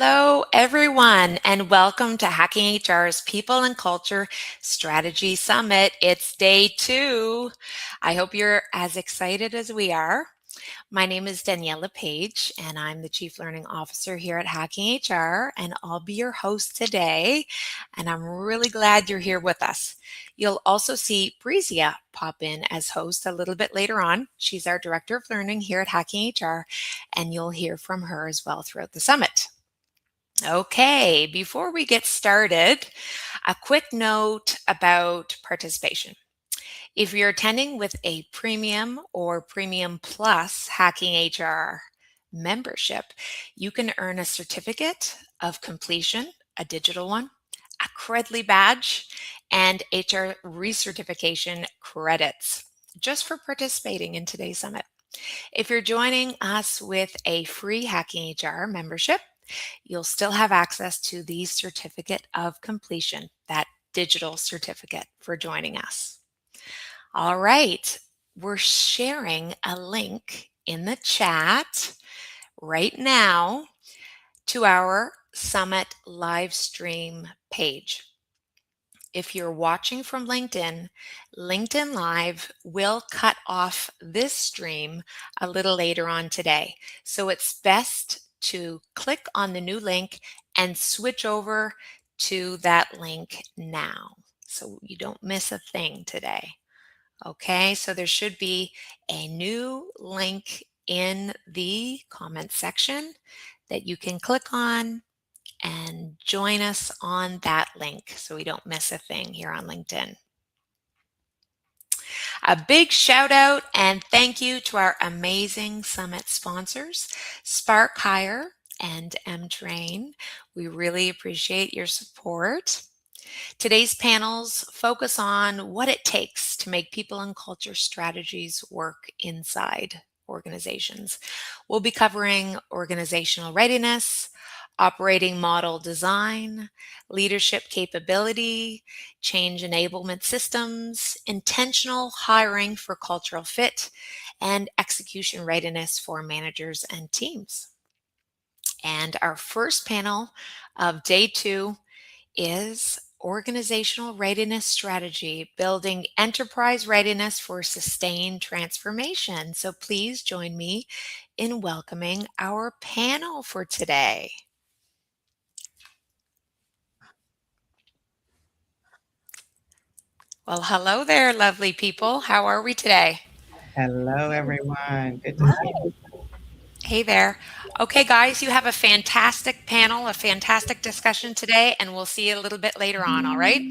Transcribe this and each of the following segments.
Hello, everyone, and welcome to Hacking HR's People and Culture Strategy Summit. It's day 2. I hope you're as excited as we are. My name is Daniela Page, and I'm the Chief Learning Officer here at Hacking HR, and I'll be your host today. And I'm really glad you're here with us. You'll also see Brizia pop in as host a little bit later on. She's our Director of Learning here at Hacking HR, and you'll hear from her as well throughout the summit. Okay, before we get started, a quick note about participation. If you're attending with a premium or premium plus Hacking HR membership, you can earn a certificate of completion, a digital one, a Credly badge, and HR recertification credits just for participating in today's summit. If you're joining us with a free Hacking HR membership, you'll still have access to the certificate of completion, that digital certificate for joining us. All right, we're sharing a link in the chat right now to our Summit live stream page. If you're watching from LinkedIn, LinkedIn Live will cut off this stream a little later on today. So it's best to click on the new link and switch over to that link now so you don't miss a thing today. Okay, so there should be a new link in the comment section that you can click on and join us on that link so we don't miss a thing here on LinkedIn. A big shout out and thank you to our amazing summit sponsors, Spark Hire and M-Train. We really appreciate your support. Today's panels focus on what it takes to make people and culture strategies work inside organizations. We'll be covering organizational readiness, operating model design, leadership capability, change enablement systems, intentional hiring for cultural fit, and execution readiness for managers and teams. And our first panel of day 2 is organizational readiness strategy, building enterprise readiness for sustained transformation. So please join me in welcoming our panel for today. Well, hello there, lovely people. How are we today? Hello, everyone. Good to see you. Hey there. Okay, guys, you have a fantastic panel, a fantastic discussion today, and we'll see you a little bit later on, all right?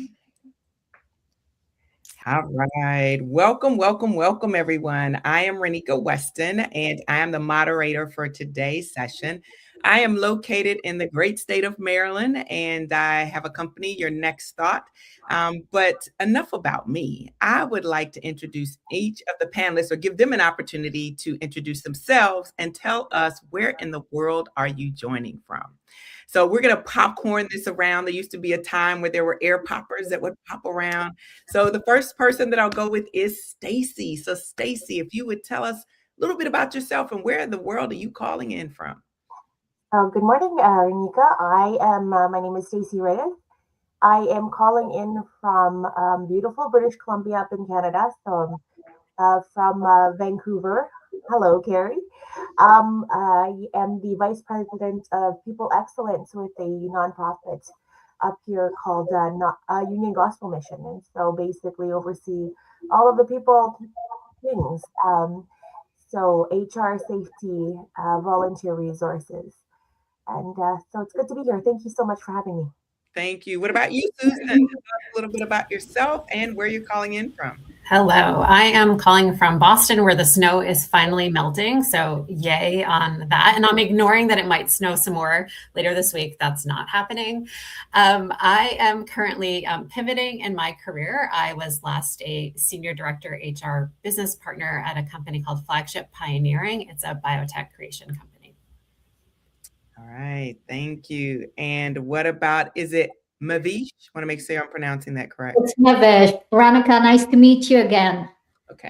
All right. Welcome, welcome, welcome, everyone. I am Renika Weston, and I am the moderator for today's session. I am located in the great state of Maryland, and I have a company, Your Next Thought. But enough about me. I would like to introduce each of the panelists or give them an opportunity to introduce themselves and tell us where in the world are you joining from. So we're going to popcorn this around. There used to be a time where there were air poppers that would pop around. So the first person that I'll go with is Stacy. So Stacy, if you would tell us a little bit about yourself and where in the world are you calling in from? Good morning, Renika. My name is Stacey Reyes. I am calling in from beautiful British Columbia up in Canada, so from Vancouver. Hello, Carrie. I am the Vice President of People Excellence with a nonprofit up here called Union Gospel Mission. And so basically oversee all of the people things. So HR, safety, volunteer resources. And so it's good to be here. Thank you so much for having me. Thank you. What about you, Susan? Tell us a little bit about yourself and where you're calling in from. Hello, I am calling from Boston where the snow is finally melting. So yay on that. And I'm ignoring that it might snow some more later this week. That's not happening. I am currently pivoting in my career. I was last a senior director HR business partner at a company called Flagship Pioneering. It's a biotech creation company. All right, thank you. And what about, is it Mavish? I want to make sure I'm pronouncing that correct. It's Mavish. Veronica, nice to meet you again. Okay.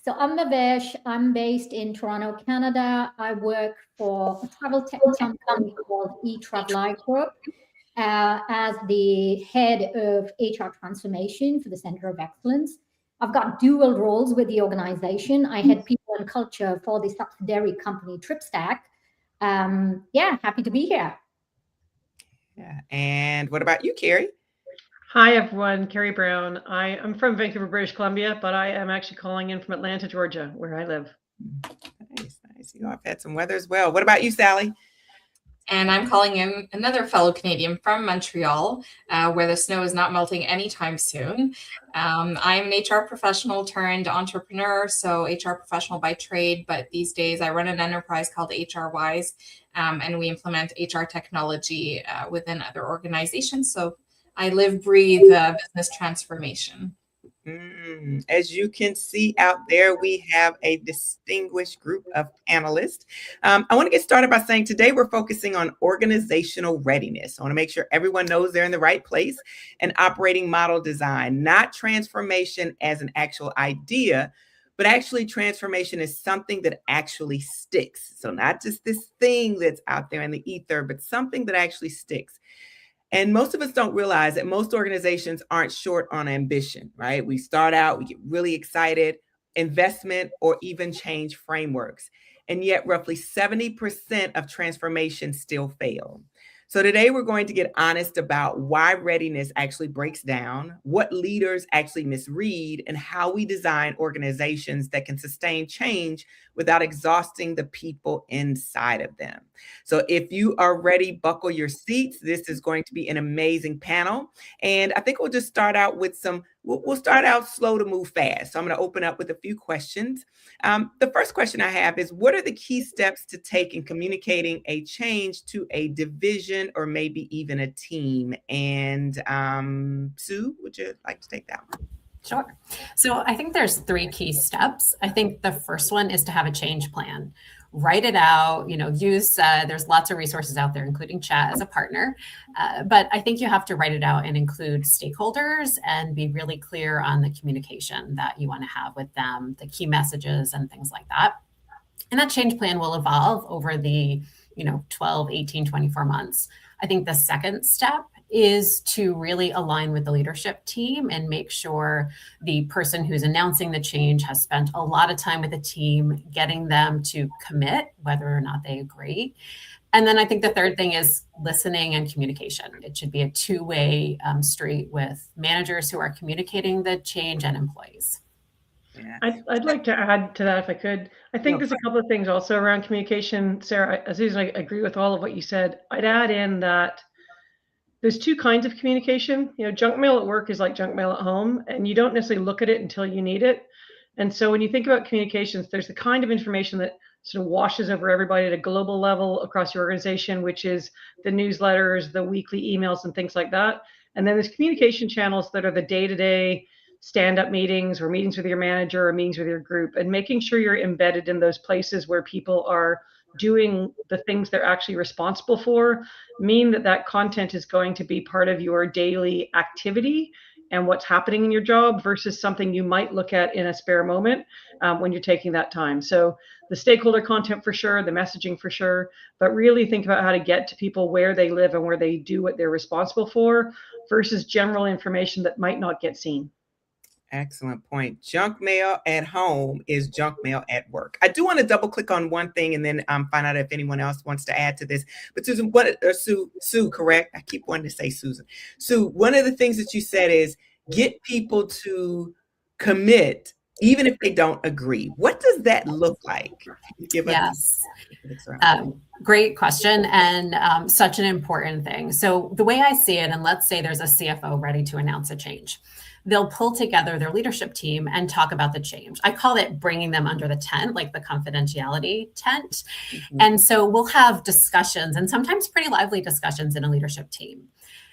So I'm Navesh. I'm based in Toronto, Canada. I work for a travel tech company called eTravelive Group as the head of HR transformation for the Center of Excellence. I've got dual roles with the organization. I head people and culture for the subsidiary company TripStack. Happy to be here. Yeah. And what about you, Carrie? Hi, everyone. Carrie Brown. I'm from Vancouver, British Columbia, but I am actually calling in from Atlanta, Georgia, where I live. Nice. You all have had some weather as well. What about you, Sally? And I'm calling in another fellow Canadian from Montreal, where the snow is not melting anytime soon. I'm an HR professional turned entrepreneur, so HR professional by trade, but these days I run an enterprise called HRWise, and we implement HR technology within other organizations. So I live, breathe business transformation. As you can see out there, we have a distinguished group of panelists. I want to get started by saying today we're focusing on organizational readiness. I want to make sure everyone knows they're in the right place and operating model design, not transformation as an actual idea, but actually transformation is something that actually sticks. So not just this thing that's out there in the ether, but something that actually sticks. And most of us don't realize that most organizations aren't short on ambition, right? We start out, we get really excited, investment, or even change frameworks. And yet roughly 70% of transformation still fail. So today we're going to get honest about why readiness actually breaks down, what leaders actually misread, and how we design organizations that can sustain change without exhausting the people inside of them. So if you are ready, buckle your seats. This is going to be an amazing panel. And I think we'll just start out with we'll start out slow to move fast. So I'm going to open up with a few questions. The first question I have is, what are the key steps to take in communicating a change to a division or maybe even a team? And Sue, would you like to take that one? Sure. So I think there's 3 key steps. I think the first one is to have a change plan. Write it out, use, there's lots of resources out there, including chat as a partner. But I think you have to write it out and include stakeholders and be really clear on the communication that you want to have with them, the key messages and things like that. And that change plan will evolve over the, 12, 18, 24 months. I think the second step is to really align with the leadership team and make sure the person who's announcing the change has spent a lot of time with the team, getting them to commit, whether or not they agree. And then I think the third thing is listening and communication. It should be a two-way street with managers who are communicating the change and employees. Yeah. I'd like to add to that if I could. I think there's a couple of things also around communication. Sarah, Susan, I agree with all of what you said. I'd add in that there's 2 kinds of communication. Junk mail at work is like junk mail at home, and you don't necessarily look at it until you need it. And so when you think about communications, there's the kind of information that sort of washes over everybody at a global level across your organization, which is the newsletters, the weekly emails, and things like that. And then there's communication channels that are the day-to-day stand-up meetings or meetings with your manager or meetings with your group, and making sure you're embedded in those places where people are doing the things they're actually responsible for, mean that content is going to be part of your daily activity and what's happening in your job versus something you might look at in a spare moment when you're taking that time. So the stakeholder content for sure, the messaging for sure, but really think about how to get to people where they live and where they do what they're responsible for versus general information that might not get seen. Excellent point. Junk mail at home is junk mail at work. I do want to double click on one thing and then find out if anyone else wants to add to this. But Susan, Sue, correct? I keep wanting to say Susan. Sue, one of the things that you said is get people to even if they don't agree. What does that look like? Yes. Great question, and such an important thing. So the way I see it, and let's say there's a CFO ready to announce a change. They'll pull together their leadership team and talk about the change. I call it bringing them under the tent, like the confidentiality tent. Mm-hmm. And so we'll have discussions, and sometimes pretty lively discussions in a leadership team.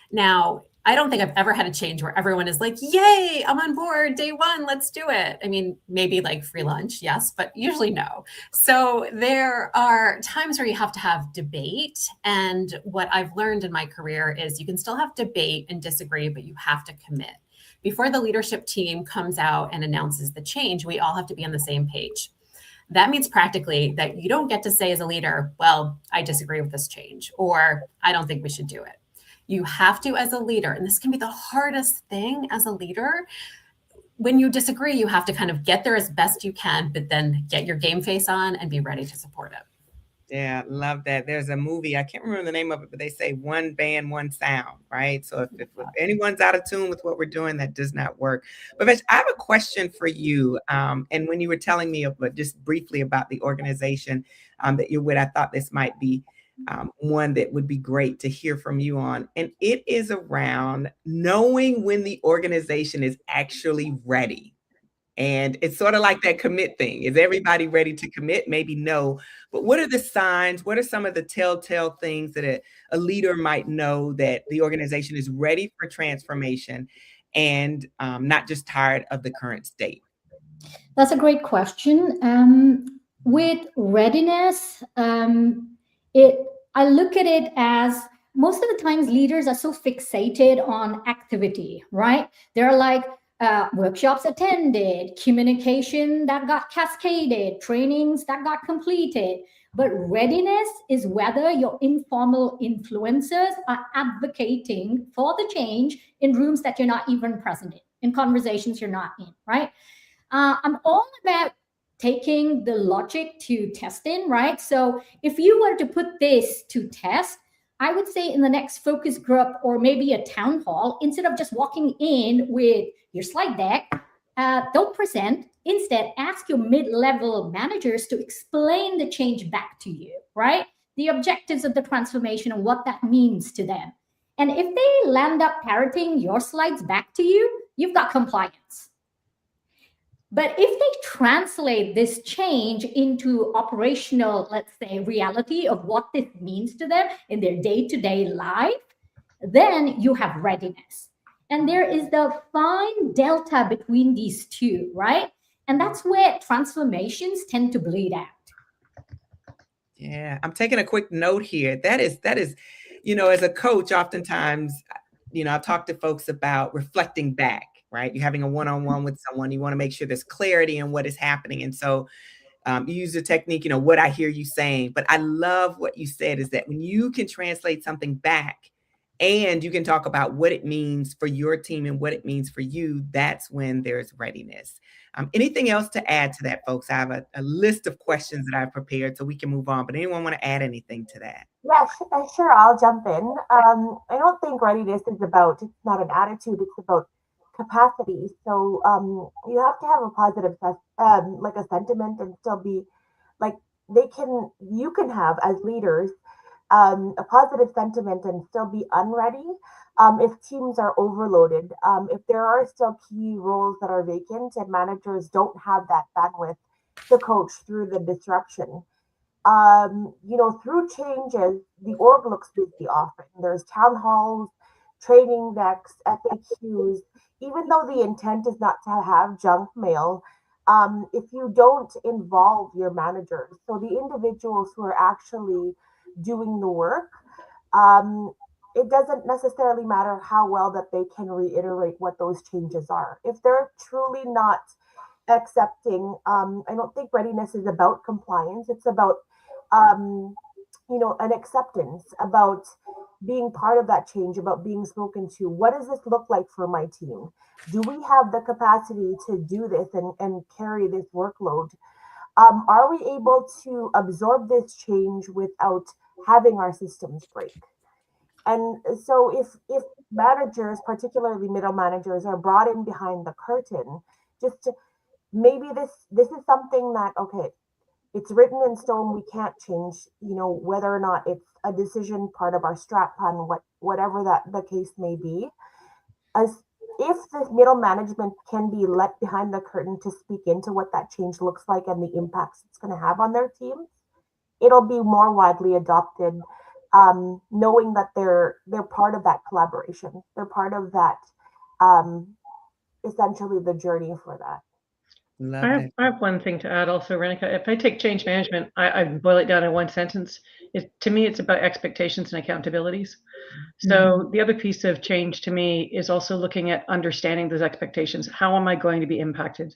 Now, I don't think I've ever had a change where everyone is like, yay, I'm on board, day one, let's do it. I mean, maybe like free lunch, yes, but usually no. So there are times where you have to have debate. And what I've learned in my career is you can still have debate and disagree, but you have to commit. before the leadership team comes out and announces the change, we all have to be on the same page. That means practically that you don't get to say as a leader, well, I disagree with this change, or I don't think we should do it. You have to, as a leader, and this can be the hardest thing as a leader, when you disagree, you have to kind of get there as best you can, but then get your game face on and be ready to support it. Yeah, love that. There's a movie, I can't remember the name of it, but they say one band, one sound, right? So if anyone's out of tune with what we're doing, that does not work. But Bhavesh, I have a question for you. And when you were telling me just briefly about the organization that you're with, I thought this might be one that would be great to hear from you on. And it is around knowing when the organization is actually ready. And it's sort of like that commit thing. Is everybody ready to commit? Maybe no. But what are the signs? What are some of the telltale things that a leader might know that the organization is ready for transformation and not just tired of the current state? That's a great question. With readiness, I look at it as most of the times leaders are so fixated on activity, right? They're like, workshops attended, communication that got cascaded, trainings that got completed. But readiness is whether your informal influencers are advocating for the change in rooms that you're not even present in conversations you're not in, right? I'm all about taking the logic to testing, right? So if you were to put this to test, I would say in the next focus group or maybe a town hall, instead of just walking in with your slide deck, don't present. Instead, ask your mid-level managers to explain the change back to you, right? The objectives of the transformation and what that means to them. And if they land up parroting your slides back to you, you've got compliance. But if they translate this change into operational, let's say, reality of what this means to them in their day-to-day life, then you have readiness. And there is the fine delta between these two, right? And that's where transformations tend to bleed out. Yeah, I'm taking a quick note here. That is, as a coach, oftentimes, I talk to folks about reflecting back. Right? You're having a one-on-one with someone. You want to make sure there's clarity in what is happening. And so you use the technique, what I hear you saying. But I love what you said is that when you can translate something back and you can talk about what it means for your team and what it means for you, that's when there's readiness. Anything else to add to that, folks? I have a list of questions that I've prepared so we can move on. But anyone want to add anything to that? Yeah, sure. I'll jump in. I don't think readiness is about, it's not an attitude, it's about capacity. So you have to have a positive like a sentiment and still be like you can have as leaders a positive sentiment and still be unready if teams are overloaded, if there are still key roles that are vacant and managers don't have that bandwidth to coach through the disruption. Through changes, the org looks busy often. There's town halls, training decks, FAQs. Even though the intent is not to have junk mail, if you don't involve your managers, so the individuals who are actually doing the work, it doesn't necessarily matter how well that they can reiterate what those changes are. If they're truly not accepting, I don't think readiness is about compliance. It's about, an acceptance, about being part of that change, about being spoken to. What does this look like for my team? Do we have the capacity to do this and carry this workload? Are we able to absorb this change without having our systems break? And so if managers, particularly middle managers, are brought in behind the curtain, just to, maybe this is something that, okay, it's written in stone, we can't change, whether or not it's a decision part of our strat plan, whatever that the case may be. As if the middle management can be let behind the curtain to speak into what that change looks like and the impacts it's going to have on their teams, it'll be more widely adopted, knowing that they're part of that collaboration. They're part of that, essentially the journey for that. Love I that. have one thing to add also, Renika. If I take change management, I boil it down in one sentence. To me, it's about expectations and accountabilities. So the other piece of change to me is also looking at understanding those expectations. How am I going to be impacted?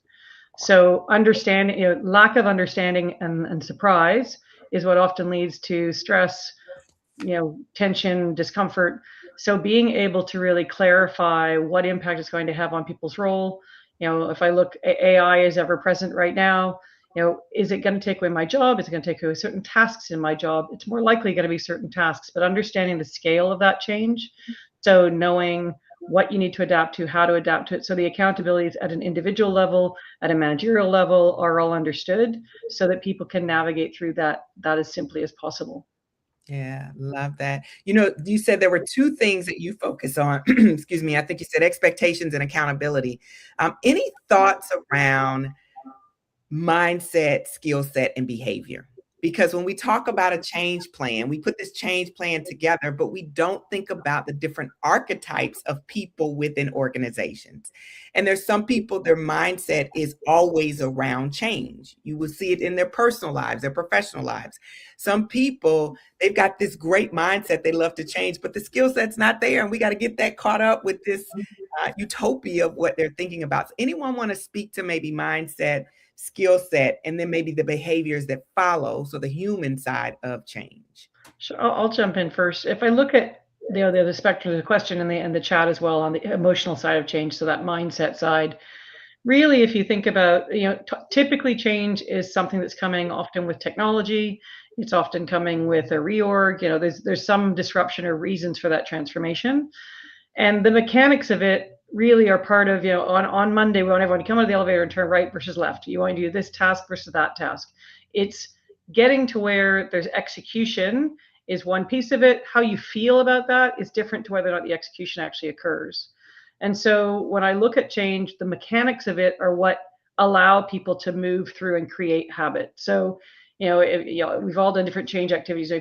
So understanding, lack of understanding and surprise is what often leads to stress, tension, discomfort. So being able to really clarify what impact it's going to have on people's role. If I look, AI is ever present right now. Is it going to take away my job? Is it going to take away certain tasks in my job? It's more likely going to be certain tasks, but understanding the scale of that change. So knowing what you need to adapt to, how to adapt to it. So the accountabilities at an individual level, at a managerial level are all understood so that people can navigate through that as simply as possible. Yeah, love that. You said there were two things that you focus on. Excuse me. I think you said expectations and accountability. Any thoughts around mindset, skill set, and behavior? Because when we talk about a change plan, we put this change plan together, but we don't think about the different archetypes of people within organizations. And there's some people, their mindset is always around change. You will see it in their personal lives, their professional lives. Some people, they've got this great mindset, they love to change, but the skill set's not there. And we got to get that caught up with this utopia of what they're thinking about. So anyone want to speak to maybe mindset, skill set, and then maybe the behaviors that follow, so the human side of change? Sure, I'll jump in first. If I look at the spectrum of the question and the chat as well on the emotional side of change, so that mindset side, really, if you think about, typically change is something that's coming often with technology. It's often coming with a reorg. There's some disruption or reasons for that transformation, and the mechanics of it really are part of, on Monday, we want everyone to come out of the elevator and turn right versus left. You want to do this task versus that task. It's getting to where there's execution is one piece of it. How you feel about that is different to whether or not the execution actually occurs. And so when I look at change, the mechanics of it are what allow people to move through and create habit. So, we've all done different change activities.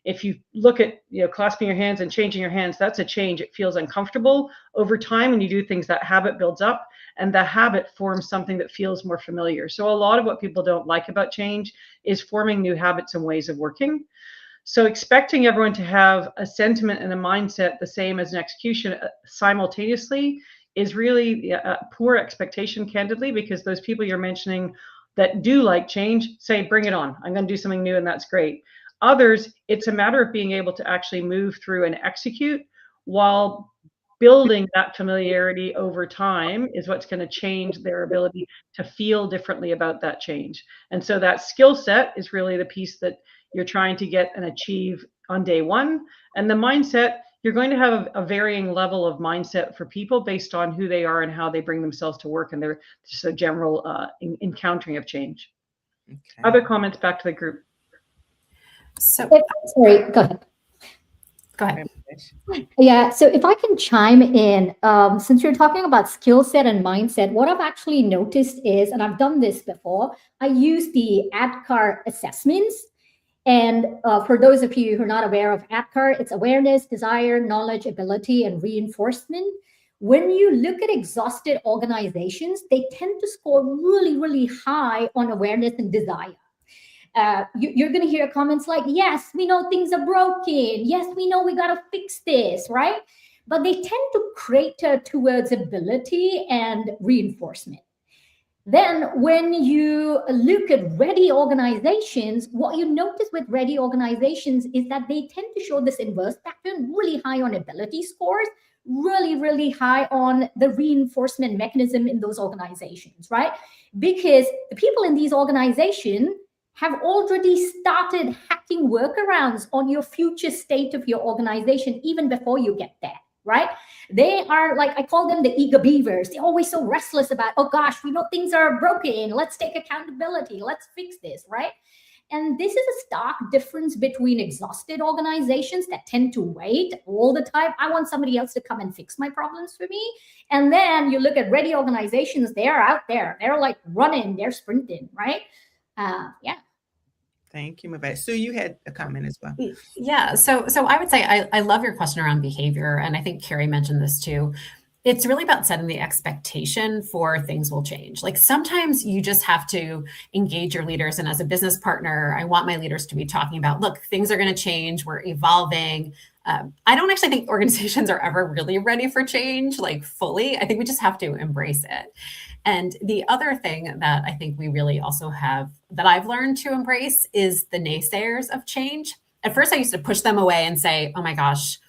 If you look at, clasping your hands and changing your hands, that's a change. It feels uncomfortable. Over time, when you do things, that habit builds up, and the habit forms something that feels more familiar. So a lot of what people don't like about change is forming new habits and ways of working. So expecting everyone to have a sentiment and a mindset the same as an execution simultaneously is really a poor expectation, candidly, because those people you're mentioning that do like change say, bring it on. I'm going to do something new, and that's great. Others, it's a matter of being able to actually move through and execute while building that familiarity over time is what's going to change their ability to feel differently about that change. And so that skill set is really the piece that you're trying to get and achieve on day one. And the mindset, you're going to have a varying level of mindset for people based on who they are and how they bring themselves to work and their just a general encountering of change. Okay. Other comments back to the group. So, sorry, go ahead. Go ahead. Yeah, so if I can chime in, since you're talking about skill set and mindset, what I've actually noticed is, and I've done this before, I use the ADKAR assessments. And for those of you who are not aware of ADKAR, it's awareness, desire, knowledge, ability, and reinforcement. When you look at exhausted organizations, they tend to score really, really high on awareness and desire. You're going to hear comments like, yes, we know things are broken. Yes, we know we got to fix this, right? But they tend to crater towards ability and reinforcement. Then when you look at ready organizations, what you notice with ready organizations is that they tend to show this inverse pattern, really high on ability scores, really, really high on the reinforcement mechanism in those organizations, right? Because the people in these organizations have already started hacking workarounds on your future state of your organization even before you get there, right? They are like, I call them the eager beavers. They're always so restless about, oh gosh, we know things are broken. Let's take accountability. Let's fix this, right? And this is a stark difference between exhausted organizations that tend to wait all the time. I want somebody else to come and fix my problems for me. And then you look at ready organizations, they're out there. They're like running, they're sprinting, right? Yeah. Thank you, Mavette. Sue, you had a comment as well. Yeah, so I would say I love your question around behavior, and I think Carrie mentioned this too. it's really about setting the expectation for things will change. Like sometimes you just have to engage your leaders. And as a business partner, I want my leaders to be talking about, look, things are going to change. We're evolving. I don't actually think organizations are ever really ready for change, like fully. I think we just have to embrace it. And the other thing that I think we really also have that I've learned to embrace is the naysayers of change. At first, I used to push them away and say, oh my gosh,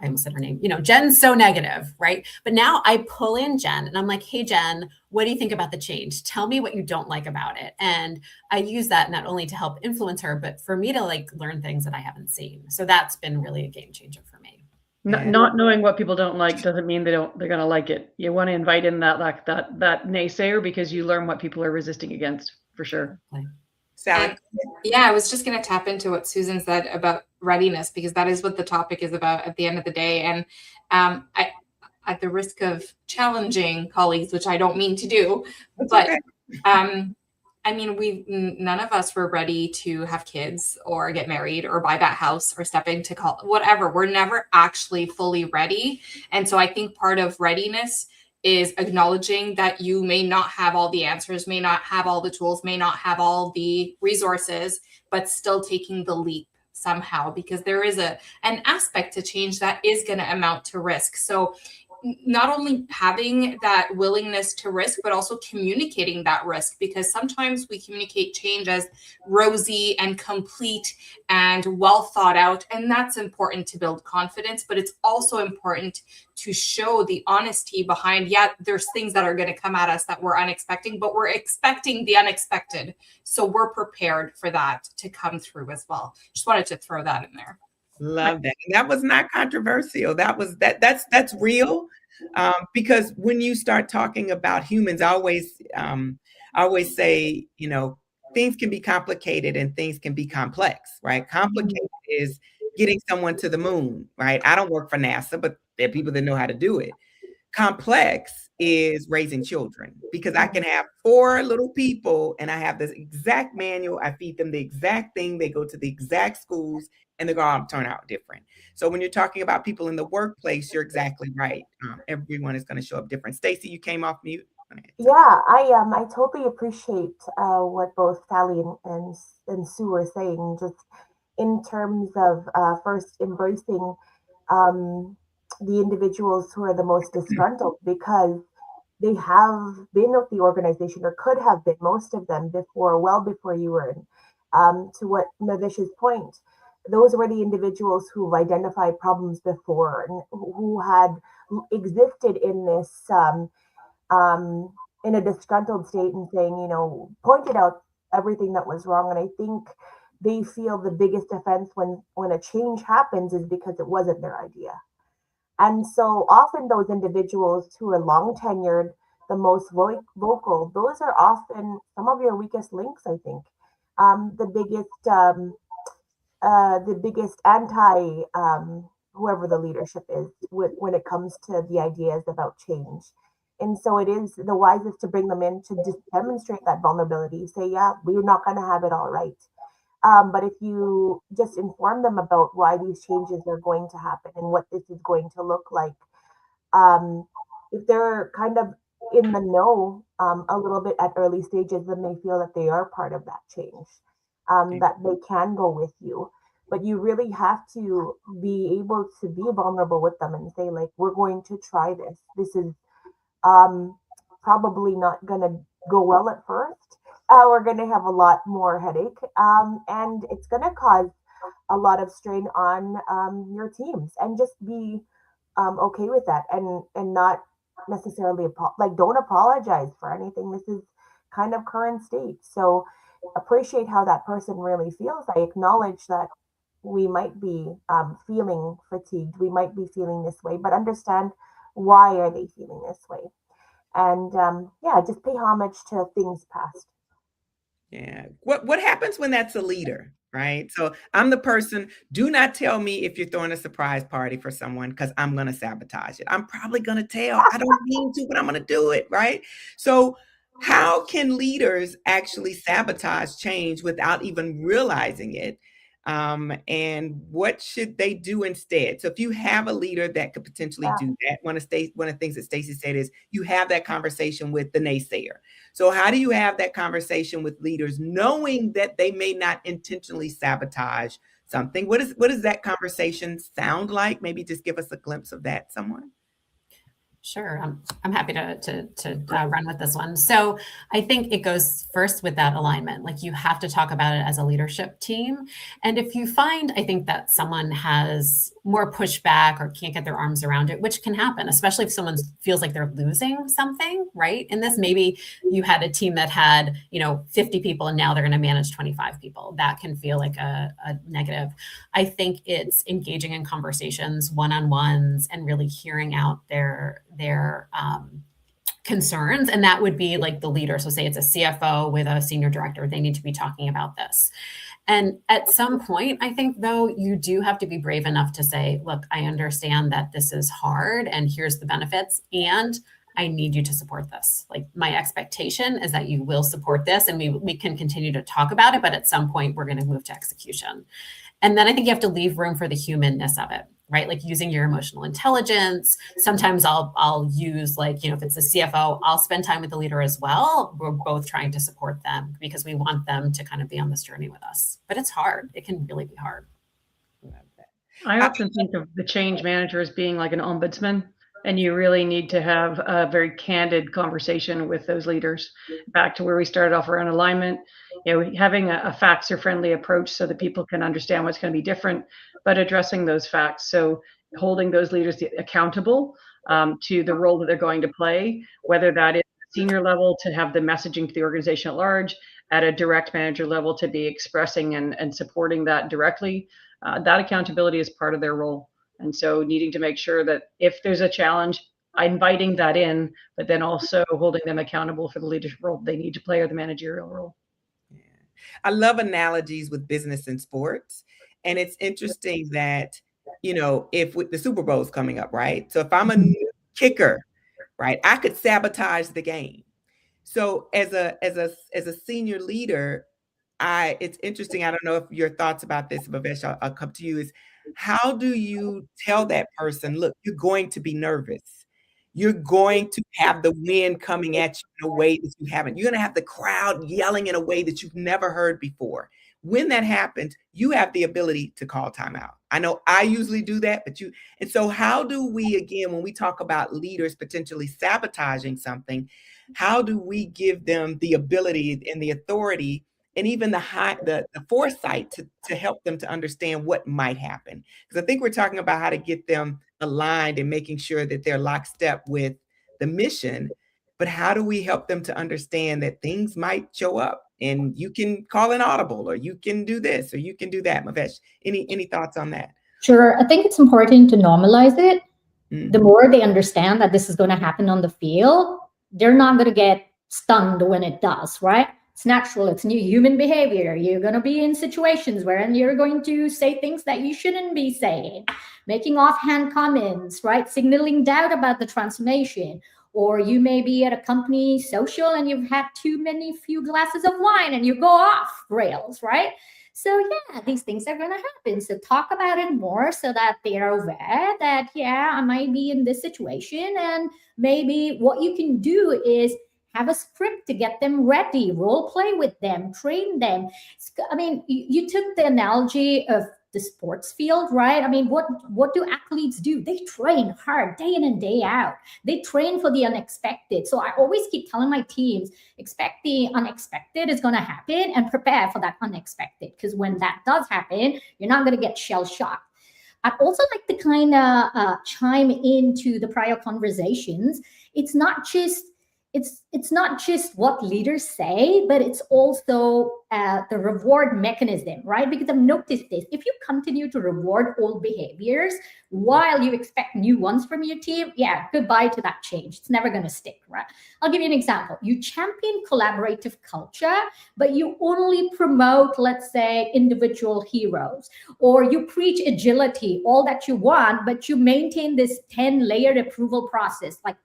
I almost said her name, Jen's so negative, right? But now I pull in Jen and I'm like, hey, Jen, what do you think about the change? Tell me what you don't like about it. And I use that not only to help influence her, but for me to like learn things that I haven't seen. So that's been really a game changer for me. Not knowing what people don't like doesn't mean they're going to like it. You want to invite in that naysayer because you learn what people are resisting against, for sure. Sally? Yeah, I was just going to tap into what Susan said about readiness, because that is what the topic is about at the end of the day. And I, at the risk of challenging colleagues, which I don't mean to do, but okay. I mean, none of us were ready to have kids or get married or buy that house or step into college, whatever. We're never actually fully ready. And so I think part of readiness is acknowledging that you may not have all the answers, may not have all the tools, may not have all the resources, but still taking the leap somehow, because there is an aspect to change that is going to amount to risk. So not only having that willingness to risk, but also communicating that risk, because sometimes we communicate change as rosy and complete and well thought out. And that's important to build confidence, but it's also important to show the honesty behind, there's things that are going to come at us that we're unexpected, but we're expecting the unexpected. So we're prepared for that to come through as well. Just wanted to throw that in there. Love that. And that was not controversial. That's real. Because when you start talking about humans, I always say, things can be complicated and things can be complex, right? Complicated is getting someone to the moon, right? I don't work for NASA, but there are people that know how to do it. Complex is raising children, because I can have 4 little people and I have this exact manual. I feed them the exact thing. They go to the exact schools and they're going to turn out different. So when you're talking about people in the workplace, you're exactly right. Everyone is going to show up different. Stacey, you came off mute. Yeah, I totally appreciate what both Sally and Sue are saying, just in terms of first embracing the individuals who are the most disgruntled, because they have been with the organization, or could have been, most of them, well before you were in. To what Navish's point, those were the individuals who've identified problems before and who had existed in this in a disgruntled state and saying, pointed out everything that was wrong. And I think they feel the biggest offense when a change happens is because it wasn't their idea. And so often those individuals who are long tenured, the most vocal, those are often some of your weakest links, I think. The biggest anti whoever the leadership is when it comes to the ideas about change. And so it is the wisest to bring them in to just demonstrate that vulnerability. Say, we're not going to have it all right. But if you just inform them about why these changes are going to happen and what this is going to look like, if they're kind of in the know a little bit at early stages, then they feel that they are part of that change, that they can go with you. But you really have to be able to be vulnerable with them and say, like, we're going to try this. This is probably not going to go well at first. We're going to have a lot more headache, and it's going to cause a lot of strain on your teams. And just be okay with that, and not necessarily don't apologize for anything. This is kind of current state. So appreciate how that person really feels. I acknowledge that we might be feeling fatigued. We might be feeling this way, but understand why are they feeling this way. And just pay homage to things past. Yeah. What happens when that's a leader, right? So I'm the person, do not tell me if you're throwing a surprise party for someone, because I'm going to sabotage it. I'm probably going to tell. I don't mean to, but I'm going to do it, right? So how can leaders actually sabotage change without even realizing it? and what should they do instead? So if you have a leader that could potentially do that, one of the things that Stacey said is you have that conversation with the naysayer. So how do you have that conversation with leaders knowing that they may not intentionally sabotage something? What does that conversation sound like? Maybe just give us a glimpse of that, someone. Sure, I'm happy to run with this one. So I think it goes first with that alignment. Like you have to talk about it as a leadership team. And if you find, I think that someone has more pushback or can't get their arms around it, which can happen, especially if someone feels like they're losing something, right? In this, maybe you had a team that had, 50 people and now they're going to manage 25 people. That can feel like a negative. I think it's engaging in conversations, one-on-ones, and really hearing out their concerns. And that would be like the leader. So say it's a CFO with a senior director, they need to be talking about this. And at some point, I think, though, you do have to be brave enough to say, look, I understand that this is hard and here's the benefits, and I need you to support this. Like my expectation is that you will support this and we can continue to talk about it, but at some point we're going to move to execution. And then I think you have to leave room for the humanness of it, right? Like using your emotional intelligence. Sometimes I'll use if it's a CFO, I'll spend time with the leader as well. We're both trying to support them because we want them to kind of be on this journey with us. But it's hard. It can really be hard. I often think of the change manager as being like an ombudsman, and you really need to have a very candid conversation with those leaders. Back to where we started off around alignment, having a facts-friendly approach so that people can understand what's going to be different, but addressing those facts. So holding those leaders accountable to the role that they're going to play, whether that is senior level to have the messaging to the organization at large, at a direct manager level to be expressing and supporting that directly. That accountability is part of their role. And so needing to make sure that if there's a challenge, inviting that in, but then also holding them accountable for the leadership role they need to play or the managerial role. Yeah. I love analogies with business and sports. And it's interesting that, if with the Super Bowl is coming up, right? So if I'm a new kicker, right, I could sabotage the game. So as a senior leader, it's interesting. I don't know if your thoughts about this, Bhavesh, I'll come to you, is how do you tell that person, look, you're going to be nervous. You're going to have the wind coming at you in a way that you haven't. You're going to have the crowd yelling in a way that you've never heard before. When that happens, you have the ability to call timeout. I know I usually do that, and so how do we, again, when we talk about leaders potentially sabotaging something, how do we give them the ability and the authority and even the foresight to help them to understand what might happen? Because I think we're talking about how to get them aligned and making sure that they're lockstep with the mission, but how do we help them to understand that things might show up and you can call an audible, or you can do this, or you can do that? Bhavesh, any thoughts on that? Sure. I think it's important to normalize it. Mm-hmm. The more they understand that this is going to happen on the field, they're not going to get stunned when it does, right? It's natural. It's new human behavior. You're going to be in situations where you're going to say things that you shouldn't be saying, making offhand comments, right? Signaling doubt about the transformation. Or you may be at a company social and you've had few glasses of wine and you go off rails, right? So yeah, these things are going to happen. So talk about it more so that they're aware that, yeah, I might be in this situation. And maybe what you can do is have a script to get them ready, role play with them, train them. I mean, you took the analogy of the sports field, right? I mean, what do athletes do? They train hard day in and day out. They train for the unexpected. So I always keep telling my teams, expect the unexpected is going to happen and prepare for that unexpected. Because when that does happen, you're not going to get shell-shocked. I'd also like to kind of chime into the prior conversations. It's not just what leaders say, but it's also the reward mechanism, right? Because I've noticed this. If you continue to reward old behaviors while you expect new ones from your team, yeah, goodbye to that change. It's never going to stick, right? I'll give you an example. You champion collaborative culture, but you only promote, let's say, individual heroes, or you preach agility, all that you want, but you maintain this 10-layered approval process. Like,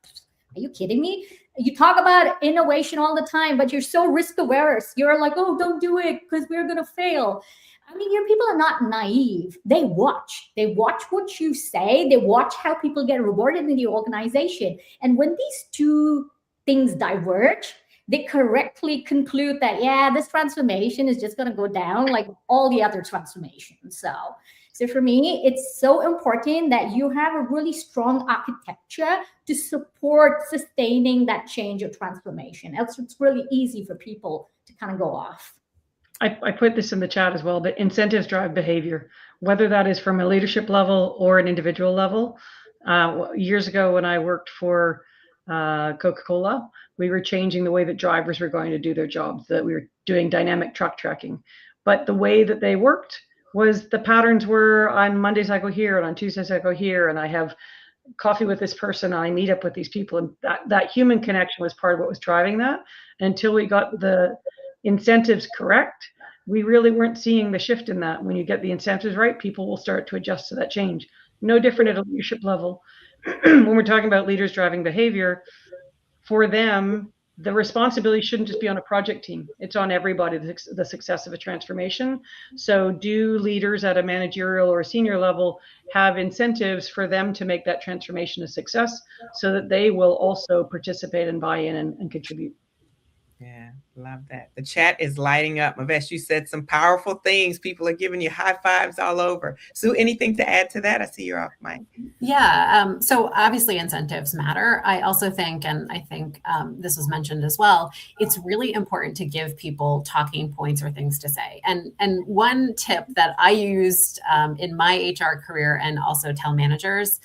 are you kidding me? You talk about innovation all the time, but you're so risk averse. You're like, oh, don't do it because we're going to fail. I mean, your people are not naive. They watch. They watch what you say. They watch how people get rewarded in the organization. And when these two things diverge, they correctly conclude that, yeah, this transformation is just going to go down like all the other transformations. So for me, it's so important that you have a really strong architecture to support sustaining that change or transformation. Else it's really easy for people to kind of go off. I put this in the chat as well, but incentives drive behavior, whether that is from a leadership level or an individual level. Years ago, when I worked for Coca-Cola, we were changing the way that drivers were going to do their jobs, that we were doing dynamic truck tracking. But the way that they worked was the patterns were on Mondays I go here, and on Tuesdays I go here, and I have coffee with this person, and I meet up with these people. And that human connection was part of what was driving that. Until we got the incentives correct, we really weren't seeing the shift in that. When you get the incentives right, people will start to adjust to that change. No different at a leadership level. When we're talking about leaders driving behavior, for them, the responsibility shouldn't just be on a project team. It's on everybody, the success of a transformation. So do leaders at a managerial or a senior level have incentives for them to make that transformation a success so that they will also participate and buy in and contribute? Yeah, love that. The chat is lighting up. Mavesh, you said some powerful things. People are giving you high fives all over. Sue, anything to add to that? I see you're off mic. Yeah, so obviously incentives matter. I also think, and I think this was mentioned as well, it's really important to give people talking points or things to say. And one tip that I used in my HR career and also tell managers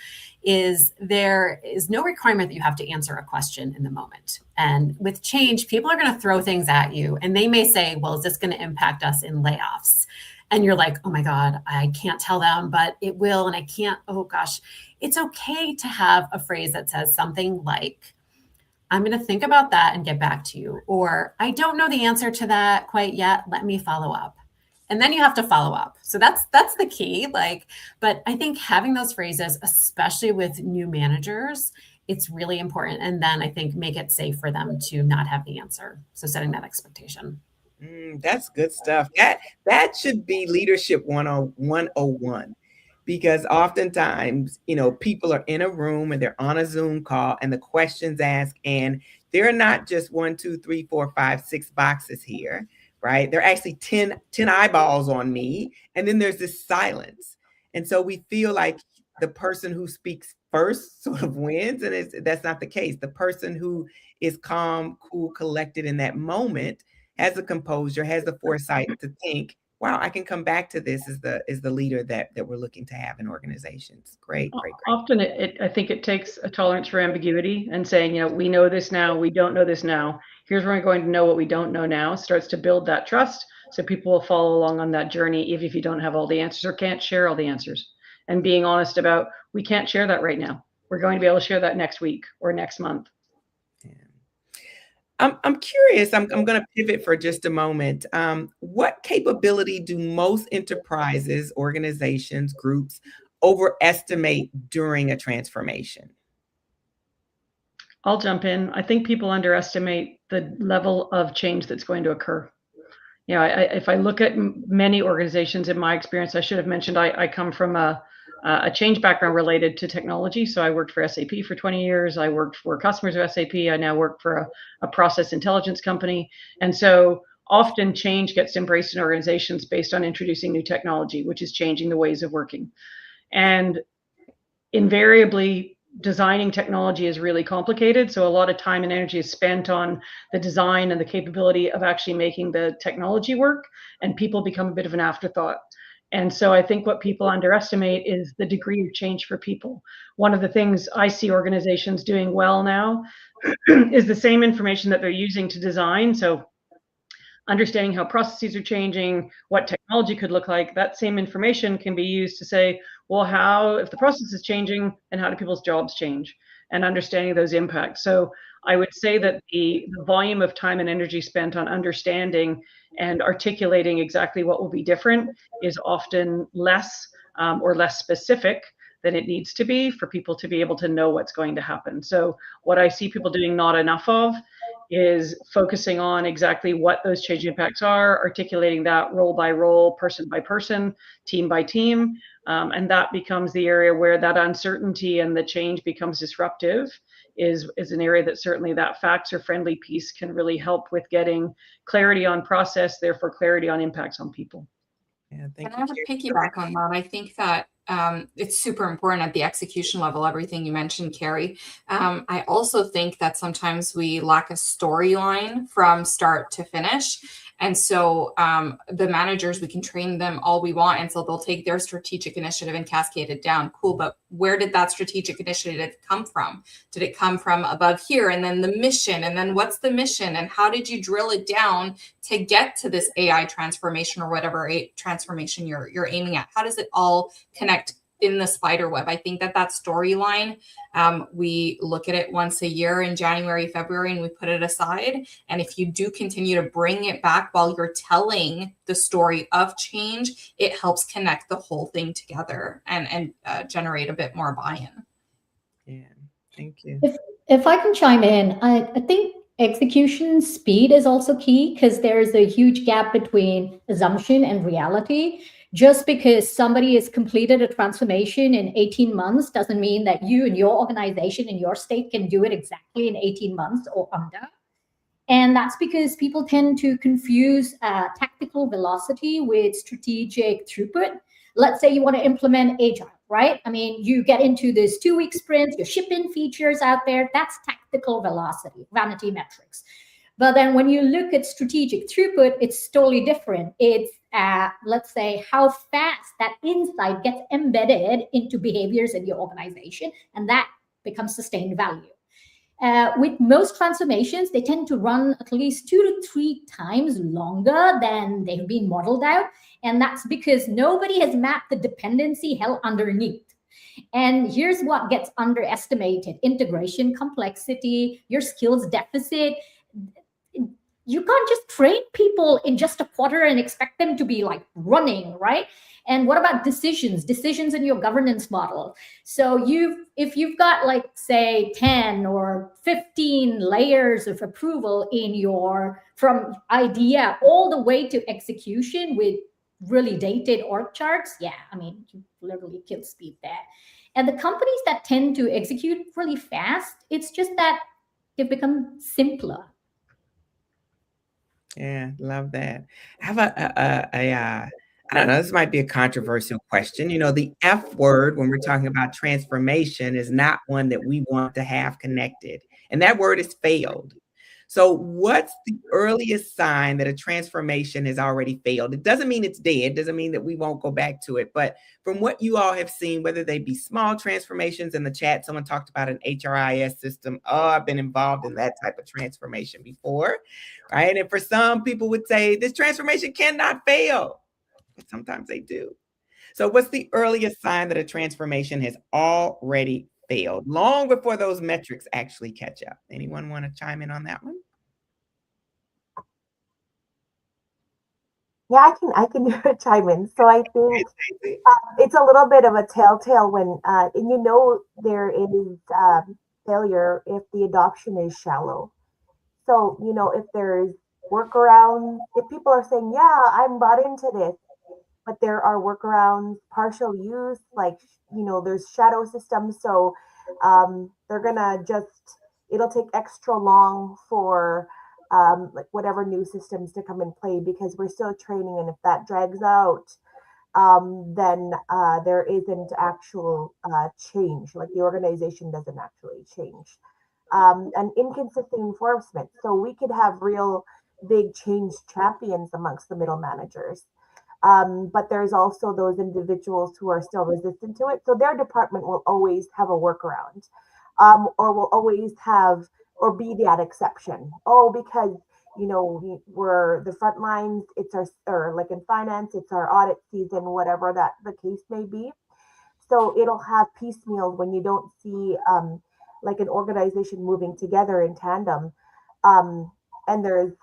is there is no requirement that you have to answer a question in the moment. And with change, people are going to throw things at you and they may say, well, is this going to impact us in layoffs? And you're like, oh my God, I can't tell them, but it will. And I can't, oh gosh, it's okay to have a phrase that says something like, I'm going to think about that and get back to you. Or I don't know the answer to that quite yet. Let me follow up. And then you have to follow up. So that's the key. But I think having those phrases, especially with new managers, it's really important. And then I think make it safe for them to not have the answer. So setting that expectation. That's good stuff. That should be leadership 101, because oftentimes, people are in a room and they're on a Zoom call and the questions asked, and they're not just 1, 2, 3, 4, 5, 6 boxes here. Right? There are actually 10 eyeballs on me. And then there's this silence. And so we feel like the person who speaks first sort of wins. And that's not the case. The person who is calm, cool, collected in that moment has the composure, has the foresight to think, wow, I can come back to this as the leader that we're looking to have in organizations. Great. Often I think it takes a tolerance for ambiguity and saying, we know this now, we don't know this now. Here's where I'm going to know what we don't know now, starts to build that trust. So people will follow along on that journey, even if you don't have all the answers or can't share all the answers. And being honest about, we can't share that right now. We're going to be able to share that next week or next month. Yeah. I'm curious, I'm going to pivot for just a moment. What capability do most enterprises, organizations, groups overestimate during a transformation? I'll jump in. I think people underestimate the level of change that's going to occur. If I look at many organizations, in my experience, I should have mentioned I come from a change background related to technology. So I worked for SAP for 20 years. I worked for customers of SAP. I now work for a process intelligence company. And so often change gets embraced in organizations based on introducing new technology, which is changing the ways of working. And invariably, designing technology is really complicated. So a lot of time and energy is spent on the design and the capability of actually making the technology work, and people become a bit of an afterthought. And so I think what people underestimate is the degree of change for people. One of the things I see organizations doing well now is the same information that they're using to design. So understanding how processes are changing, what technology could look like, that same information can be used to say, well, if the process is changing, and how do people's jobs change, and understanding those impacts. So I would say that the volume of time and energy spent on understanding and articulating exactly what will be different is often less or less specific than it needs to be for people to be able to know what's going to happen. So what I see people doing not enough of is focusing on exactly what those change impacts are, articulating that role by role, person by person, team by team. And that becomes the area where that uncertainty and the change becomes disruptive, is an area that certainly that facts are friendly piece can really help with getting clarity on process, therefore clarity on impacts on people. Yeah, thank And I would piggyback on that. I think that it's super important at the execution level, everything you mentioned, Carrie. I also think that sometimes we lack a storyline from start to finish. And so the managers, we can train them all we want. And so they'll take their strategic initiative and cascade it down. Cool. But where did that strategic initiative come from? Did it come from above here? And then the mission? And then what's the mission? And how did you drill it down to get to this AI transformation or whatever transformation you're aiming at? How does it all connect in the spider web? I think that storyline, we look at it once a year in January, February, and we put it aside. And if you do continue to bring it back while you're telling the story of change, it helps connect the whole thing together and generate a bit more buy-in. Yeah, thank you. If I can chime in, I think execution speed is also key, because there's a huge gap between assumption and reality. Just because somebody has completed a transformation in 18 months doesn't mean that you and your organization in your state can do it exactly in 18 months or under. And that's because people tend to confuse tactical velocity with strategic throughput. Let's say you want to implement Agile, right? I mean, you get into this 2-week sprint, you're shipping features out there. That's tactical velocity, vanity metrics. But then when you look at strategic throughput, it's totally different. It's, let's say, how fast that insight gets embedded into behaviors in your organization, and that becomes sustained value. With most transformations, they tend to run at least 2 to 3 times longer than they've been modeled out. And that's because nobody has mapped the dependency held underneath. And here's what gets underestimated: integration complexity, your skills deficit. You can't just train people in just a quarter and expect them to be like running, right? And what about decisions in your governance model? So if you've got, like, say 10 or 15 layers of approval in your, from idea all the way to execution with really dated org charts, yeah, I mean, you literally kill speed there. And the companies that tend to execute really fast, it's just that they've become simpler. Yeah, love that. I have I don't know, this might be a controversial question. You know, the F word when we're talking about transformation is not one that we want to have connected. And that word is failed. So what's the earliest sign that a transformation has already failed? It doesn't mean it's dead. It doesn't mean that we won't go back to it. But from what you all have seen, whether they be small transformations, in the chat, someone talked about an HRIS system. Oh, I've been involved in that type of transformation before, right? And for some people would say this transformation cannot fail. But sometimes they do. So what's the earliest sign that a transformation has already failed, long before those metrics actually catch up? Anyone want to chime in on that one? Yeah, I can chime in. So I think it's a little bit of a telltale when, and you know, there is failure if the adoption is shallow. So, you know, if there's workarounds, if people are saying, yeah, I'm bought into this, but there are workarounds, partial use, like, you know, there's shadow systems. So they're gonna just, it'll take extra long for like whatever new systems to come in play, because we're still training. And if that drags out, then there isn't actual change, like the organization doesn't actually change. And inconsistent enforcement. So we could have real big change champions amongst the middle managers. But there's also those individuals who are still resistant to it. So their department will always have a workaround, or will always have, or be that exception. Oh, because, you know, we're the front lines, it's our, or like in finance, it's our audit season, whatever that the case may be. So it'll have piecemeal when you don't see like an organization moving together in tandem. And there's,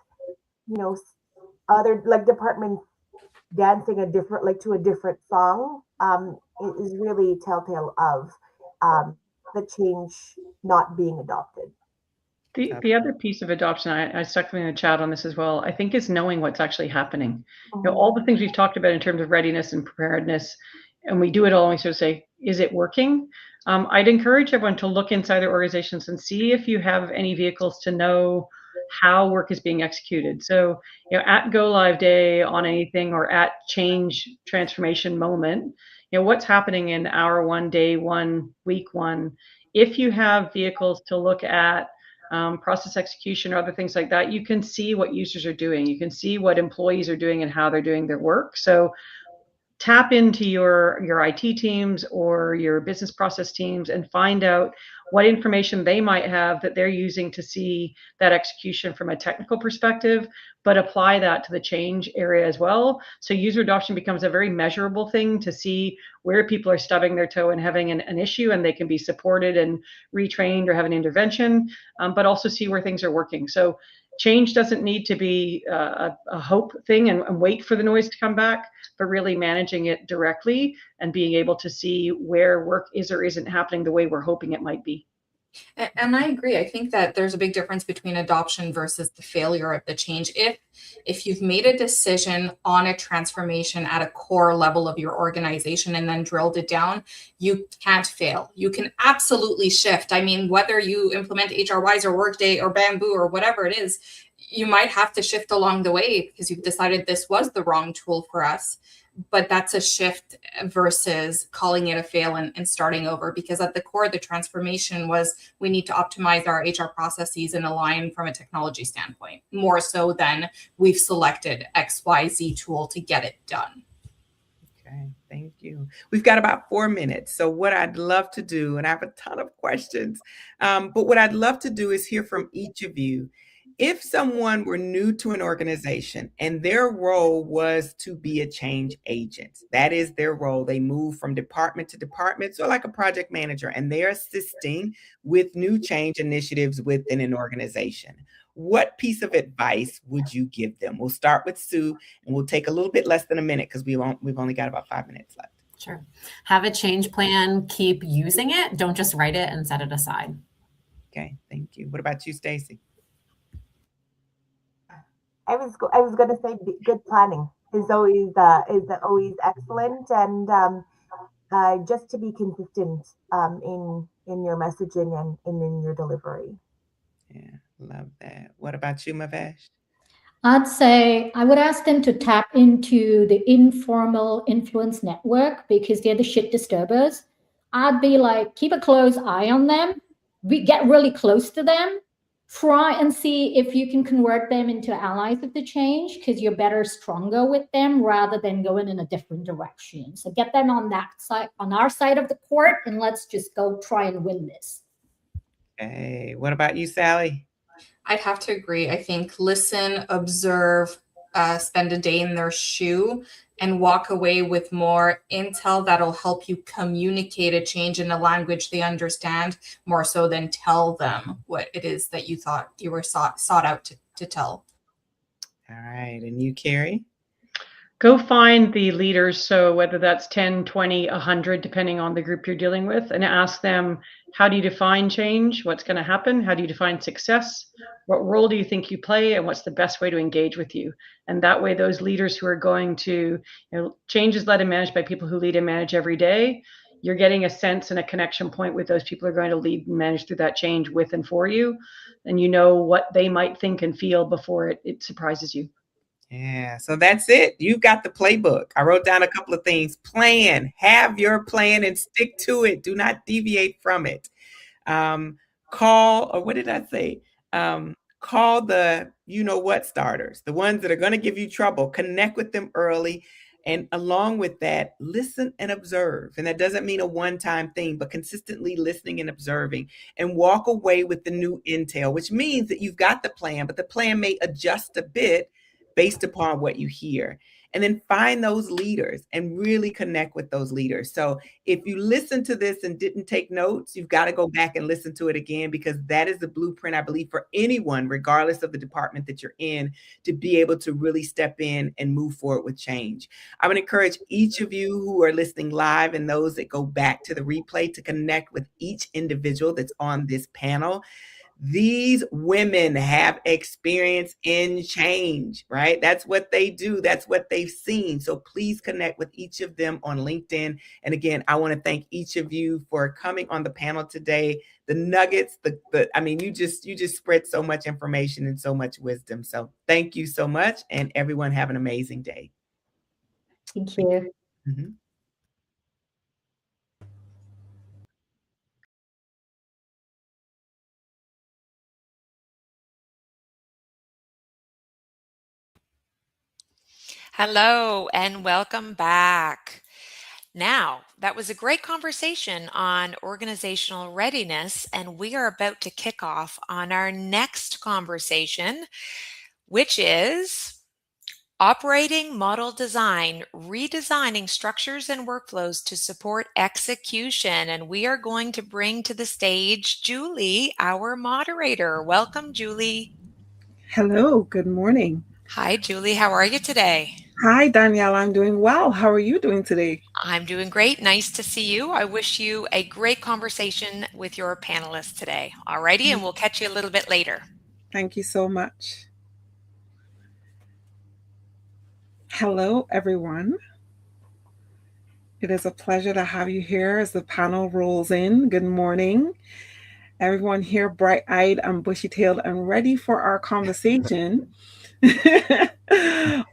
you know, other like departments dancing a different, like to a different song, it is really telltale of the change not being adopted. The other piece of adoption, I stuck something in the chat on this as well, I think is knowing what's actually happening. You know, all the things we've talked about in terms of readiness and preparedness, and we do it all and we sort of say, is it working? I'd encourage everyone to look inside their organizations and see if you have any vehicles to know how work is being executed. So, you know, at go live day on anything or at change transformation moment, you know, what's happening in hour one, day one, week one. If you have vehicles to look at process execution or other things like that, you can see what users are doing. You can see what employees are doing and how they're doing their work. So tap into your IT teams or your business process teams and find out what information they might have that they're using to see that execution from a technical perspective, but apply that to the change area as well. So user adoption becomes a very measurable thing to see where people are stubbing their toe and having an issue, and they can be supported and retrained or have an intervention, but also see where things are working. So change doesn't need to be a hope thing and wait for the noise to come back, but really managing it directly and being able to see where work is or isn't happening the way we're hoping it might be. And I agree. I think that there's a big difference between adoption versus the failure of the change. If you've made a decision on a transformation at a core level of your organization and then drilled it down, you can't fail. You can absolutely shift. I mean, whether you implement HRWise or Workday or Bamboo or whatever it is, you might have to shift along the way because you've decided this was the wrong tool for us. But that's a shift versus calling it a fail and starting over, because at the core, the transformation was we need to optimize our HR processes and align from a technology standpoint, more so than we've selected XYZ tool to get it done. Okay, thank you. We've got about 4 minutes. So what I'd love to do, and I have a ton of questions, but what I'd love to do is hear from each of you. If someone were new to an organization and their role was to be a change agent, that is their role. They move from department to department, so like a project manager, and they're assisting with new change initiatives within an organization. What piece of advice would you give them? We'll start with Sue, and we'll take a little bit less than a minute because we've only got about 5 minutes left. Sure. Have a change plan. Keep using it. Don't just write it and set it aside. Okay, thank you. What about you, Stacy? I was going to say good planning is always excellent, and just to be consistent in your messaging and in your delivery. Yeah, love that. What about you, Mavesh? I'd say I would ask them to tap into the informal influence network because they're the shit disturbers. I'd be like, keep a close eye on them. We get really close to them. Try and see if you can convert them into allies of the change, because you're better, stronger with them rather than going in a different direction. So get them on that side, on our side of the court, and let's just go try and win this. Hey, what about you, Sally? I'd have to agree. I think listen, observe, spend a day in their shoe, and walk away with more intel that'll help you communicate a change in a language they understand, more so than tell them what it is that you thought you were sought out to tell. All right. And you, Carrie? Go find the leaders. So whether that's 10, 20, 100, depending on the group you're dealing with, and ask them, how do you define change? What's going to happen? How do you define success? What role do you think you play? And what's the best way to engage with you? And that way, those leaders who are going to, change is led and managed by people who lead and manage every day. You're getting a sense and a connection point with those people who are going to lead and manage through that change with and for you. And you know what they might think and feel before it surprises you. Yeah, so that's it. You've got the playbook. I wrote down a couple of things. Plan, have your plan and stick to it. Do not deviate from it. Call, or what did I say? Call the you-know-what starters, the ones that are going to give you trouble. Connect with them early. And along with that, listen and observe. And that doesn't mean a one-time thing, but consistently listening and observing, and walk away with the new intel, which means that you've got the plan, but the plan may adjust a bit based upon what you hear. And then find those leaders and really connect with those leaders. So if you listen to this and didn't take notes, you've got to go back and listen to it again, because that is the blueprint, I believe, for anyone, regardless of the department that you're in, to be able to really step in and move forward with change. I would encourage each of you who are listening live and those that go back to the replay to connect with each individual that's on this panel. These women have experience in change, right? That's what they do. That's what they've seen. So please connect with each of them on LinkedIn. And again, I want to thank each of you for coming on the panel today. The nuggets, I mean, you just spread so much information and so much wisdom. So thank you so much. And everyone have an amazing day. Thank you. Mm-hmm. Hello and welcome back. Now, that was a great conversation on organizational readiness, and we are about to kick off on our next conversation, which is operating model design, redesigning structures and workflows to support execution. And we are going to bring to the stage Julie, our moderator. Welcome, Julie. Hello, good morning. Hi, Julie. How are you today? Hi, Danielle. I'm doing well. How are you doing today? I'm doing great. Nice to see you. I wish you a great conversation with your panelists today. Alrighty, and we'll catch you a little bit later. Thank you so much. Hello, everyone. It is a pleasure to have you here as the panel rolls in. Good morning. Everyone here bright-eyed and bushy-tailed and ready for our conversation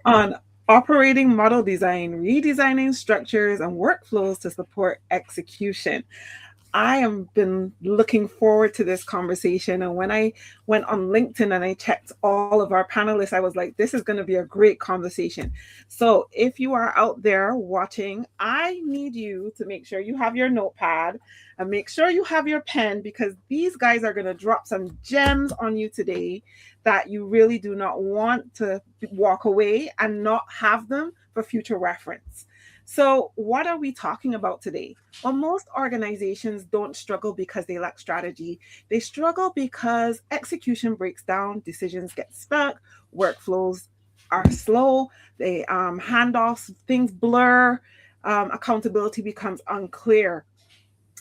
on operating model design, redesigning structures and workflows to support execution. I have been looking forward to this conversation. And when I went on LinkedIn and I checked all of our panelists, I was like, this is going to be a great conversation. So if you are out there watching, I need you to make sure you have your notepad and make sure you have your pen, because these guys are going to drop some gems on you today that you really do not want to walk away and not have them for future reference. So what are we talking about today? Well, most organizations don't struggle because they lack strategy. They struggle because execution breaks down, decisions get stuck, workflows are slow, they handoffs, things blur, accountability becomes unclear.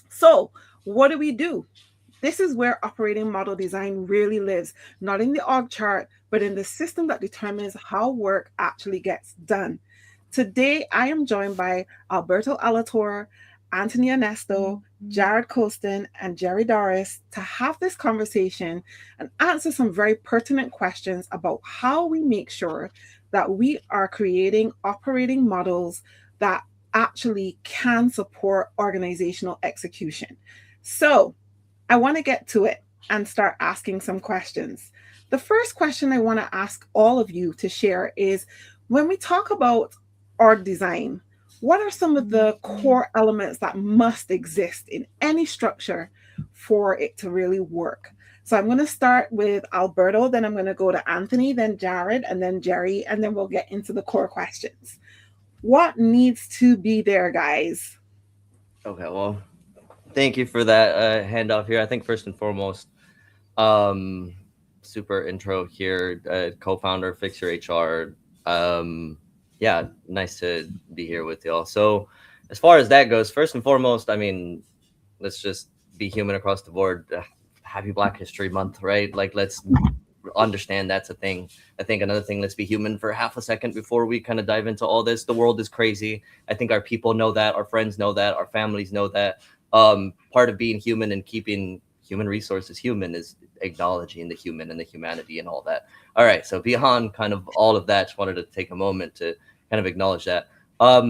So what do? This is where operating model design really lives, not in the org chart, but in the system that determines how work actually gets done. Today, I am joined by Alberto Alatorre, Anthony Ernesto, Jared Colston, and Jerry Doris to have this conversation and answer some very pertinent questions about how we make sure that we are creating operating models that actually can support organizational execution. So I want to get to it and start asking some questions. The first question I want to ask all of you to share is, when we talk about org design, what are some of the core elements that must exist in any structure for it to really work? So I'm going to start with Alberto, then I'm going to go to Anthony, then Jared, and then Jerry, and then we'll get into the core questions. What needs to be there, guys? Okay, well, thank you for that handoff here. I think first and foremost, super intro here, co-founder, Fix Your HR. Yeah, nice to be here with y'all. So as far as that goes, first and foremost, I mean, let's just be human across the board. Happy Black History Month, right? Like, let's understand that's a thing. I think another thing, let's be human for half a second before we kind of dive into all this. The world is crazy. I think our people know that, our friends know that, our families know that. Part of being human and keeping human resources human is acknowledging the human and the humanity and all that. All right, so beyond kind of all of that, just wanted to take a moment to kind of acknowledge that. I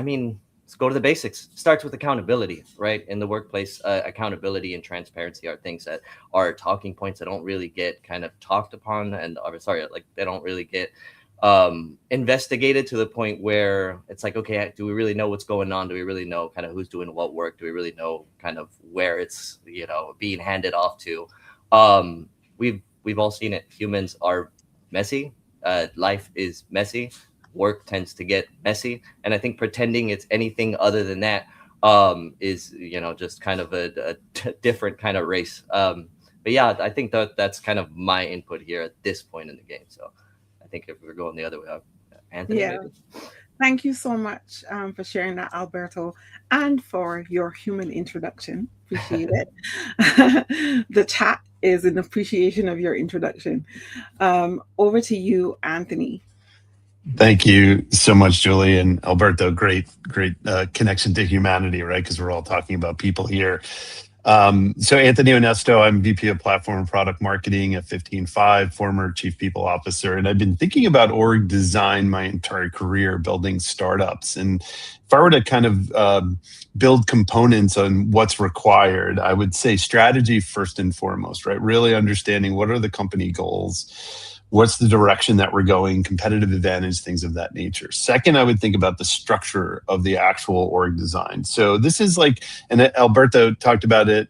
mean, let's go to the basics. Starts with accountability, right? In the workplace, accountability and transparency are things that are talking points that don't really get kind of talked upon, and like they don't really get investigated to the point where it's like, okay, do we really know what's going on? Do we really know kind of who's doing what work? Do we really know kind of where it's, you know, being handed off to? We've all seen it. Humans are messy. Life is messy. Work tends to get messy, and I think pretending it's anything other than that is, you know, just kind of a different kind of race. But yeah, I think that's kind of my input here at this point in the game. So I think if we're going the other way, Anthony. Yeah. Maybe? Thank you so much for sharing that, Alberto, and for your human introduction. Appreciate it. The chat is an appreciation of your introduction. Over to you, Anthony. Thank you so much, Julie and Alberto. Great connection to humanity, right? Because we're all talking about people here. So Anthony Onesto, I'm VP of Platform and Product Marketing at 15Five, former Chief People Officer. And I've been thinking about org design my entire career, building startups. And if I were to kind of build components on what's required, I would say strategy first and foremost, right? Really understanding what are the company goals, what's the direction that we're going, competitive advantage, things of that nature. Second, I would think about the structure of the actual org design. So this is like, and Alberto talked about it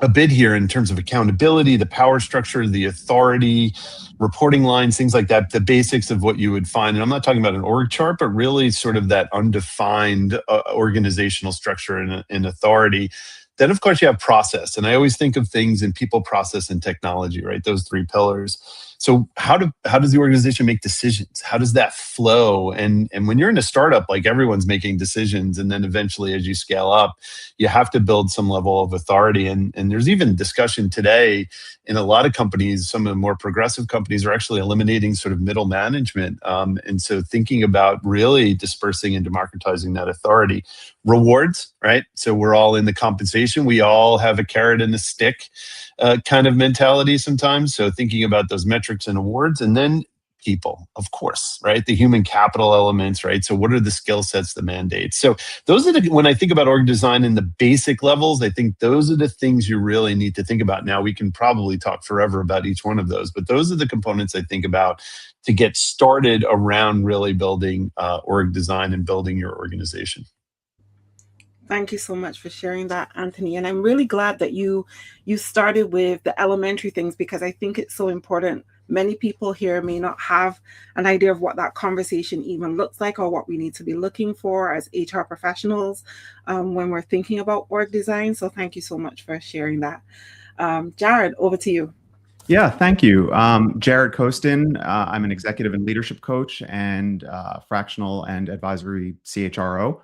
a bit here in terms of accountability, the power structure, the authority, reporting lines, things like that, the basics of what you would find. And I'm not talking about an org chart, but really sort of that undefined organizational structure and authority. Then, of course, you have process. And I always think of things in people, process, and technology, right? Those three pillars. So how does the organization make decisions? How does that flow? And when you're in a startup, like everyone's making decisions, and then eventually as you scale up, you have to build some level of authority. And there's even discussion today in a lot of companies, some of the more progressive companies are actually eliminating sort of middle management. And so thinking about really dispersing and democratizing that authority. Rewards, right? So we're all in the compensation. We all have a carrot and a stick kind of mentality sometimes. So thinking about those metrics and awards, and then people, of course, right? The human capital elements, right? So what are the skill sets, the mandates? So those are when I think about org design in the basic levels, I think those are the things you really need to think about. Now we can probably talk forever about each one of those, but those are the components I think about to get started around really building org design and building your organization. Thank you so much for sharing that, Anthony. And I'm really glad that you started with the elementary things, because I think it's so important. Many people here may not have an idea of what that conversation even looks like, or what we need to be looking for as HR professionals when we're thinking about org design. So thank you so much for sharing that. Jared, over to you. Yeah, thank you. Jared Kostin. I'm an executive and leadership coach and fractional and advisory CHRO.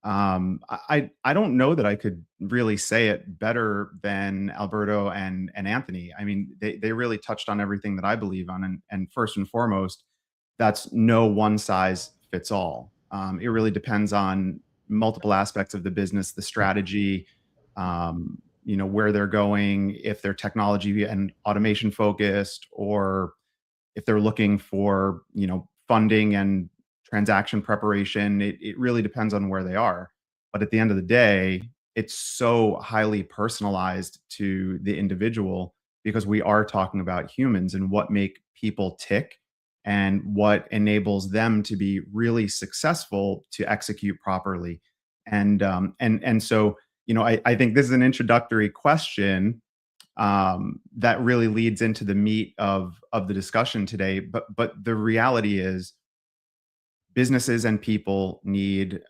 I don't know that I could really say it better than Alberto and Anthony. I mean, they really touched on everything that I believe on. And first and foremost, that's no one size fits all. It really depends on multiple aspects of the business, the strategy, where they're going, if they're technology and automation focused, or if they're looking for, funding and transaction preparation. It really depends on where they are. But at the end of the day, it's so highly personalized to the individual, because we are talking about humans and what make people tick and what enables them to be really successful to execute properly. And so, I think this is an introductory question that really leads into the meat of the discussion today. But the reality is, businesses and people need,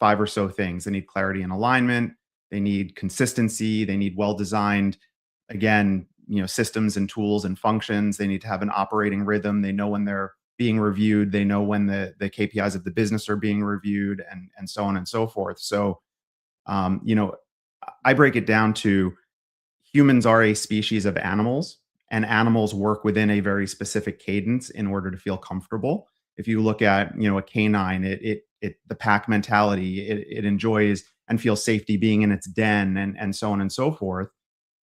5 or so things. They need clarity and alignment. They need consistency. They need well-designed, again, systems and tools and functions. They need to have an operating rhythm. They know when they're being reviewed. They know when the KPIs of the business are being reviewed, and so on and so forth. So, I break it down to humans are a species of animals, and animals work within a very specific cadence in order to feel comfortable. If you look at, a canine, the pack mentality, it enjoys and feels safety being in its den, and so on and so forth.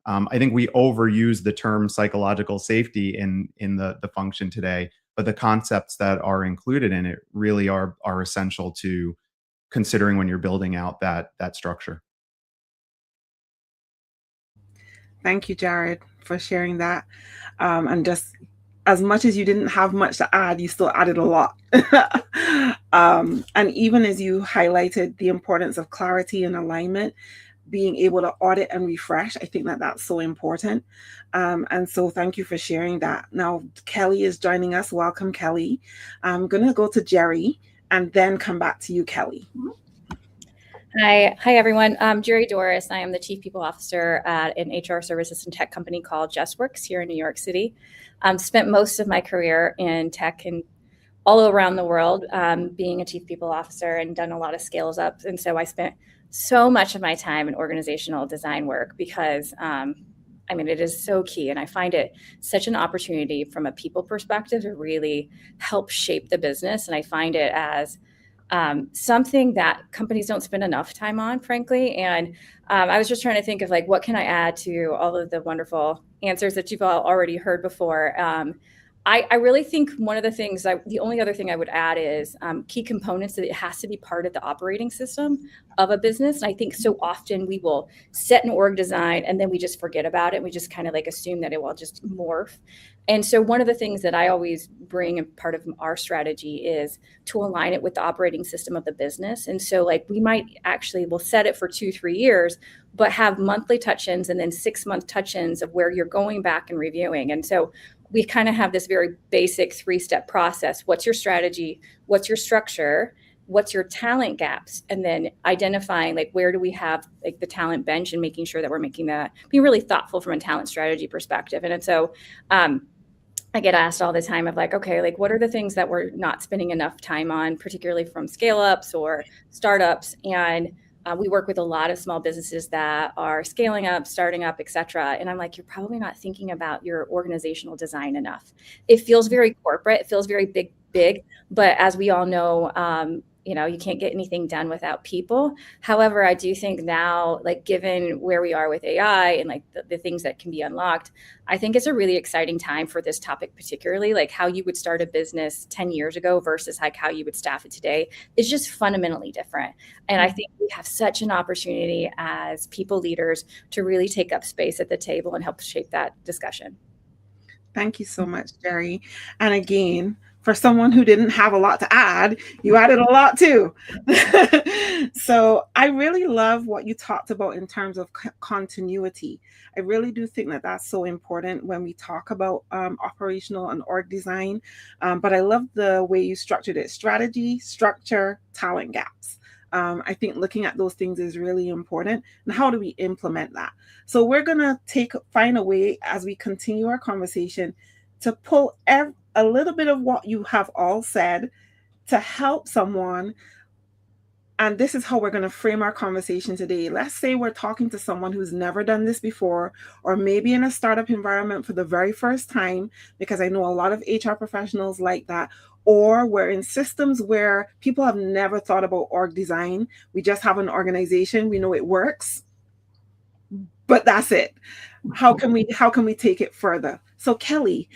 I think we overuse the term psychological safety in the function today, but the concepts that are included in it really are essential to considering when you're building out that structure. Thank you, Jared, for sharing that. And just as much as you didn't have much to add, you still added a lot. And even as you highlighted the importance of clarity and alignment, being able to audit and refresh, I think that that's so important. And so thank you for sharing that. Now, Kelly is joining us. Welcome, Kelly. I'm going to go to Jerry and then come back to you, Kelly. Hi everyone. I'm Jerry Doris. I am the Chief People Officer at an HR services and tech company called JustWorks here in New York City. Spent most of my career in tech and all around the world being a Chief People Officer, and done a lot of scales up. And so I spent so much of my time in organizational design work because I mean, it is so key. And I find it such an opportunity from a people perspective to really help shape the business. And I find it as something that companies don't spend enough time on, frankly. And I was just trying to think of like, what can I add to all of the wonderful answers that you've all already heard before? I really think one of the things, the only other thing I would add is key components that it has to be part of the operating system of a business. And I think so often we will set an org design and then we just forget about it. We just kind of like assume that it will just morph. And so one of the things that I always bring and part of our strategy is to align it with the operating system of the business. And so like we might actually, we'll set it for 2-3 years, but have monthly touch-ins and then 6-month touch-ins of where you're going back and reviewing. And so we kind of have this very basic 3-step process. What's your strategy? What's your structure? What's your talent gaps? And then identifying like where do we have like the talent bench and making sure that we're making that, be really thoughtful from a talent strategy perspective. And so I get asked all the time of like, okay, like what are the things that we're not spending enough time on, particularly from scale ups or startups? And we work with a lot of small businesses that are scaling up, starting up, et cetera. And I'm like, you're probably not thinking about your organizational design enough. It feels very corporate. It feels very big. But as we all know, you can't get anything done without people. However, I do think now, like given where we are with AI and like the things that can be unlocked, I think it's a really exciting time for this topic, particularly like how you would start a business 10 years ago versus like how you would staff it today is just fundamentally different. And I think we have such an opportunity as people leaders to really take up space at the table and help shape that discussion. Thank you so much, Jerry. And again, for someone who didn't have a lot to add, you added a lot too. So I really love what you talked about in terms of continuity. I really do think that that's so important when we talk about operational and org design. But I love the way you structured it: strategy, structure, talent gaps. I think looking at those things is really important. And how do we implement that? So we're going to find a way as we continue our conversation to pull a little bit of what you have all said to help someone. And this is how we're going to frame our conversation today. Let's say we're talking to someone who's never done this before, or maybe in a startup environment for the very first time, because I know a lot of HR professionals like that, or we're in systems where people have never thought about org design. We just have an organization. We know it works, but that's it. How can we take it further? So Kelly,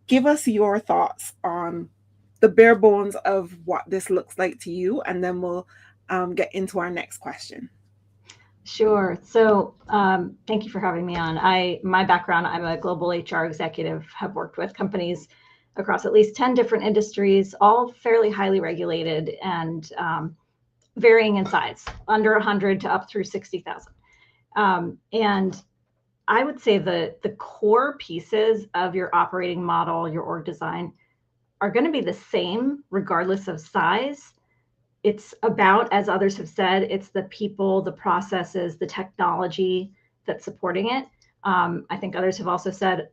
give us your thoughts on the bare bones of what this looks like to you, and then we'll get into our next question. Sure. So thank you for having me on. My background, I'm a global HR executive, have worked with companies across at least 10 different industries, all fairly highly regulated and varying in size, under 100 to up through 60,000. And I would say the core pieces of your operating model, your org design, are going to be the same regardless of size. It's about, as others have said, it's the people, the processes, the technology that's supporting it. I think others have also said,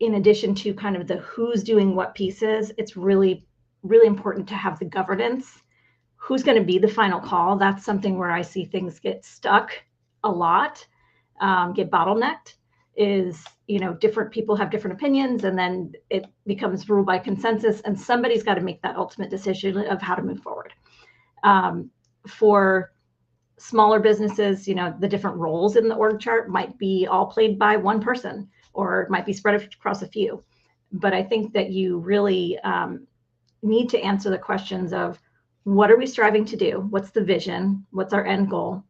in addition to kind of the who's doing what pieces, it's really, really important to have the governance. Who's going to be the final call? That's something where I see things get stuck a lot. Get bottlenecked is, different people have different opinions, and then it becomes rule by consensus, and somebody's got to make that ultimate decision of how to move forward. For smaller businesses, the different roles in the org chart might be all played by one person, or it might be spread across a few. But I think that you really need to answer the questions of, what are we striving to do? What's the vision? What's our end goal?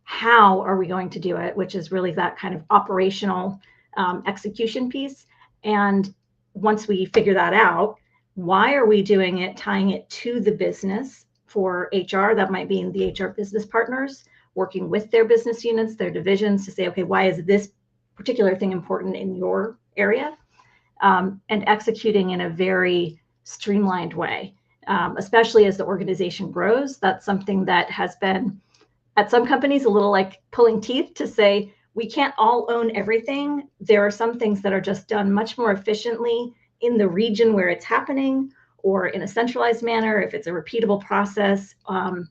How are we going to do it? Which is really that kind of operational execution piece. And once we figure that out, why are we doing it? Tying it to the business. For HR, that might be in the HR business partners, working with their business units, their divisions, to say, okay, why is this particular thing important in your area? And executing in a very streamlined way, especially as the organization grows. That's something that has been, at some companies, a little like pulling teeth to say, we can't all own everything. There are some things that are just done much more efficiently in the region where it's happening, or in a centralized manner, if it's a repeatable process. And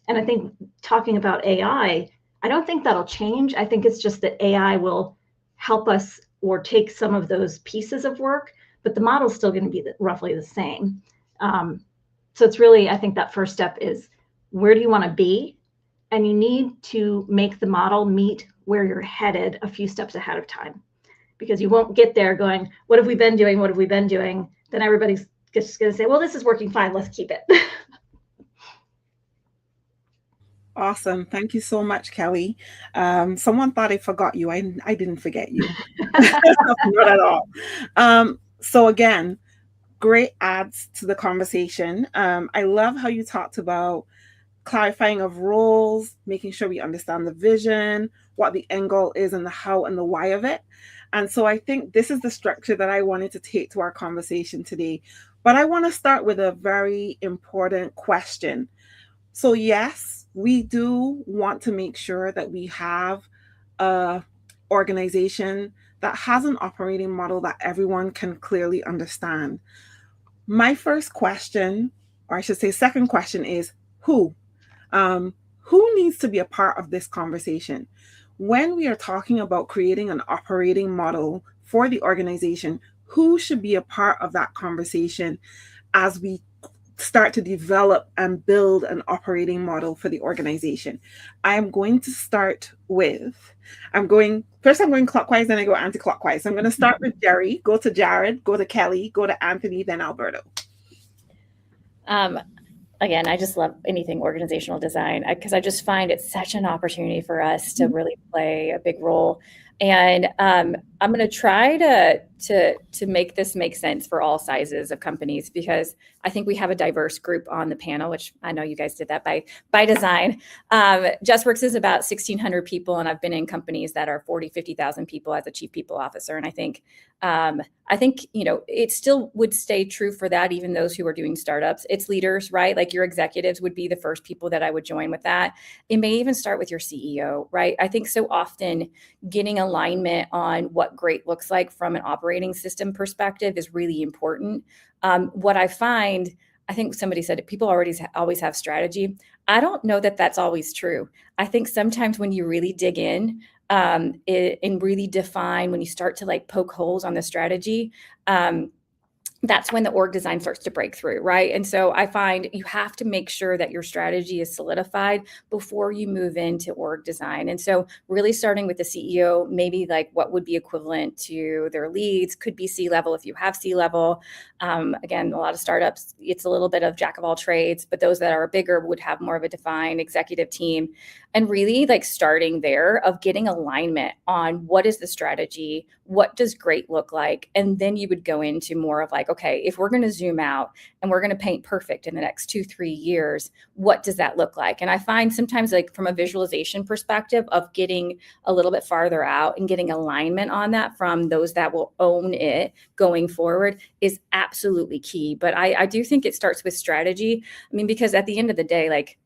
I think talking about AI, I don't think that'll change. I think it's just that AI will help us or take some of those pieces of work, but the model's still going to be roughly the same. So it's really, I think that first step is, where do you want to be? And you need to make the model meet where you're headed a few steps ahead of time, because you won't get there going, what have we been doing? What have we been doing? Then everybody's just going to say, well, this is working fine. Let's keep it. Awesome. Thank you so much, Kelly. Someone thought I forgot you. I didn't forget you. Not at all. So again, great adds to the conversation. I love how you talked about clarifying of roles, making sure we understand the vision, what the end goal is, and the how and the why of it. And so I think this is the structure that I wanted to take to our conversation today. But I want to start with a very important question. So yes, we do want to make sure that we have an organization that has an operating model that everyone can clearly understand. My first question, or I should say second question, is who? Who needs to be a part of this conversation? When we are talking about creating an operating model for the organization, who should be a part of that conversation as we start to develop and build an operating model for the organization? I am going to start with, I'm going clockwise, then I go anti-clockwise. So I'm going to start with Jerry, go to Jared, go to Kelly, go to Anthony, then Alberto. Again, I just love anything organizational design because I just find it's such an opportunity for us to really play a big role. And I'm going to try to make this make sense for all sizes of companies, because I think we have a diverse group on the panel, which I know you guys did that by design. JustWorks is about 1,600 people, and I've been in companies that are 40, 50,000 people as a chief people officer. And I think it still would stay true for that, even those who are doing startups. It's leaders, right? Like your executives would be the first people that I would join with that. It may even start with your CEO, right? I think so often getting alignment on what great looks like from an operating system perspective is really important. What I find, I think somebody said it, people always have strategy. I don't know that that's always true. I think sometimes when you really dig in and really define, when you start to like poke holes on the strategy, that's when the org design starts to break through, right? And so I find you have to make sure that your strategy is solidified before you move into org design. And so really starting with the CEO, maybe like what would be equivalent to their leads, could be C-level if you have C-level. Again, a lot of startups, it's a little bit of jack of all trades, but those that are bigger would have more of a defined executive team. And really like starting there of getting alignment on what is the strategy, what does great look like? And then you would go into more of like, okay, if we're going to zoom out and we're going to paint perfect in the next 2-3 years, what does that look like? And I find sometimes like from a visualization perspective of getting a little bit farther out and getting alignment on that from those that will own it going forward is absolutely key. But I do think it starts with strategy. I mean, because at the end of the day, like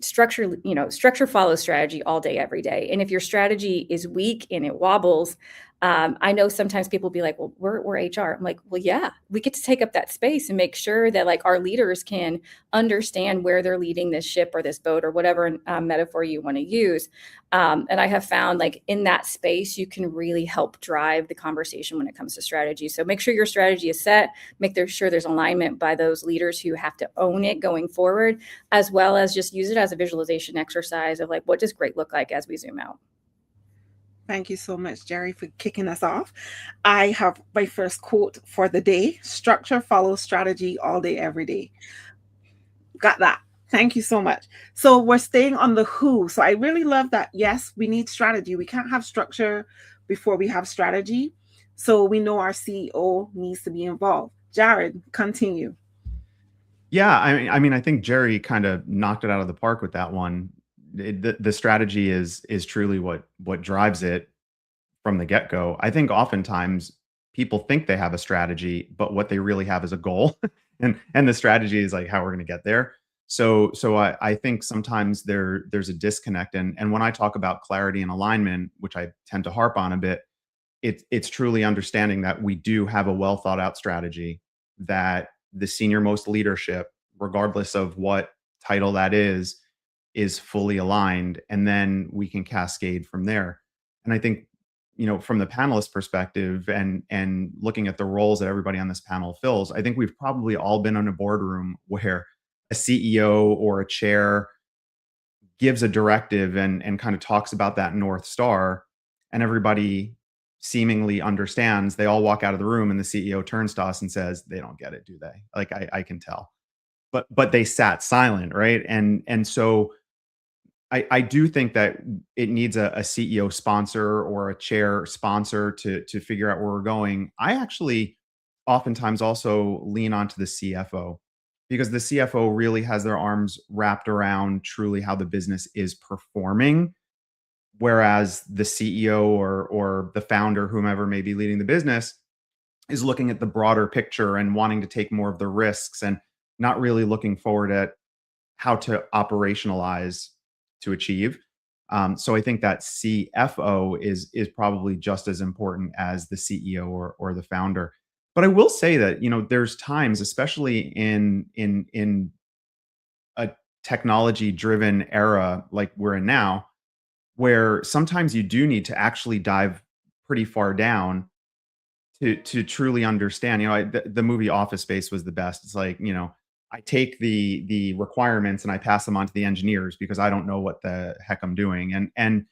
structure follows strategy all day, every day. And if your strategy is weak and it wobbles, I know sometimes people will be like, well, we're HR. I'm like, well, yeah, we get to take up that space and make sure that like our leaders can understand where they're leading this ship or this boat or whatever metaphor you want to use. And I have found like in that space, you can really help drive the conversation when it comes to strategy. So make sure your strategy is set, make sure there's alignment by those leaders who have to own it going forward, as well as just use it as a visualization exercise of like, what does great look like as we zoom out? Thank you so much, Jerry, for kicking us off. I have my first quote for the day: structure follows strategy all day, every day. Got that. Thank you so much. So we're staying on the who. So I really love that. Yes, we need strategy. We can't have structure before we have strategy. So we know our CEO needs to be involved. Jared, continue. Yeah, I mean, I think Jerry kind of knocked it out of the park with that one. The strategy is truly what drives it from the get-go. I think oftentimes people think they have a strategy, but what they really have is a goal, and the strategy is like how we're going to get there. So I think sometimes there's a disconnect, and when I talk about clarity and alignment, which I tend to harp on a bit, it's truly understanding that we do have a well thought out strategy, that the senior most leadership, regardless of what title that is fully aligned, and then we can cascade from there. And I think from the panelist perspective and looking at the roles that everybody on this panel fills, I think we've probably all been in a boardroom where a CEO or a chair gives a directive and kind of talks about that North Star, and everybody seemingly understands. They all walk out of the room and the CEO turns to us and says, they don't get it, do they? Like, I can tell. But they sat silent, right? And so I do think that it needs a CEO sponsor or a chair sponsor to figure out where we're going. I actually oftentimes also lean onto the CFO, because the CFO really has their arms wrapped around truly how the business is performing, whereas the CEO or the founder, whomever may be leading the business, is looking at the broader picture and wanting to take more of the risks and not really looking forward at how to operationalize to achieve. So I think that CFO is probably just as important as the CEO or the founder. But I will say that, there's times, especially in a technology-driven era like we're in now, where sometimes you do need to actually dive pretty far down to truly understand. The movie Office Space was the best. It's like, I take the requirements and I pass them on to the engineers because I don't know what the heck I'm doing. And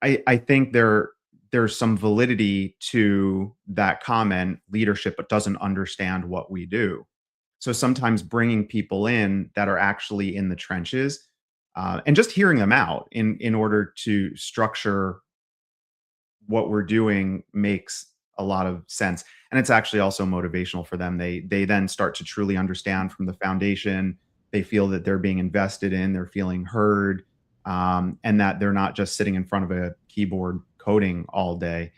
I think there's some validity to that comment. Leadership but doesn't understand what we do. So sometimes bringing people in that are actually in the trenches and just hearing them out in order to structure what we're doing makes a lot of sense. And it's actually also motivational for them. They then start to truly understand from the foundation. They feel that they're being invested in, they're feeling heard, and that they're not just sitting in front of a keyboard coding all day.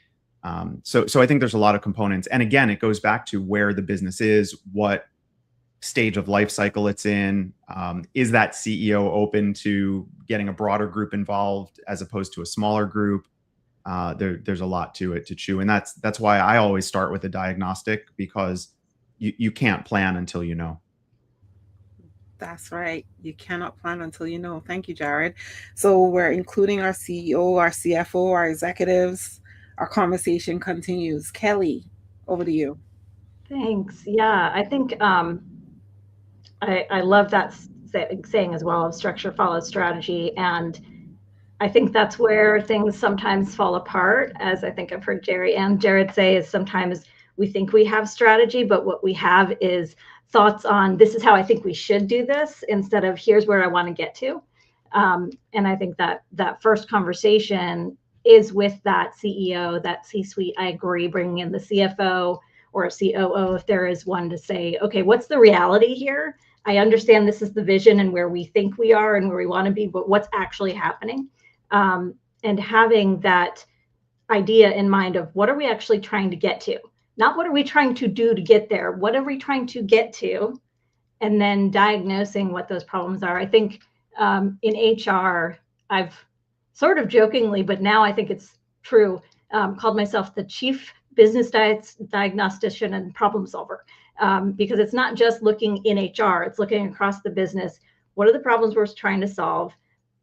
So I think there's a lot of components. And again, it goes back to where the business is, what stage of life cycle it's in. Is that CEO open to getting a broader group involved as opposed to a smaller group? There's a lot to it to chew. And that's why I always start with a diagnostic, because you can't plan until you know. That's right. You cannot plan until you know. Thank you, Jared. So we're including our CEO, our CFO, our executives. Our conversation continues. Kelly, over to you. Thanks. Yeah, I think I love that saying as well, of structure follows strategy. And I think that's where things sometimes fall apart, as I think I've heard Jerry and Jared say, is sometimes we think we have strategy, but what we have is thoughts on, this is how I think we should do this, instead of here's where I want to get to. And I think that first conversation is with that CEO, that C-suite. I agree, bringing in the CFO or a COO, if there is one, to say, okay, what's the reality here? I understand this is the vision and where we think we are and where we want to be, but what's actually happening? And having that idea in mind of what are we actually trying to get to? Not what are we trying to do to get there? What are we trying to get to? And then diagnosing what those problems are. I think in HR, I've sort of jokingly, but now I think it's true, called myself the chief business diagnostician and problem solver, because it's not just looking in HR, it's looking across the business. What are the problems we're trying to solve?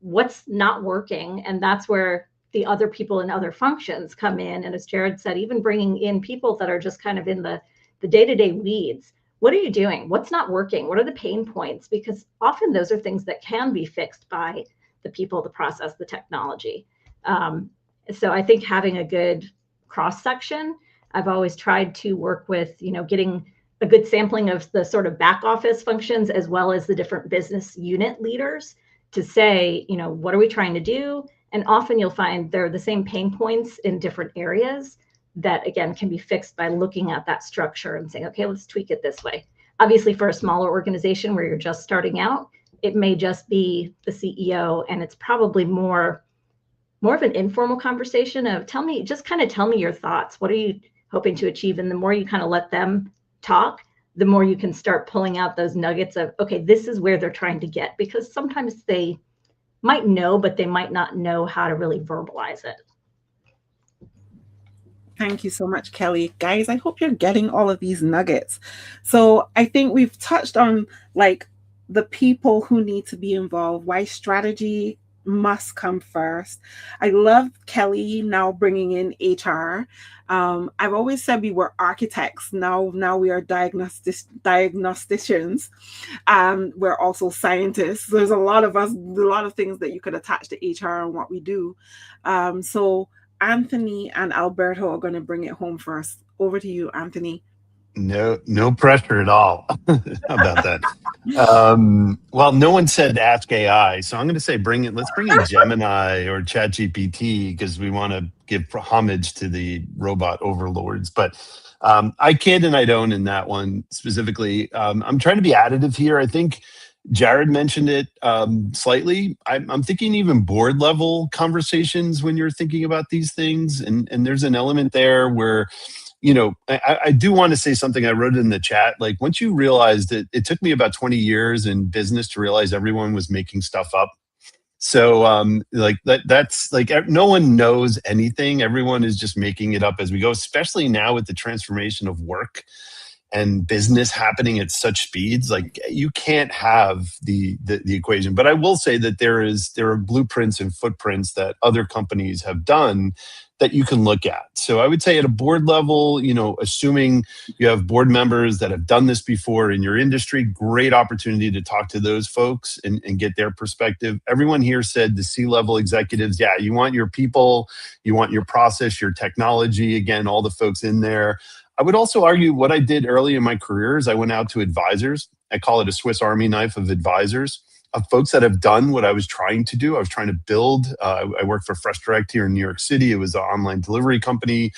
What's not working? And that's where the other people in other functions come in. And as Jared said, even bringing in people that are just kind of in the day-to-day weeds. What are you doing? What's not working? What are the pain points? Because often those are things that can be fixed by the people, the process, the technology. So I think having a good cross-section, I've always tried to work with, getting a good sampling of the sort of back office functions, as well as the different business unit leaders, to say, what are we trying to do? And often you'll find they're the same pain points in different areas that, again, can be fixed by looking at that structure and saying, okay, let's tweak it this way. Obviously, for a smaller organization where you're just starting out, it may just be the CEO, and it's probably more of an informal conversation of tell me your thoughts. What are you hoping to achieve? And the more you kind of let them talk, the more you can start pulling out those nuggets of, okay, this is where they're trying to get, because sometimes they might know, but they might not know how to really verbalize it. Thank you so much, Kelly. Guys, I hope you're getting all of these nuggets. So I think we've touched on the people who need to be involved, why strategy must come first. I love Kelly now bringing in HR. I've always said we were architects. Now we are diagnosticians. We're also scientists. There's a lot of us, a lot of things that you could attach to HR and what we do. So Anthony and Alberto are going to bring it home first. Over to you, Anthony. No pressure at all. How about that? Well, no one said ask AI, so I'm going to say let's bring in Gemini or ChatGPT, because we want to give homage to the robot overlords. But I kid and I don't in that one specifically. I'm trying to be additive here. I think Jared mentioned it slightly. I'm thinking even board level conversations when you're thinking about these things, and there's an element there where, you know, I do want to say something. I wrote it in the chat. Like, once you realize that it took me about 20 years in business to realize everyone was making stuff up. So like that's like, no one knows anything. Everyone is just making it up as we go, especially now with the transformation of work and business happening at such speeds. Like, you can't have the equation. But I will say that there are blueprints and footprints that other companies have done that you can look at. So I would say at a board level, you know, assuming you have board members that have done this before in your industry, great opportunity to talk to those folks and get their perspective. Everyone here said the C-level executives, yeah, you want your people, you want your process, your technology, again, all the folks in there. I would also argue what I did early in my career is I went out to advisors. I call it a Swiss Army knife of advisors, of folks that have done what I was trying to do. I was trying to build. I worked for Fresh Direct here in New York City. It was an online delivery company.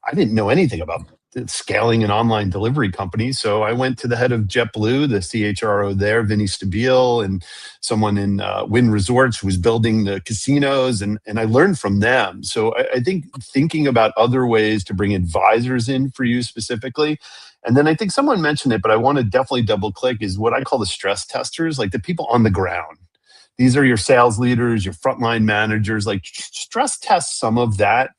I didn't know anything about scaling an online delivery company. So I went to the head of JetBlue, the CHRO there, Vinny Stabile, and someone in Wynn Resorts who was building the casinos, and I learned from them. So I think thinking about other ways to bring advisors in for you specifically. And then I think someone mentioned it, but I want to definitely double click, is what I call the stress testers, like the people on the ground. These are your sales leaders, your frontline managers, like stress test some of that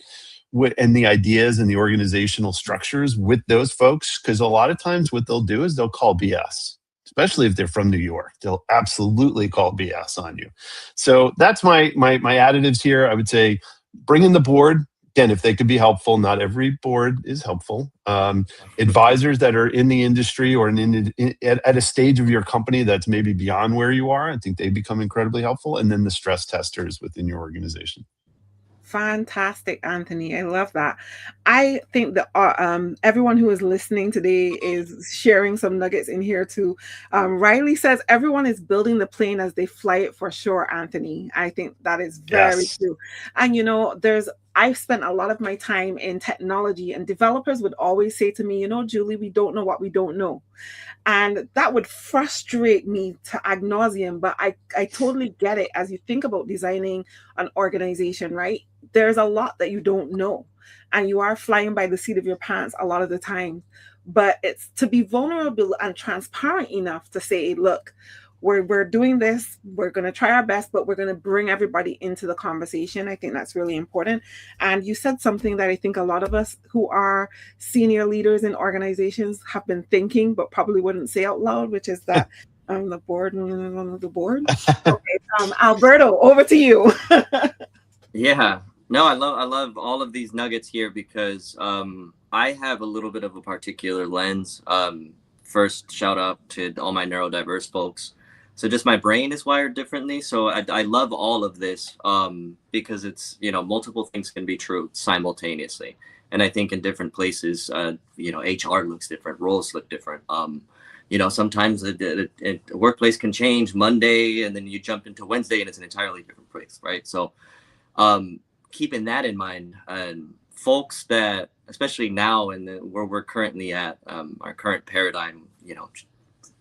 and the ideas and the organizational structures with those folks. Because a lot of times what they'll do is they'll call BS, especially if they're from New York. They'll absolutely call BS on you. So that's my additives here. I would say bring in the board. Again, if they could be helpful, not every board is helpful. Advisors that are in the industry or at a stage of your company that's maybe beyond where you are, I think they become incredibly helpful. And then the stress testers within your organization. Fantastic, Anthony. I love that. I think that everyone who is listening today is sharing some nuggets in here too. Riley says everyone is building the plane as they fly it for sure, Anthony. I think that is very true. And you know, I've spent a lot of my time in technology, and developers would always say to me, you know, Julie, we don't know what we don't know. And that would frustrate me to ad nauseum, but I totally get it. As you think about designing an organization, right? There's a lot that you don't know, and you are flying by the seat of your pants a lot of the time. But it's to be vulnerable and transparent enough to say, look, we're doing this, we're going to try our best, but we're going to bring everybody into the conversation. I think that's really important. And you said something that I think a lot of us who are senior leaders in organizations have been thinking, but probably wouldn't say out loud, which is that the board. Okay, Alberto, over to you. Yeah, no, I love all of these nuggets here, because I have a little bit of a particular lens. First, shout out to all my neurodiverse folks. So just my brain is wired differently. So I love all of this because it's, you know, multiple things can be true simultaneously. And I think in different places, you know, HR looks different, roles look different. You know, sometimes a workplace can change Monday and then you jump into Wednesday and it's an entirely different place, right? So keeping that in mind, folks that, especially now in where we're currently at, our current paradigm, you know,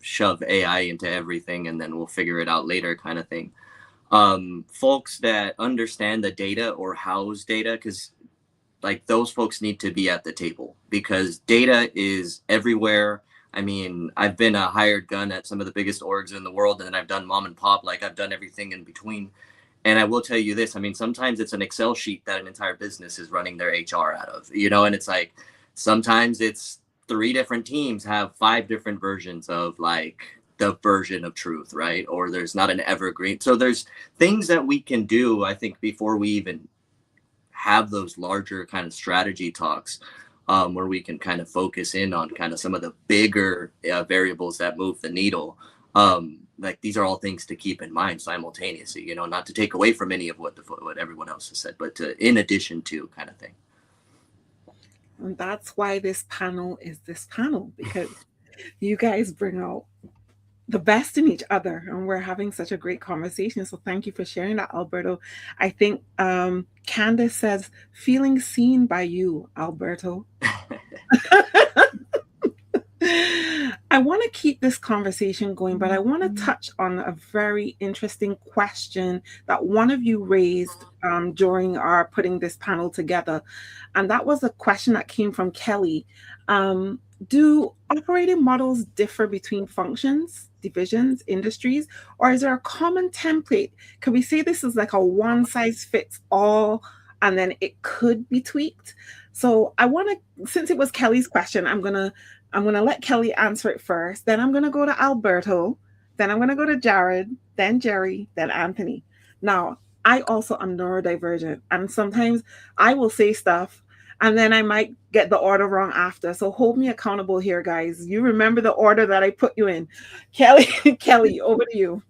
shove AI into everything and then we'll figure it out later kind of thing. Folks that understand the data or house data, because like those folks need to be at the table, because data is everywhere. I mean, I've been a hired gun at some of the biggest orgs in the world, and then I've done mom and pop, like I've done everything in between. And I will tell you this, I mean, sometimes it's an Excel sheet that an entire business is running their HR out of, you know, and it's like, sometimes it's 3 different teams have 5 different versions of like the version of truth, right? Or there's not an evergreen. So there's things that we can do, I think, before we even have those larger kind of strategy talks, where we can kind of focus in on kind of some of the bigger variables that move the needle. Like these are all things to keep in mind simultaneously, you know, not to take away from any of what everyone else has said, but to, in addition to, kind of thing. And that's why this panel is this panel, because you guys bring out the best in each other, and we're having such a great conversation. So thank you for sharing that, Alberto. I think Candace says, feeling seen by you, Alberto. I want to keep this conversation going, but I want to touch on a very interesting question that one of you raised during our putting this panel together. And that was a question that came from Kelly. Do operating models differ between functions, divisions, industries, or is there a common template? Can we say this is like a one size fits all, and then it could be tweaked? So I want to, since it was Kelly's question, I'm gonna let Kelly answer it first. Then I'm gonna go to Alberto. Then I'm gonna go to Jared. Then Jerry. Then Anthony. Now I also am neurodivergent, and sometimes I will say stuff and then I might get the order wrong after. So hold me accountable here, guys. You remember the order that I put you in. Kelly, over to you.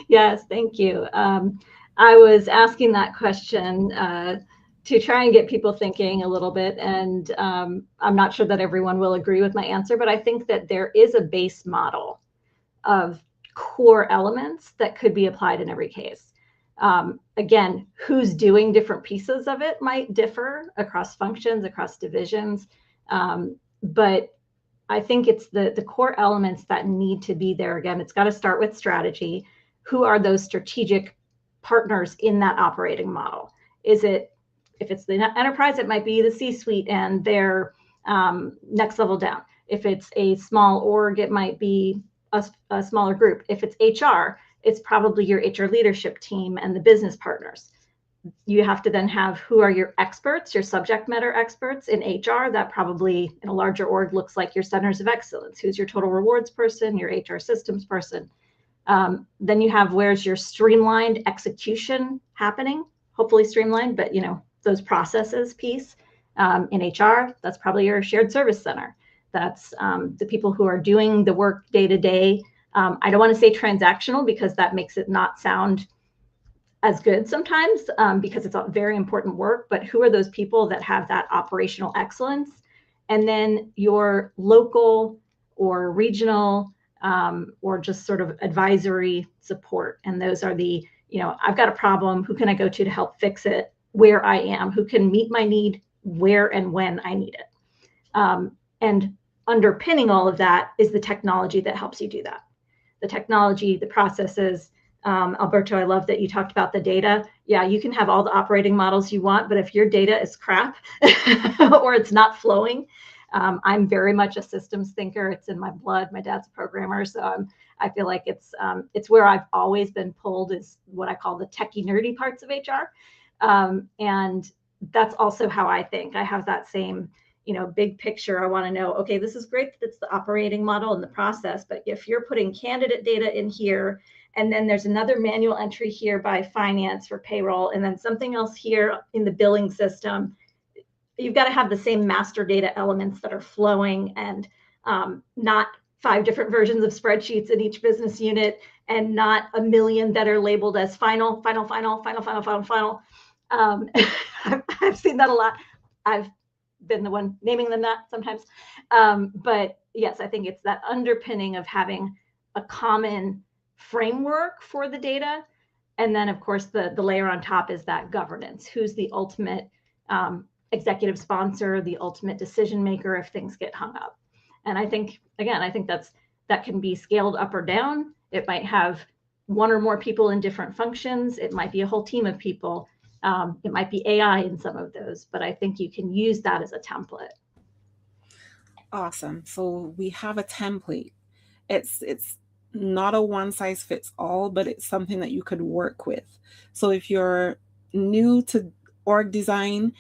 Yes, thank you. I was asking that question to try and get people thinking a little bit. And I'm not sure that everyone will agree with my answer, but I think that there is a base model of core elements that could be applied in every case. Again, who's doing different pieces of it might differ across functions, across divisions. But I think it's the core elements that need to be there. Again, it's got to start with strategy. Who are those strategic partners in that operating model? Is it, if it's the enterprise, it might be the C-suite and their next level down. If it's a small org, it might be a smaller group. If it's HR, it's probably your HR leadership team and the business partners. You have to then have who are your experts, your subject matter experts in HR. That probably in a larger org looks like your centers of excellence. Who's your total rewards person, your HR systems person. Then you have where's your streamlined execution happening, hopefully streamlined, but you know, those processes piece. In HR, that's probably your shared service center. That's the people who are doing the work day to day. I don't want to say transactional because that makes it not sound as good sometimes because it's a very important work, but who are those people that have that operational excellence? And then your local or regional or just sort of advisory support. And those are the, you know, I've got a problem, who can I go to help fix it where I am? Who can meet my need where and when I need it? And underpinning all of that is the technology that helps you do that. The technology, the processes. Alberto, I love that you talked about the data. Yeah, you can have all the operating models you want, but if your data is crap or it's not flowing, I'm very much a systems thinker. It's in my blood. My dad's a programmer, so I feel like it's where I've always been pulled, is what I call the techie nerdy parts of HR, and that's also how I think. I have that same, you know, big picture. I want to know, okay, this is great that it's the operating model and the process, but if you're putting candidate data in here, and then there's another manual entry here by finance for payroll, and then something else here in the billing system, you've got to have the same master data elements that are flowing, and not 5 different versions of spreadsheets in each business unit, and not a million that are labeled as final. I've seen that a lot. I've been the one naming them that sometimes. But yes, I think it's that underpinning of having a common framework for the data. And then of course, the layer on top is that governance. Who's the ultimate executive sponsor, the ultimate decision maker if things get hung up? And I think, again, I think that can be scaled up or down. It might have one or more people in different functions. It might be a whole team of people. It might be AI in some of those, but I think you can use that as a template. Awesome. So we have a template. It's not a one size fits all, but it's something that you could work with. So if you're new to org design,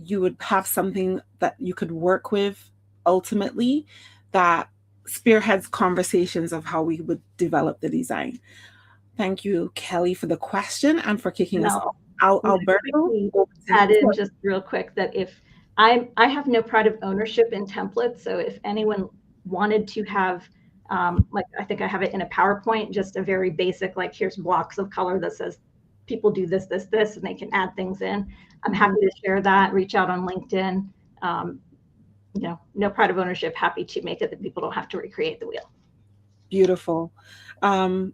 you would have something that you could work with ultimately that spearheads conversations of how we would develop the design. Thank you, Kelly, for the question and for kicking us off. Alberto, add in just real quick that if I have no pride of ownership in templates, so if anyone wanted to have like I think I have it in a PowerPoint, just a very basic, like here's blocks of color that says people do this, this, this, and they can add things in. I'm happy to share that, reach out on LinkedIn. You know, no pride of ownership, happy to make it that people don't have to recreate the wheel. Beautiful. To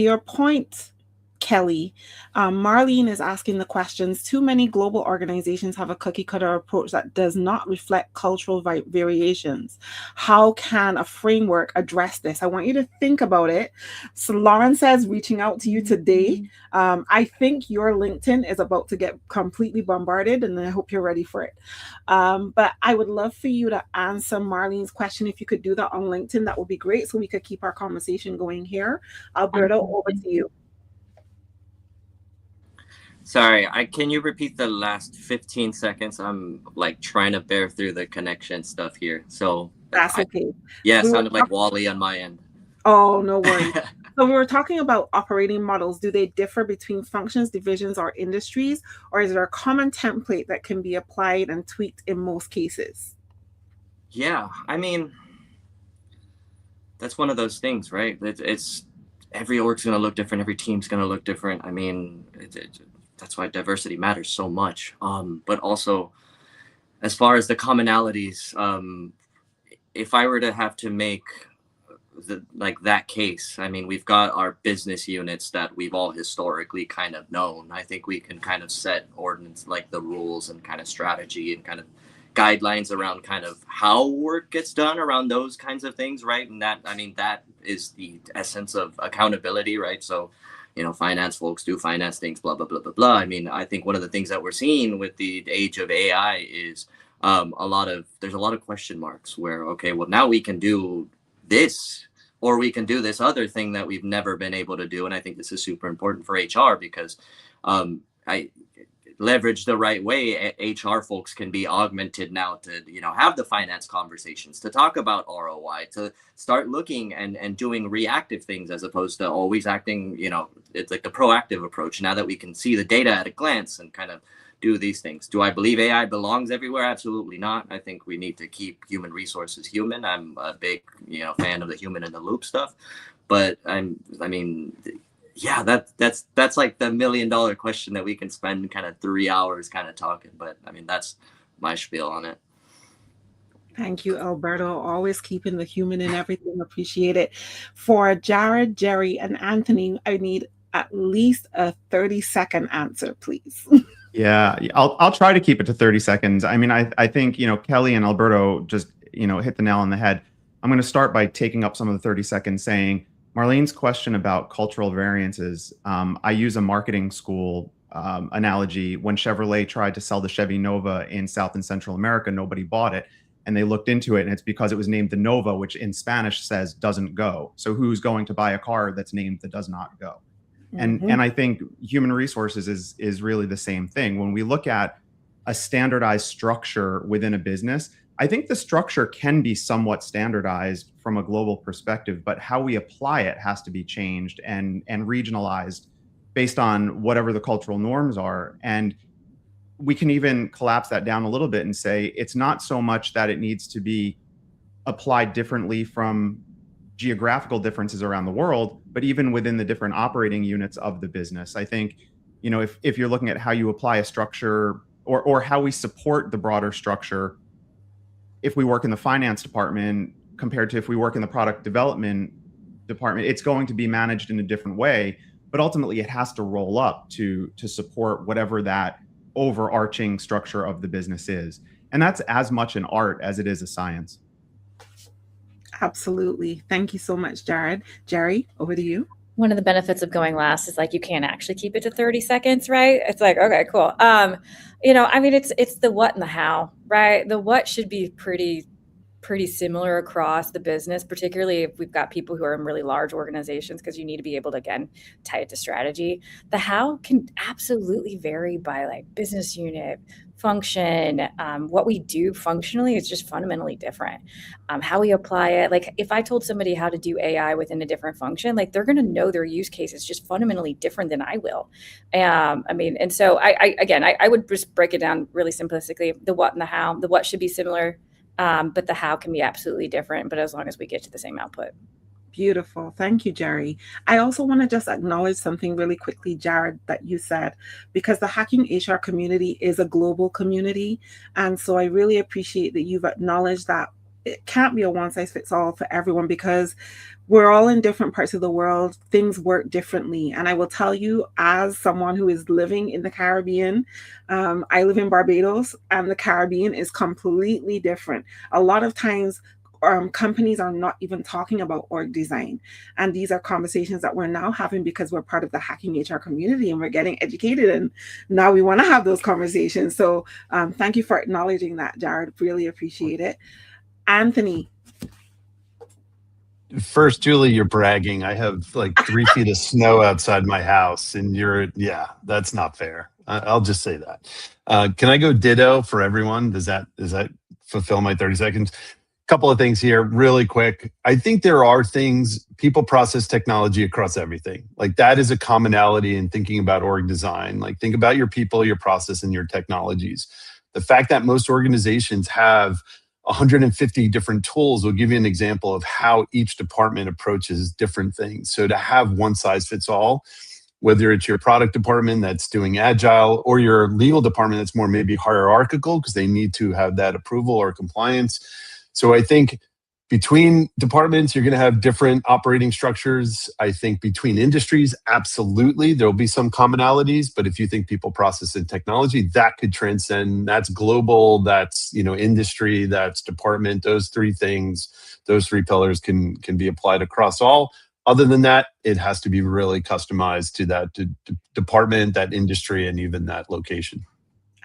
your point, Kelly, Marlene is asking the questions. Too many global organizations have a cookie cutter approach that does not reflect cultural variations. How can a framework address this? I want you to think about it. So Lauren says, reaching out to you today. I think your LinkedIn is about to get completely bombarded, and I hope you're ready for it. But I would love for you to answer Marlene's question. If you could do that on LinkedIn, that would be great, so we could keep our conversation going here. Alberto, over to you. Sorry, can you repeat the last 15 seconds? I'm like trying to bear through the connection stuff here. So that's okay. Yeah, it sounded like Wally on my end. Oh, no worries. So we were talking about operating models. Do they differ between functions, divisions, or industries? Or is there a common template that can be applied and tweaked in most cases? Yeah, I mean, that's one of those things, right? It's every org's going to look different. Every team's going to look different. I mean, that's why diversity matters so much. But also, as far as the commonalities, if I were to have to make that case, I mean, we've got our business units that we've all historically kind of known. I think we can kind of set ordinance, like the rules and kind of strategy and kind of guidelines around kind of how work gets done around those kinds of things, right? And that, I mean, that is the essence of accountability, right? So, you know, finance folks do finance things, blah, blah, blah, blah, blah. I mean, I think one of the things that we're seeing with the age of AI is there's a lot of question marks where, okay, well, now we can do this, or we can do this other thing that we've never been able to do. And I think this is super important for HR because I leverage the right way, HR folks can be augmented now to, you know, have the finance conversations, to talk about ROI, to start looking and doing reactive things as opposed to always acting, you know, it's like the proactive approach now that we can see the data at a glance and kind of do these things. Do I believe AI belongs everywhere? Absolutely not. I think we need to keep human resources human. I'm a big, you know, fan of the human in the loop stuff, but yeah, that's like the $1 million question that we can spend kind of 3 hours kind of talking. But I mean, that's my spiel on it. Thank you, Alberto. Always keeping the human in everything. Appreciate it. For Jared, Jerry, and Anthony, I need at least a 30-second answer, please. Yeah, I'll try to keep it to 30 seconds. I mean, I think, you know, Kelly and Alberto just, you know, hit the nail on the head. I'm going to start by taking up some of the 30 seconds saying, Marlene's question about cultural variances, I use a marketing school analogy. When Chevrolet tried to sell the Chevy Nova in South and Central America, nobody bought it. And they looked into it, and it's because it was named the Nova, which in Spanish says doesn't go. So who's going to buy a car that's named that does not go? Mm-hmm. And I think human resources is really the same thing. When we look at a standardized structure within a business, I think the structure can be somewhat standardized from a global perspective, but how we apply it has to be changed and regionalized based on whatever the cultural norms are. And we can even collapse that down a little bit and say it's not so much that it needs to be applied differently from geographical differences around the world, but even within the different operating units of the business. I think, you know, if you're looking at how you apply a structure or how we support the broader structure, if we work in the finance department compared to if we work in the product development department, it's going to be managed in a different way, but ultimately it has to roll up to support whatever that overarching structure of the business is. And that's as much an art as it is a science. Absolutely. Thank you so much, Jared. Jerry, over to you. One of the benefits of going last is like you can't actually keep it to 30 seconds, right? It's like, okay, cool. You know, I mean, it's the what and the how, right? The what should be pretty similar across the business, particularly if we've got people who are in really large organizations, because you need to be able to, again, tie it to strategy. The how can absolutely vary by like business unit, function, what we do functionally is just fundamentally different. How we apply it, like if I told somebody how to do AI within a different function, like they're going to know their use case is just fundamentally different than I will. And so I would just break it down really simplistically: the what and the how. The what should be similar, but the how can be absolutely different, but as long as we get to the same output. Beautiful. Thank you, Jerry. I also want to just acknowledge something really quickly, Jared, that you said, because the Hacking HR community is a global community. And so I really appreciate that you've acknowledged that it can't be a one size fits all for everyone, because we're all in different parts of the world. Things work differently. And I will tell you, as someone who is living in the Caribbean, I live in Barbados, and the Caribbean is completely different. A lot of times, companies are not even talking about org design. And these are conversations that we're now having because we're part of the Hacking HR community and we're getting educated. And now we want to have those conversations. So thank you for acknowledging that, Jared. Really appreciate it. Anthony. First, Julie, you're bragging. I have like 3 feet of snow outside my house, and that's not fair. I'll just say that. Can I go ditto for everyone? Does that fulfill my 30 seconds? Couple of things here really quick. I think there are things, people process technology across everything. Like that is a commonality in thinking about org design. Like think about your people, your process, and your technologies. The fact that most organizations have 150 different tools will give you an example of how each department approaches different things. So to have one size fits all, whether it's your product department that's doing agile or your legal department that's more maybe hierarchical because they need to have that approval or compliance. So I think between departments, you're going to have different operating structures. I think between industries, absolutely, there'll be some commonalities. But if you think people, process, and technology, that could transcend. That's global. That's industry. That's department. Those 3 things, those 3 pillars can be applied across all. Other than that, it has to be really customized to that department, that industry, and even that location.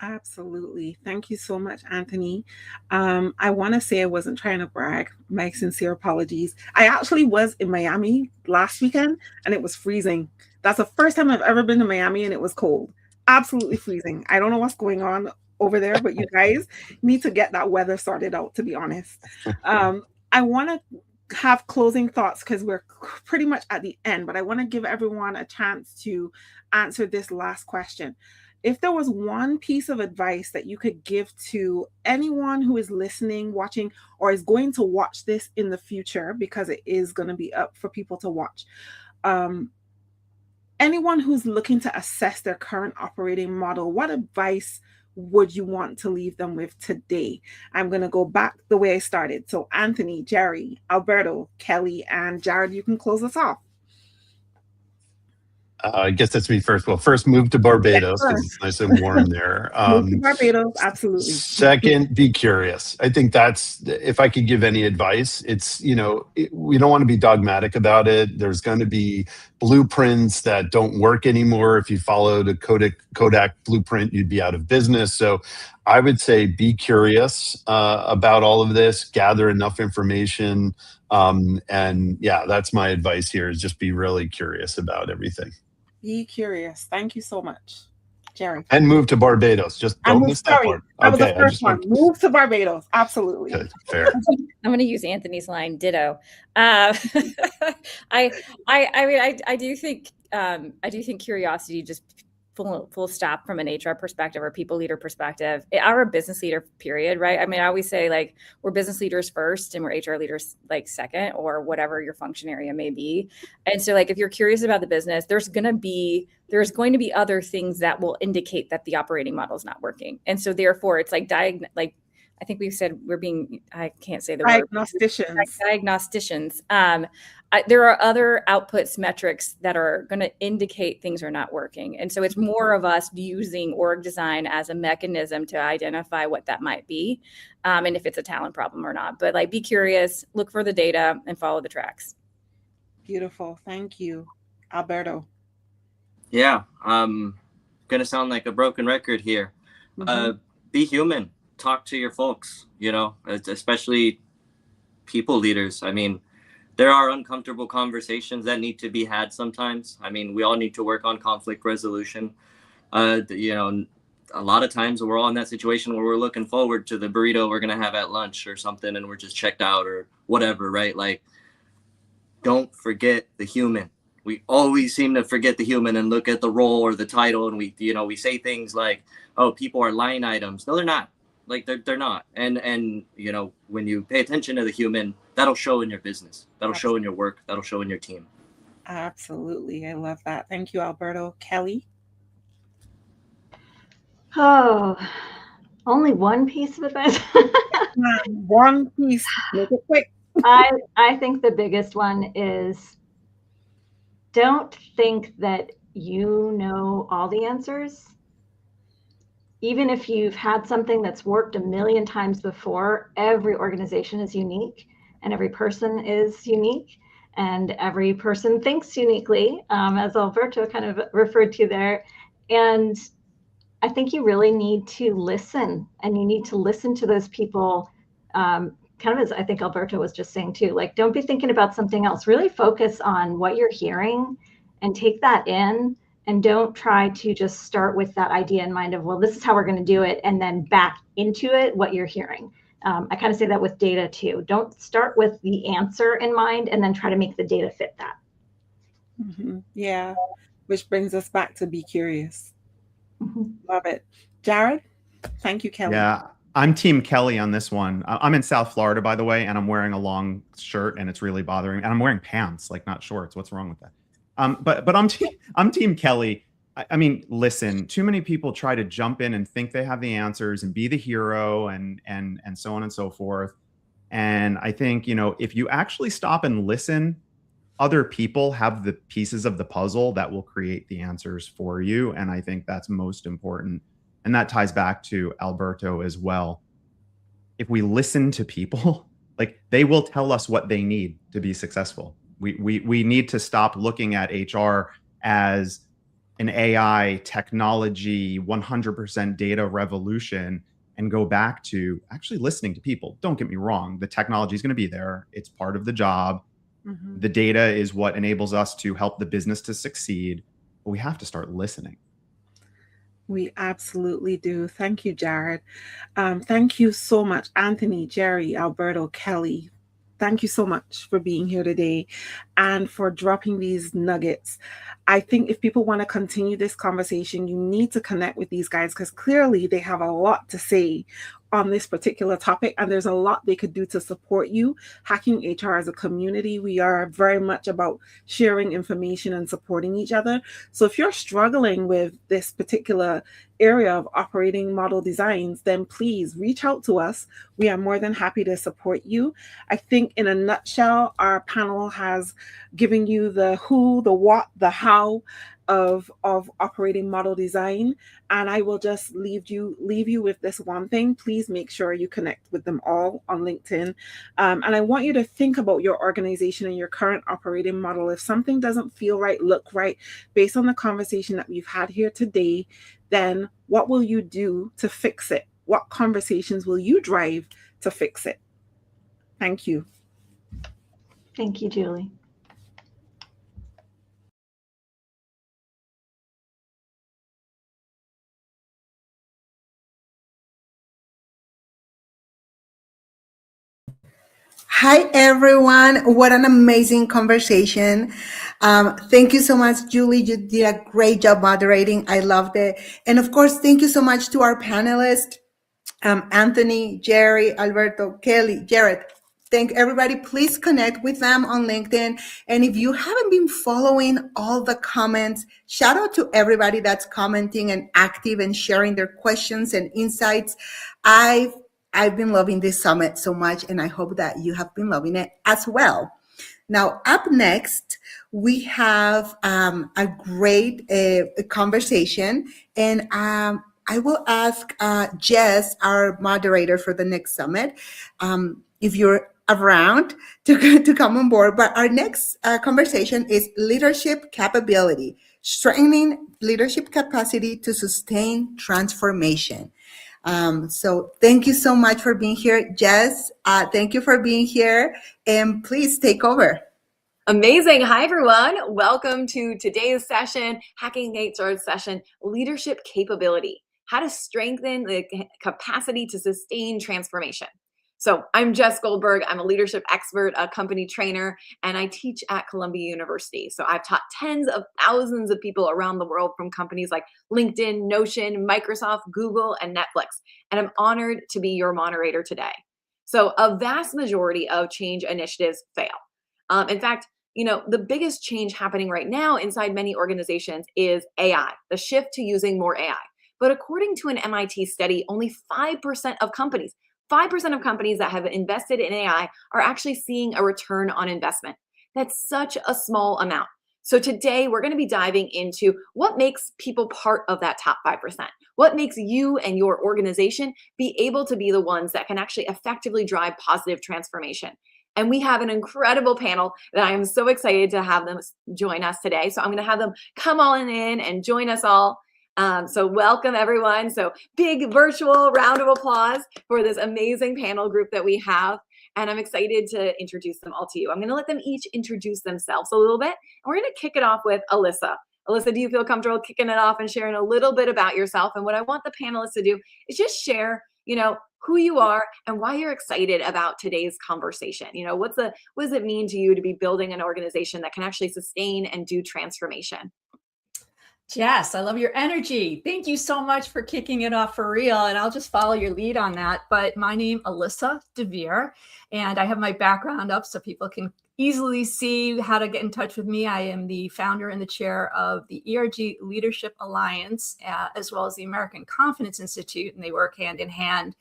Absolutely. Thank you so much, Anthony. I want to say I wasn't trying to brag. My sincere apologies. I actually was in Miami last weekend and it was freezing. That's the first time I've ever been to Miami and it was cold. Absolutely freezing. I don't know what's going on over there, but you guys need to get that weather sorted out, to be honest. I want to have closing thoughts because we're pretty much at the end, but I want to give everyone a chance to answer this last question. If there was one piece of advice that you could give to anyone who is listening, watching, or is going to watch this in the future, because it is going to be up for people to watch, anyone who's looking to assess their current operating model, what advice would you want to leave them with today? I'm going to go back the way I started. So Anthony, Jerry, Alberto, Kelly, and Jared, you can close us off. I guess that's me first. Well, first, move to Barbados because it's nice and warm there. Move to Barbados, absolutely. Second, be curious. I think that's, if I could give any advice, it's, we don't want to be dogmatic about it. There's going to be blueprints that don't work anymore. If you followed a Kodak blueprint, you'd be out of business. So I would say be curious about all of this, gather enough information. And yeah, that's my advice here, is just be really curious about everything. Be curious. Thank you so much, Jerry. And move to Barbados. Just don't miss that part. That was the first one. Move to Barbados. Absolutely. Good. Fair. I'm going to use Anthony's line. Ditto. I do think curiosity, just full stop, from an HR perspective or people leader perspective, or a business leader period, right? I mean, I always say, like, we're business leaders first and we're HR leaders like second, or whatever your function area may be. And so, like, if you're curious about the business, there's going to be other things that will indicate that the operating model is not working. And so therefore it's like I think we've said I can't say the word. Diagnosticians. There are other outputs, metrics that are going to indicate things are not working. And so it's more of us using org design as a mechanism to identify what that might be, and if it's a talent problem or not. But, like, be curious, look for the data, and follow the tracks. Beautiful. Thank you. Alberto. Yeah, gonna sound like a broken record here. Mm-hmm. Be human. Talk to your folks, especially people leaders. I mean, there are uncomfortable conversations that need to be had sometimes. I mean, we all need to work on conflict resolution. a lot of times we're all in that situation where we're looking forward to the burrito we're going to have at lunch or something, and we're just checked out or whatever, right? Like, don't forget the human. We always seem to forget the human and look at the role or the title, and we say things like, oh, people are line items. No, they're not. Like, they're not. And when you pay attention to the human, that'll show in your business. That'll show in your work. That'll show in your team. Absolutely. I love that. Thank you, Alberto. Kelly? Oh, only one piece of advice. One piece. Make it quick. I think the biggest one is, don't think that you know all the answers. Even if you've had something that's worked a million times before, every organization is unique and every person is unique and every person thinks uniquely, as Alberto kind of referred to there. And I think you really need to listen, and you need to listen to those people, kind of as I think Alberto was just saying too, like, don't be thinking about something else. Really focus on what you're hearing and take that in, and don't try to just start with that idea in mind of, well, this is how we're going to do it, and then back into it what you're hearing. I kind of say that with data too. Don't start with the answer in mind and then try to make the data fit that. Mm-hmm. Yeah, which brings us back to be curious. Mm-hmm. Love it. Jared? Thank you, Kelly. Yeah, I'm Team Kelly on this one. I'm in South Florida, by the way, and I'm wearing a long shirt, and it's really bothering me. And I'm wearing pants, like, not shorts. What's wrong with that? But I'm Team Kelly. I mean, listen, too many people try to jump in and think they have the answers and be the hero and so on and so forth. And I think, if you actually stop and listen, other people have the pieces of the puzzle that will create the answers for you. And I think that's most important. And that ties back to Alberto as well. If we listen to people, like, they will tell us what they need to be successful. We need to stop looking at HR as an AI technology, 100% data revolution, and go back to actually listening to people. Don't get me wrong. The technology is going to be there. It's part of the job. Mm-hmm. The data is what enables us to help the business to succeed. But we have to start listening. We absolutely do. Thank you, Jared. Thank you so much, Anthony, Jerry, Alberto, Kelly. Thank you so much for being here today and for dropping these nuggets. I think if people want to continue this conversation, you need to connect with these guys, because clearly they have a lot to say on this particular topic, and there's a lot they could do to support you. Hacking HR as a community, we are very much about sharing information and supporting each other. So if you're struggling with this particular area of operating model designs, then please reach out to us. We are more than happy to support you. I think in a nutshell, our panel has given you the who, the what, the how of operating model design. And I will just leave you with this one thing. Please make sure you connect with them all on LinkedIn. And I want you to think about your organization and your current operating model. If something doesn't feel right, look right, based on the conversation that we've had here today, then what will you do to fix it? What conversations will you drive to fix it? Thank you. Thank you, Julie. Hi, everyone. What an amazing conversation. Thank you so much, Julie. You did a great job moderating. I loved it. And of course, thank you so much to our panelists, Anthony, Jerry, Alberto, Kelly, Jared. Thank everybody. Please connect with them on LinkedIn. And if you haven't been following all the comments, shout out to everybody that's commenting and active and sharing their questions and insights. I've been loving this summit so much, and I hope that you have been loving it as well. Now, up next, we have a great conversation, and I will ask Jess, our moderator for the next summit, if you're around to come on board. But our next conversation is leadership capability, strengthening leadership capacity to sustain transformation. So thank you so much for being here, Jess. Thank you for being here, and please take over. Amazing. Hi, everyone. Welcome to today's session, Hacking HR session, Leadership Capability. how to strengthen the capacity to sustain transformation. So I'm Jess Goldberg. I'm a leadership expert, a company trainer, and I teach at Columbia University. So I've taught tens of thousands of people around the world from companies like LinkedIn, Notion, Microsoft, Google, and Netflix. And I'm honored to be your moderator today. So a vast majority of change initiatives fail. In fact, the biggest change happening right now inside many organizations is AI, the shift to using more AI. But according to an MIT study, only 5% of companies that have invested in AI are actually seeing a return on investment. That's such a small amount. So today we're going to be diving into what makes people part of that top 5%. What makes you and your organization be able to be the ones that can actually effectively drive positive transformation. And we have an incredible panel that I am so excited to have them join us today. So I'm going to have them come on in and join us all. So welcome everyone. So big virtual round of applause for this amazing panel group that we have. And I'm excited to introduce them all to you. I'm going to let them each introduce themselves a little bit. And we're going to kick it off with Alyssa. Alyssa, do you feel comfortable kicking it off and sharing a little bit about yourself? And what I want the panelists to do is just share, who you are and why you're excited about today's conversation. What does it mean to you to be building an organization that can actually sustain and do transformation? Jess, I love your energy. Thank you so much for kicking it off for real. And I'll just follow your lead on that. But my name is Alyssa DeVere, and I have my background up so people can easily see how to get in touch with me. I am the founder and the chair of the ERG Leadership Alliance, as well as the American Confidence Institute. And they work hand in hand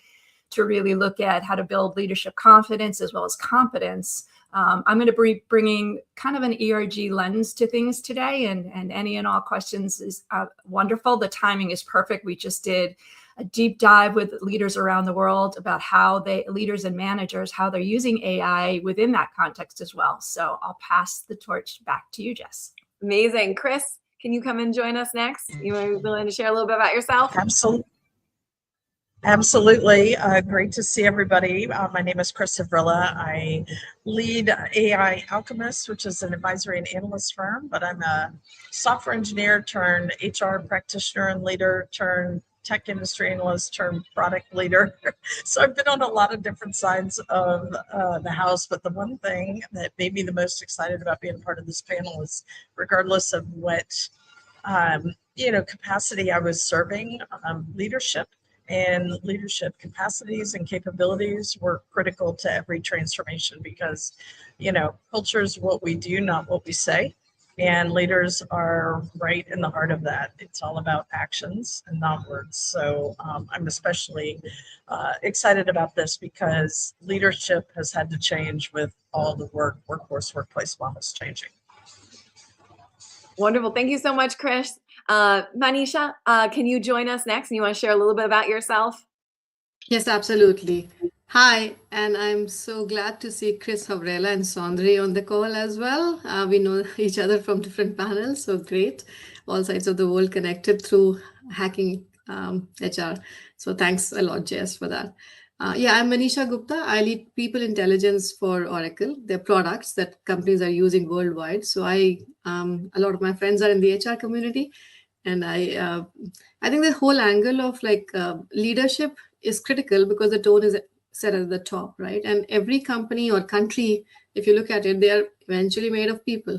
to really look at how to build leadership confidence as well as competence. I'm going to be bringing kind of an ERG lens to things today, and any and all questions is wonderful. The timing is perfect. We just did a deep dive with leaders around the world about how leaders and managers, how they're using AI within that context as well. So I'll pass the torch back to you, Jess. Amazing. Chris, can you come and join us next? You are willing to share a little bit about yourself? Absolutely. Great to see everybody. My name is Chris Havrilla. I lead AI Alchemist, which is an advisory and analyst firm, but I'm a software engineer turned HR practitioner and leader turned tech industry analyst turned product leader. So I've been on a lot of different sides of the house, but the one thing that made me the most excited about being part of this panel is regardless of what, capacity I was serving, leadership and leadership capacities and capabilities were critical to every transformation because, culture is what we do, not what we say. And leaders are right in the heart of that. It's all about actions and not words. So I'm especially excited about this because leadership has had to change with all the workforce, workplace models changing. Wonderful. Thank you so much, Chris. Manisha, can you join us next? And you want to share a little bit about yourself? Yes, absolutely. Hi, and I'm so glad to see Chris Havrilla and Sondri on the call as well. We know each other from different panels, so great. All sides of the world connected through Hacking HR. So thanks a lot, Jess, for that. I'm Manisha Gupta. I lead people intelligence for Oracle, their products that companies are using worldwide. So a lot of my friends are in the HR community, and I think the whole angle of leadership is critical because the tone is set at the top, right? And every company or country, if you look at it, they are eventually made of people.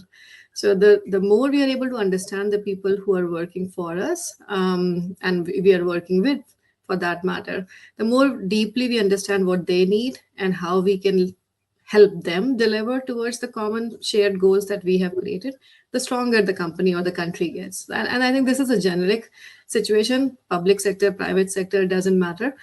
So the more we are able to understand the people who are working for us, and we are working with, for that matter, the more deeply we understand what they need and how we can help them deliver towards the common shared goals that we have created, the stronger the company or the country gets. And I think this is a generic situation, public sector, private sector, doesn't matter.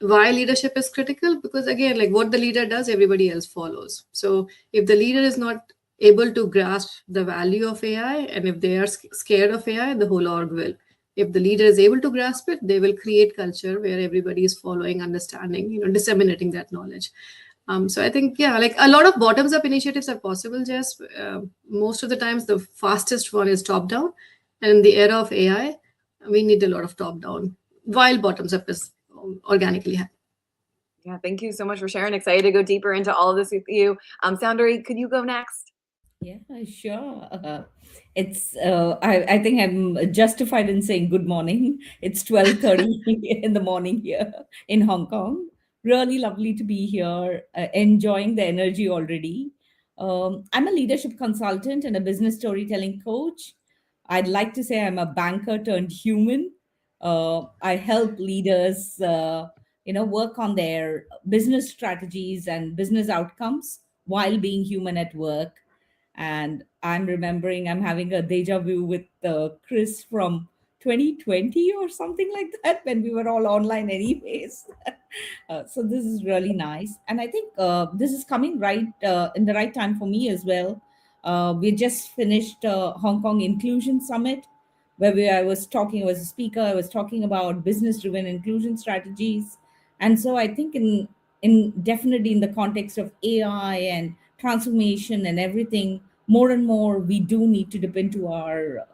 Why leadership is critical? Because again, like what the leader does, everybody else follows. So if the leader is not able to grasp the value of AI, and if they are scared of AI, the whole org will. If the leader is able to grasp it, they will create culture where everybody is following, understanding, disseminating that knowledge. So I think, like a lot of bottoms-up initiatives are possible, Jess. Most of the times, the fastest one is top-down. And in the era of AI, we need a lot of top-down, while bottoms-up is organically happening. Yeah, thank you so much for sharing. Excited to go deeper into all of this with you. Soundry, could you go next? Yeah, sure. I think I'm justified in saying good morning. It's 12:30 in the morning here in Hong Kong. Really lovely to be here, enjoying the energy already. I'm a leadership consultant and a business storytelling coach. I'd like to say I'm a banker turned human. I help leaders, work on their business strategies and business outcomes while being human at work. And I'm remembering I'm having a deja vu with Chris from 2020 or something like that when we were all online anyways. So this is really nice. And I think this is coming right in the right time for me as well. We just finished Hong Kong Inclusion Summit, where I was talking, I was a speaker, I was talking about business-driven inclusion strategies. And so I think in definitely in the context of AI and transformation and everything, more and more we do need to dip into our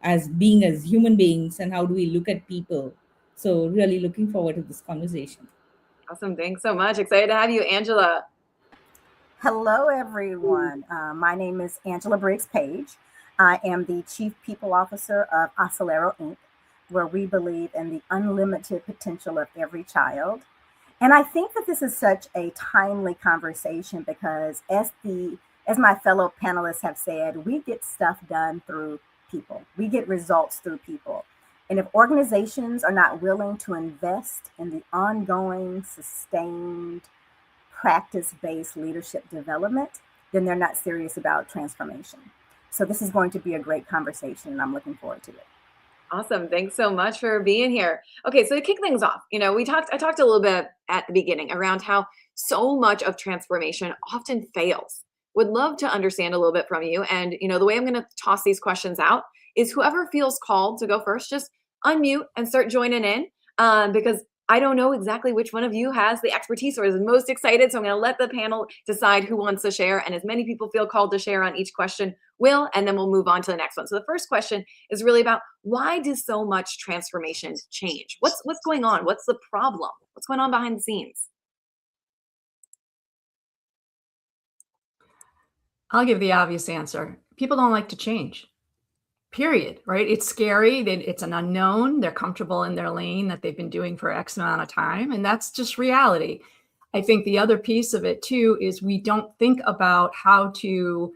as being as human beings and how do we look at people. So really looking forward to this conversation. Awesome. Thanks so much. Excited to have you, Angela. Hello, everyone. My name is Angela Briggs Page. I am the Chief People Officer of Acelero Inc., where we believe in the unlimited potential of every child. And I think that this is such a timely conversation because as my fellow panelists have said, we get stuff done through people. We get results through people. And if organizations are not willing to invest in the ongoing, sustained, practice-based leadership development, then they're not serious about transformation. So this is going to be a great conversation, and I'm looking forward to it. Awesome. Thanks so much for being here. Okay, so to kick things off, I talked a little bit at the beginning around how so much of transformation often fails. Would love to understand a little bit from you. And, the way I'm going to toss these questions out is whoever feels called to go first, just unmute and start joining in because I don't know exactly which one of you has the expertise or is most excited. So I'm going to let the panel decide who wants to share. And as many people feel called to share on each question, and then we'll move on to the next one. So the first question is really about why does so much transformation change? What's going on? What's the problem? What's going on behind the scenes? I'll give the obvious answer. People don't like to change. Period, right? It's scary. It's an unknown. They're comfortable in their lane that they've been doing for X amount of time. And that's just reality. I think the other piece of it too is we don't think about how to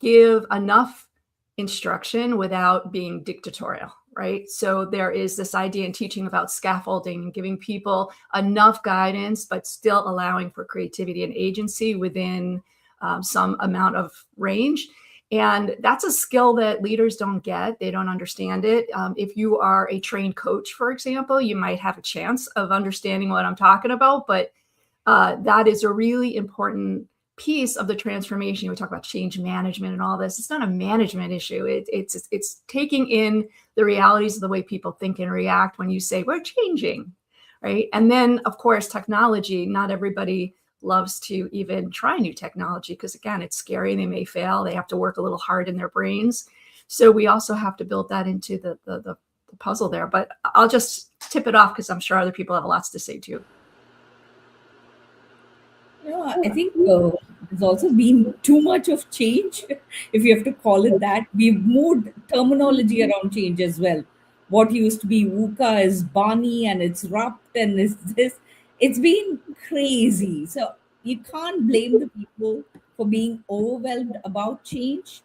give enough instruction without being dictatorial, right? So there is this idea in teaching about scaffolding and giving people enough guidance, but still allowing for creativity and agency within some amount of range. And that's a skill that leaders don't get. They don't understand it. If you are a trained coach, for example, you might have a chance of understanding what I'm talking about, but that is a really important piece of the transformation. We talk about change management and all this. It's not a management issue. It's taking in the realities of the way people think and react when you say, we're changing, right? And then, of course, technology, not everybody loves to even try new technology because, again, it's scary. They may fail. They have to work a little hard in their brains. So we also have to build that into the puzzle there. But I'll just tip it off because I'm sure other people have lots to say too. I think there's also been too much of change, if you have to call it that. We've moved terminology around change as well. What used to be VUCA is Barney and it's Rupt and it's this. It's been crazy. So you can't blame the people for being overwhelmed about change.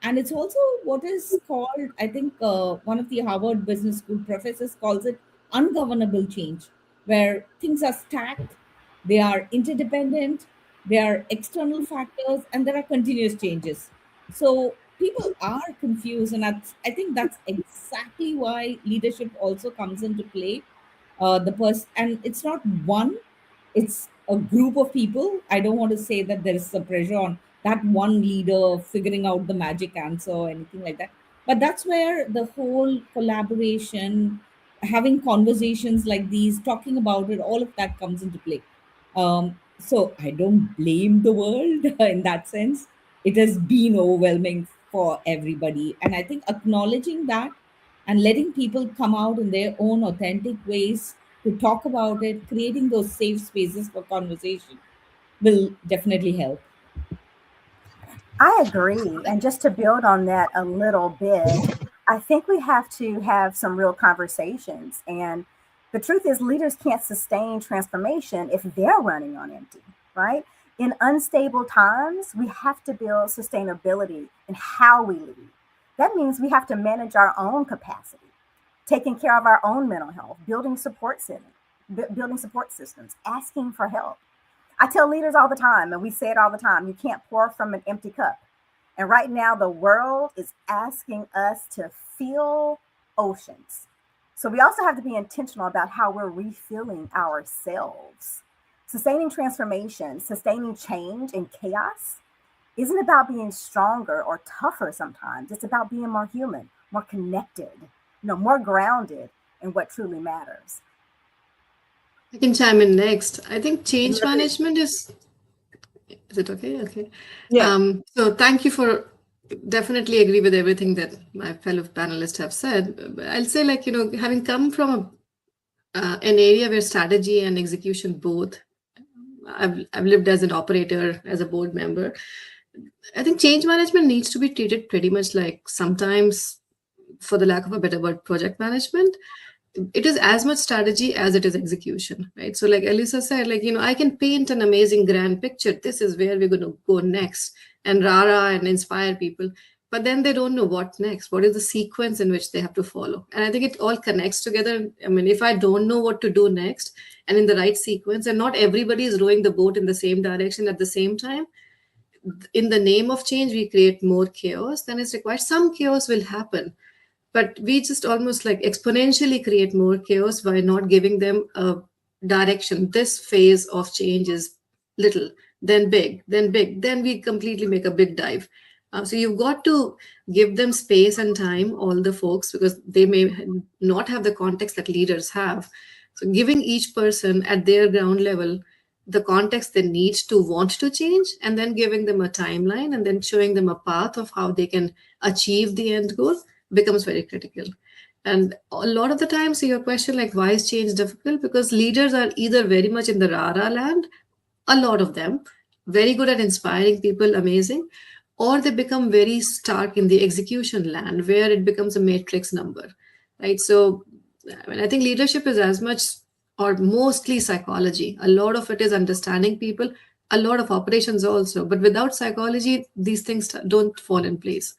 And it's also what is called, I think one of the Harvard Business School professors calls it ungovernable change, where things are stacked, they are interdependent, there are external factors, and there are continuous changes. So people are confused. And I think that's exactly why leadership also comes into play. And it's not one, it's a group of people. I don't want to say that there is a pressure on that one leader figuring out the magic answer or anything like that. But that's where the whole collaboration, having conversations like these, talking about it, all of that comes into play. So I don't blame the world in that sense. It has been overwhelming for everybody. And I think acknowledging that and letting people come out in their own authentic ways to talk about it, creating those safe spaces for conversation will definitely help. I agree. And just to build on that a little bit, I think we have to have some real conversations. And the truth is, leaders can't sustain transformation if they're running on empty, right? In unstable times, we have to build sustainability in how we lead. That means we have to manage our own capacity, taking care of our own mental health, building support systems, asking for help. I tell leaders all the time, and we say it all the time, you can't pour from an empty cup. And right now, the world is asking us to fill oceans. So we also have to be intentional about how we're refilling ourselves. Sustaining transformation, sustaining change in chaos isn't about being stronger or tougher sometimes. It's about being more human, more connected, more grounded in what truly matters. I can chime in next. I think change management is it okay? Okay. Yeah. So thank you for, definitely agree with everything that my fellow panelists have said. I'll say, like, having come from an area where strategy and execution both, I've lived as an operator, as a board member. I think change management needs to be treated pretty much like, sometimes, for the lack of a better word, project management. It is as much strategy as it is execution, right? So like Elisa said, like, I can paint an amazing grand picture. This is where we're going to go next, and rah-rah and inspire people. But then they don't know what next. What is the sequence in which they have to follow? And I think it all connects together. I mean, if I don't know what to do next and in the right sequence, and not everybody is rowing the boat in the same direction at the same time, in the name of change, we create more chaos than is required. Some chaos will happen, but we just almost like exponentially create more chaos by not giving them a direction. This phase of change is little, then big, then we completely make a big dive. So you've got to give them space and time, all the folks, because they may not have the context that leaders have. So giving each person at their ground level the context they need to want to change, and then giving them a timeline, and then showing them a path of how they can achieve the end goal becomes very critical. And a lot of the time, so your question, like, why is change difficult? Because leaders are either very much in the rah-rah land, a lot of them, very good at inspiring people, amazing, or they become very stark in the execution land, where it becomes a matrix number, right? So, I mean, I think leadership is as much or mostly psychology. A lot of it is understanding people, a lot of operations also, but without psychology, these things don't fall in place.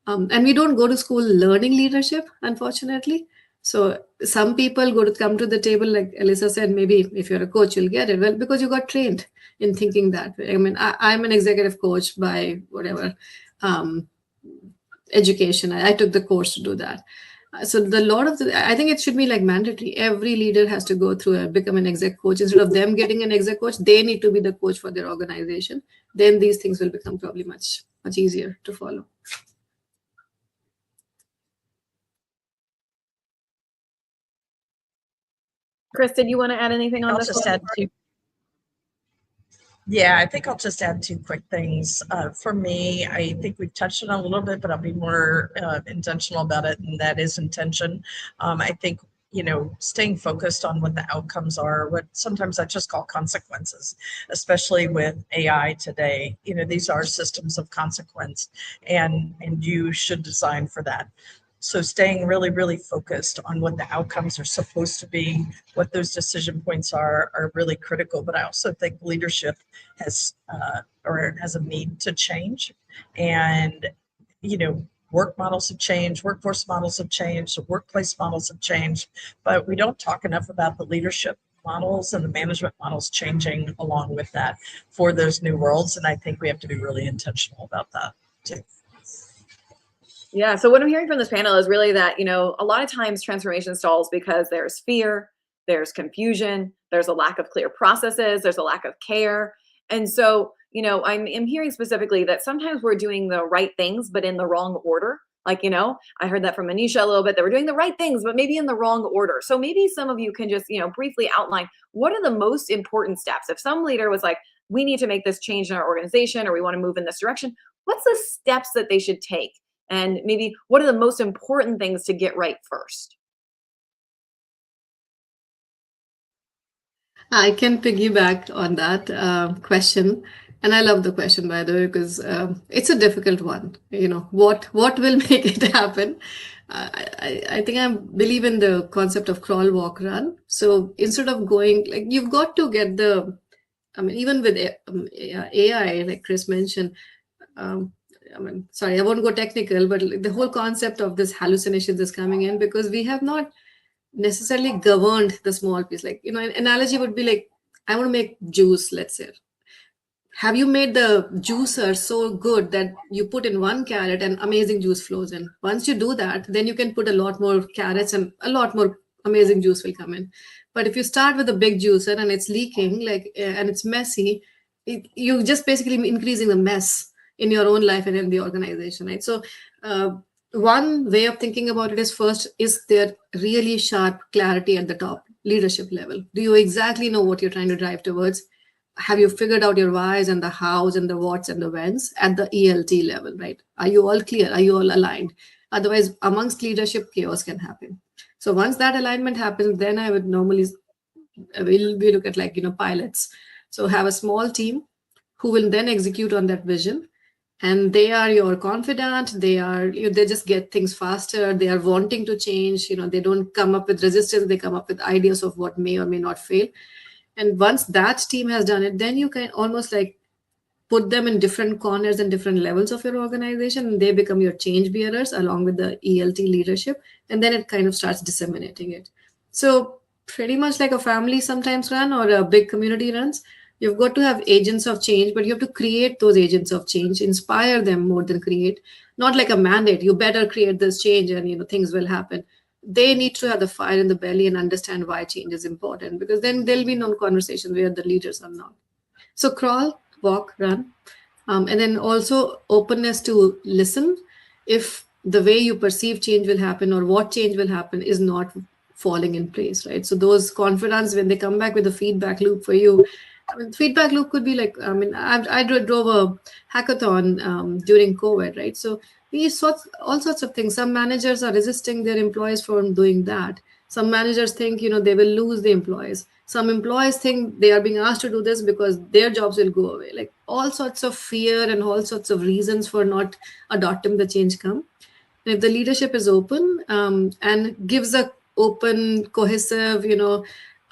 And we don't go to school learning leadership, unfortunately. So some people come to the table, like Elisa said, maybe if you're a coach, you'll get it. Well, because you got trained in thinking that way. I mean, I'm an executive coach by whatever education. I took the course to do that. So I think it should be like mandatory. Every leader has to go through become an exec coach. Instead of them getting an exec coach, they need to be the coach for their organization. Then these things will become probably much, much easier to follow. Chris, did you want to add anything on this? Yeah, I think I'll just add two quick things. For me, I think we've touched on it a little bit, but I'll be more intentional about it, and that is intention. I think, staying focused on what the outcomes are, what sometimes I just call consequences, especially with AI today. These are systems of consequence, and you should design for that. So staying really, really focused on what the outcomes are supposed to be, what those decision points are really critical. But I also think leadership has a need to change. And, work models have changed, workforce models have changed, workplace models have changed, but we don't talk enough about the leadership models and the management models changing along with that for those new worlds. And I think we have to be really intentional about that too. Yeah, so what I'm hearing from this panel is really that, a lot of times transformation stalls because there's fear, there's confusion, there's a lack of clear processes, there's a lack of care. And so, I'm hearing specifically that sometimes we're doing the right things, but in the wrong order. Like, I heard that from Anisha a little bit, that we're doing the right things, but maybe in the wrong order. So maybe some of you can just, briefly outline what are the most important steps. If some leader was like, we need to make this change in our organization, or we want to move in this direction, what's the steps that they should take? And maybe what are the most important things to get right first? I can piggyback on that question. And I love the question, by the way, because it's a difficult one. What will make it happen? I think I believe in the concept of crawl, walk, run. So instead of going, like, you've got to get even with AI, like Chris mentioned, sorry, I won't go technical, but the whole concept of this hallucinations is coming in because we have not necessarily governed the small piece. Like, an analogy would be like, I want to make juice, let's say. Have you made the juicer so good that you put in 1 carrot and amazing juice flows in? Once you do that, then you can put a lot more carrots and a lot more amazing juice will come in. But if you start with a big juicer and it's leaking, and it's messy, you're just basically increasing the mess in your own life and in the organization, right? So one way of thinking about it is, first, is there really sharp clarity at the top leadership level? Do you exactly know what you're trying to drive towards? Have you figured out your whys and the hows and the whats and the whens at the ELT level, right? Are you all clear? Are you all aligned? Otherwise, amongst leadership, chaos can happen. So once that alignment happens, then I would normally, we look at pilots. So have a small team who will then execute on that vision. And they are your confidant. They just get things faster. They are wanting to change. They don't come up with resistance. They come up with ideas of what may or may not fail. And once that team has done it, then you can almost put them in different corners and different levels of your organization, and they become your change bearers along with the ELT leadership. And then it kind of starts disseminating it. So pretty much like a family sometimes run or a big community runs, you've got to have agents of change, but you have to create those agents of change, inspire them more than create. Not like a mandate, you better create this change and things will happen. They need to have the fire in the belly and understand why change is important, because then there'll be no conversation where the leaders are not. So crawl, walk, run. And then also openness to listen if the way you perceive change will happen or what change will happen is not falling in place, right? So those confidants, when they come back with a feedback loop for you, feedback loop could be like, I drove a hackathon during COVID, right? So all sorts of things. Some managers are resisting their employees from doing that. Some managers think, they will lose the employees. Some employees think they are being asked to do this because their jobs will go away. Like all sorts of fear and all sorts of reasons for not adopting the change come. And if the leadership is open and gives a open, cohesive,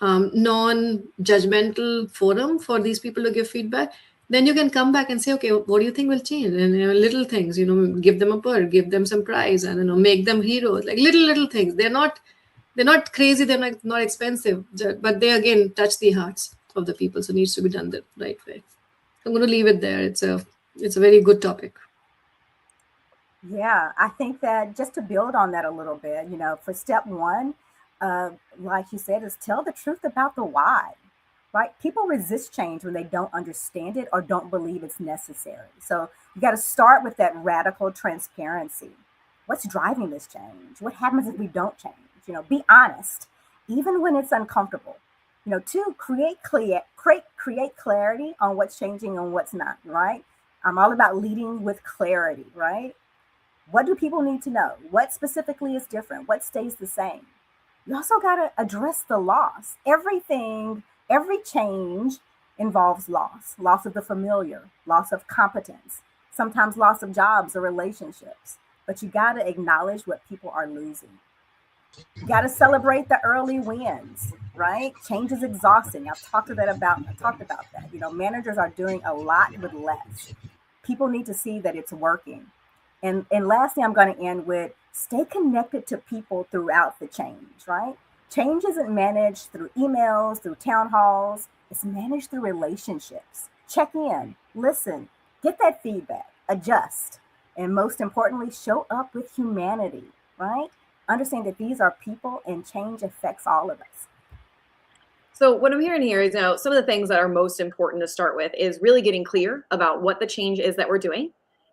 non-judgmental forum for these people to give feedback, then you can come back and say, okay, what do you think will change? And little things, give them a bird, give them some prize, and make them heroes. Like little things. They're not crazy. They're not expensive, but they again touch the hearts of the people. So it needs to be done the right way. I'm going to leave it there. It's a very good topic. Yeah, I think that just to build on that a little bit, for step 1, like you said, is tell the truth about the why, right? People resist change when they don't understand it or don't believe it's necessary. So you got to start with that radical transparency. What's driving this change? What happens if we don't change? Be honest, even when it's uncomfortable. 2, create clarity on what's changing and what's not, right? I'm all about leading with clarity, right? What do people need to know? What specifically is different? What stays the same? You also got to address the loss. Every change involves loss of the familiar, loss of competence, sometimes loss of jobs or relationships. But you got to acknowledge what people are losing. You got to celebrate the early wins, right? Change is exhausting. I talked about that. Managers are doing a lot with less. People need to see that it's working. And lastly, I'm going to end with stay connected to people throughout the change, right? Change isn't managed through emails, through town halls. It's managed through relationships. Check in, listen, get that feedback, adjust, and most importantly, show up with humanity, right? Understand that these are people and change affects all of us. So what I'm hearing here is some of the things that are most important to start with is really getting clear about what the change is that we're doing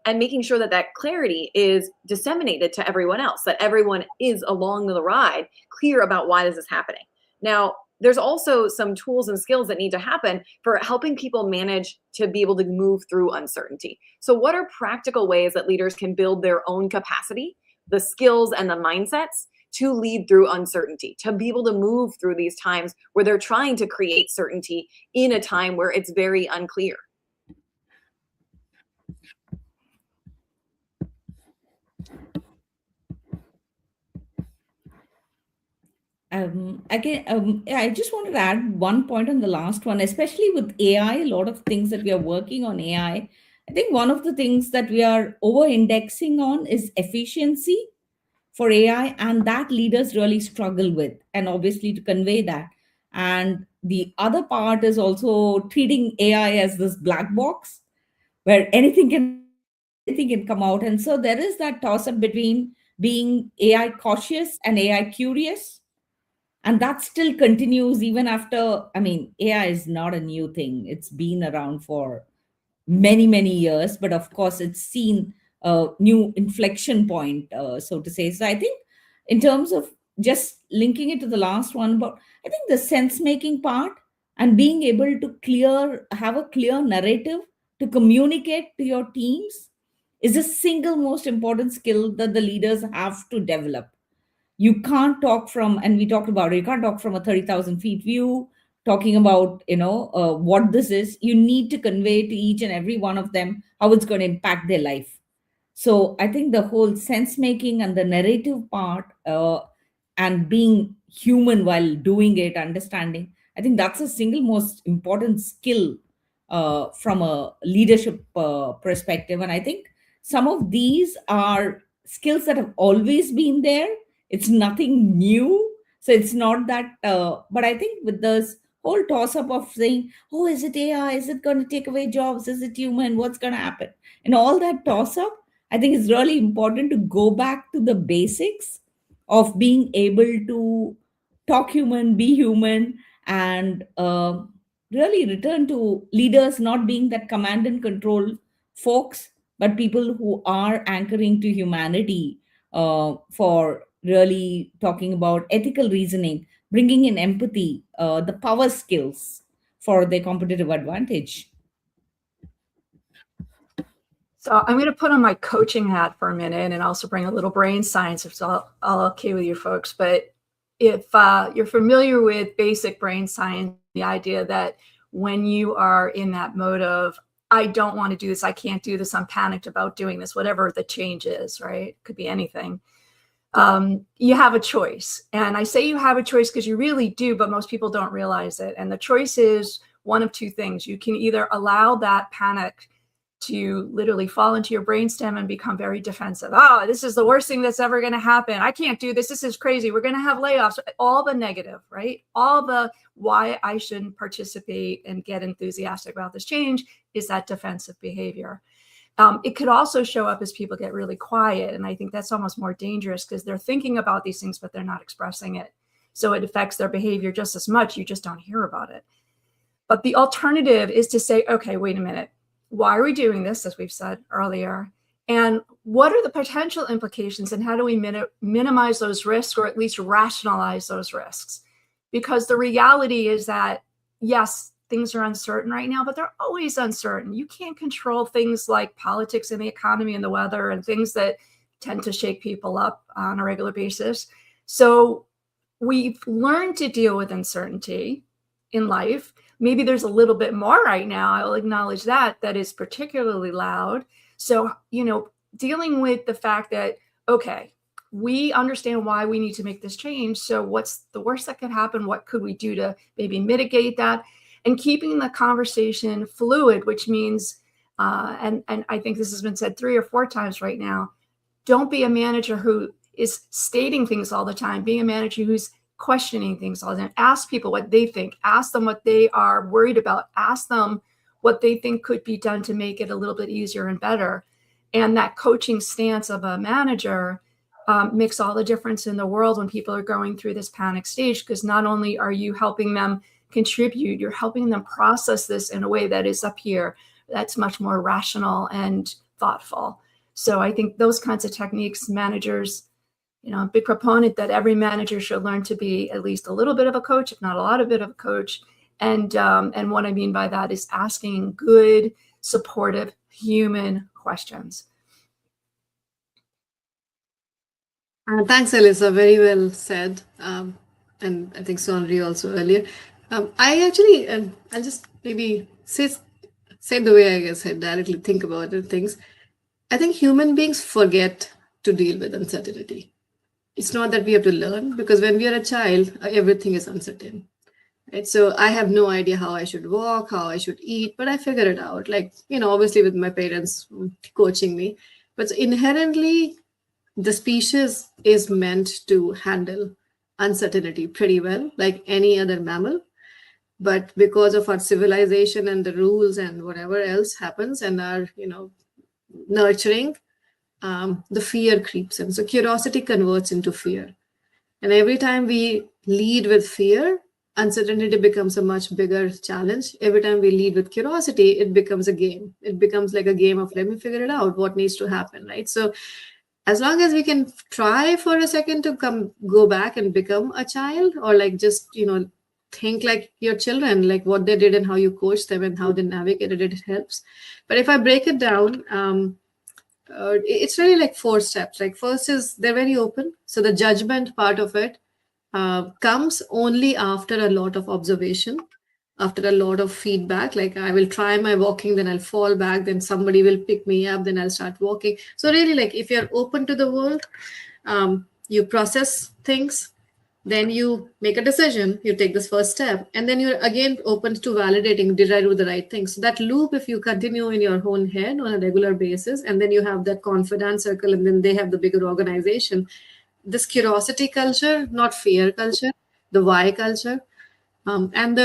and making sure that that clarity is disseminated to everyone else, that everyone is along the ride, clear about why this is happening. Now, there's also some tools and skills that need to happen for helping people manage to be able to move through uncertainty. So what are practical ways that leaders can build their own capacity, the skills and the mindsets to lead through uncertainty, to be able to move through these times where they're trying to create certainty in a time where it's very unclear? again, I just wanted to add one point on the last one, especially with AI, a lot of things that we are working on AI. I think one of the things that we are over indexing on is efficiency for AI, and that leaders really struggle with, and obviously to convey that. And the other part is also treating AI as this black box where anything can come out. And so there is that toss up between being AI cautious and AI curious. And that still continues even after, I mean, AI is not a new thing. It's been around for many, many years, but of course it's seen a new inflection point, so to say. So I think in terms of just linking it to the last one, but I think the sense making part and being able to have a clear narrative to communicate to your teams is the single most important skill that the leaders have to develop. You can't talk from, and we talked about it, you can't talk from a 30,000 feet view, talking about, what this is. You need to convey to each and every one of them how it's going to impact their life. So I think the whole sense making and the narrative part and being human while doing it, understanding, I think that's the single most important skill from a leadership perspective. And I think some of these are skills that have always been there. It's nothing new. So it's not that, but I think with this whole toss up of saying, oh, is it AI? Is it going to take away jobs? Is it human? What's going to happen? And all that toss up, I think it's really important to go back to the basics of being able to talk human, be human, and really return to leaders not being that command and control folks, but people who are anchoring to humanity for really talking about ethical reasoning, bringing in empathy, the power skills for their competitive advantage. So I'm going to put on my coaching hat for a minute and also bring a little brain science if it's all okay with you folks. But if you're familiar with basic brain science, the idea that when you are in that mode of, I don't want to do this, I can't do this, I'm panicked about doing this, whatever the change is, right? It could be anything. You have a choice. And I say you have a choice because you really do, but most people don't realize it. And the choice is one of two things. You can either allow that panic to literally fall into your brainstem and become very defensive. Oh, this is the worst thing that's ever going to happen. I can't do this. This is crazy. We're going to have layoffs. All the negative, right? All the why I shouldn't participate and get enthusiastic about this change is that defensive behavior. It could also show up as people get really quiet. And I think that's almost more dangerous because they're thinking about these things, but they're not expressing it. So it affects their behavior just as much. You just don't hear about it. But the alternative is to say, okay, wait a minute. Why are we doing this, as we've said earlier? And what are the potential implications and how do we minimize those risks or at least rationalize those risks? Because the reality is that, yes, things are uncertain right now, but they're always uncertain. You can't control things like politics and the economy and the weather and things that tend to shake people up on a regular basis. So we've learned to deal with uncertainty in life. Maybe there's a little bit more right now. I'll acknowledge that is particularly loud. So, dealing with the fact that, okay, we understand why we need to make this change. So what's the worst that could happen? What could we do to maybe mitigate that? And keeping the conversation fluid, which means, and I think this has been said 3 or 4 times right now, don't be a manager who is stating things all the time. Be a manager who's questioning things all the time. Ask people what they think. Ask them what they are worried about. Ask them what they think could be done to make it a little bit easier and better. And that coaching stance of a manager makes all the difference in the world when people are going through this panic stage, because not only are you helping them contribute, you're helping them process this in a way that is up here, that's much more rational and thoughtful. So I think those kinds of techniques, managers, I'm a big proponent that every manager should learn to be at least a little bit of a coach, if not a lot of bit of a coach. And what I mean by that is asking good, supportive, human questions. Thanks, Alyssa. Very well said. And I think Sonri also earlier. I actually, I'll just maybe say the way I guess I directly think about it, things. I think human beings forget to deal with uncertainty. it's not that we have to learn, because when we are a child, everything is uncertain. Right? So I have no idea how I should walk, how I should eat, but I figure it out. Like, obviously with my parents coaching me, but inherently the species is meant to handle uncertainty pretty well, like any other mammal. But because of our civilization and the rules and whatever else happens and our, nurturing, the fear creeps in. So curiosity converts into fear. And every time we lead with fear, uncertainty becomes a much bigger challenge. Every time we lead with curiosity, it becomes a game. It becomes like a game of, let me figure it out, what needs to happen, right? So as long as we can try for a second to go back and become a child, or like just, think like your children, like what they did and how you coach them and how they navigated it, it helps. But if I break it down, it's really like 4 steps. Like first is they're very open. So the judgment part of it comes only after a lot of observation, after a lot of feedback. Like I will try my walking, then I'll fall back, then somebody will pick me up, then I'll start walking. So really, like if you're open to the world, you process things, then you make a decision, you take this first step, and then you're again open to validating, did I do the right thing? So that loop, if you continue in your own head on a regular basis, and then you have that confidence circle, and then they have the bigger organization, this curiosity culture, not fear culture, the why culture, and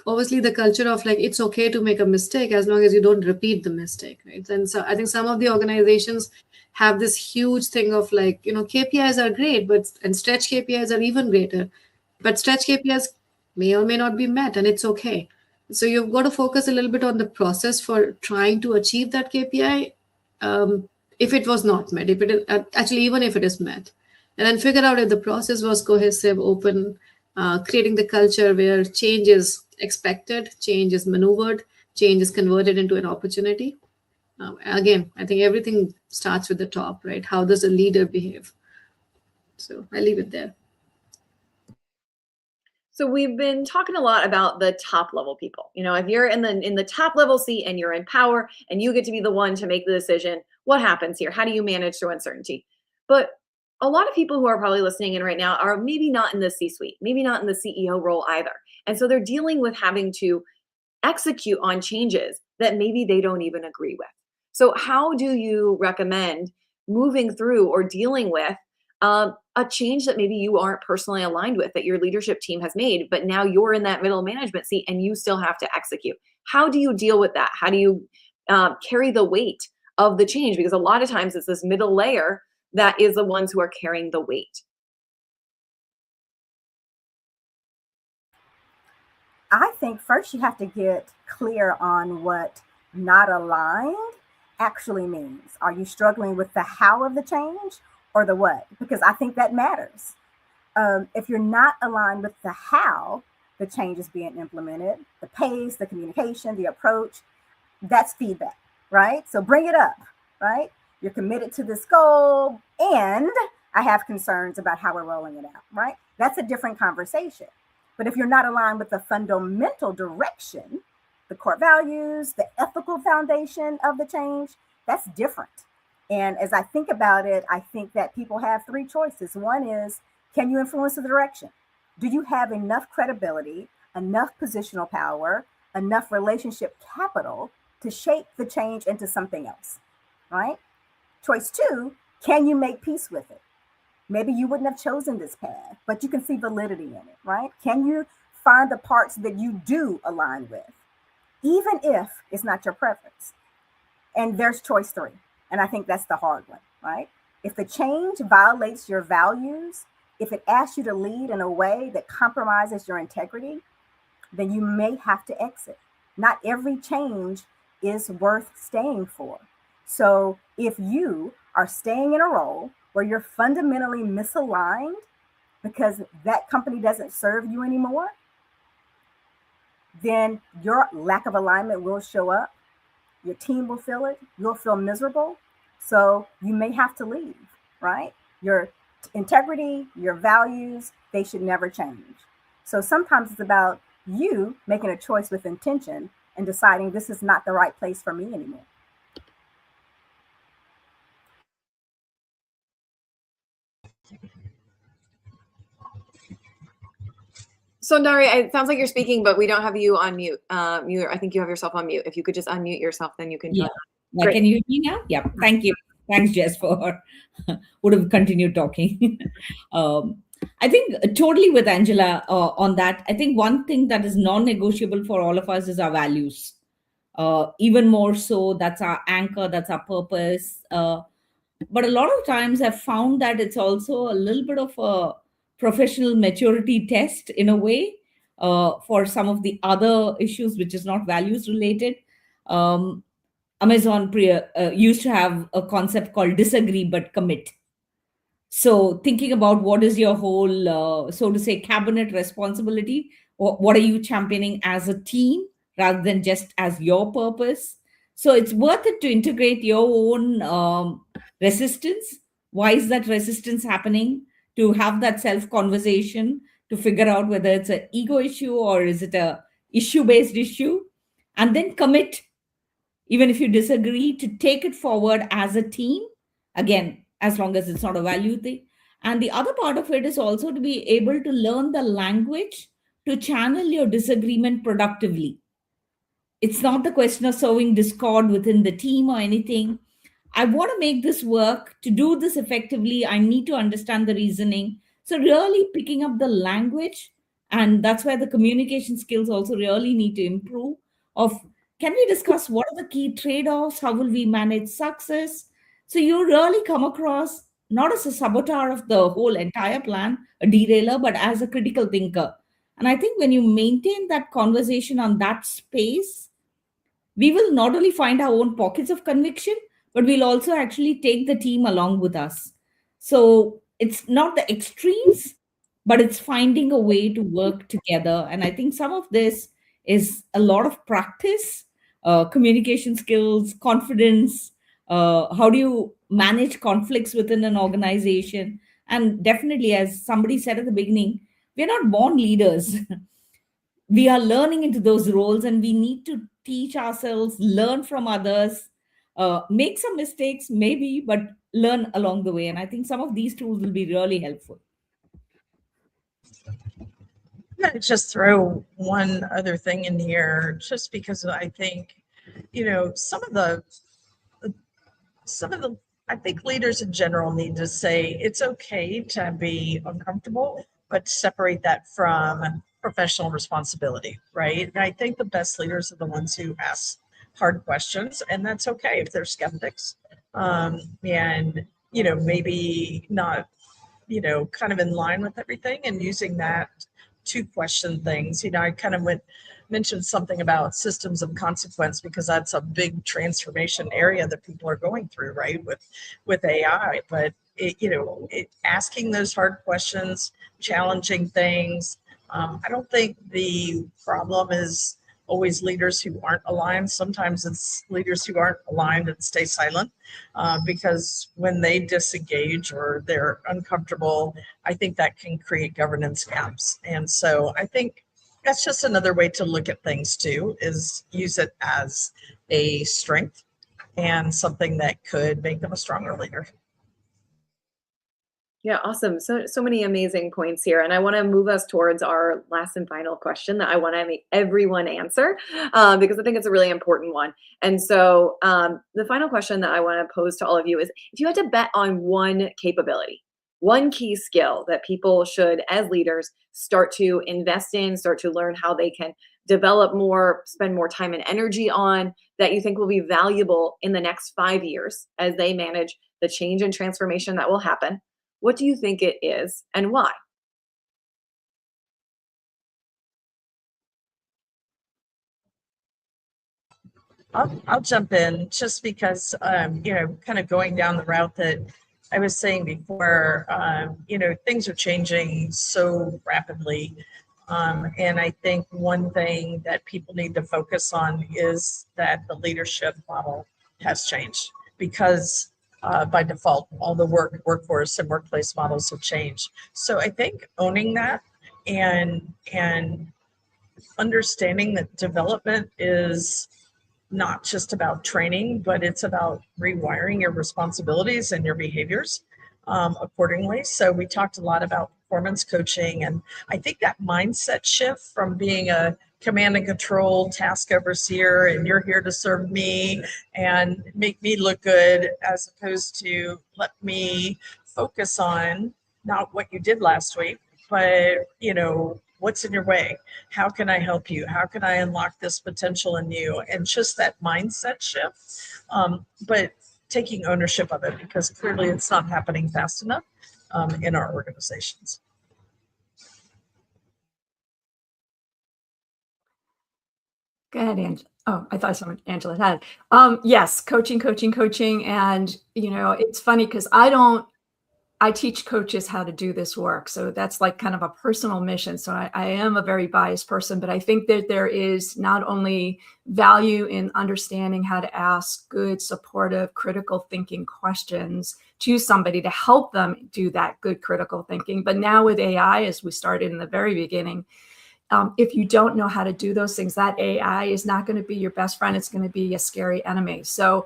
obviously the culture of like, it's okay to make a mistake as long as you don't repeat the mistake, right? And so I think some of the organizations have this huge thing of like, KPIs are great, and stretch KPIs are even greater, but stretch KPIs may or may not be met, and it's okay. So you've got to focus a little bit on the process for trying to achieve that KPI. If it was not met, if it actually, even if it is met, and then figure out if the process was cohesive, open, creating the culture where change is expected, change is maneuvered, change is converted into an opportunity. Again, I think everything starts with the top, right? How does a leader behave? So I leave it there. So we've been talking a lot about the top level people. If you're in the top level seat and you're in power and you get to be the one to make the decision, what happens here? How do you manage through uncertainty? But a lot of people who are probably listening in right now are maybe not in the C-suite, maybe not in the CEO role either. And so they're dealing with having to execute on changes that maybe they don't even agree with. So how do you recommend moving through or dealing with a change that maybe you aren't personally aligned with, that your leadership team has made, but now you're in that middle management seat and you still have to execute? How do you deal with that? How do you carry the weight of the change? Because a lot of times it's this middle layer that is the ones who are carrying the weight. I think first you have to get clear on what not aligned actually means. Are you struggling with the how of the change or the what? Because I think that matters. If you're not aligned with the how the change is being implemented, the pace, the communication, the approach, that's feedback, right? So bring it up, right? You're committed to this goal, and I have concerns about how we're rolling it out, right? That's a different conversation. But if you're not aligned with the fundamental direction, the core values, the ethical foundation of the change, that's different. And as I think about it, I think that people have 3 choices. One is, can you influence the direction? Do you have enough credibility, enough positional power, enough relationship capital to shape the change into something else, right? Choice 2, can you make peace with it? Maybe you wouldn't have chosen this path, but you can see validity in it, right? Can you find the parts that you do align with, even if it's not your preference? And there's choice 3. And I think that's the hard one, right? If the change violates your values, if it asks you to lead in a way that compromises your integrity, then you may have to exit. Not every change is worth staying for. So if you are staying in a role where you're fundamentally misaligned because that company doesn't serve you anymore, then your lack of alignment will show up. Your team will feel it. You'll feel miserable. So you may have to leave, right? Your integrity, your values, they should never change. So sometimes it's about you making a choice with intention and deciding this is not the right place for me anymore. Sundari, it sounds like you're speaking, but we don't have you on mute. I think you have yourself on mute. If you could just unmute yourself, then you can. Yeah. Can you hear me now? Yeah. Thank you. Thanks, Jess, for would have continued talking. I think totally with Angela on that. I think one thing that is non-negotiable for all of us is our values. Even more so, that's our anchor, that's our purpose. But a lot of times I've found that it's also a little bit of a professional maturity test in a way for some of the other issues, which is not values related. Amazon used to have a concept called disagree but commit. So thinking about what is your whole, so to say, cabinet responsibility, or what are you championing as a team rather than just as your purpose? So it's worth it to integrate your own resistance. Why is that resistance happening? To have that self-conversation, to figure out whether it's an ego issue or is it a issue-based issue, and then commit, even if you disagree, to take it forward as a team, again, as long as it's not a value thing. And the other part of it is also to be able to learn the language to channel your disagreement productively. It's not the question of sowing discord within the team or anything. I want to make this work. To do this effectively, I need to understand the reasoning. So really picking up the language, and that's where the communication skills also really need to improve. Can we discuss what are the key trade-offs? How will we manage success? So you really come across not as a saboteur of the whole entire plan, a derailer, but as a critical thinker. And I think when you maintain that conversation on that space, we will not only find our own pockets of conviction, but we'll also actually take the team along with us. So it's not the extremes, but it's finding a way to work together. And I think some of this is a lot of practice, communication skills, confidence. How do you manage conflicts within an organization? And definitely, as somebody said at the beginning, we're not born leaders. We are learning into those roles, and we need to teach ourselves, learn from others, make some mistakes maybe, but learn along the way. And I think some of these tools will be really helpful. Just throw one other thing in here, just because I think, some of the, I think leaders in general need to say it's okay to be uncomfortable, but separate that from professional responsibility, right? And I think the best leaders are the ones who ask hard questions, and that's okay if they're skeptics, and maybe not, kind of in line with everything, and using that to question things. I kind of mentioned something about systems of consequence, because that's a big transformation area that people are going through, right, with AI. But asking those hard questions, challenging things. I don't think the problem is always leaders who aren't aligned. Sometimes it's leaders who aren't aligned and stay silent, because when they disengage or they're uncomfortable, I think that can create governance gaps. And so I think that's just another way to look at things too, is use it as a strength and something that could make them a stronger leader. Yeah, awesome. So many amazing points here. And I want to move us towards our last and final question that I want to make everyone answer, because I think it's a really important one. And so the final question that I want to pose to all of you is, if you had to bet on one capability, one key skill that people should, as leaders, start to invest in, start to learn how they can develop more, spend more time and energy on, that you think will be valuable in the next 5 years as they manage the change and transformation that will happen, what do you think it is and why? I'll jump in, just because, kind of going down the route that I was saying before, things are changing so rapidly. And I think one thing that people need to focus on is that the leadership model has changed, because by default, all the workforce and workplace models have changed. So I think owning that and understanding that development is not just about training, but it's about rewiring your responsibilities and your behaviors accordingly. So we talked a lot about performance coaching. And I think that mindset shift from being a command and control task overseer and you're here to serve me and make me look good, as opposed to let me focus on not what you did last week, but what's in your way? How can I help you? How can I unlock this potential in you? And just that mindset shift, but taking ownership of it, because clearly it's not happening fast enough in our organizations. Go ahead, Angela. Oh, I thought Angela had. Yes, coaching. And, it's funny because I teach coaches how to do this work. So that's like kind of a personal mission. So I am a very biased person, but I think that there is not only value in understanding how to ask good, supportive, critical thinking questions to somebody to help them do that good critical thinking. But now with AI, as we started in the very beginning, if you don't know how to do those things, that AI is not going to be your best friend. It's going to be a scary enemy. So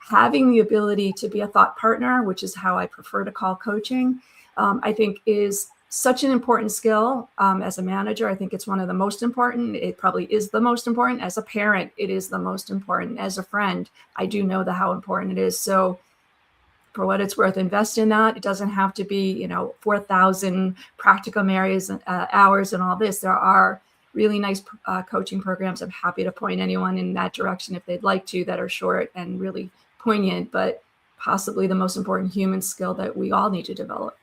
having the ability to be a thought partner, which is how I prefer to call coaching, I think is such an important skill. As a manager, I think it's one of the most important. It probably is the most important. As a parent, it is the most important. As a friend, I do know how important it is. So for what it's worth, invest in that. It doesn't have to be, 4,000 practicum areas, hours and all this. There are really nice coaching programs. I'm happy to point anyone in that direction if they'd like to, that are short and really poignant, but possibly the most important human skill that we all need to develop.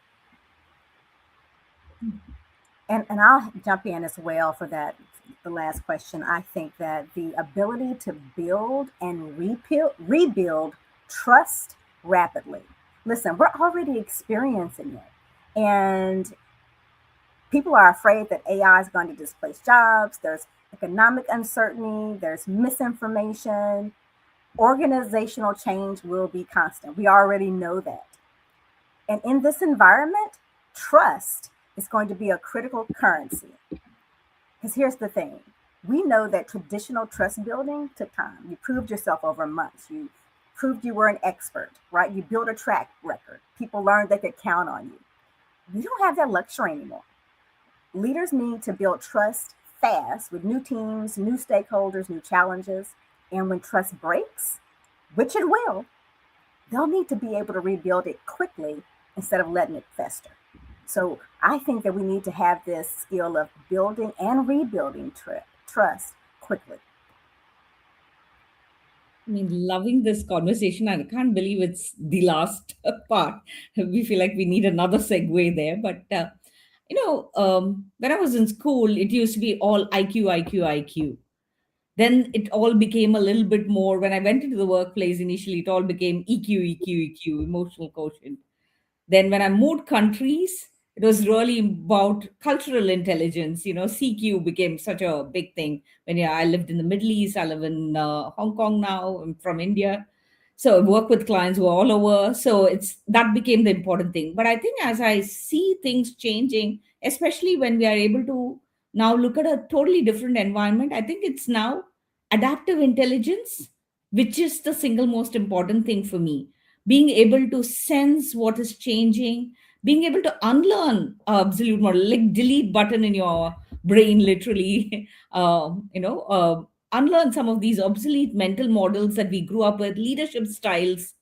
And I'll jump in as well for that, the last question. I think that the ability to build and rebuild trust rapidly. Listen, we're already experiencing it. And people are afraid that AI is going to displace jobs. There's economic uncertainty. There's misinformation. Organizational change will be constant. We already know that. And in this environment, trust is going to be a critical currency. Because here's the thing. We know that traditional trust building took time. You proved yourself over months. You proved you were an expert, right? You built a track record. People learned they could count on you. We don't have that luxury anymore. Leaders need to build trust fast with new teams, new stakeholders, new challenges. And when trust breaks, which it will, they'll need to be able to rebuild it quickly instead of letting it fester. So I think that we need to have this skill of building and rebuilding trust quickly. I mean, loving this conversation. I can't believe it's the last part. We feel like we need another segue there. But, when I was in school, it used to be all IQ. Then it all became a little bit more. When I went into the workplace, initially, it all became EQ, emotional quotient. Then when I moved countries, it was really about cultural intelligence. CQ became such a big thing. When I lived in the Middle East, I live in Hong Kong now. I'm from India. So I work with clients who are all over. So that became the important thing. But I think as I see things changing, especially when we are able to now look at a totally different environment, I think it's now adaptive intelligence, which is the single most important thing for me. Being able to sense what is changing, being able to unlearn absolute model, like delete button in your brain, literally, unlearn some of these obsolete mental models that we grew up with, leadership styles,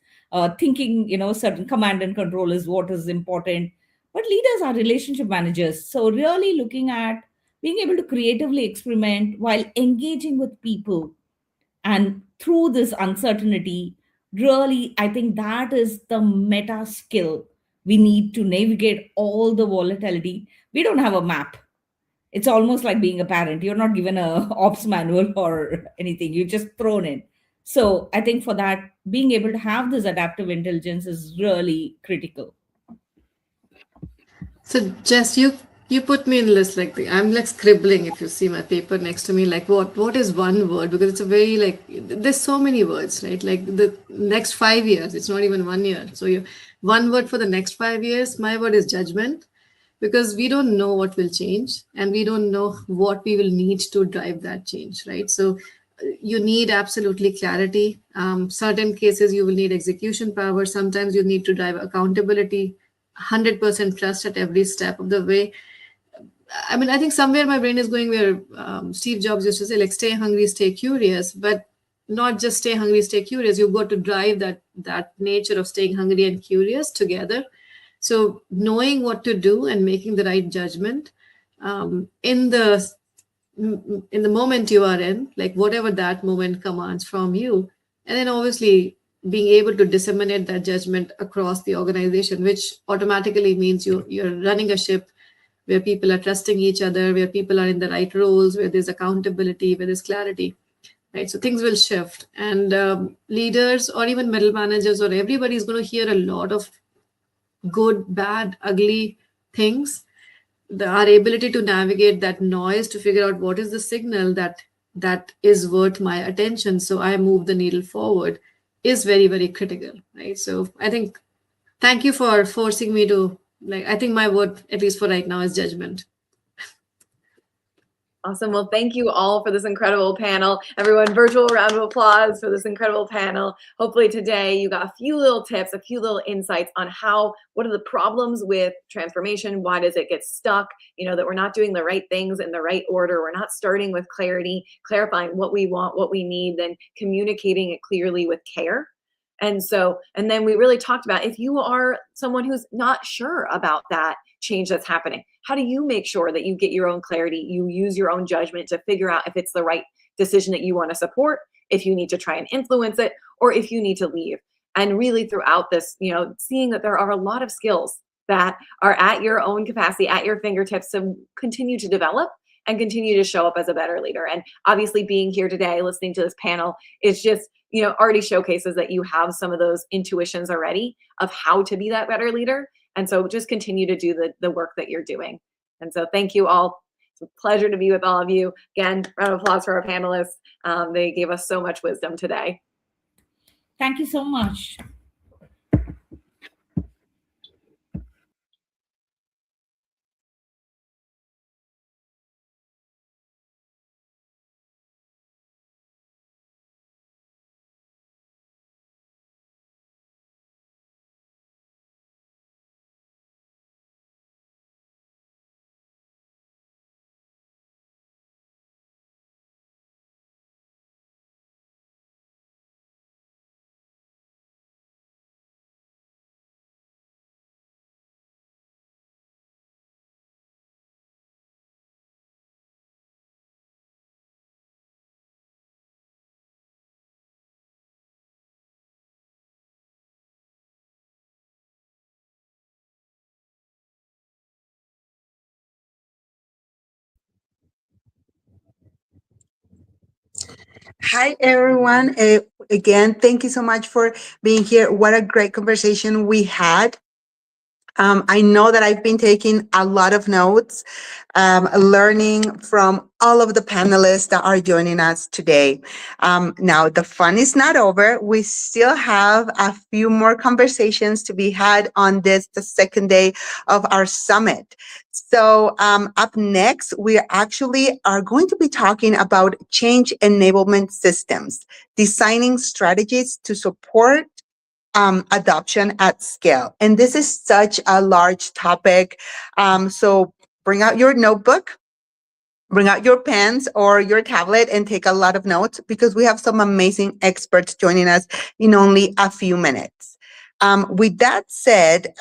thinking, certain command and control is what is important. But leaders are relationship managers. So really looking at being able to creatively experiment while engaging with people. And through this uncertainty, really, I think that is the meta skill we need to navigate all the volatility. We don't have a map. It's almost like being a parent. You're not given a ops manual or anything. You're just thrown in. So I think for that, being able to have this adaptive intelligence is really critical. So Jess, you put me in list like I'm like scribbling. If you see my paper next to me, like what is one word? Because it's a very there's so many words, right? Like the next 5 years, it's not even 1 year. So one word for the next 5 years, my word is judgment, because we don't know what will change and we don't know what we will need to drive that change, right? So you need absolutely clarity. Certain cases you will need execution power. Sometimes you need to drive accountability, 100% trust at every step of the way. I mean, I think somewhere my brain is going where Steve Jobs used to say, like, stay hungry, stay curious, but not just stay hungry, stay curious. You've got to drive that nature of staying hungry and curious together. So knowing what to do and making the right judgment in the moment you are in, like whatever that moment commands from you, and then obviously being able to disseminate that judgment across the organization, which automatically means you're running a ship where people are trusting each other, where people are in the right roles, where there's accountability, where there's clarity, right? So things will shift, and leaders or even middle managers or everybody is going to hear a lot of good, bad, ugly things. Our ability to navigate that noise to figure out what is the signal that is worth my attention, so I move the needle forward, is very, very critical, right? So I think, thank you for forcing me to, like, I think my word, at least for right now, is judgment. Awesome. Well, thank you all for this incredible panel. Everyone, virtual round of applause for this incredible panel. Hopefully today you got a few little tips, a few little insights on what are the problems with transformation? Why does it get stuck? You know, that we're not doing the right things in the right order. We're not starting with clarity, clarifying what we want, what we need, then communicating it clearly with care. And then we really talked about, if you are someone who's not sure about that change that's happening, how do you make sure that you get your own clarity, you use your own judgment to figure out if it's the right decision that you want to support, if you need to try and influence it, or if you need to leave. And really throughout this, you know, seeing that there are a lot of skills that are at your own capacity, at your fingertips, to continue to develop and continue to show up as a better leader. And obviously being here today, listening to this panel, is just, you know, already showcases that you have some of those intuitions already of how to be that better leader. And so just continue to do the work that you're doing. And so thank you all. It's a pleasure to be with all of you. Again, round of applause for our panelists. They gave us so much wisdom today. Thank you so much. Hi, everyone. Again, thank you so much for being here. What a great conversation we had. I know that I've been taking a lot of notes, learning from all of the panelists that are joining us today. Now, the fun is not over. We still have a few more conversations to be had on the second day of our summit. So up next, we actually are going to be talking about change enablement systems, designing strategies to support adoption at scale. And this is such a large topic. So bring out your notebook, bring out your pens or your tablet and take a lot of notes, because we have some amazing experts joining us in only a few minutes. With that said,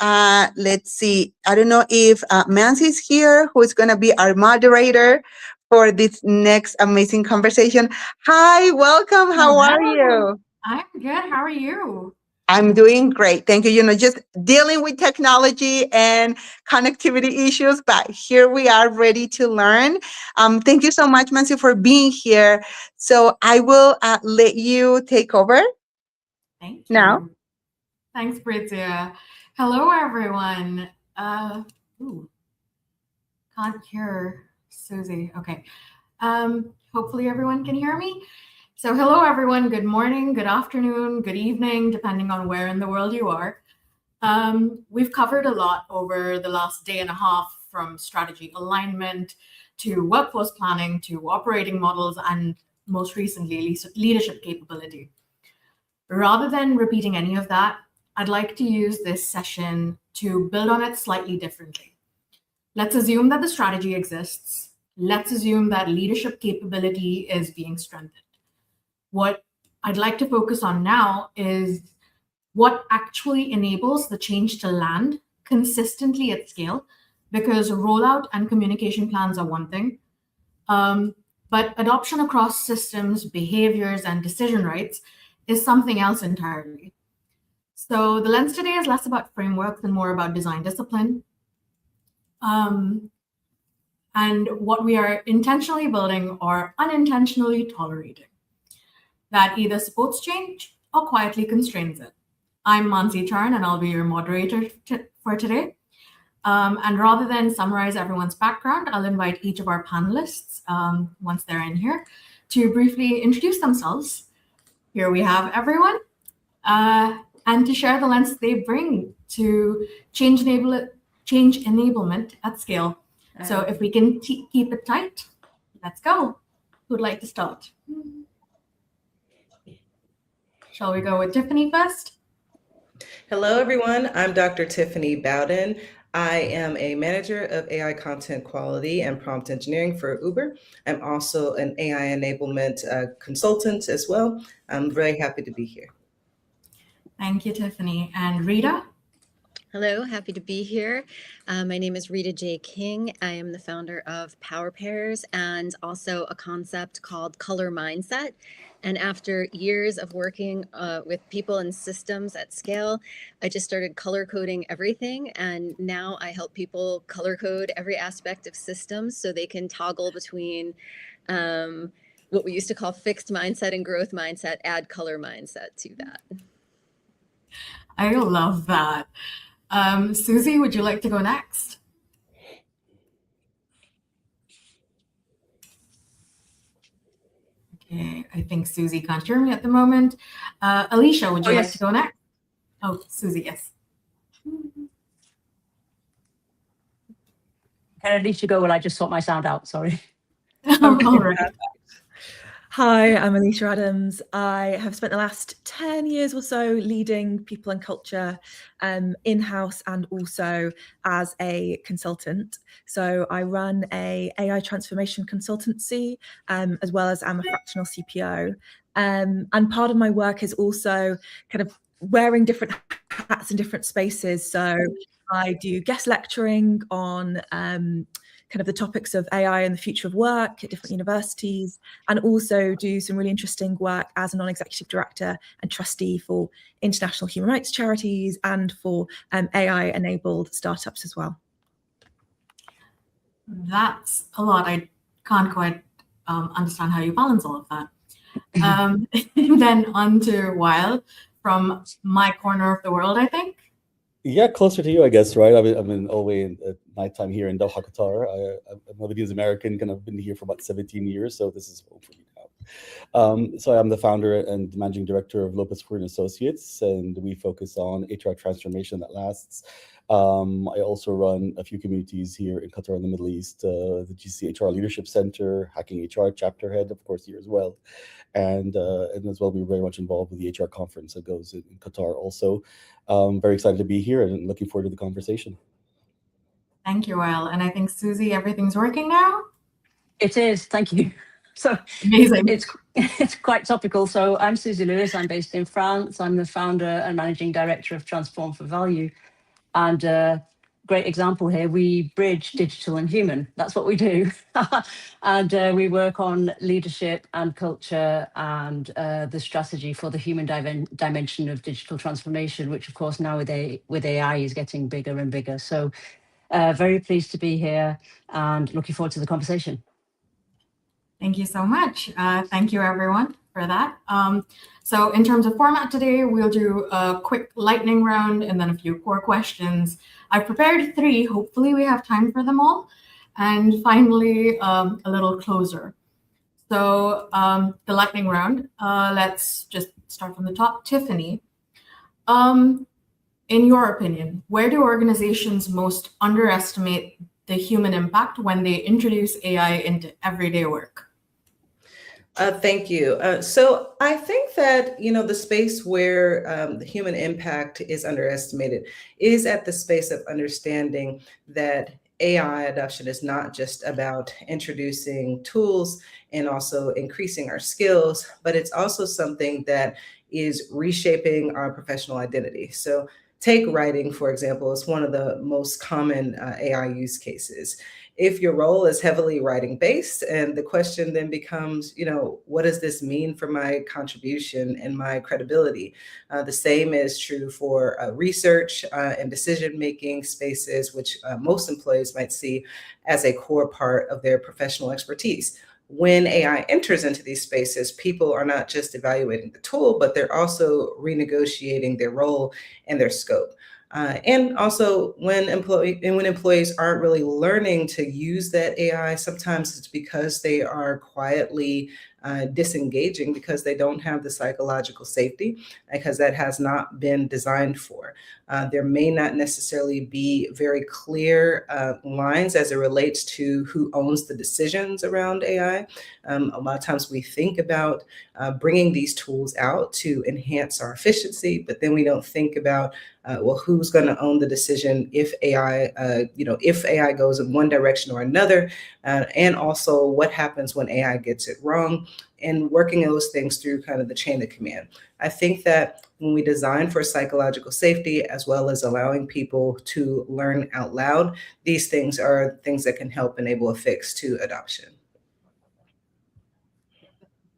let's see. I don't know if Mancy's here, who is going to be our moderator for this next amazing conversation. Hi, welcome. How are you? I'm good. How are you? I'm doing great. Thank you. You know, just dealing with technology and connectivity issues, but here we are ready to learn. Thank you so much, Mancy, for being here. So I will let you take over. Thank you. Now. Thanks, Britia. Hello, everyone. Can't hear Susie. Okay. Hopefully everyone can hear me. So hello, everyone. Good morning, good afternoon, good evening, depending on where in the world you are. We've covered a lot over the last day and a half, from strategy alignment to workforce planning to operating models and most recently leadership capability. Rather than repeating any of that, I'd like to use this session to build on it slightly differently. Let's assume that the strategy exists. Let's assume that leadership capability is being strengthened. What I'd like to focus on now is what actually enables the change to land consistently at scale, because rollout and communication plans are one thing, but adoption across systems, behaviors, and decision rights is something else entirely. So the lens today is less about frameworks and more about design discipline. And what we are intentionally building or unintentionally tolerating that either supports change or quietly constrains it. I'm Mansi Charn, and I'll be your moderator for today. And rather than summarize everyone's background, I'll invite each of our panelists, once they're in here, to briefly introduce themselves. Here we have everyone, and to share the lens they bring to change enablement at scale. So if we can keep it tight, let's go. Who'd like to start? Shall we go with Tiffany first? Hello, everyone. I'm Dr. Tiffany Bowden. I am a manager of AI content quality and prompt engineering for Uber. I'm also an AI enablement consultant as well. I'm very happy to be here. Thank you, Tiffany. And Rita? Hello, happy to be here. My name is Rita J. King. I am the founder of Power Pairs and also a concept called Color Mindset. And after years of working with people and systems at scale, I just started color coding everything. And now I help people color code every aspect of systems so they can toggle between what we used to call fixed mindset and growth mindset, add color mindset to that. I love that. Susie, would you like to go next? Okay, I think Susie can't hear me at the moment. Alicia, would you like to go next? Oh, Susie, yes. Can Alicia go? Well, I just sort my sound out, sorry. All right. Hi, I'm Alicia Adams. I have spent the last 10 years or so leading people and culture in-house and also as a consultant. So I run a AI transformation consultancy as well as I'm a fractional CPO. And part of my work is also kind of wearing different hats in different spaces. So I do guest lecturing on kind of the topics of AI and the future of work at different universities, and also do some really interesting work as a non-executive director and trustee for international human rights charities and for AI-enabled startups as well. That's a lot. I can't quite understand how you balance all of that. Then on to Wild from my corner of the world, I think. Yeah, closer to you, I guess, right? I'm in all the way at my time here in Doha, Qatar. I'm a Lebanese American, kind of been here for about 17 years, so this is home for me now. So I'm the founder and managing director of Lopez Fourie & Associates, and we focus on HR transformation that lasts. I also run a few communities here in Qatar and the Middle East, the GCC HR Leadership Center, Hacking HR chapter head, of course, here as well. And as well, we're very much involved with the HR conference that goes in Qatar also. Very excited to be here and looking forward to the conversation. Thank you, Wild. And I think, Susie, everything's working now? It is, thank you. So amazing. It's quite topical. So I'm Susie Lewis. I'm based in France. I'm the founder and managing director of Transform for Value. And great example here, we bridge digital and human. That's what we do. And we work on leadership and culture and the strategy for the human dimension of digital transformation, which of course now with AI is getting bigger and bigger. So very pleased to be here and looking forward to the conversation. Thank you so much. Thank you, everyone, for that. So in terms of format today, we'll do a quick lightning round and then a few core questions. I've prepared 3. Hopefully we have time for them all. And finally, a little closer. So the lightning round, let's just start from the top. Tiffany, in your opinion, where do organizations most underestimate the human impact when they introduce AI into everyday work? Thank you. So I think that, the space where the human impact is underestimated is at the space of understanding that AI adoption is not just about introducing tools and also increasing our skills, but it's also something that is reshaping our professional identity. So take writing, for example, is one of the most common AI use cases. If your role is heavily writing based, and the question then becomes, what does this mean for my contribution and my credibility? The same is true for research and decision making spaces, which most employees might see as a core part of their professional expertise. When AI enters into these spaces, people are not just evaluating the tool, but they're also renegotiating their role and their scope. And also, when employees aren't really learning to use that AI, sometimes it's because they are quietly disengaging because they don't have the psychological safety, because that has not been designed for. There may not necessarily be very clear lines as it relates to who owns the decisions around AI. A lot of times we think about bringing these tools out to enhance our efficiency, but then we don't think about who's going to own the decision if AI goes in one direction or another, and also what happens when AI gets it wrong, and working those things through kind of the chain of command. I think that when we design for psychological safety, as well as allowing people to learn out loud, these things are things that can help enable a fix to adoption.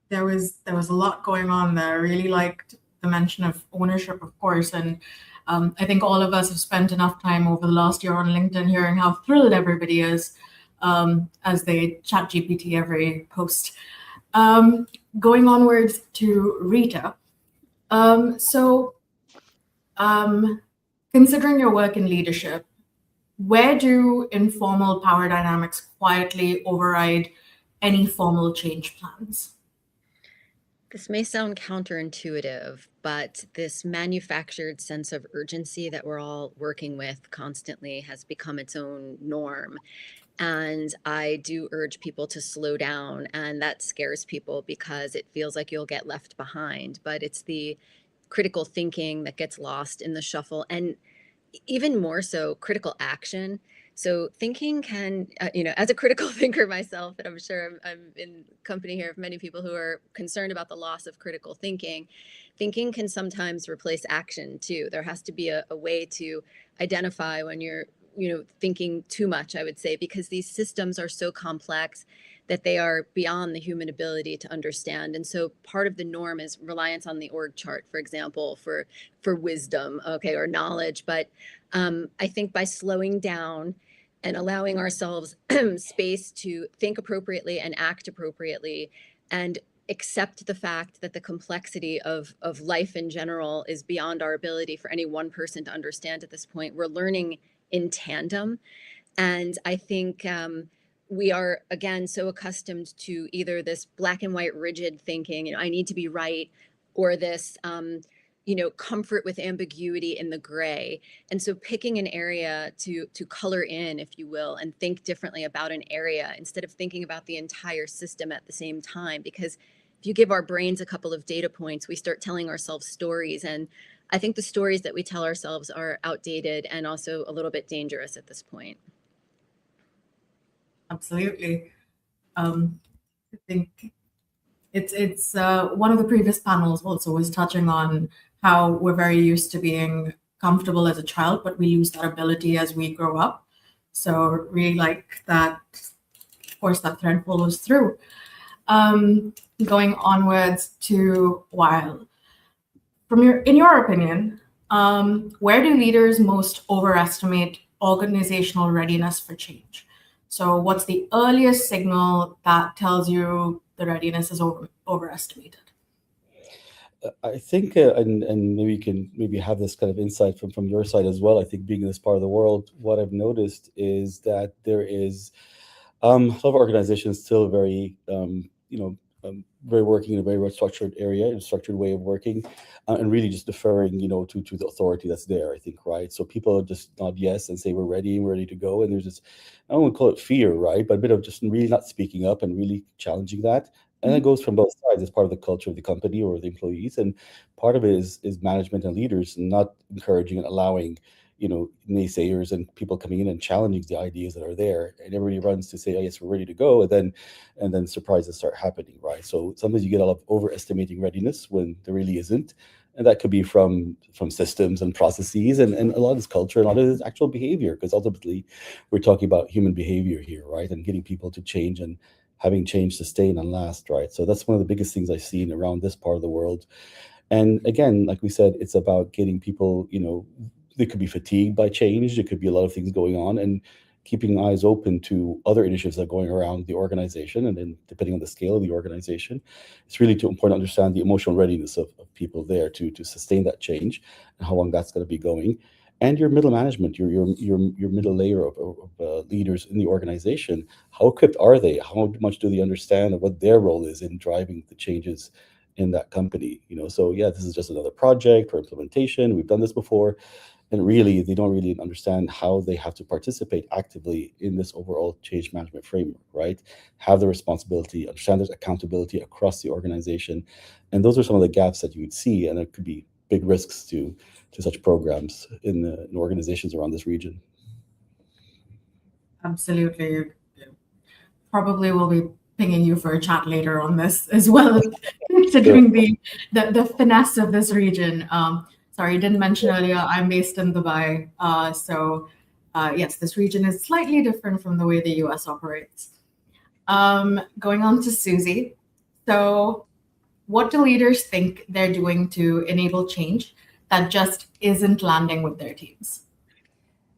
There was a lot going on there. I really liked the mention of ownership, of course, and I think all of us have spent enough time over the last year on LinkedIn hearing how thrilled everybody is as they chat GPT every post. Going onwards to Rita. Considering your work in leadership, where do informal power dynamics quietly override any formal change plans? This may sound counterintuitive, but this manufactured sense of urgency that we're all working with constantly has become its own norm. And I do urge people to slow down, and that scares people because it feels like you'll get left behind. But it's the critical thinking that gets lost in the shuffle, and even more so, critical action. So thinking can, as a critical thinker myself, and I'm sure I'm in company here of many people who are concerned about the loss of critical thinking, thinking can sometimes replace action too. There has to be a way to identify when you're, thinking too much, I would say, because these systems are so complex that they are beyond the human ability to understand. And so part of the norm is reliance on the org chart, for example, for wisdom, or knowledge. But I think by slowing down and allowing ourselves space to think appropriately and act appropriately, and accept the fact that the complexity of life in general is beyond our ability for any one person to understand at this point. We're learning in tandem. And I think we are, again, so accustomed to either this black and white rigid thinking, I need to be right, or this comfort with ambiguity in the gray. And so picking an area to color in, if you will, and think differently about an area instead of thinking about the entire system at the same time. Because if you give our brains a couple of data points, we start telling ourselves stories. And I think the stories that we tell ourselves are outdated and also a little bit dangerous at this point. Absolutely. I think it's one of the previous panels also was touching on how we're very used to being comfortable as a child, but we lose that ability as we grow up. So really like that, of course, that thread follows through. Going onwards to Wael. In your opinion, where do leaders most overestimate organizational readiness for change? So what's the earliest signal that tells you the readiness is overestimated? I think, and maybe you can have this kind of insight from your side as well. I think being in this part of the world, what I've noticed is that there is a lot of organizations still very, very working in a very structured area, in a structured way of working, and really just deferring, to the authority that's there, I think, right? So people just nod yes and say, we're ready to go. And there's this, I don't want to call it fear, right? But a bit of just really not speaking up and really challenging that. And that goes from both sides. It's part of the culture of the company or the employees, and part of it is management and leaders not encouraging and allowing, naysayers and people coming in and challenging the ideas that are there, and everybody runs to say, "Oh yes, we're ready to go," and then surprises start happening, right? So sometimes you get a lot of overestimating readiness when there really isn't, and that could be from systems and processes, and a lot of this culture, and a lot of this actual behavior, because ultimately we're talking about human behavior here, right? And getting people to change and having change sustain and last, right? So that's one of the biggest things I've seen around this part of the world. And again, like we said, it's about getting people, they could be fatigued by change. There could be a lot of things going on, and keeping eyes open to other initiatives that are going around the organization. And then depending on the scale of the organization, it's really important to understand the emotional readiness of people there to sustain that change and how long that's going to be going. And your middle management, your middle layer of leaders in the organization, how equipped are they? How much do they understand of what their role is in driving the changes in that company? So yeah, this is just another project or implementation. We've done this before, and really, they don't really understand how they have to participate actively in this overall change management framework, right? Have the responsibility, understand there's accountability across the organization, and those are some of the gaps that you would see, and there could be big risks to such programs in organizations around this region. Absolutely. Probably will be pinging you for a chat later on this as well, considering the finesse of this region. Sorry, didn't mention earlier, I'm based in Dubai. Yes, this region is slightly different from the way the US operates. Going on to Susie. So what do leaders think they're doing to enable change that just isn't landing with their teams?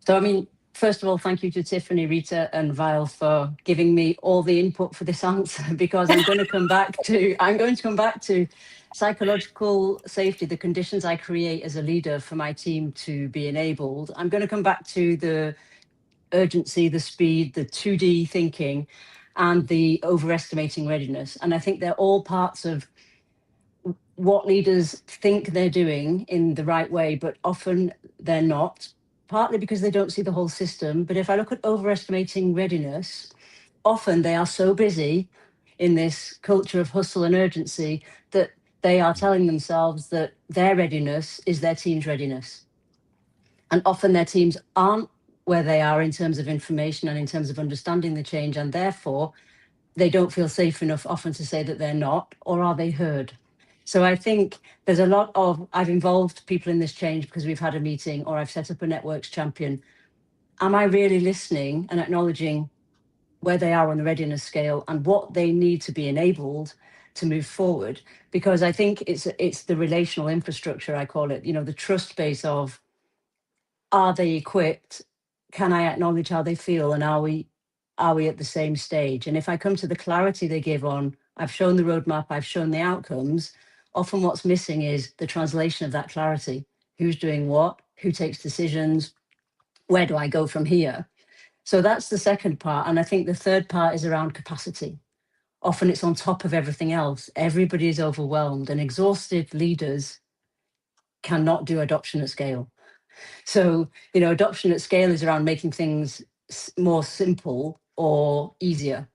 So, first of all, thank you to Tiffany, Rita, and Vile for giving me all the input for this answer, because I'm going to come back to psychological safety, the conditions I create as a leader for my team to be enabled. I'm going to come back to the urgency, the speed, the 2D thinking, and the overestimating readiness. And I think they're all parts of what leaders think they're doing in the right way, but often they're not, partly because they don't see the whole system. But if I look at overestimating readiness, often they are so busy in this culture of hustle and urgency that they are telling themselves that their readiness is their team's readiness. And often their teams aren't where they are in terms of information and in terms of understanding the change, and therefore they don't feel safe enough often to say that they're not, or are they heard? So I think there's a lot of, I've involved people in this change because we've had a meeting, or I've set up a networks champion. Am I really listening and acknowledging where they are on the readiness scale and what they need to be enabled to move forward? Because I think it's the relational infrastructure, I call it, the trust base of, are they equipped? Can I acknowledge how they feel? And are we at the same stage? And if I come to the clarity they give on, I've shown the roadmap, I've shown the outcomes, often what's missing is the translation of that clarity. Who's doing what? Who takes decisions? Where do I go from here? So that's the second part. And I think the third part is around capacity. Often it's on top of everything else. Everybody is overwhelmed, and exhausted leaders cannot do adoption at scale. So, adoption at scale is around making things more simple or easier.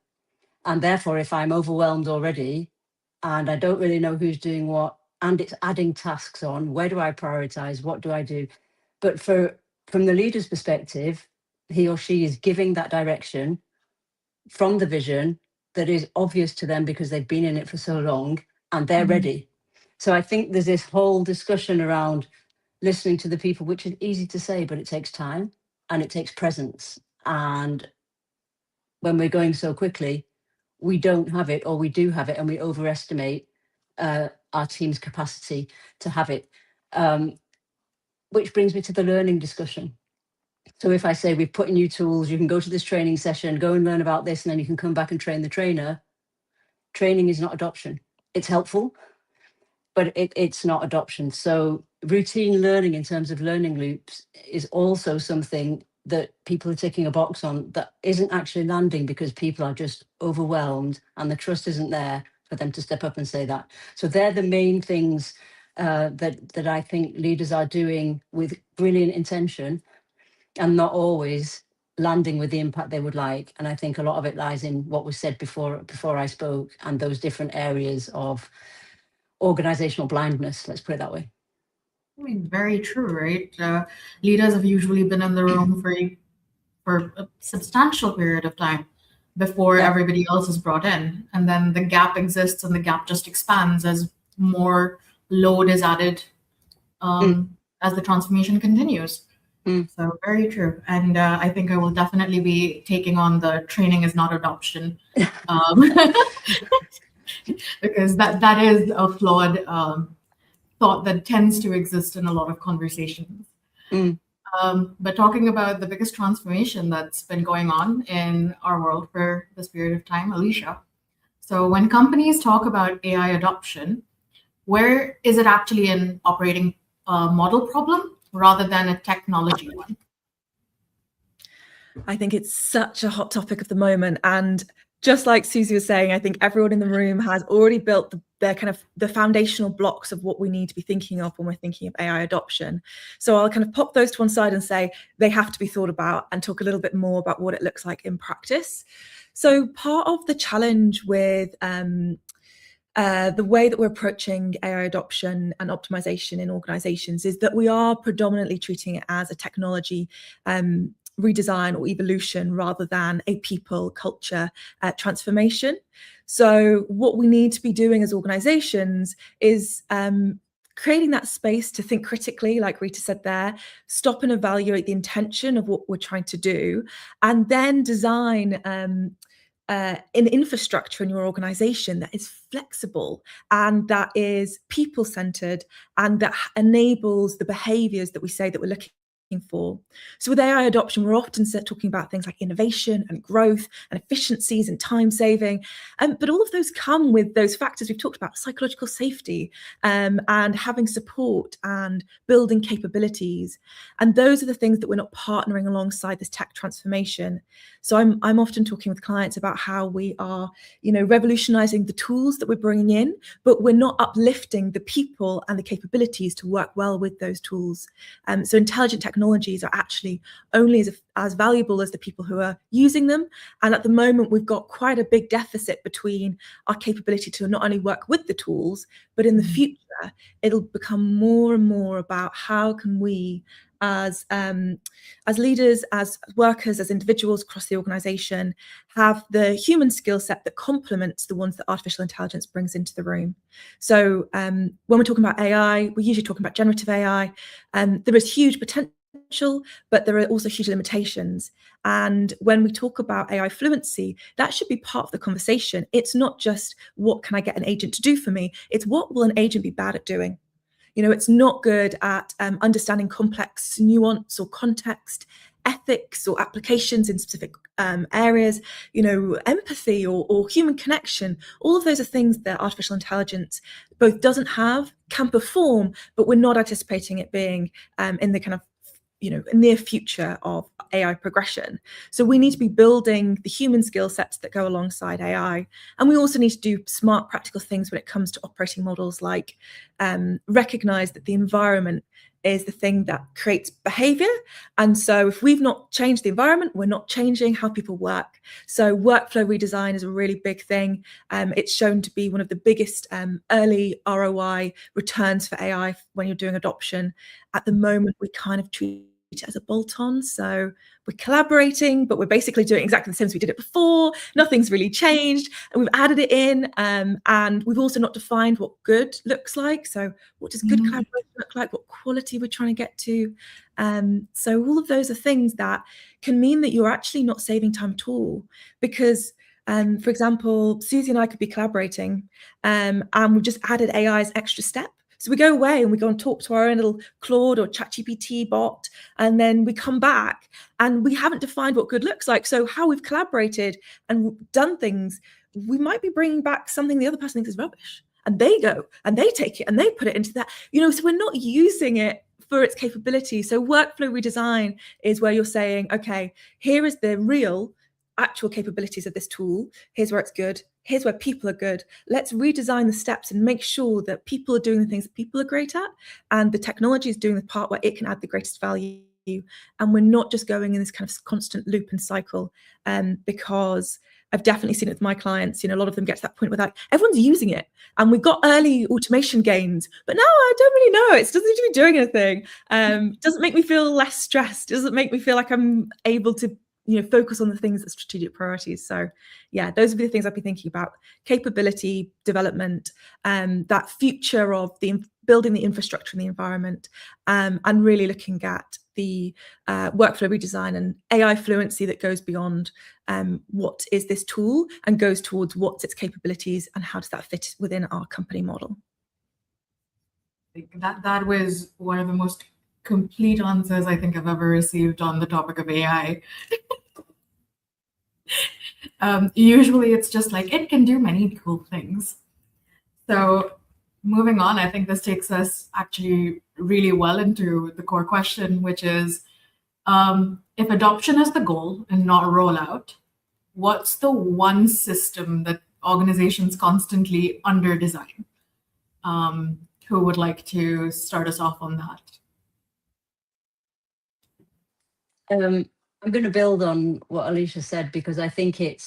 And therefore, if I'm overwhelmed already and I don't really know who's doing what, and it's adding tasks on, where do I prioritize? What do I do? But from the leader's perspective, he or she is giving that direction from the vision that is obvious to them because they've been in it for so long and they're ready. So I think there's this whole discussion around listening to the people, which is easy to say, but it takes time and it takes presence. And when we're going so quickly, we don't have it, or we do have it, and we overestimate our team's capacity to have it. Which brings me to the learning discussion. So if I say we've put in new tools, you can go to this training session, go and learn about this, and then you can come back and train the trainer. Training is not adoption. It's helpful, but it's not adoption. So routine learning in terms of learning loops is also something that people are ticking a box on that isn't actually landing because people are just overwhelmed and the trust isn't there for them to step up and say that. So they're the main things that I think leaders are doing with brilliant intention and not always landing with the impact they would like. And I think a lot of it lies in what was said before I spoke, and those different areas of organizational blindness, let's put it that way. I mean, very true, right? Leaders have usually been in the room for a substantial period of time before everybody else is brought in. And then the gap exists and the gap just expands as more load is added as the transformation continues. So very true. And I think I will definitely be taking on the training is not adoption, because that is a flawed thought that tends to exist in a lot of conversations. But talking about the biggest transformation that's been going on in our world for this period of time, Alicia. So when companies talk about AI adoption, where is it actually an operating model problem rather than a technology one? I think it's such a hot topic at the moment. And just like Susie was saying, I think everyone in the room has already built their kind of the foundational blocks of what we need to be thinking of when we're thinking of AI adoption. So I'll kind of pop those to one side and say they have to be thought about and talk a little bit more about what it looks like in practice. So part of the challenge with the way that we're approaching AI adoption and optimization in organizations is that we are predominantly treating it as a technology redesign or evolution rather than a people culture transformation. So what we need to be doing as organizations is creating that space to think critically, like Rita said there, stop and evaluate the intention of what we're trying to do, and then design an infrastructure in your organization that is flexible and that is people-centered and that enables the behaviors that we say that we're looking for. So with AI adoption, we're often talking about things like innovation and growth and efficiencies and time saving, but all of those come with those factors we've talked about: psychological safety and having support and building capabilities. And those are the things that we're not partnering alongside this tech transformation. So I'm often talking with clients about how we are, revolutionizing the tools that we're bringing in, but we're not uplifting the people and the capabilities to work well with those tools. So intelligent technologies are actually only as valuable as the people who are using them. And at the moment, we've got quite a big deficit between our capability to not only work with the tools, but in the future, it'll become more and more about how can we, as leaders, as workers, as individuals across the organization, have the human skill set that complements the ones that artificial intelligence brings into the room. So when we're talking about AI, we're usually talking about generative AI. There is huge potential, but there are also huge limitations. And when we talk about AI fluency, that should be part of the conversation. It's not just what can I get an agent to do for me? It's what will an agent be bad at doing? It's not good at understanding complex nuance or context, ethics or applications in specific areas, empathy or human connection. All of those are things that artificial intelligence both doesn't have, can perform, but we're not anticipating it being in the kind of near future of AI progression. So we need to be building the human skill sets that go alongside AI. And we also need to do smart, practical things when it comes to operating models, like recognize that the environment is the thing that creates behavior. And so if we've not changed the environment, we're not changing how people work. So workflow redesign is a really big thing. It's shown to be one of the biggest early ROI returns for AI when you're doing adoption. At the moment, we kind of treat it as a bolt-on. So we're collaborating, but we're basically doing exactly the same as we did it before. Nothing's really changed. And we've added it in. And we've also not defined what good looks like. So what does good collaboration look like? What quality we're trying to get to? So all of those are things that can mean that you're actually not saving time at all. Because for example, Susie and I could be collaborating and we've just added AI as an extra step. So we go away and we go and talk to our own little Claude or ChatGPT bot, and then we come back and we haven't defined what good looks like. So how we've collaborated and done things, we might be bringing back something the other person thinks is rubbish. And they go and they take it and they put it into that, so we're not using it for its capability. So workflow redesign is where you're saying, okay, here is the real actual capabilities of this tool. Here's where it's good. Here's where people are good. Let's redesign the steps and make sure that people are doing the things that people are great at, and the technology is doing the part where it can add the greatest value. and we're not just going in this kind of constant loop and cycle, because I've definitely seen it with my clients. A lot of them get to that point where everyone's using it, and we got early automation gains, but now I don't really know. It doesn't seem to be doing anything. Doesn't make me feel less stressed. Doesn't make me feel like I'm able to focus on the things that strategic priorities. So yeah, those would be the things I'd be thinking about: capability development, that future of building the infrastructure and the environment, and really looking at the workflow redesign and AI fluency that goes beyond what is this tool and goes towards what's its capabilities and how does that fit within our company model. That was one of the most complete answers I think I've ever received on the topic of AI. Usually it's just like, it can do many cool things. So moving on, I think this takes us actually really well into the core question, which is, if adoption is the goal and not rollout, what's the one system that organizations constantly under-design? Who would like to start us off on that? I'm going to build on what Alicia said, because I think it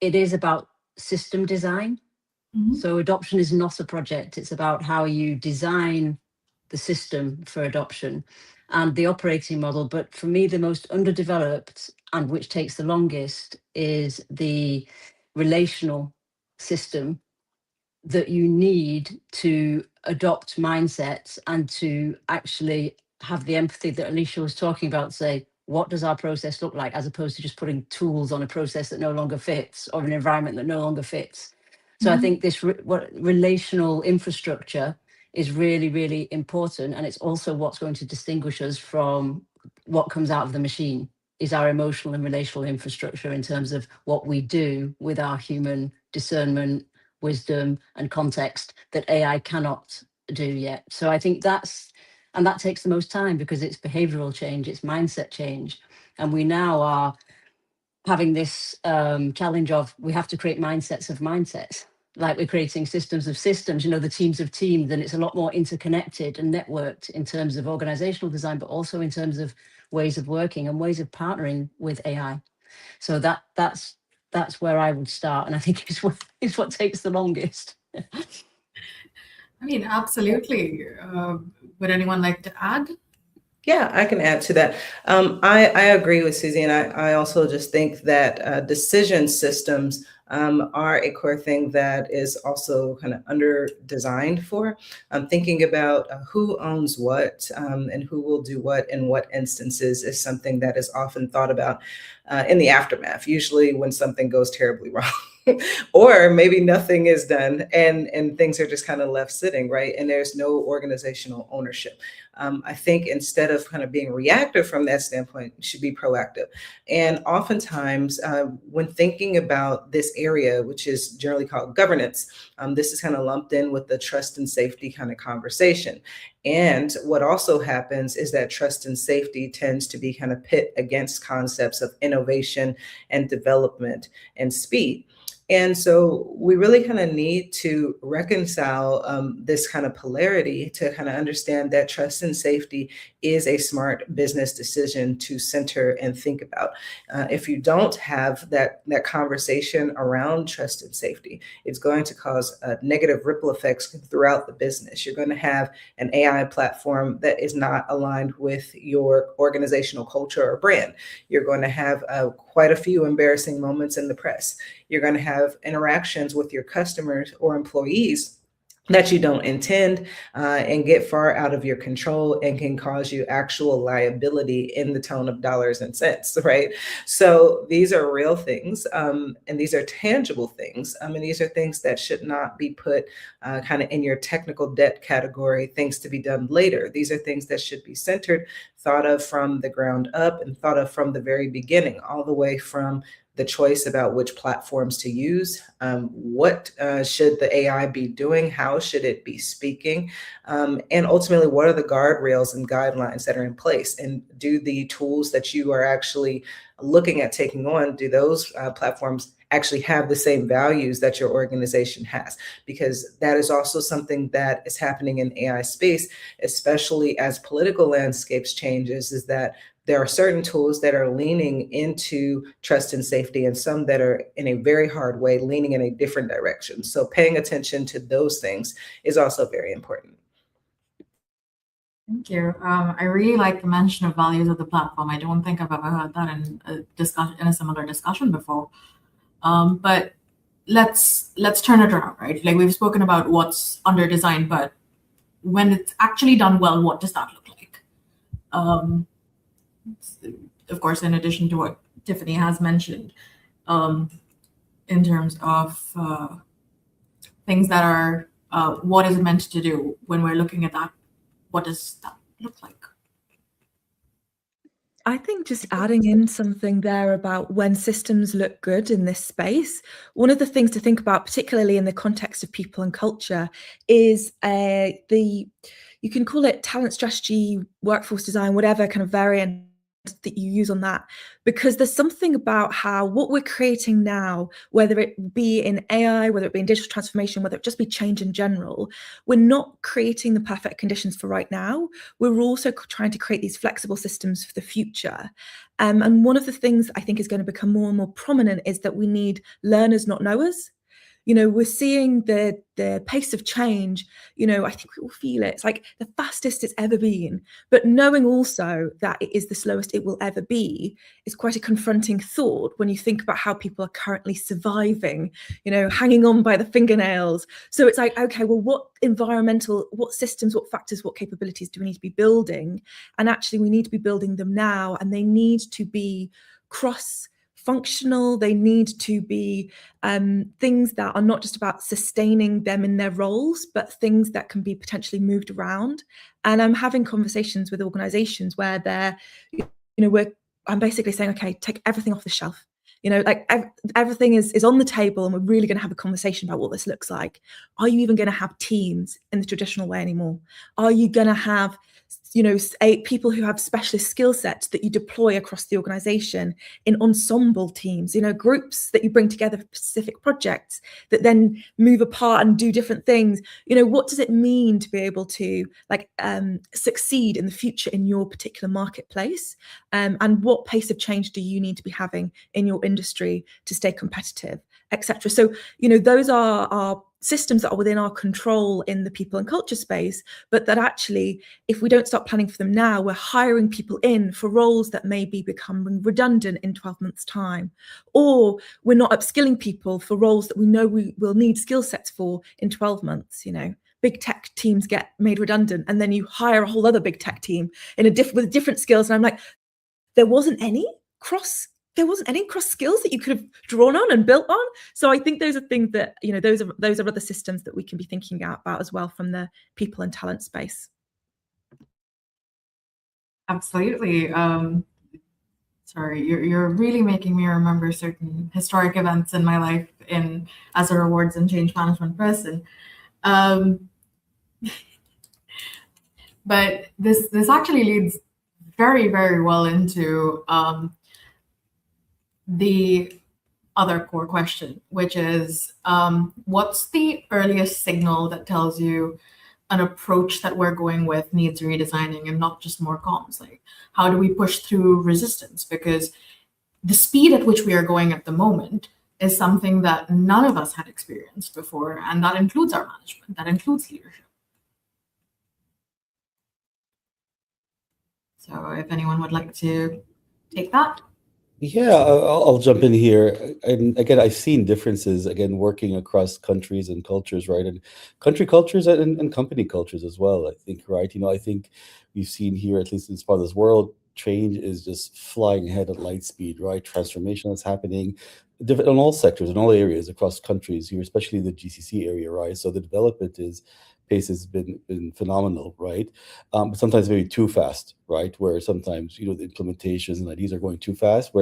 is about system design. So adoption is not a project. It's about how you design the system for adoption and the operating model. But for me, the most underdeveloped, and which takes the longest, is the relational system that you need to adopt mindsets and to actually have the empathy that Alicia was talking about, say, what does our process look like, as opposed to just putting tools on a process that no longer fits or an environment that no longer fits. So I think this relational infrastructure is really, really important. And it's also what's going to distinguish us from what comes out of the machine, is our emotional and relational infrastructure in terms of what we do with our human discernment, wisdom, and context that AI cannot do yet. So I think that takes the most time, because it's behavioral change, it's mindset change. And we now are having this challenge of, we have to create mindsets of mindsets. Like we're creating systems of systems, the teams of teams, and it's a lot more interconnected and networked in terms of organizational design, but also in terms of ways of working and ways of partnering with AI. So that's where I would start, and I think it's what takes the longest. I mean, absolutely. Would anyone like to add? Yeah, I can add to that. I agree with Susie, and I also just think that decision systems are a core thing that is also kind of under designed for. Thinking about who owns what and who will do what in what instances is something that is often thought about in the aftermath, usually when something goes terribly wrong. Or maybe nothing is done and things are just kind of left sitting, right? And there's no organizational ownership. I think instead of kind of being reactive from that standpoint, you should be proactive. And oftentimes when thinking about this area, which is generally called governance, this is kind of lumped in with the trust and safety kind of conversation. And what also happens is that trust and safety tends to be kind of pit against concepts of innovation and development and speed. And so we really kind of need to reconcile this kind of polarity to kind of understand that trust and safety is a smart business decision to center and think about. If you don't have that conversation around trust and safety, it's going to cause negative ripple effects throughout the business. You're going to have an AI platform that is not aligned with your organizational culture or brand. You're going to have quite a few embarrassing moments in the press. You're going to have interactions with your customers or employees that you don't intend and get far out of your control and can cause you actual liability in the tone of dollars and cents, right? So these are real things and these are tangible things. And these are things that should not be put kind of in your technical debt category, things to be done later. These are things that should be centered, thought of from the ground up and thought of from the very beginning, all the way from the choice about which platforms to use, what should the AI be doing, how should it be speaking, and ultimately, what are the guardrails and guidelines that are in place? And do the tools that you are actually looking at taking on, do those platforms actually have the same values that your organization has? Because that is also something that is happening in AI space, especially as political landscapes changes, is that there are certain tools that are leaning into trust and safety, and some that are in a very hard way leaning in a different direction. So paying attention to those things is also very important. Thank you. I really like the mention of values of the platform. I don't think I've ever heard that in a similar discussion before. But let's turn it around, right? Like, we've spoken about what's under design, but when it's actually done well, what does that look like? Of course, in addition to what Tiffany has mentioned, in terms of things that are what is it meant to do when we're looking at that. What does that look like? I think just adding in something there about when systems look good in this space, one of the things to think about, particularly in the context of people and culture, is you can call it talent strategy, workforce design, whatever kind of variant that you use on that, because there's something about how what we're creating now, whether it be in AI, whether it be in digital transformation, whether it just be change in general, we're not creating the perfect conditions for right now. We're also trying to create these flexible systems for the future. And one of the things I think is going to become more and more prominent is that we need learners, not knowers. You know, we're seeing the pace of change, you know, I think we all feel it. It's like the fastest it's ever been. But knowing also that it is the slowest it will ever be is quite a confronting thought when you think about how people are currently surviving, you know, hanging on by the fingernails. So it's like, okay, well, what systems, what factors, what capabilities do we need to be building? And actually, we need to be building them now, and they need to be cross-functional. They need to be things that are not just about sustaining them in their roles, but things that can be potentially moved around. And I'm having conversations with organizations where they're, you know, I'm basically saying, okay, take everything off the shelf. You know, like everything is on the table, and we're really going to have a conversation about what this looks like. Are you even going to have teams in the traditional way anymore? Are you going to have, you know, people who have specialist skill sets that you deploy across the organization in ensemble teams, you know, groups that you bring together for specific projects that then move apart and do different things? You know, what does it mean to be able to succeed in the future in your particular marketplace? And what pace of change do you need to be having in your industry to stay competitive, etc.? So, you know, those are systems that are within our control in the people and culture space, but that actually, if we don't start planning for them now, we're hiring people in for roles that may be becoming redundant in 12 months' time, or we're not upskilling people for roles that we know we will need skill sets for in 12 months. You know, big tech teams get made redundant, and then you hire a whole other big tech team with different skills. And I'm like, there wasn't any cross skills that you could have drawn on and built on. So I think those are things that, you know, those are other systems that we can be thinking about as well from the people and talent space. Absolutely. Sorry, you're really making me remember certain historic events in my life as a rewards and change management person. But this actually leads very, very well into the other core question, which is what's the earliest signal that tells you an approach that we're going with needs redesigning and not just more comms? Like, how do we push through resistance? Because the speed at which we are going at the moment is something that none of us had experienced before, and that includes our management, that includes leadership. So if anyone would like to take that. Yeah, I'll jump in here. And again, I've seen differences, again, working across countries and cultures, right? And country cultures and company cultures as well, I think, right? You know, I think we've seen here, at least in this part of this world, change is just flying ahead at light speed, right? Transformation is happening in all sectors, in all areas across countries here, especially the GCC area, right? So the development pace has been phenomenal, right? But sometimes maybe too fast, right? Where sometimes, you know, the implementations and ideas are going too fast,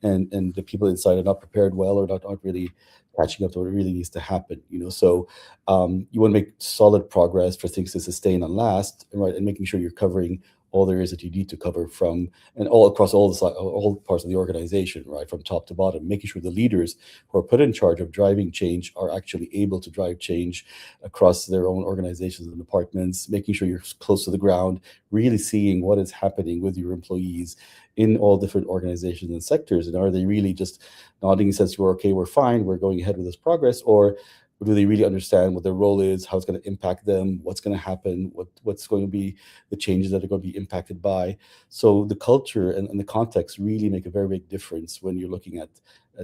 and the people inside are not prepared well, or not really catching up to what really needs to happen, you know. So you want to make solid progress for things to sustain and last, right? And making sure you're covering all there is that you need to cover from, and all across all parts of the organization, right, from top to bottom, making sure the leaders who are put in charge of driving change are actually able to drive change across their own organizations and departments, making sure you're close to the ground, really seeing what is happening with your employees in all different organizations and sectors. And are they really just nodding and says, we're okay, we're fine, we're going ahead with this progress, or do they really understand what their role is, how it's going to impact them, what's going to happen, what's going to be the changes that are going to be impacted by? So the culture and the context really make a very big difference when you're looking at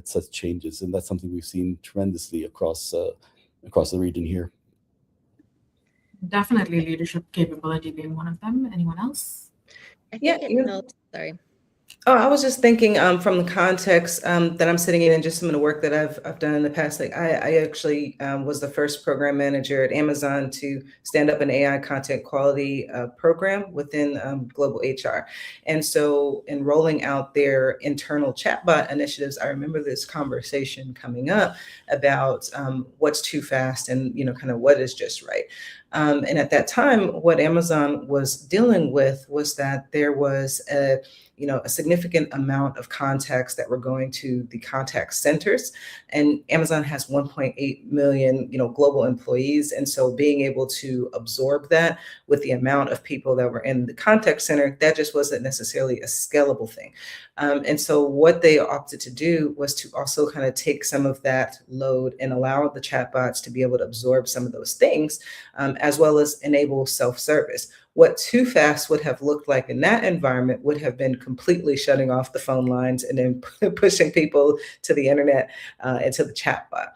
such changes. And that's something we've seen tremendously across the region here. Definitely leadership capability being one of them. Anyone else? I think Yeah, it helps. Sorry. Oh, I was just thinking from the context that I'm sitting in and just some of the work that I've done in the past. Like I actually was the first program manager at Amazon to stand up an AI content quality program within global HR. And so in rolling out their internal chatbot initiatives, I remember this conversation coming up about what's too fast and, kind of what is just right. And at that time, what Amazon was dealing with was that there was a significant amount of contacts that were going to the contact centers, and Amazon has 1.8 million, global employees. And so being able to absorb that with the amount of people that were in the contact center, that just wasn't necessarily a scalable thing. And so what they opted to do was to also kind of take some of that load and allow the chatbots to be able to absorb some of those things, as well as enable self-service. What too fast would have looked like in that environment would have been completely shutting off the phone lines and then pushing people to the internet and to the chatbot,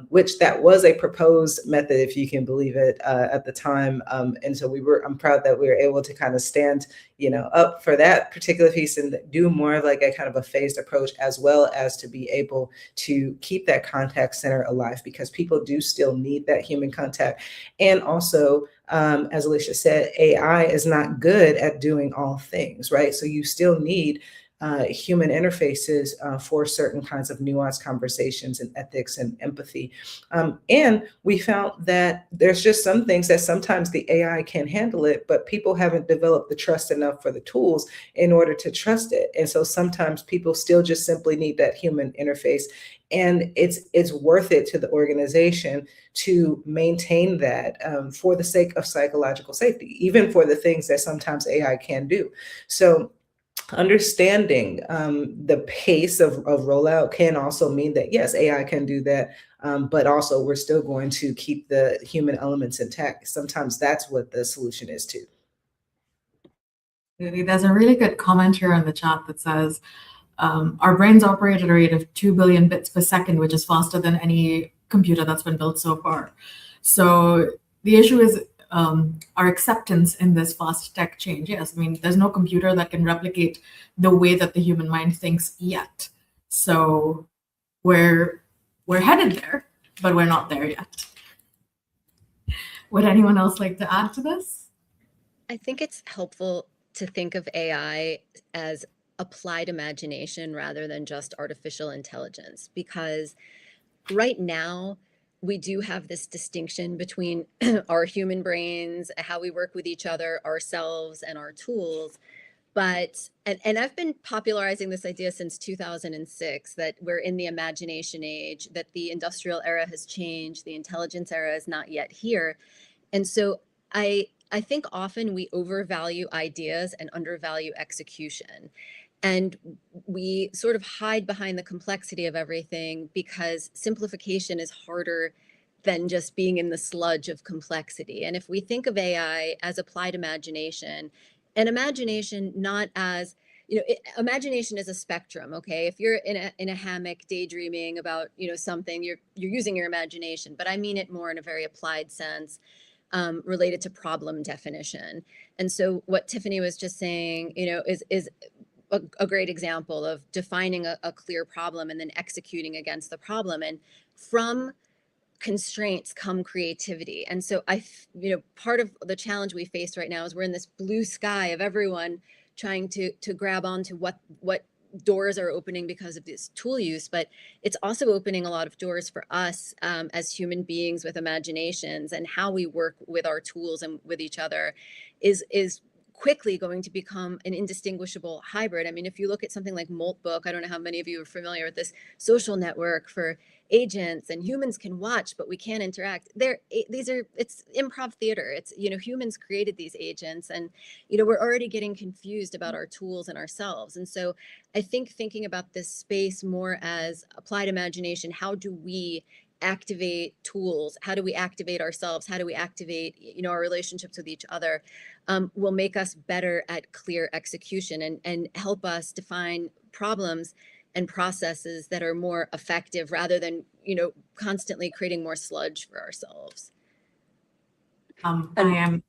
which that was a proposed method, if you can believe it, at the time. And so I'm proud that we were able to kind of stand, up for that particular piece and do more of like a kind of a phased approach, as well as to be able to keep that contact center alive, because people do still need that human contact. And also, as Alicia said, AI is not good at doing all things, right? So you still need human interfaces for certain kinds of nuanced conversations and ethics and empathy. And we found that there's just some things that sometimes the AI can handle it, but people haven't developed the trust enough for the tools in order to trust it. And so sometimes people still just simply need that human interface. And it's worth it to the organization to maintain that for the sake of psychological safety, even for the things that sometimes AI can do. So understanding the pace of rollout can also mean that, yes, AI can do that, but also we're still going to keep the human elements intact. Sometimes that's what the solution is too. There's a really good comment here in the chat that says, our brains operate at a rate of 2 billion bits per second, which is faster than any computer that's been built so far. So the issue is our acceptance in this fast tech change. Yes, I mean, there's no computer that can replicate the way that the human mind thinks yet. So we're headed there, but we're not there yet. Would anyone else like to add to this? I think it's helpful to think of AI as applied imagination rather than just artificial intelligence, because right now we do have this distinction between our human brains, how we work with each other, ourselves, and our tools. But, and I've been popularizing this idea since 2006, that we're in the imagination age, that the industrial era has changed, the intelligence era is not yet here. And so I think often we overvalue ideas and undervalue execution. And we sort of hide behind the complexity of everything because simplification is harder than just being in the sludge of complexity. And if we think of AI as applied imagination, and imagination not as, imagination is a spectrum, okay? If you're in a hammock daydreaming about, something, you're using your imagination, but I mean it more in a very applied sense, related to problem definition. And so what Tiffany was just saying, is a great example of defining a clear problem and then executing against the problem. And from constraints come creativity. And so part of the challenge we face right now is we're in this blue sky of everyone trying to grab onto what doors are opening because of this tool use, but it's also opening a lot of doors for us as human beings with imaginations, and how we work with our tools and with each other is quickly going to become an indistinguishable hybrid. I mean, if you look at something like Moltbook, I don't know how many of you are familiar with this social network for agents, and humans can watch, but we can't interact. It's improv theater. It's, humans created these agents, and, we're already getting confused about our tools and ourselves. And so I think thinking about this space more as applied imagination, how do we activate tools? How do we activate ourselves? How do we activate, our relationships with each other, will make us better at clear execution and help us define problems and processes that are more effective rather than, constantly creating more sludge for ourselves. I am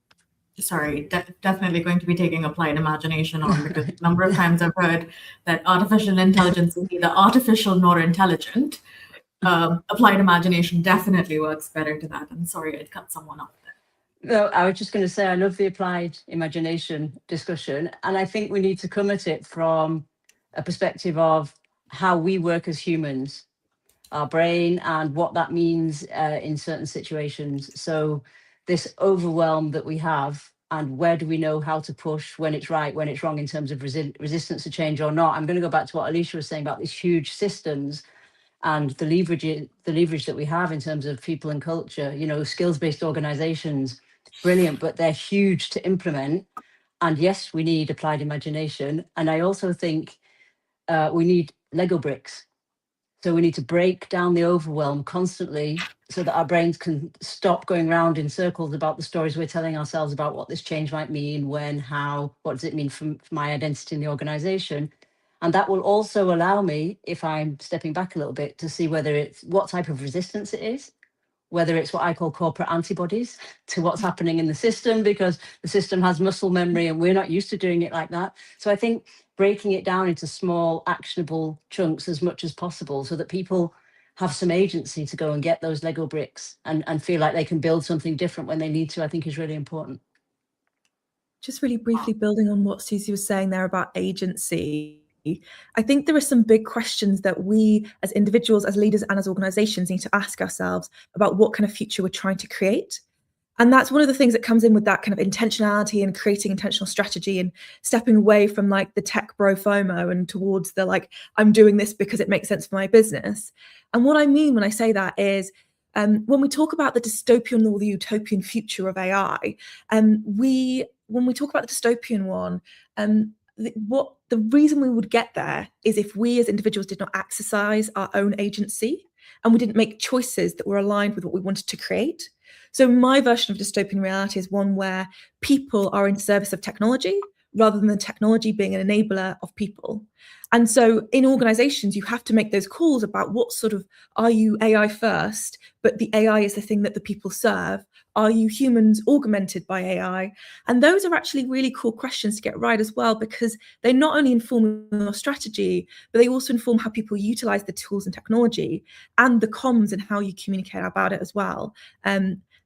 definitely going to be taking applied imagination on, because a number of times I've heard that artificial intelligence is neither artificial nor intelligent. Applied imagination definitely works better to that. I'm sorry I'd cut someone off there. No, I was just going to say, I love the applied imagination discussion. And I think we need to come at it from a perspective of how we work as humans, our brain, and what that means in certain situations. So this overwhelm that we have, and where do we know how to push when it's right, when it's wrong, in terms of resistance to change or not. I'm going to go back to what Alicia was saying about these huge systems and the leverage that we have in terms of people and culture. Skills-based organizations, brilliant, but they're huge to implement. And yes, we need applied imagination. And I also think we need Lego bricks. So we need to break down the overwhelm constantly so that our brains can stop going round in circles about the stories we're telling ourselves about what this change might mean, when, how, what does it mean for my identity in the organization. And that will also allow me, if I'm stepping back a little bit, to see whether it's what type of resistance it is, whether it's what I call corporate antibodies to what's happening in the system, because the system has muscle memory and we're not used to doing it like that. So I think breaking it down into small, actionable chunks as much as possible so that people have some agency to go and get those Lego bricks and feel like they can build something different when they need to, I think is really important. Just really briefly building on what Susie was saying there about agency, I think there are some big questions that we as individuals, as leaders, and as organizations need to ask ourselves about what kind of future we're trying to create. And that's one of the things that comes in with that kind of intentionality and creating intentional strategy and stepping away from like the tech bro FOMO and towards the like, I'm doing this because it makes sense for my business. And what I mean when I say that is, when we talk about the dystopian or the utopian future of AI, when we talk about the dystopian one, the reason we would get there is if we as individuals did not exercise our own agency and we didn't make choices that were aligned with what we wanted to create. So my version of dystopian reality is one where people are in service of technology rather than the technology being an enabler of people. And so in organizations, you have to make those calls about what sort of, are you AI first, but the AI is the thing that the people serve? Are you humans augmented by AI? And those are actually really cool questions to get right as well, because they not only inform your strategy, but they also inform how people utilize the tools and technology and the comms and how you communicate about it as well.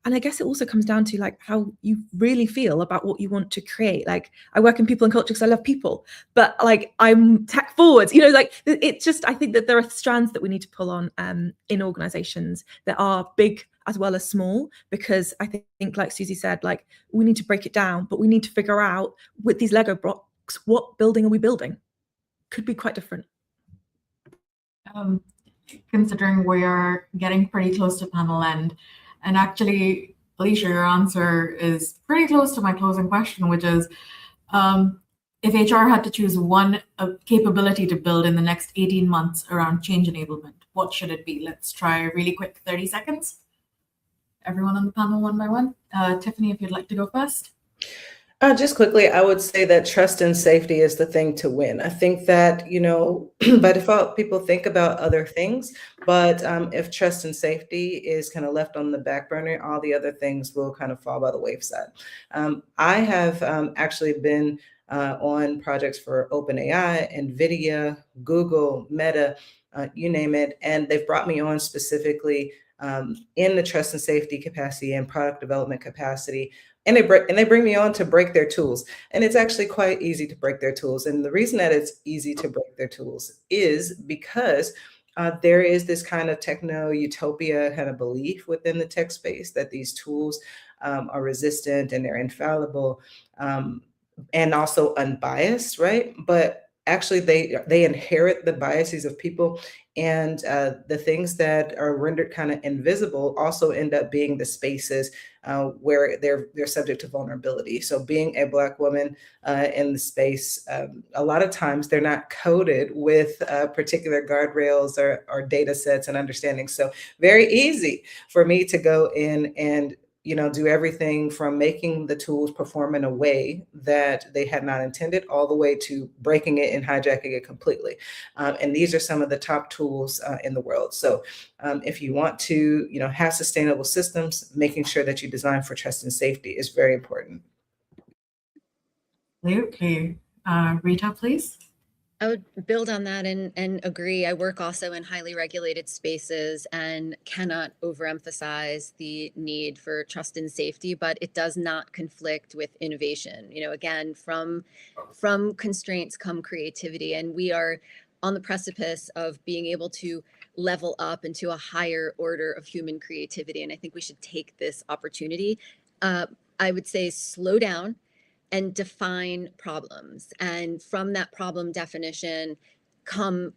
And I guess it also comes down to like how you really feel about what you want to create. Like I work in people and culture because I love people, but like I'm tech forward, like it's just, I think that there are strands that we need to pull on in organizations that are big as well as small, because I think like Susie said, like we need to break it down, but we need to figure out with these Lego blocks, what building are we building? Could be quite different. Considering we are getting pretty close to panel end, and actually, Alicia, your answer is pretty close to my closing question, which is, if HR had to choose one capability to build in the next 18 months around change enablement, what should it be? Let's try a really quick 30 seconds. Everyone on the panel, one by one. Tiffany, if you'd like to go first. Just quickly, I would say that trust and safety is the thing to win. I think that, by default, people think about other things, but if trust and safety is kind of left on the back burner, all the other things will kind of fall by the wayside. I have actually been on projects for OpenAI, NVIDIA, Google, Meta, you name it, and they've brought me on specifically in the trust and safety capacity and product development capacity. And they bring me on to break their tools. And it's actually quite easy to break their tools. And the reason that it's easy to break their tools is because there is this kind of techno-utopia kind of belief within the tech space that these tools are resistant and they're infallible. and also unbiased, right? But actually, they inherit the biases of people, and the things that are rendered kind of invisible also end up being the spaces where they're subject to vulnerability. So, being a Black woman in the space, a lot of times they're not coded with particular guardrails or data sets and understanding. So, very easy for me to go in and do everything from making the tools perform in a way that they had not intended, all the way to breaking it and hijacking it completely. And these are some of the top tools in the world. So if you want to, have sustainable systems, making sure that you design for trust and safety is very important. Absolutely. Rita, please. I would build on that and agree. I work also in highly regulated spaces and cannot overemphasize the need for trust and safety, but it does not conflict with innovation. Again, from constraints come creativity, and we are on the precipice of being able to level up into a higher order of human creativity. And I think we should take this opportunity. I would say slow down and define problems. And from that problem definition come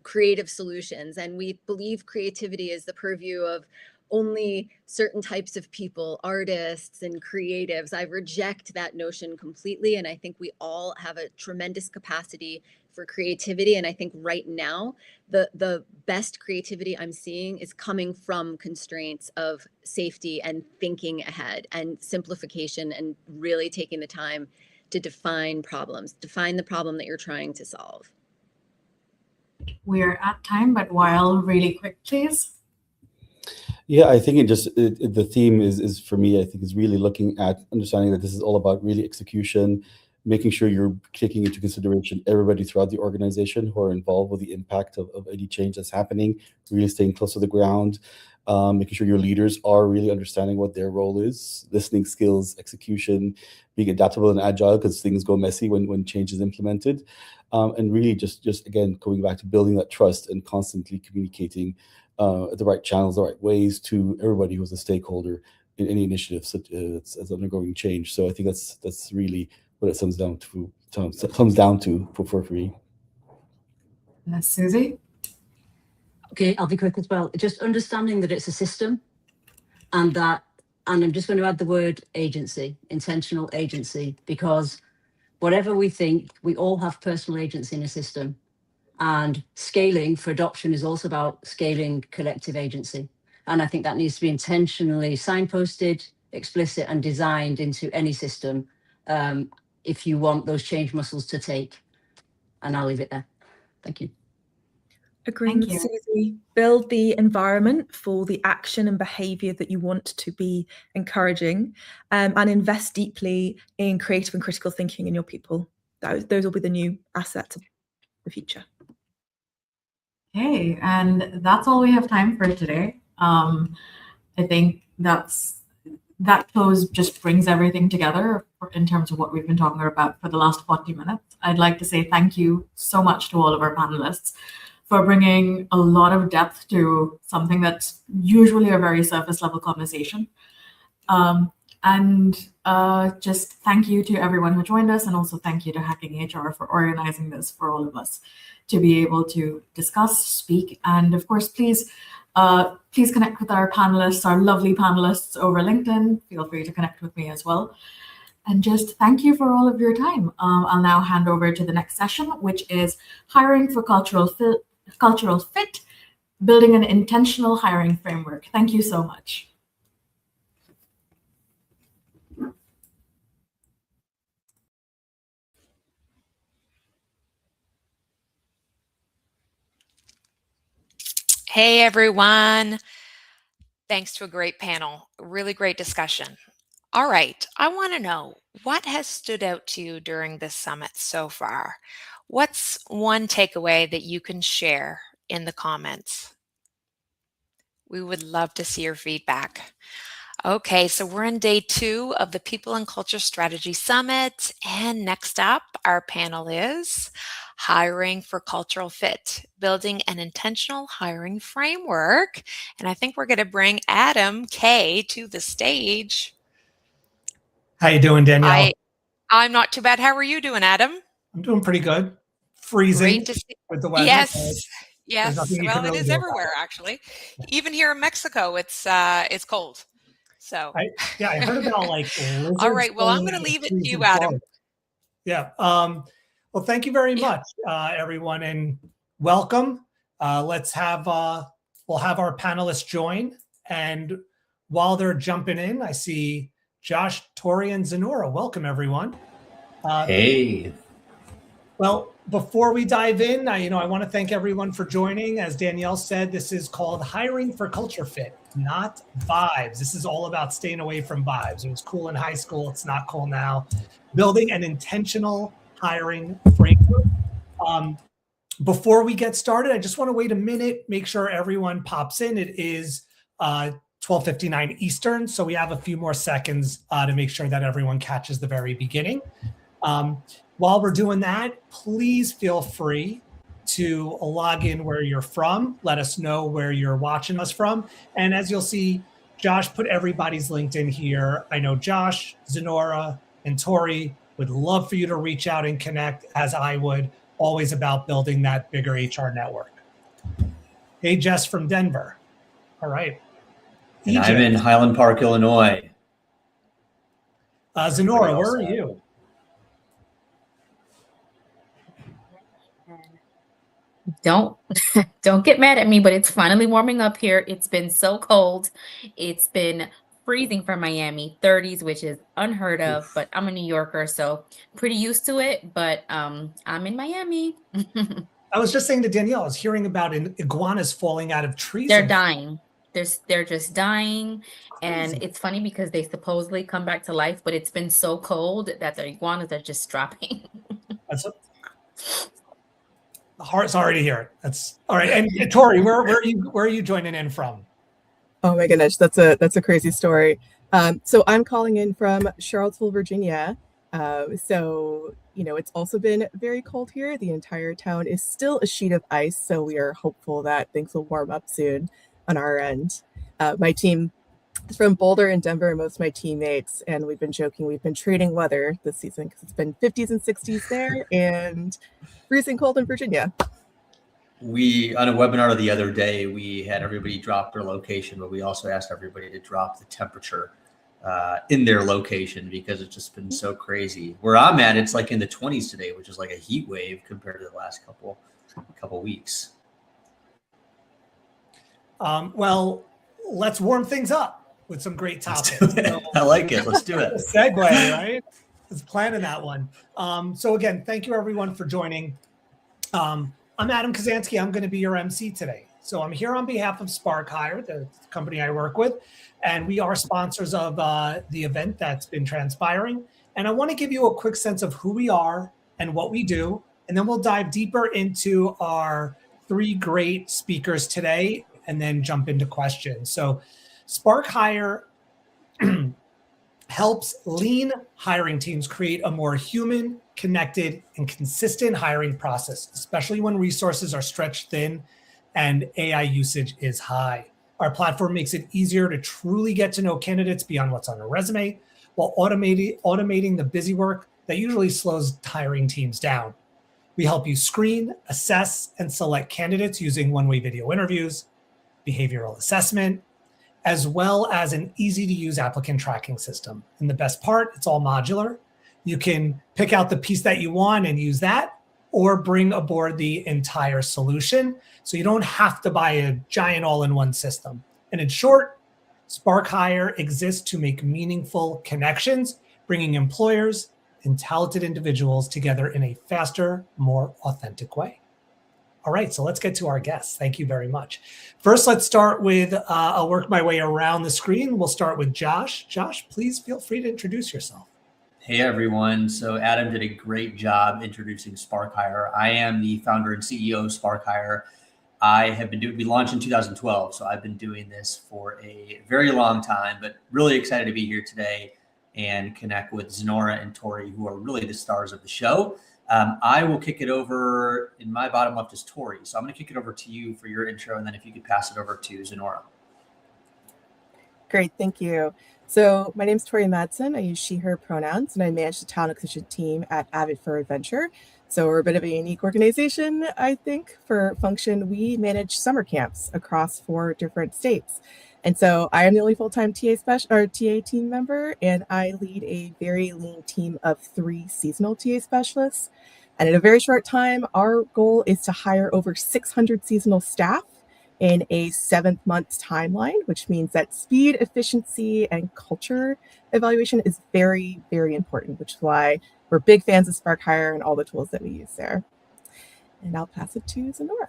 creative solutions. And we believe creativity is the purview of only certain types of people, artists and creatives. I reject that notion completely. And I think we all have a tremendous capacity for creativity. And I think right now, the best creativity I'm seeing is coming from constraints of safety and thinking ahead and simplification and really taking the time to define problems, define the problem that you're trying to solve. We are at time, but while really quick, please. Yeah, I think the theme is for me, I think is really looking at understanding that this is all about really execution, making sure you're taking into consideration everybody throughout the organization who are involved with the impact of any change that's happening, really staying close to the ground, making sure your leaders are really understanding what their role is, listening skills, execution, being adaptable and agile because things go messy when change is implemented. And really just again, going back to building that trust and constantly communicating the right channels, the right ways to everybody who's a stakeholder in any initiative that's undergoing change. So I think that's really what it comes down to for me. Susie? Okay, I'll be quick as well. Just understanding that it's a system and I'm just going to add the word agency, intentional agency, because whatever we think, we all have personal agency in a system. And scaling for adoption is also about scaling collective agency. And I think that needs to be intentionally signposted, explicit, and designed into any system if you want those change muscles to take. And I'll leave it there. Thank you. Agreeing with Susie, build the environment for the action and behavior that you want to be encouraging, and invest deeply in creative and critical thinking in your people. Those will be the new assets of the future. Okay, and that's all we have time for today. I think that close just brings everything together in terms of what we've been talking about for the last 40 minutes. I'd like to say thank you so much to all of our panelists for bringing a lot of depth to something that's usually a very surface level conversation. And just thank you to everyone who joined us, and also thank you to Hacking HR for organizing this for all of us to be able to discuss, speak, and of course, please connect with our panelists, our lovely panelists over LinkedIn. Feel free to connect with me as well. And just thank you for all of your time. I'll now hand over to the next session, which is hiring for cultural fit, building an intentional hiring framework. Thank you so much. Hey, everyone. Thanks to a great panel. Really great discussion. All right. I want to know, what has stood out to you during this summit so far? What's one takeaway that you can share in the comments? We would love to see your feedback. Okay, so we're in day 2 of the People and Culture Strategy Summit. And next up, our panel is Hiring for Cultural Fit, Building an Intentional Hiring Framework. And I think we're going to bring Adam Kay to the stage. How you doing, Danielle? I'm not too bad. How are you doing, Adam? I'm doing pretty good. Freezing Great to see. with the weather. Yes, There's yes. nothing you Well, can it really is do about everywhere actually. Even here in Mexico, it's cold. So. it. I heard about like lizards. All right. Well, I'm going going to in leave it to freezing you, Adam. cold. Yeah. Well, thank you very much, everyone, and welcome. We'll have our panelists join, and while they're jumping in, I see Josh, Tori, and Zenora. Welcome, everyone. Hey. Well, before we dive in, I want to thank everyone for joining. As Danielle said, this is called Hiring for Culture Fit, not vibes. This is all about staying away from vibes. It was cool in high school. It's not cool now. Building an intentional hiring framework. Before we get started, I just want to wait a minute, make sure everyone pops in. It is 12:59 Eastern, so we have a few more seconds to make sure that everyone catches the very beginning. While we're doing that, please feel free to log in where you're from. Let us know where you're watching us from. And as you'll see, Josh put everybody's LinkedIn here. I know Josh, Zenora, and Tori would love for you to reach out and connect, as I would, always about building that bigger HR network. Hey, Jess from Denver. All right. And I'm in Highland Park, Illinois. Zenora, where are you? Don't get mad at me, but it's finally warming up here. It's been so cold. It's been freezing for Miami, 30s, which is unheard of, but I'm a New Yorker, so pretty used to it, but I'm in Miami. I was just saying to Danielle, I was hearing about iguanas falling out of trees. They're dying. They're just dying. And it's funny because they supposedly come back to life, but it's been so cold that the iguanas are just dropping. Sorry to hear it. That's all right. And Tori, where are you joining in from? Oh my goodness, that's a crazy story. So I'm calling in from Charlottesville, Virginia. So it's also been very cold here. The entire town is still a sheet of ice, so we are hopeful that things will warm up soon on our end. My team is from Boulder and Denver, and most of my teammates, and we've been joking, we've been trading weather this season because it's been 50s and 60s there and freezing cold in Virginia. We, on a webinar the other day, we had everybody drop their location, but we also asked everybody to drop the temperature in their location because it's just been so crazy. Where I'm at, it's like in the 20s today, which is like a heat wave compared to the last couple weeks. Well, let's warm things up with some great topics. I like it. Let's do it. Segue, right? Let's plan in that one. So again, thank you everyone for joining. I'm Adam Kazansky. I'm going to be your MC today. So I'm here on behalf of Spark Hire, the company I work with, and we are sponsors of the event that's been transpiring. And I want to give you a quick sense of who we are and what we do, and then we'll dive deeper into our three great speakers today and then jump into questions. So Spark Hire helps lean hiring teams create a more human, connected, and consistent hiring process, especially when resources are stretched thin and AI usage is high. Our platform makes it easier to truly get to know candidates beyond what's on a resume, while automating the busy work that usually slows hiring teams down. We help you screen, assess, and select candidates using one-way video interviews, behavioral assessment, as well as an easy-to-use applicant tracking system. And the best part, it's all modular. You can pick out the piece that you want and use that, or bring aboard the entire solution. So you don't have to buy a giant all-in-one system. And in short, Spark Hire exists to make meaningful connections, bringing employers and talented individuals together in a faster, more authentic way. All right, so let's get to our guests. Thank you very much. First, let's start with, I'll work my way around the screen. We'll start with Josh. Josh, please feel free to introduce yourself. Hey, everyone. So Adam did a great job introducing Spark Hire. I am the founder and CEO of Spark Hire. We launched in 2012, so I've been doing this for a very long time, but really excited to be here today and connect with Zenora and Tori, who are really the stars of the show. I will kick it over. In my bottom left is Tori. So I'm going to kick it over to you for your intro. And then if you could pass it over to Zenora. Great, thank you. So my name's Tori Madsen. I use she, her pronouns, and I manage the talent acquisition team at Avid for Adventure. So we're a bit of a unique organization, I think, for Function. We manage summer camps across 4 different states. And so I am the only full-time TA team member, and I lead a very lean team of 3 seasonal TA specialists. And in a very short time, our goal is to hire over 600 seasonal staff in a 7-month timeline, which means that speed, efficiency, and culture evaluation is very, very important, which is why we're big fans of Spark Hire and all the tools that we use there. And I'll pass it to Zenora.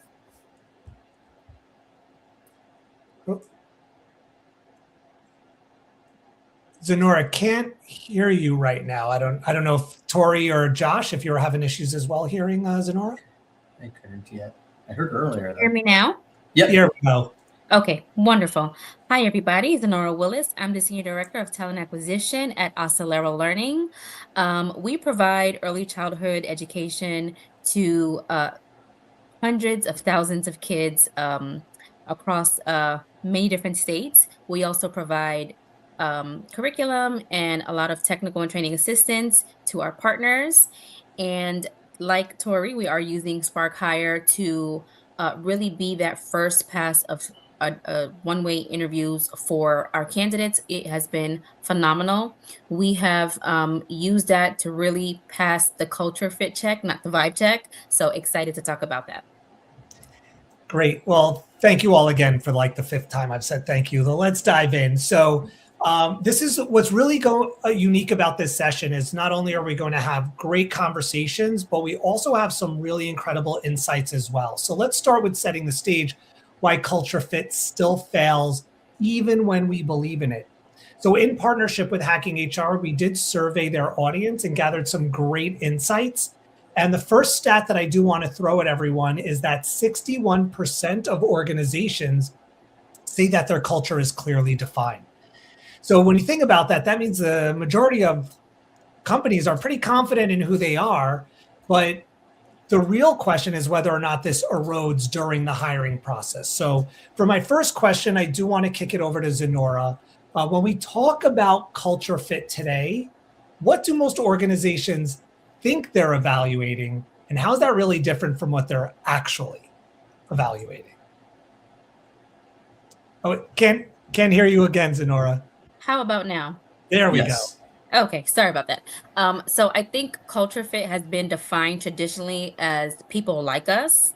Zenora, can't hear you right now. I don't know if Tori or Josh, if you're having issues as well hearing Zenora. I couldn't yet. I heard earlier. Though. Hear me now? Yep. Here we go. Okay, wonderful. Hi, everybody. Zenora Willis. I'm the Senior Director of Talent Acquisition at Acelero Learning. We provide early childhood education to hundreds of thousands of kids across many different states. We also provide curriculum and a lot of technical and training assistance to our partners. And like Tori, we are using Spark Hire to really be that first pass of one-way interviews for our candidates. It has been phenomenal. We have used that to really pass the culture fit check, not the vibe check. So excited to talk about that. Great. Well, thank you all again for like the 5th time I've said thank you. Let's dive in. So this is what's really unique about this session is not only are we going to have great conversations, but we also have some really incredible insights as well. So let's start with setting the stage why culture fit still fails even when we believe in it. So in partnership with Hacking HR, we did survey their audience and gathered some great insights. And the first stat that I do want to throw at everyone is that 61% of organizations say that their culture is clearly defined. So when you think about that, that means the majority of companies are pretty confident in who they are, but the real question is whether or not this erodes during the hiring process. So for my first question, I do want to kick it over to Zenora. When we talk about culture fit today, what do most organizations think they're evaluating, and how's that really different from what they're actually evaluating? Oh, can't hear you again, Zenora. How about now? There we go. Okay, sorry about that. So I think culture fit has been defined traditionally as people like us.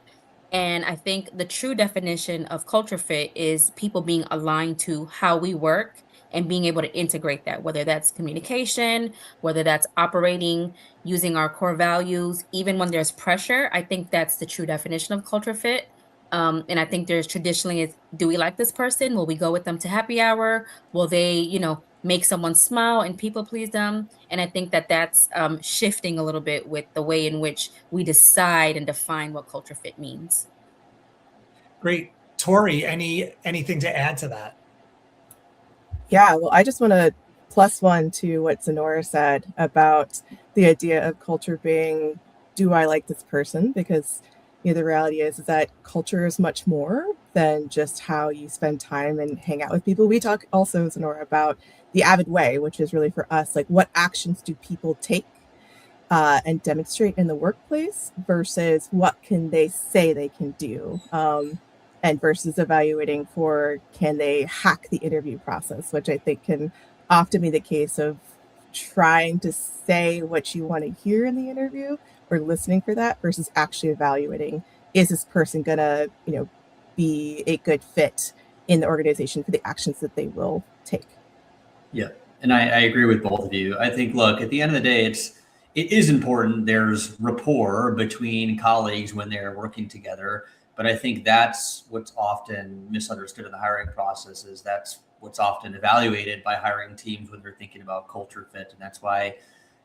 And I think the true definition of culture fit is people being aligned to how we work and being able to integrate that, whether that's communication, whether that's operating, using our core values, even when there's pressure. I think that's the true definition of culture fit. And I think there's traditionally is, do we like this person? Will we go with them to happy hour? Will they, make someone smile and people please them? And I think that that's shifting a little bit with the way in which we decide and define what culture fit means. Great. Tori, anything to add to that? Yeah, well, I just want to +1 to what Zenora said about the idea of culture being, do I like this person? Because the reality is that culture is much more than just how you spend time and hang out with people. We talk also, Zenora, about the Avid way, which is really for us, like what actions do people take and demonstrate in the workplace versus what can they say they can do, and versus evaluating for can they hack the interview process, which I think can often be the case of trying to say what you want to hear in the interview or listening for that versus actually evaluating, is this person gonna, be a good fit in the organization for the actions that they will take. Yeah, and I agree with both of you. I think, look, at the end of the day, it is important. There's rapport between colleagues when they're working together, but I think that's what's often misunderstood in the hiring process. Is that's what's often evaluated by hiring teams when they're thinking about culture fit, and that's why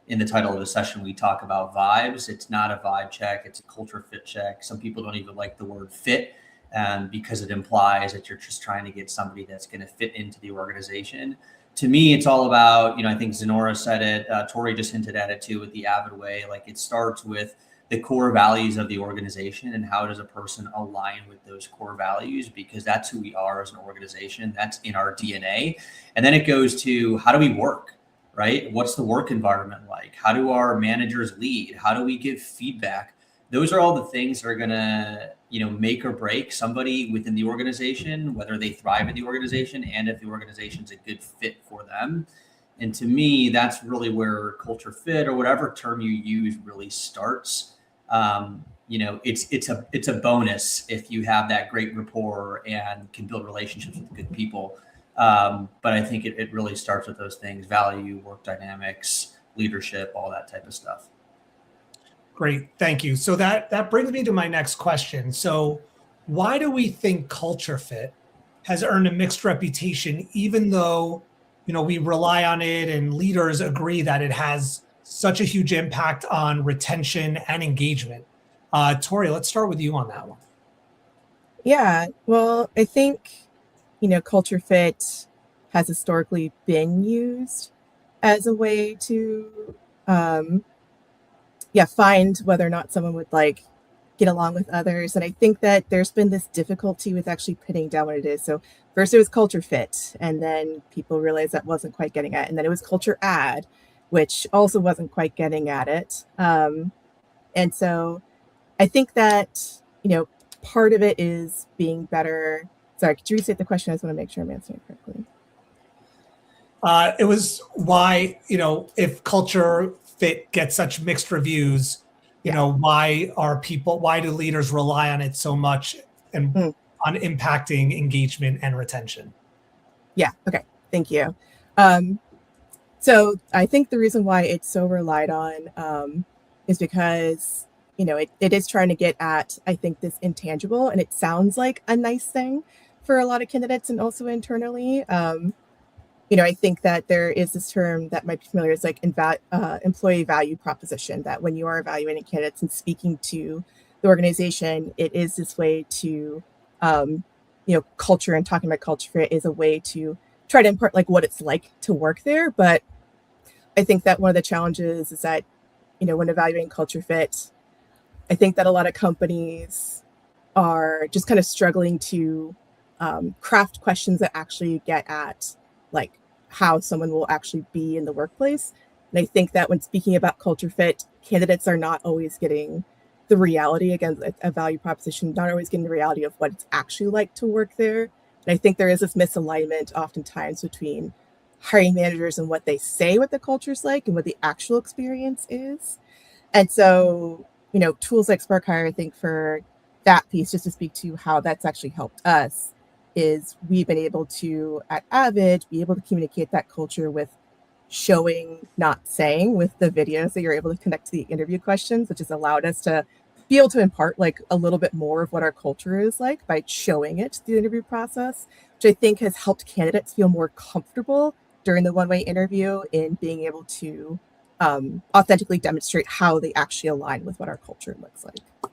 in the title of the session we talk about vibes. It's not a vibe check; it's a culture fit check. Some people don't even like the word fit, because it implies that you're just trying to get somebody that's going to fit into the organization. To me, it's all about, I think Zenora said it, Tori just hinted at it too with the Avid way. Like it starts with the core values of the organization and how does a person align with those core values, because that's who we are as an organization. That's in our DNA. And then it goes to how do we work, right? What's the work environment like? How do our managers lead? How do we give feedback? Those are all the things that are going to, make or break somebody within the organization, whether they thrive in the organization and if the organization's a good fit for them. And to me, that's really where culture fit, or whatever term you use, really starts. It's a bonus if you have that great rapport and can build relationships with good people. But I think it really starts with those things: value, work dynamics, leadership, all that type of stuff. Great, thank you. So that brings me to my next question. So why do we think culture fit has earned a mixed reputation, even though we rely on it and leaders agree that it has such a huge impact on retention and engagement? Tori, let's start with you on that one. Yeah, well, I think, culture fit has historically been used as a way to, find whether or not someone would get along with others. And I think that there's been this difficulty with actually pinning down what it is. So first it was culture fit, and then people realized that wasn't quite getting at it. And then it was culture add, which also wasn't quite getting at it. And so I think that, part of it is being better. Sorry, could you restate the question? I just want to make sure I'm answering it correctly. It was why, if culture fit gets such mixed reviews, why do leaders rely on it so much and on impacting engagement and retention? Yeah, okay, thank you. So I think the reason why it's so relied on is because, it is trying to get at, I think, this intangible, and it sounds like a nice thing for a lot of candidates and also internally. I think that there is this term that might be familiar. It's like employee value proposition, that when you are evaluating candidates and speaking to the organization, it is this way to, culture, and talking about culture fit is a way to try to impart what it's like to work there. But I think that one of the challenges is that, when evaluating culture fit, I think that a lot of companies are just kind of struggling to craft questions that actually get at how someone will actually be in the workplace. And I think that when speaking about culture fit, candidates are not always getting the reality, again, a value proposition, not always getting the reality of what it's actually like to work there. And I think there is this misalignment oftentimes between hiring managers and what they say what the culture is like and what the actual experience is. And so, tools like Spark Hire, I think for that piece, just to speak to how that's actually helped us, is we've been able to, at Avid, be able to communicate that culture with showing, not saying, with the videos that you're able to connect to the interview questions, which has allowed us to be able to impart a little bit more of what our culture is like by showing it to the interview process, which I think has helped candidates feel more comfortable during the one-way interview in being able to authentically demonstrate how they actually align with what our culture looks like.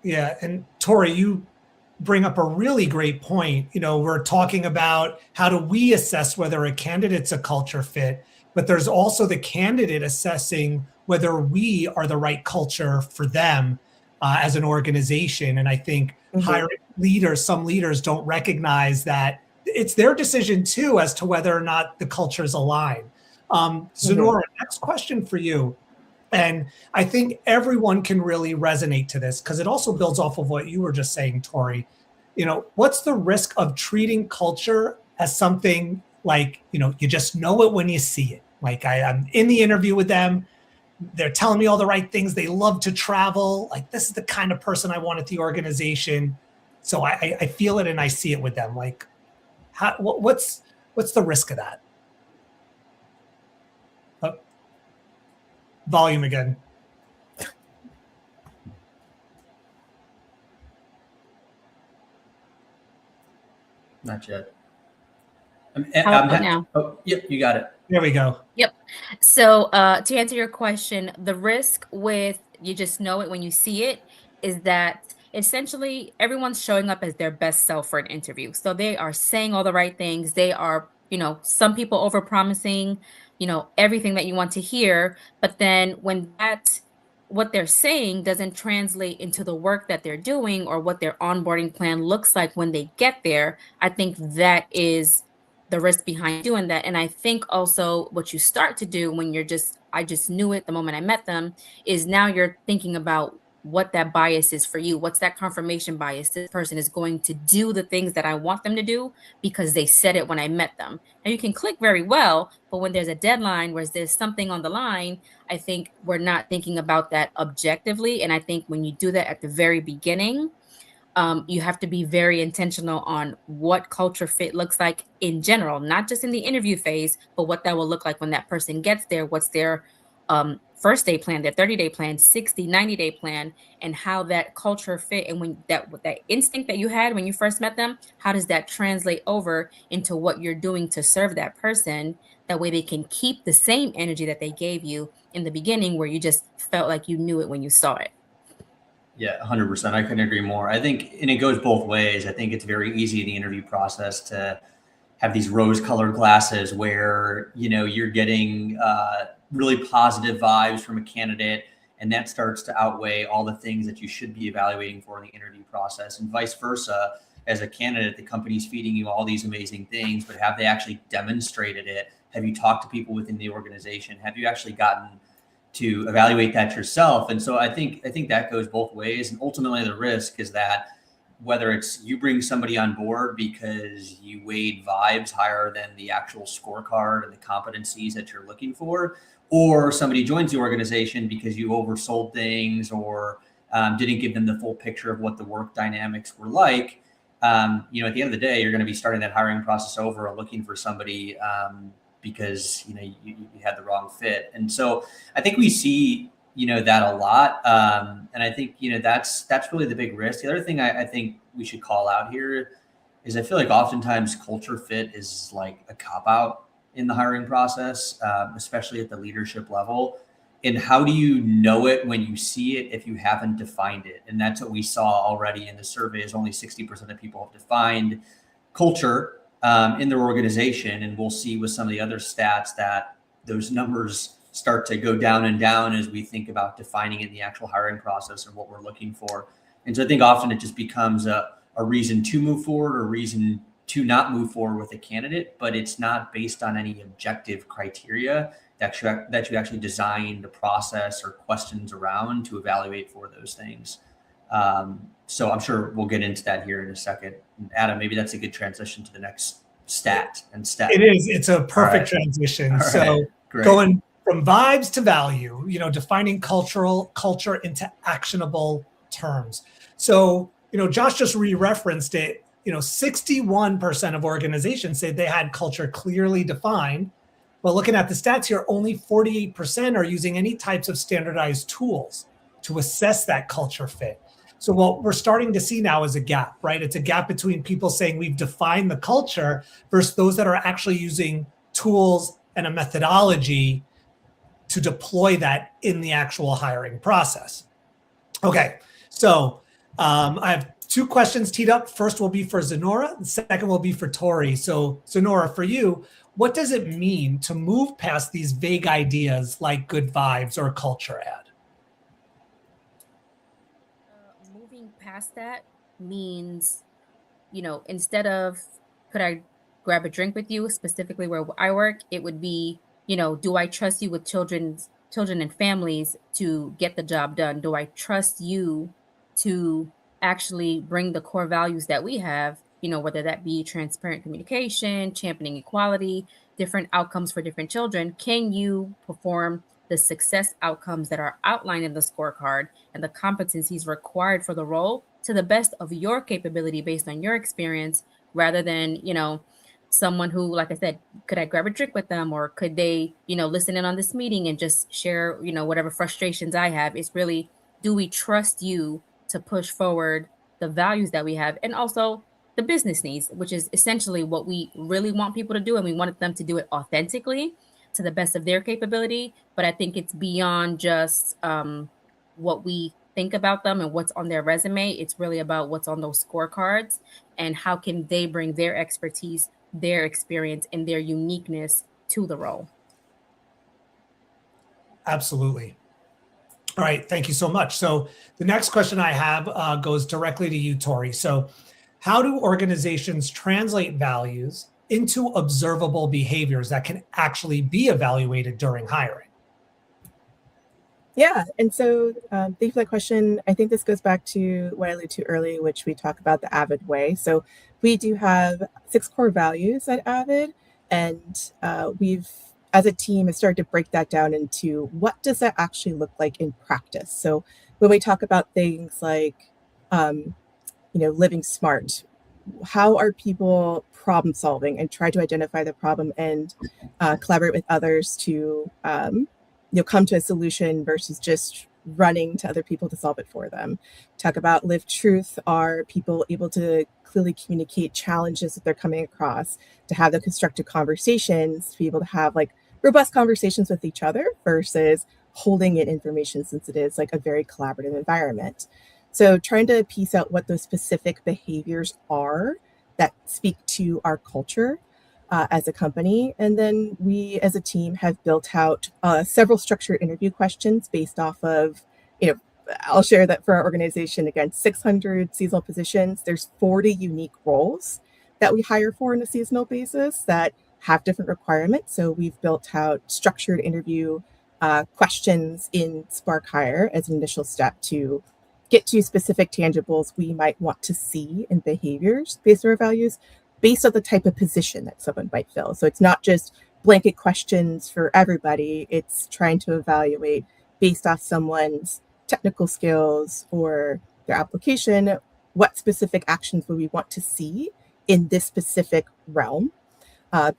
Yeah, and Tori, you bring up a really great point. We're talking about how do we assess whether a candidate's a culture fit, but there's also the candidate assessing whether we are the right culture for them as an organization. And I think hiring leaders, some leaders don't recognize that it's their decision too as to whether or not the cultures align. Zenora, next question for you. And I think everyone can really resonate to this because it also builds off of what you were just saying, Tori. What's the risk of treating culture as something you just know it when you see it? I'm in the interview with them. They're telling me all the right things. They love to travel. This is the kind of person I want at the organization. So I feel it and I see it with them. What's the risk of that? Volume again. Not yet. How about now? Oh, yep, you got it. There we go. Yep. So to answer your question, the risk with you just know it when you see it is that essentially everyone's showing up as their best self for an interview. So they are saying all the right things. They are, some people over promising, everything that you want to hear. But then when that what they're saying doesn't translate into the work that they're doing or what their onboarding plan looks like when they get there, I think that is the risk behind doing that. And I think also what you start to do when I just knew it the moment I met them, is now you're thinking about what that bias is for you. What's that confirmation bias? This person is going to do the things that I want them to do because they said it when I met them. Now you can click very well, but when there's a deadline, where there's something on the line, I think we're not thinking about that objectively. And I think when you do that at the very beginning, you have to be very intentional on what culture fit looks like in general, not just in the interview phase, but what that will look like when that person gets there. What's their first day plan, their 30-day plan, 60, 90-day plan, and how that culture fit. And when that instinct that you had when you first met them, how does that translate over into what you're doing to serve that person? That way they can keep the same energy that they gave you in the beginning, where you just felt like you knew it when you saw it. Yeah, 100%. I couldn't agree more. I think, and it goes both ways. I think it's very easy in the interview process to have these rose-colored glasses where, you're getting really positive vibes from a candidate, and that starts to outweigh all the things that you should be evaluating for in the interview process, and vice versa. As a candidate, the company's feeding you all these amazing things, but have they actually demonstrated it? Have you talked to people within the organization? Have you actually gotten to evaluate that yourself? And so I think that goes both ways. And ultimately the risk is that whether it's you bring somebody on board because you weighed vibes higher than the actual scorecard and the competencies that you're looking for, or somebody joins the organization because you oversold things or didn't give them the full picture of what the work dynamics were like. At the end of the day, you're going to be starting that hiring process over and looking for somebody because you had the wrong fit. And so I think we see that a lot, and I think that's really the big risk. The other thing I think we should call out here is I feel like oftentimes culture fit is like a cop out in the hiring process, especially at the leadership level. And how do you know it when you see it if you haven't defined it? And that's what we saw already in the survey, is only 60% of people have defined culture in their organization. And we'll see with some of the other stats that those numbers start to go down and down as we think about defining it in the actual hiring process and what we're looking for. And so I think often it just becomes a reason to move forward or reason to not move forward with a candidate, but it's not based on any objective criteria that you actually designed a process or questions around to evaluate for those things. So I'm sure we'll get into that here in a second. Adam, maybe that's a good transition to the next stat and step. It is. It's a perfect transition. All So right. Great. going from vibes to value, defining culture into actionable terms. So, Josh just re-referenced it. 61% of organizations say they had culture clearly defined. But looking at the stats here, only 48% are using any types of standardized tools to assess that culture fit. So what we're starting to see now is a gap, right? It's a gap between people saying we've defined the culture versus those that are actually using tools and a methodology to deploy that in the actual hiring process. Okay, so I have two questions teed up. First will be for Zenora, the second will be for Tori. So Zenora, for you, what does it mean to move past these vague ideas like good vibes or culture ad? Moving past that means, instead of could I grab a drink with you, specifically where I work, it would be, do I trust you with children and families to get the job done? Do I trust you to actually bring the core values that we have, whether that be transparent communication, championing equality, different outcomes for different children? Can you perform the success outcomes that are outlined in the scorecard and the competencies required for the role to the best of your capability based on your experience, rather than, someone who, like I said, could I grab a drink with them, or could they, listen in on this meeting and just share, whatever frustrations I have? It's really, do we trust you to push forward the values that we have, and also the business needs, which is essentially what we really want people to do. And we wanted them to do it authentically to the best of their capability. But I think it's beyond just what we think about them and what's on their resume. It's really about what's on those scorecards and how can they bring their expertise, their experience, and their uniqueness to the role. Absolutely. All right, thank you so much. So the next question I have goes directly to you, Tori. So how do organizations translate values into observable behaviors that can actually be evaluated during hiring? Yeah, and so thank you for that question. I think this goes back to what I alluded to earlier, which we talk about the Avid way. So we do have 6 core values at Avid, and we've, as a team, have started to break that down into what does that actually look like in practice. So when we talk about things like, living smart, how are people problem solving and try to identify the problem and collaborate with others to come to a solution versus just running to other people to solve it for them. Talk about lived truth. Are people able to clearly communicate challenges that they're coming across, to have the constructive conversations, to be able to have like robust conversations with each other versus holding in information, since it is like a very collaborative environment. So trying to piece out what those specific behaviors are that speak to our culture as a company. And then we as a team have built out several structured interview questions based off of, I'll share that for our organization, again, 600 seasonal positions. There's 40 unique roles that we hire for on a seasonal basis that have different requirements. So we've built out structured interview questions in Spark Hire as an initial step to get to specific tangibles we might want to see in behaviors based on our values, based on the type of position that someone might fill. So it's not just blanket questions for everybody. It's trying to evaluate based off someone's technical skills or their application, what specific actions would we want to see in this specific realm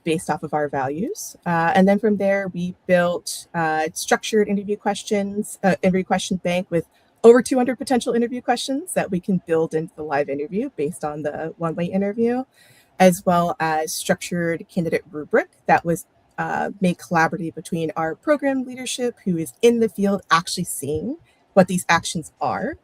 based off of our values. And then from there, we built structured interview questions, interview question bank with over 200 potential interview questions that we can build into the live interview based on the one-way interview, as well as structured candidate rubric that was made collaborative between our program leadership, who is in the field actually seeing what these actions are,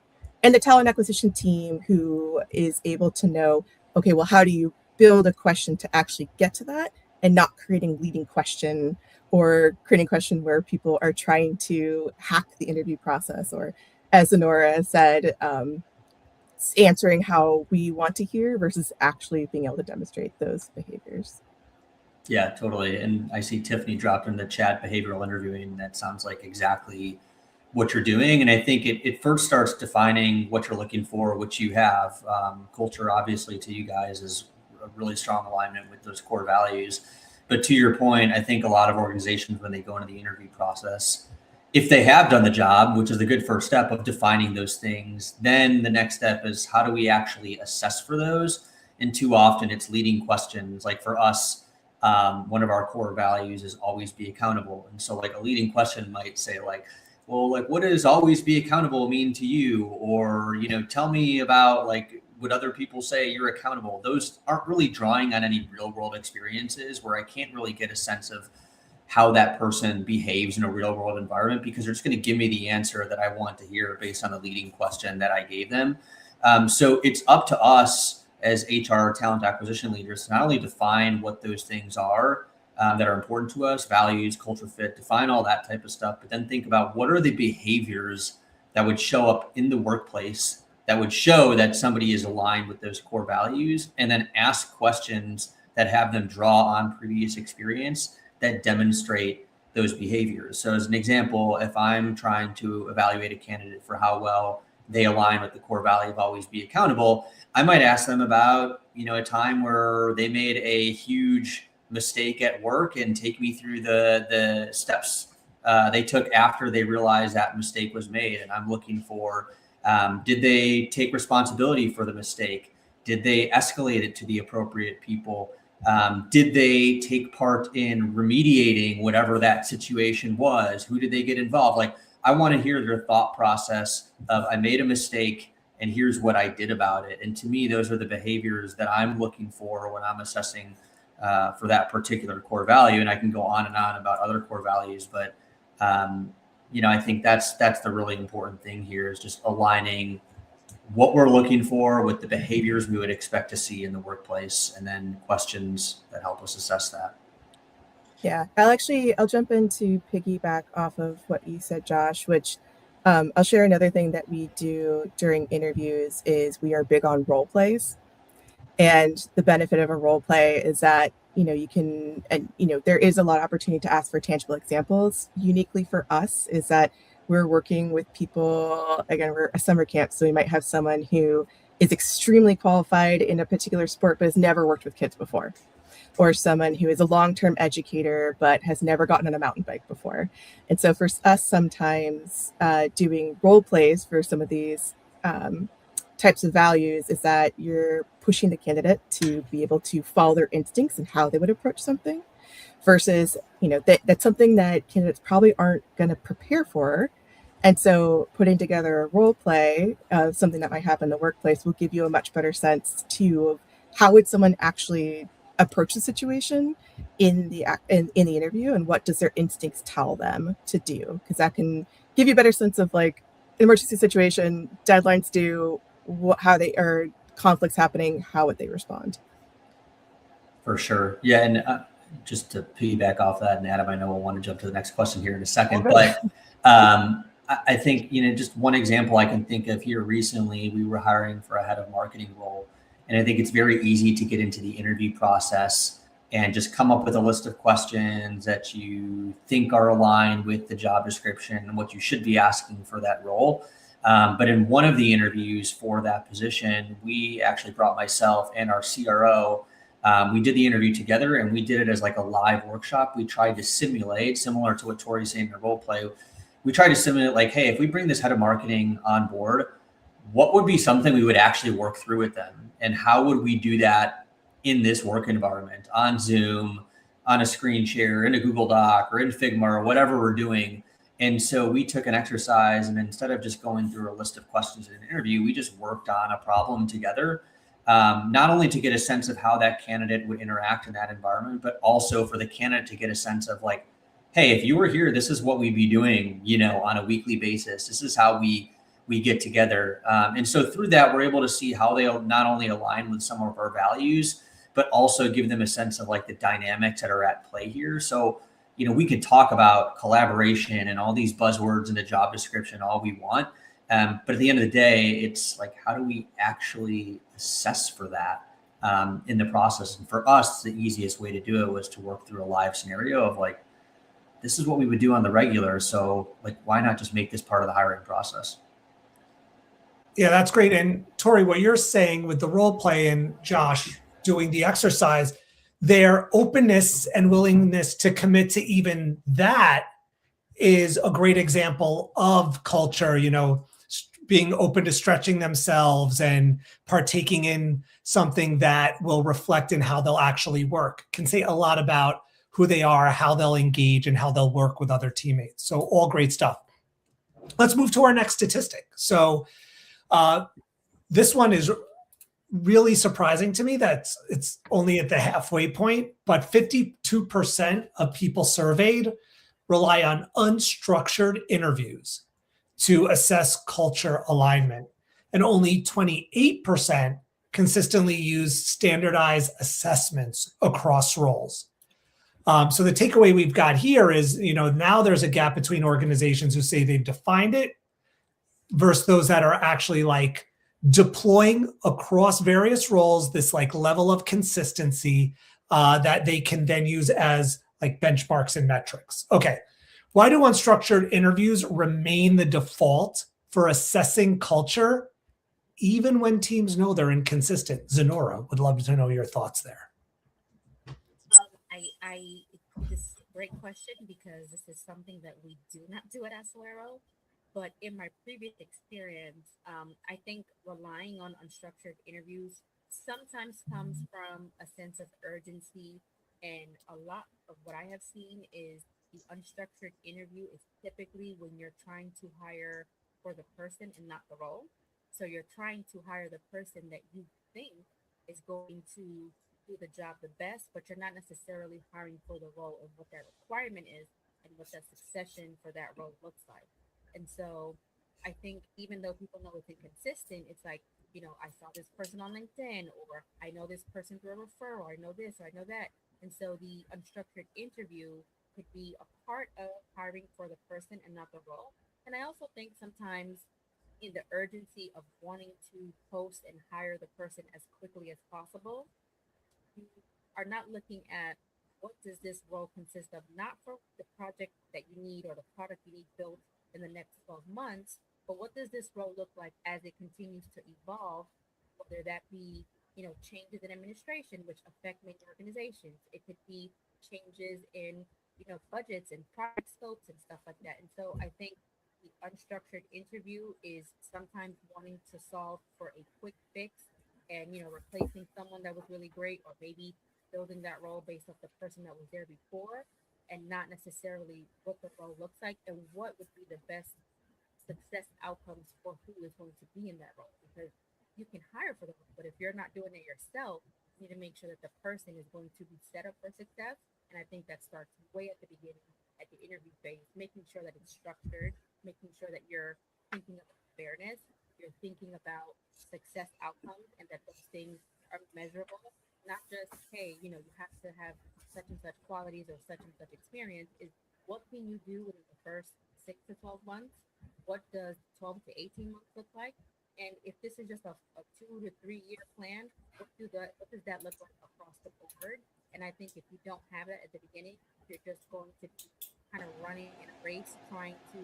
and the talent acquisition team, who is able to know, okay, well, how do you build a question to actually get to that, and not creating leading question or creating a question where people are trying to hack the interview process, or as Honora said, answering how we want to hear versus actually being able to demonstrate those behaviors. Yeah, totally. And I see Tiffany dropped in the chat behavioral interviewing. That sounds like exactly what you're doing. And I think it first starts defining what you're looking for, which you have. Culture, obviously, to you guys is a really strong alignment with those core values. But to your point, I think a lot of organizations, when they go into the interview process, if they have done the job, which is the good first step of defining those things, then the next step is how do we actually assess for those? And too often it's leading questions. Like for us, one of our core values is always be accountable. And so like a leading question might say like, well, like what does always be accountable mean to you? Or, tell me about like, would other people say you're accountable? Those aren't really drawing on any real world experiences where I can't really get a sense of how that person behaves in a real world environment, because they're just going to give me the answer that I want to hear based on the leading question that I gave them. So it's up to us as HR talent acquisition leaders to not only define what those things are that are important to us, values, culture fit, define all that type of stuff, but then think about what are the behaviors that would show up in the workplace that would show that somebody is aligned with those core values, and then ask questions that have them draw on previous experience that demonstrate those behaviors. So as an example, if I'm trying to evaluate a candidate for how well they align with the core value of always be accountable, I might ask them about, a time where they made a huge mistake at work and take me through the steps they took after they realized that mistake was made. And I'm looking for, did they take responsibility for the mistake? Did they escalate it to the appropriate people? Did they take part in remediating whatever that situation was? Who did they get involved? Like, I want to hear their thought process of I made a mistake and here's what I did about it. And to me, those are the behaviors that I'm looking for when I'm assessing for that particular core value. And I can go on and on about other core values, but I think that's the really important thing here, is just aligning what we're looking for with the behaviors we would expect to see in the workplace, and then questions that help us assess that. Yeah, I'll jump in to piggyback off of what you said, Josh, which I'll share another thing that we do during interviews is we are big on role plays. And the benefit of a role play is that, you can, and, there is a lot of opportunity to ask for tangible examples. Uniquely for us is that we're working with people, again, we're a summer camp, so we might have someone who is extremely qualified in a particular sport, but has never worked with kids before. Or someone who is a long-term educator, but has never gotten on a mountain bike before. And so for us, sometimes doing role plays for some of these types of values is that you're pushing the candidate to be able to follow their instincts and how they would approach something versus, that's something that candidates probably aren't going to prepare for. And so putting together a role play of something that might happen in the workplace will give you a much better sense too of how would someone actually approach the situation in the interview, and what does their instincts tell them to do, because that can give you a better sense of like emergency situation, deadlines due, how they are, conflicts happening, how would they respond. For sure. Yeah. And just to piggyback off that, and Adam, I know we'll want to jump to the next question here in a second, but I think, just one example I can think of here recently, we were hiring for a head of marketing role. And I think it's very easy to get into the interview process and just come up with a list of questions that you think are aligned with the job description and what you should be asking for that role. But in one of the interviews for that position, we actually brought myself and our CRO. We did the interview together, and we did it as like a live workshop. We tried to simulate, similar to what Tori's saying in her role play. We tried to simulate like, hey, if we bring this head of marketing on board, what would be something we would actually work through with them? And how would we do that in this work environment, on Zoom, on a screen share, in a Google Doc, or in Figma, or whatever we're doing? And so we took an exercise, and instead of just going through a list of questions in an interview, we just worked on a problem together, not only to get a sense of how that candidate would interact in that environment, but also for the candidate to get a sense of like, hey, if you were here, this is what we'd be doing, on a weekly basis. This is how we get together. And so through that, we're able to see how they'll not only align with some of our values, but also give them a sense of like the dynamics that are at play here. So, we could talk about collaboration and all these buzzwords in the job description all we want. But at the end of the day, it's like, how do we actually assess for that in the process? And for us, the easiest way to do it was to work through a live scenario of like, this is what we would do on the regular. So like, why not just make this part of the hiring process? Yeah, that's great. And Tori, what you're saying with the role play and Josh doing the exercise, their openness and willingness to commit to even that is a great example of culture, being open to stretching themselves and partaking in something that will reflect in how they'll actually work. Can say a lot about who they are, how they'll engage, and how they'll work with other teammates. So all great stuff. Let's move to our next statistic. So this one is really surprising to me that it's only at the halfway point, but 52% of people surveyed rely on unstructured interviews to assess culture alignment. And only 28% consistently use standardized assessments across roles. So the takeaway we've got here is, now there's a gap between organizations who say they've defined it versus those that are actually like deploying across various roles this like level of consistency that they can then use as like benchmarks and metrics. Okay, why do unstructured interviews remain the default for assessing culture even when teams know they're inconsistent? Zenora, would love to know your thoughts there. This is a great question because this is something that we do not do at Acelero. But in my previous experience, I think relying on unstructured interviews sometimes comes from a sense of urgency. And a lot of what I have seen is the unstructured interview is typically when you're trying to hire for the person and not the role. So you're trying to hire the person that you think is going to do the job the best, but you're not necessarily hiring for the role of what that requirement is and what that succession for that role looks like. And so I think even though people know it's inconsistent, it's like, I saw this person on LinkedIn, or I know this person through a referral, or I know this, or I know that. And so the unstructured interview could be a part of hiring for the person and not the role. And I also think sometimes in the urgency of wanting to post and hire the person as quickly as possible, you are not looking at what does this role consist of, not for the project that you need or the product you need built in the next 12 months, but what does this role look like as it continues to evolve, whether that be, changes in administration, which affect many organizations. It could be changes in, budgets and product scopes and stuff like that. And so I think the unstructured interview is sometimes wanting to solve for a quick fix and, replacing someone that was really great, or maybe building that role based off the person that was there before, and not necessarily what the role looks like and what would be the best success outcomes for who is going to be in that role. Because you can hire for the role, but if you're not doing it yourself, you need to make sure that the person is going to be set up for success. And I think that starts way at the beginning, at the interview phase, making sure that it's structured, making sure that you're thinking about fairness, you're thinking about success outcomes, and that those things are measurable. Not just, hey, you have to have such and such qualities or such and such experience. Is what can you do within the first 6 to 12 months? What does 12 to 18 months look like? And if this is just a 2 to 3 year plan, what does that look like across the board? And I think if you don't have that at the beginning, you're just going to be kind of running in a race, trying to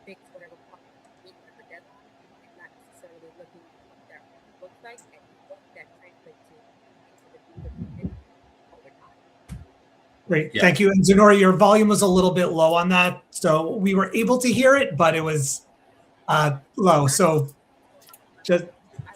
fix whatever problem you need for the deadline, and not necessarily looking at what that looks like and what that translates to into the future over time. Great. Yeah. Thank you. And Zenora, your volume was a little bit low on that. So we were able to hear it, but it was low. So just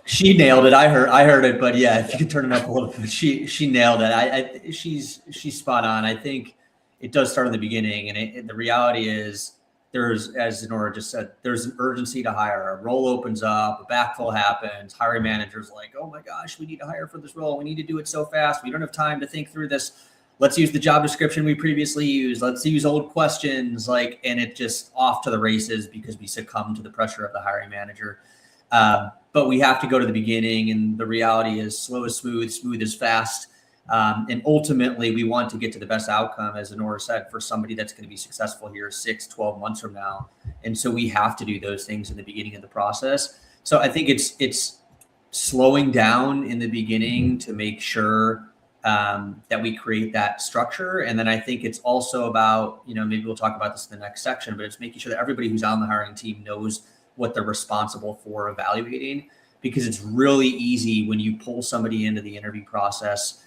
She nailed it. I heard it, but yeah, if you could turn it up a little bit, she nailed it. She's spot on. I think it does start in the beginning, and the reality is there's, as Zenora just said, there's an urgency to hire. A role opens up, a backfill happens. Hiring managers like, oh my gosh, we need to hire for this role. We need to do it so fast. We don't have time to think through this. Let's use the job description we previously used. Let's use old questions, and it just off to the races because we succumb to the pressure of the hiring manager. But we have to go to the beginning, and the reality is slow is smooth, smooth is fast. And ultimately, we want to get to the best outcome, as Zenora said, for somebody that's going to be successful here 6, 12 months from now. And so we have to do those things in the beginning of the process. So I think it's slowing down in the beginning to make sure that we create that structure. And then I think it's also about, maybe we'll talk about this in the next section, but it's making sure that everybody who's on the hiring team knows what they're responsible for evaluating, because it's really easy when you pull somebody into the interview process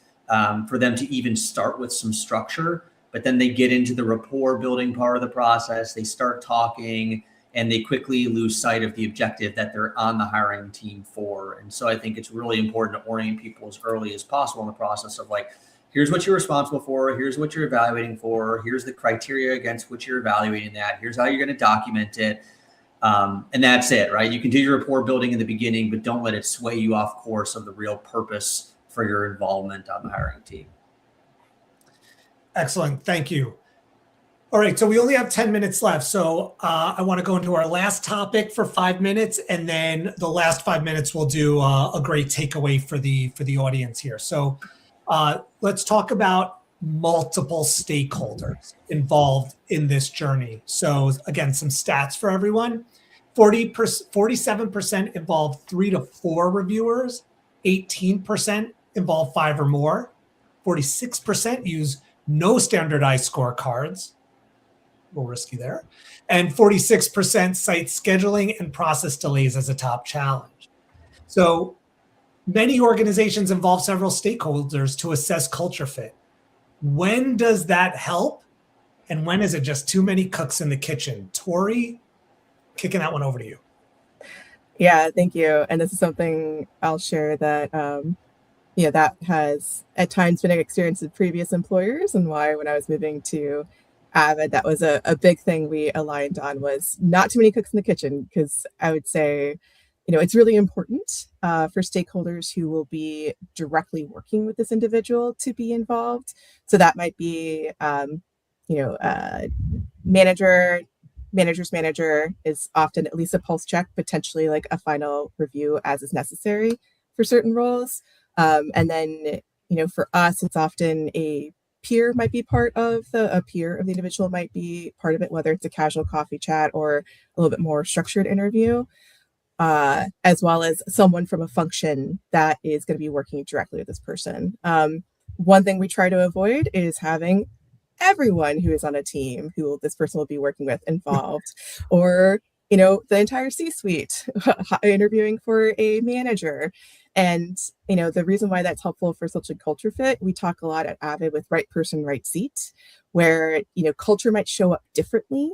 for them to even start with some structure, but then they get into the rapport building part of the process, they start talking, and they quickly lose sight of the objective that they're on the hiring team for. And so I think it's really important to orient people as early as possible in the process of here's what you're responsible for, here's what you're evaluating for, here's the criteria against which you're evaluating that, here's how you're going to document it. And that's it, right? You can do your rapport building in the beginning, but don't let it sway you off course of the real purpose for your involvement on the hiring team. excellent. Thank you. All right. So we only have 10 minutes left. So I want to go into our last topic for 5 minutes, and then the last 5 minutes we'll do a great takeaway for the audience here. So let's talk about multiple stakeholders involved in this journey. So again, some stats for everyone. 47% involve 3 to 4 reviewers, 18% involve 5 or more, 46% use no standardized scorecards, a little risky there, and 46% cite scheduling and process delays as a top challenge. So many organizations involve several stakeholders to assess culture fit. When does that help? And when is it just too many cooks in the kitchen? Tori, kicking that one over to you. Yeah, thank you. And this is something I'll share that, that has at times been an experience with previous employers, and why when I was moving to Avid, that was a big thing we aligned on, was not too many cooks in the kitchen, because I would say, it's really important for stakeholders who will be directly working with this individual to be involved. So that might be, manager's manager is often at least a pulse check, potentially like a final review as is necessary for certain roles. And then, for us, it's often a peer might be part of a peer of the individual might be part of it, whether it's a casual coffee chat or a little bit more structured interview, as well as someone from a function that is going to be working directly with this person. One thing we try to avoid is having everyone who is on a team who this person will be working with involved, or the entire C-suite interviewing for a manager. And the reason why that's helpful for such a culture fit, we talk a lot at Avid with right person, right seat, where culture might show up differently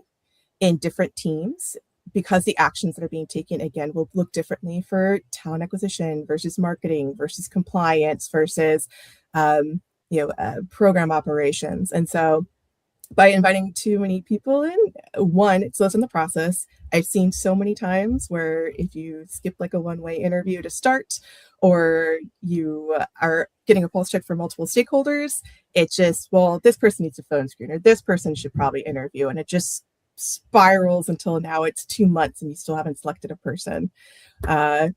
in different teams because the actions that are being taken, again, will look differently for talent acquisition versus marketing versus compliance versus program operations. And so by inviting too many people in, one, it slows down the process. I've seen so many times where if you skip like a one-way interview to start, or you are getting a pulse check for multiple stakeholders, it just, well, this person needs a phone screen, or this person should probably interview. And it just spirals until now it's 2 months and you still haven't selected a person. For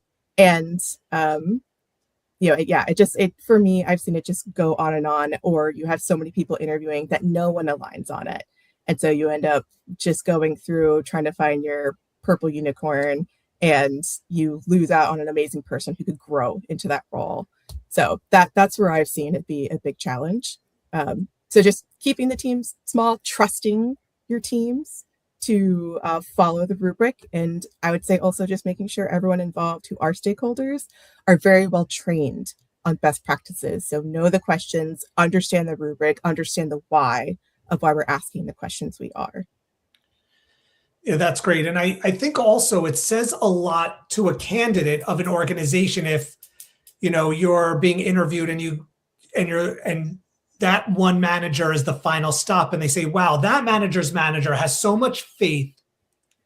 me, I've seen it just go on and on, or you have so many people interviewing that no one aligns on it. And so you end up just going through trying to find your purple unicorn, and you lose out on an amazing person who could grow into that role. So that's where I've seen it be a big challenge. So just keeping the teams small, trusting your teams to follow the rubric. And I would say also just making sure everyone involved who are stakeholders are very well trained on best practices. So know the questions, understand the rubric, understand the why of why we're asking the questions we are. Yeah, that's great. And I think also it says a lot to a candidate of an organization if you're being interviewed and that one manager is the final stop, and they say, wow, that manager's manager has so much faith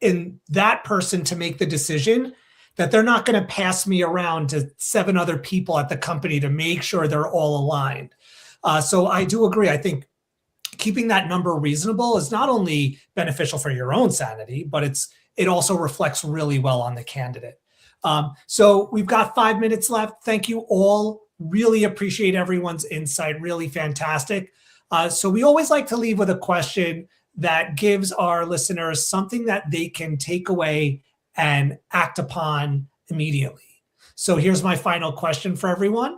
in that person to make the decision that they're not going to pass me around to 7 other people at the company to make sure they're all aligned. So I do agree. I think keeping that number reasonable is not only beneficial for your own sanity, but it also reflects really well on the candidate. So we've got 5 minutes left. Thank you all. Really appreciate everyone's insight. Really fantastic. So we always like to leave with a question that gives our listeners something that they can take away and act upon immediately. So here's my final question for everyone.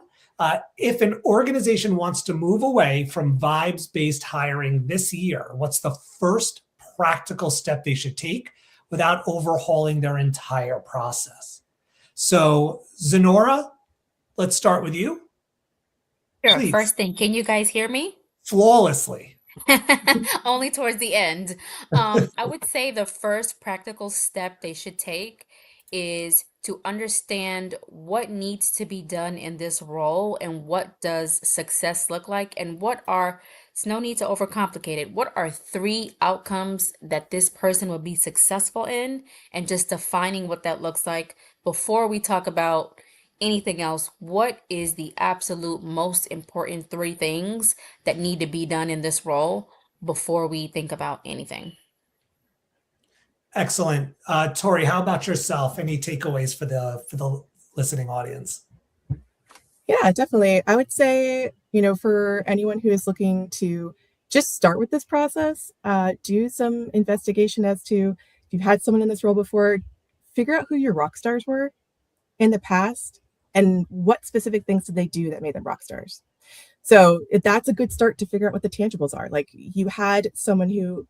If an organization wants to move away from vibes-based hiring this year, what's the first practical step they should take without overhauling their entire process? So Zenora, let's start with you. Sure. Please. First thing, can you guys hear me? Flawlessly. Only towards the end. I would say the first practical step they should take is to understand what needs to be done in this role and what does success look like, and it's no need to overcomplicate it. What are 3 outcomes that this person will be successful in, and just defining what that looks like before we talk about anything else. What is the absolute most important 3 things that need to be done in this role before we think about anything? Excellent. Tori, how about yourself? Any takeaways for the listening audience? Yeah, definitely. I would say, for anyone who is looking to just start with this process, do some investigation as to if you've had someone in this role before, figure out who your rock stars were in the past and what specific things did they do that made them rock stars. So that's a good start to figure out what the tangibles are. Like, you had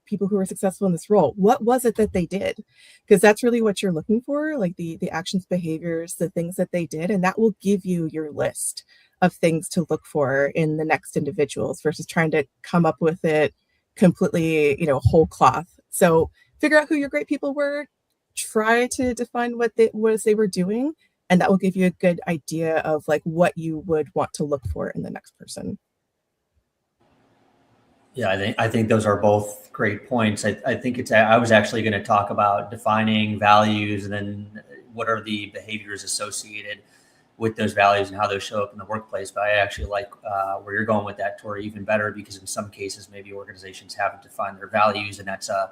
people who were successful in this role. What was it that they did? Because that's really what you're looking for, like the actions, behaviors, the things that they did. And that will give you your list of things to look for in the next individuals versus trying to come up with it completely, whole cloth. So figure out who your great people were, try to define what they were doing. And that will give you a good idea of like what you would want to look for in the next person. Yeah, I think those are both great points. I think I was actually going to talk about defining values and then what are the behaviors associated with those values and how those show up in the workplace. But I actually like where you're going with that, Tori, even better, because in some cases, maybe organizations haven't defined their values, and that's a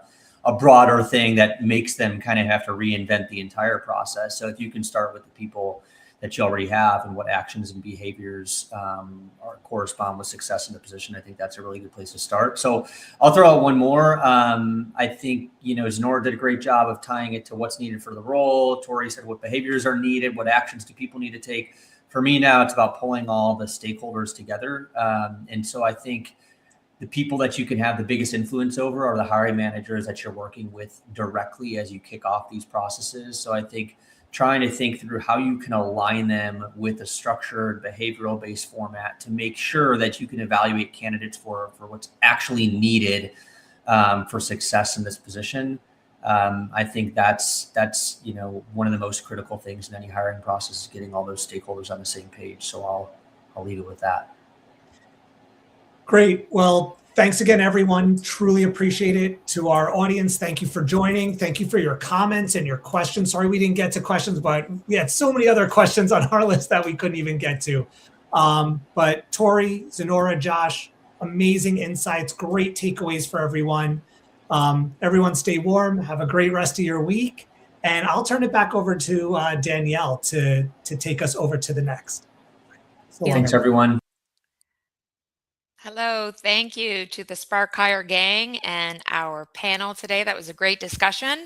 broader thing that makes them kind of have to reinvent the entire process. So if you can start with the people that you already have and what actions and behaviors are correspond with success in the position. I think that's a really good place to start. So I'll throw out one more. I think, Zenora did a great job of tying it to what's needed for the role. Tori said what behaviors are needed, what actions do people need to take. For me now, it's about pulling all the stakeholders together. And so I think the people that you can have the biggest influence over are the hiring managers that you're working with directly as you kick off these processes. So I think trying to think through how you can align them with a structured behavioral based format to make sure that you can evaluate candidates for what's actually needed for success in this position. I think that's one of the most critical things in any hiring process is getting all those stakeholders on the same page. So I'll leave it with that. Great. Well, thanks again, everyone. Truly appreciate it. To our audience, thank you for joining. Thank you for your comments and your questions. Sorry we didn't get to questions, but we had so many other questions on our list that we couldn't even get to. But Tori, Zenora, Josh, amazing insights, great takeaways for everyone. Everyone stay warm. Have a great rest of your week. And I'll turn it back over to Danielle to take us over to the next. Thanks, everyone. Hello, thank you to the Spark Hire gang and our panel today. That was a great discussion.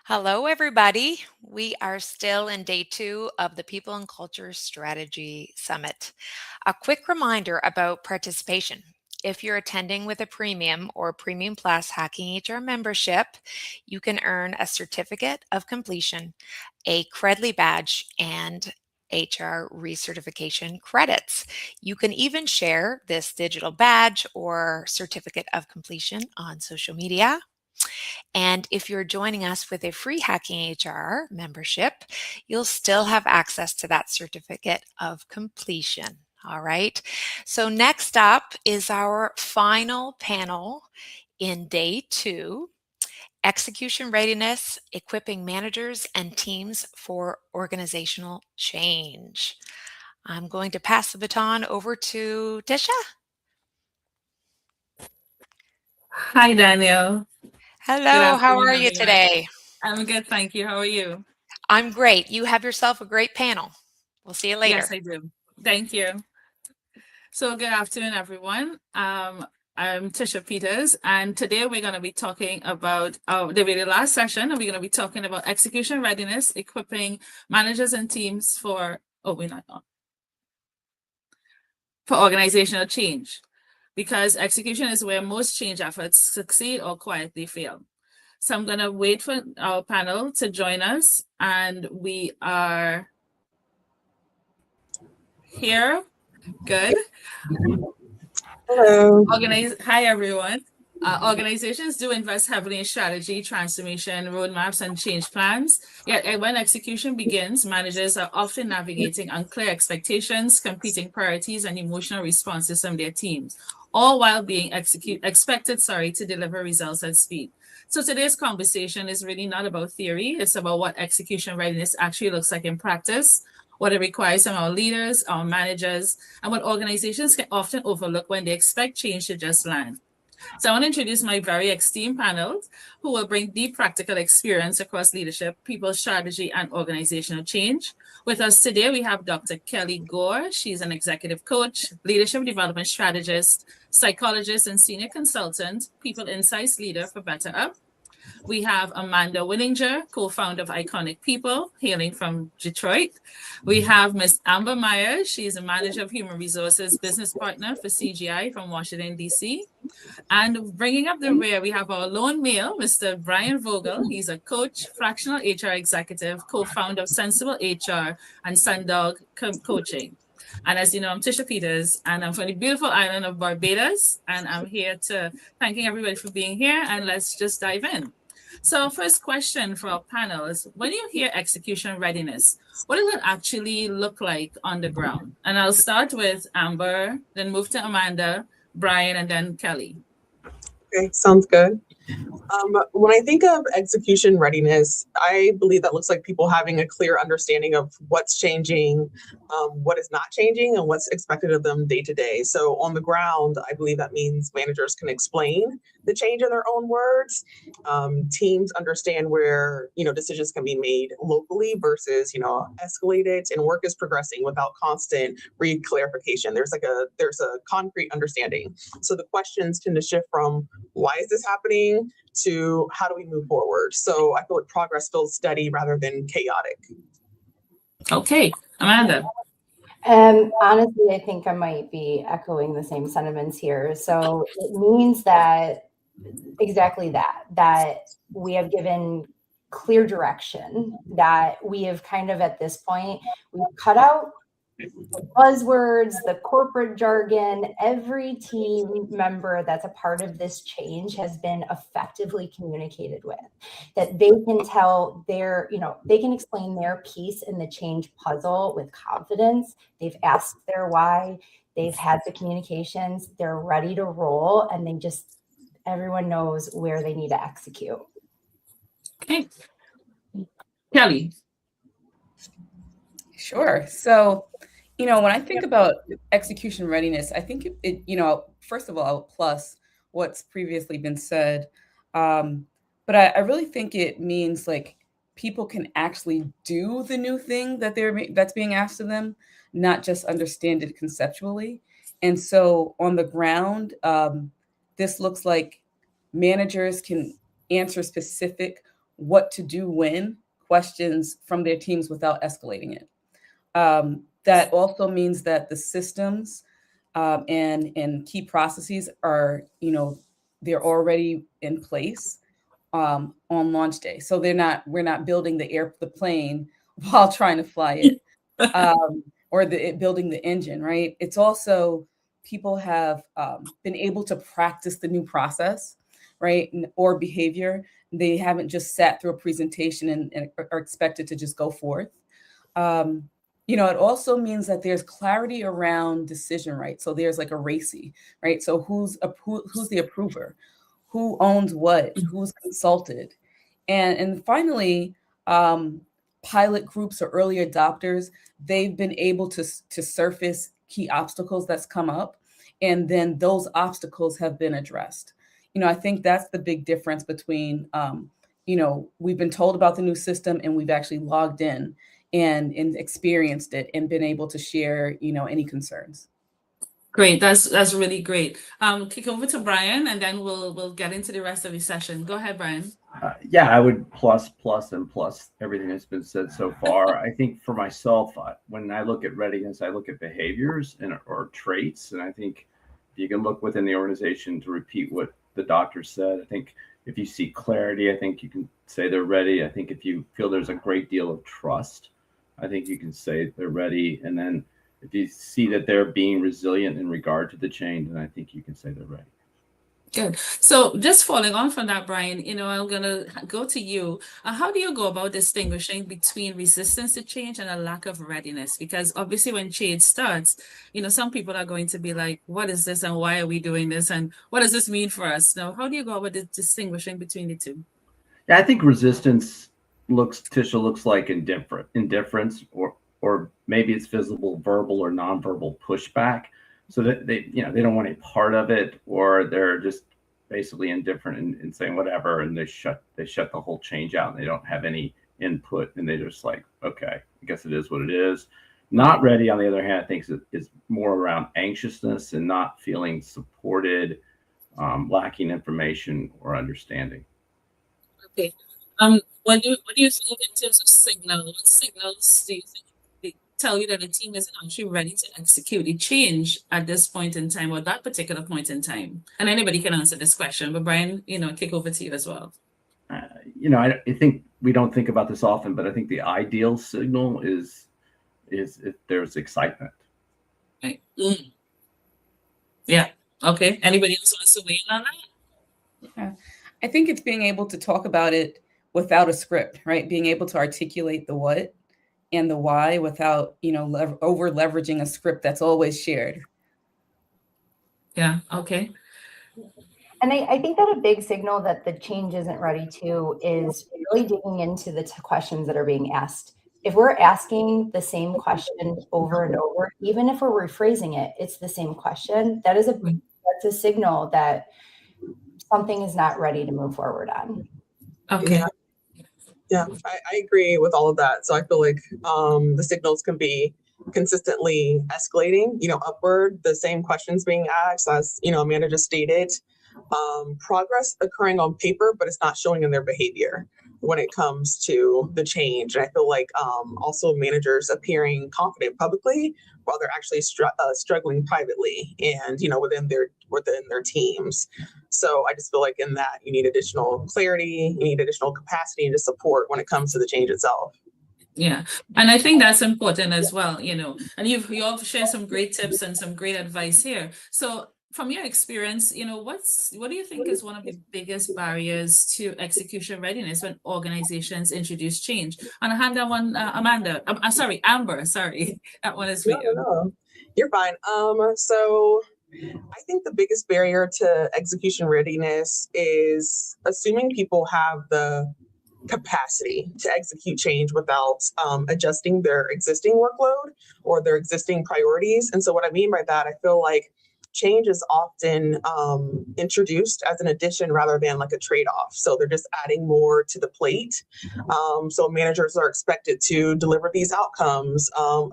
Hello, everybody. We are still in day 2 of the People and Culture Strategy Summit. A quick reminder about participation. If you're attending with a premium or premium plus Hacking HR membership, you can earn a certificate of completion, a Credly badge, and HR recertification credits. You can even share this digital badge or certificate of completion on social media. And if you're joining us with a free Hacking HR membership, you'll still have access to that certificate of completion. All right. So next up is our final panel in day 2. Execution readiness, equipping managers and teams for organizational change. I'm going to pass the baton over to Tisha. Hi, Danielle. Hello, how are you today? I'm good, thank you. How are you? I'm great. You have yourself a great panel. We'll see you later. Yes, I do. Thank you. So good afternoon, everyone. I'm Tisha Peters, and today we're going to be talking about the last session, and we're going to be talking about execution readiness, equipping managers and teams for organizational change, because execution is where most change efforts succeed or quietly fail. So I'm going to wait for our panel to join us, and we are here. Good. Hello. Hi, everyone. Organizations do invest heavily in strategy, transformation, roadmaps, and change plans. Yet when execution begins, managers are often navigating unclear expectations, competing priorities, and emotional responses from their teams, all while being expected to deliver results at speed. So today's conversation is really not about theory. It's about what execution readiness actually looks like in practice, what it requires from our leaders, our managers, and what organizations can often overlook when they expect change to just land. So I want to introduce my very esteemed panel, who will bring deep practical experience across leadership, people strategy, and organizational change. With us today, we have Dr. Kelly Gore. She's an executive coach, leadership development strategist, psychologist, and senior consultant, people insights leader for BetterUp. We have Amanda Willinger, co-founder of Iconic People, hailing from Detroit. We have Ms. Amber Myers. She's a manager of human resources business partner for CGI from Washington, D.C. And bringing up the rear, we have our lone male, Mr. Brian Vogel. He's a coach, fractional HR executive, co-founder of Sensible HR and Sundog Coaching. And as you know, I'm Tisha Peters, and I'm from the beautiful island of Barbados. And I'm here to thanking everybody for being here, and let's just dive in. So first question for our panel is, when you hear execution readiness, what does it actually look like on the ground? And I'll start with Amber, then move to Amanda, Brian, and then Kelly. Okay, sounds good. When I think of execution readiness, I believe that looks like people having a clear understanding of what's changing, what is not changing, and what's expected of them day to day. So on the ground, I believe that means managers can explain the change in their own words. Teams understand where, decisions can be made locally versus, escalated, and work is progressing without constant re-clarification. There's a concrete understanding. So the questions tend to shift from why is this happening to how do we move forward? So I feel like progress feels steady rather than chaotic. Okay, Amanda. Honestly, I think I might be echoing the same sentiments here. So it means that exactly that we have given clear direction, that we have kind of at this point, we've cut out the buzzwords, the corporate jargon. Every team member that's a part of this change has been effectively communicated with, that they can tell they can explain their piece in the change puzzle with confidence. They've asked their why, they've had the communications, they're ready to roll, and everyone knows where they need to execute. Okay. Kelly. Sure. So, when I think about execution readiness, I think first of all, plus what's previously been said. But I really think it means like people can actually do the new thing that's being asked of them, not just understand it conceptually. And so on the ground, this looks like managers can answer specific what to do when questions from their teams without escalating it. That also means that the systems and key processes are, they're already in place on launch day. So we're not building the plane while trying to fly it, or building the engine, right? It's also people have been able to practice the new process, right, or behavior. They haven't just sat through a presentation and are expected to just go forth. It also means that there's clarity around decision, right? So there's like a RACI, right? So who's the approver? Who owns what? Who's consulted? And finally, pilot groups or early adopters, they've been able to surface key obstacles that's come up, and then those obstacles have been addressed. I think that's the big difference between, we've been told about the new system and we've actually logged in and experienced it and been able to share, any concerns. Great, that's really great. Kick over to Brian, and then we'll get into the rest of the session. Go ahead, Brian. Yeah, I would plus everything that's been said so far. I think for myself, when I look at readiness, I look at behaviors or traits, and I think you can look within the organization to repeat what the doctor said. I think if you see clarity, I think you can say they're ready. I think if you feel there's a great deal of trust, I think you can say they're ready. And then if you see that they're being resilient in regard to the change, then I think you can say they're ready. Good. So just following on from that, Brian, I'm going to go to you. How do you go about distinguishing between resistance to change and a lack of readiness? Because obviously when change starts, some people are going to be like, what is this and why are we doing this? And what does this mean for us? Now, how do you go about distinguishing between the two? Yeah, I think resistance looks like indifference or maybe it's visible verbal or nonverbal pushback. So that they don't want any part of it, or they're just basically indifferent and saying whatever, and they shut the whole change out and they don't have any input, and they just like, okay, I guess it is what it is. Not ready, on the other hand, I think is more around anxiousness and not feeling supported, lacking information or understanding. Okay. What do you think in terms of signals? What signals do you think tell you that the team isn't actually ready to execute a change at this point in time, or that particular point in time? And anybody can answer this question, but Brian, kick over to you as well. I think we don't think about this often, but I think the ideal signal is if there's excitement. Right. Mm. Yeah. Okay. Anybody else wants to weigh in on that? Yeah. I think it's being able to talk about it without a script, right? Being able to articulate the what and the why without, over leveraging a script that's always shared. Yeah. Okay. And I think that a big signal that the change isn't ready to is really digging into the questions that are being asked. If we're asking the same question over and over, even if we're rephrasing it, it's the same question. That's a signal that something is not ready to move forward on. Okay. Yeah, I agree with all of that. So I feel like the signals can be consistently escalating, upward, the same questions being asked as, Amanda just stated. Progress occurring on paper, but it's not showing in their behavior when it comes to the change. And I feel like also managers appearing confident publicly while they're actually struggling privately and, within their teams. So I just feel like in that you need additional clarity, you need additional capacity and support when it comes to the change itself. Yeah, and I think that's important as well, and you all shared some great tips and some great advice here. So from your experience, what do you think is one of the biggest barriers to execution readiness when organizations introduce change? And I hand that one, Amber, sorry, that one is for you. No, you're fine. So I think the biggest barrier to execution readiness is assuming people have the capacity to execute change without adjusting their existing workload or their existing priorities. And so what I mean by that, I feel like change is often introduced as an addition rather than like a trade-off. So they're just adding more to the plate. So managers are expected to deliver these outcomes,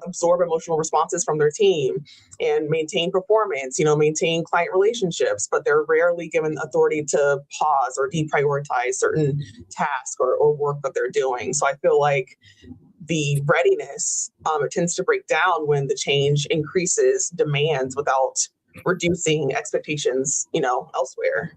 absorb emotional responses from their team, and maintain performance, maintain client relationships, but they're rarely given authority to pause or deprioritize certain tasks or work that they're doing. So I feel like the readiness, it tends to break down when the change increases demands without reducing expectations, elsewhere.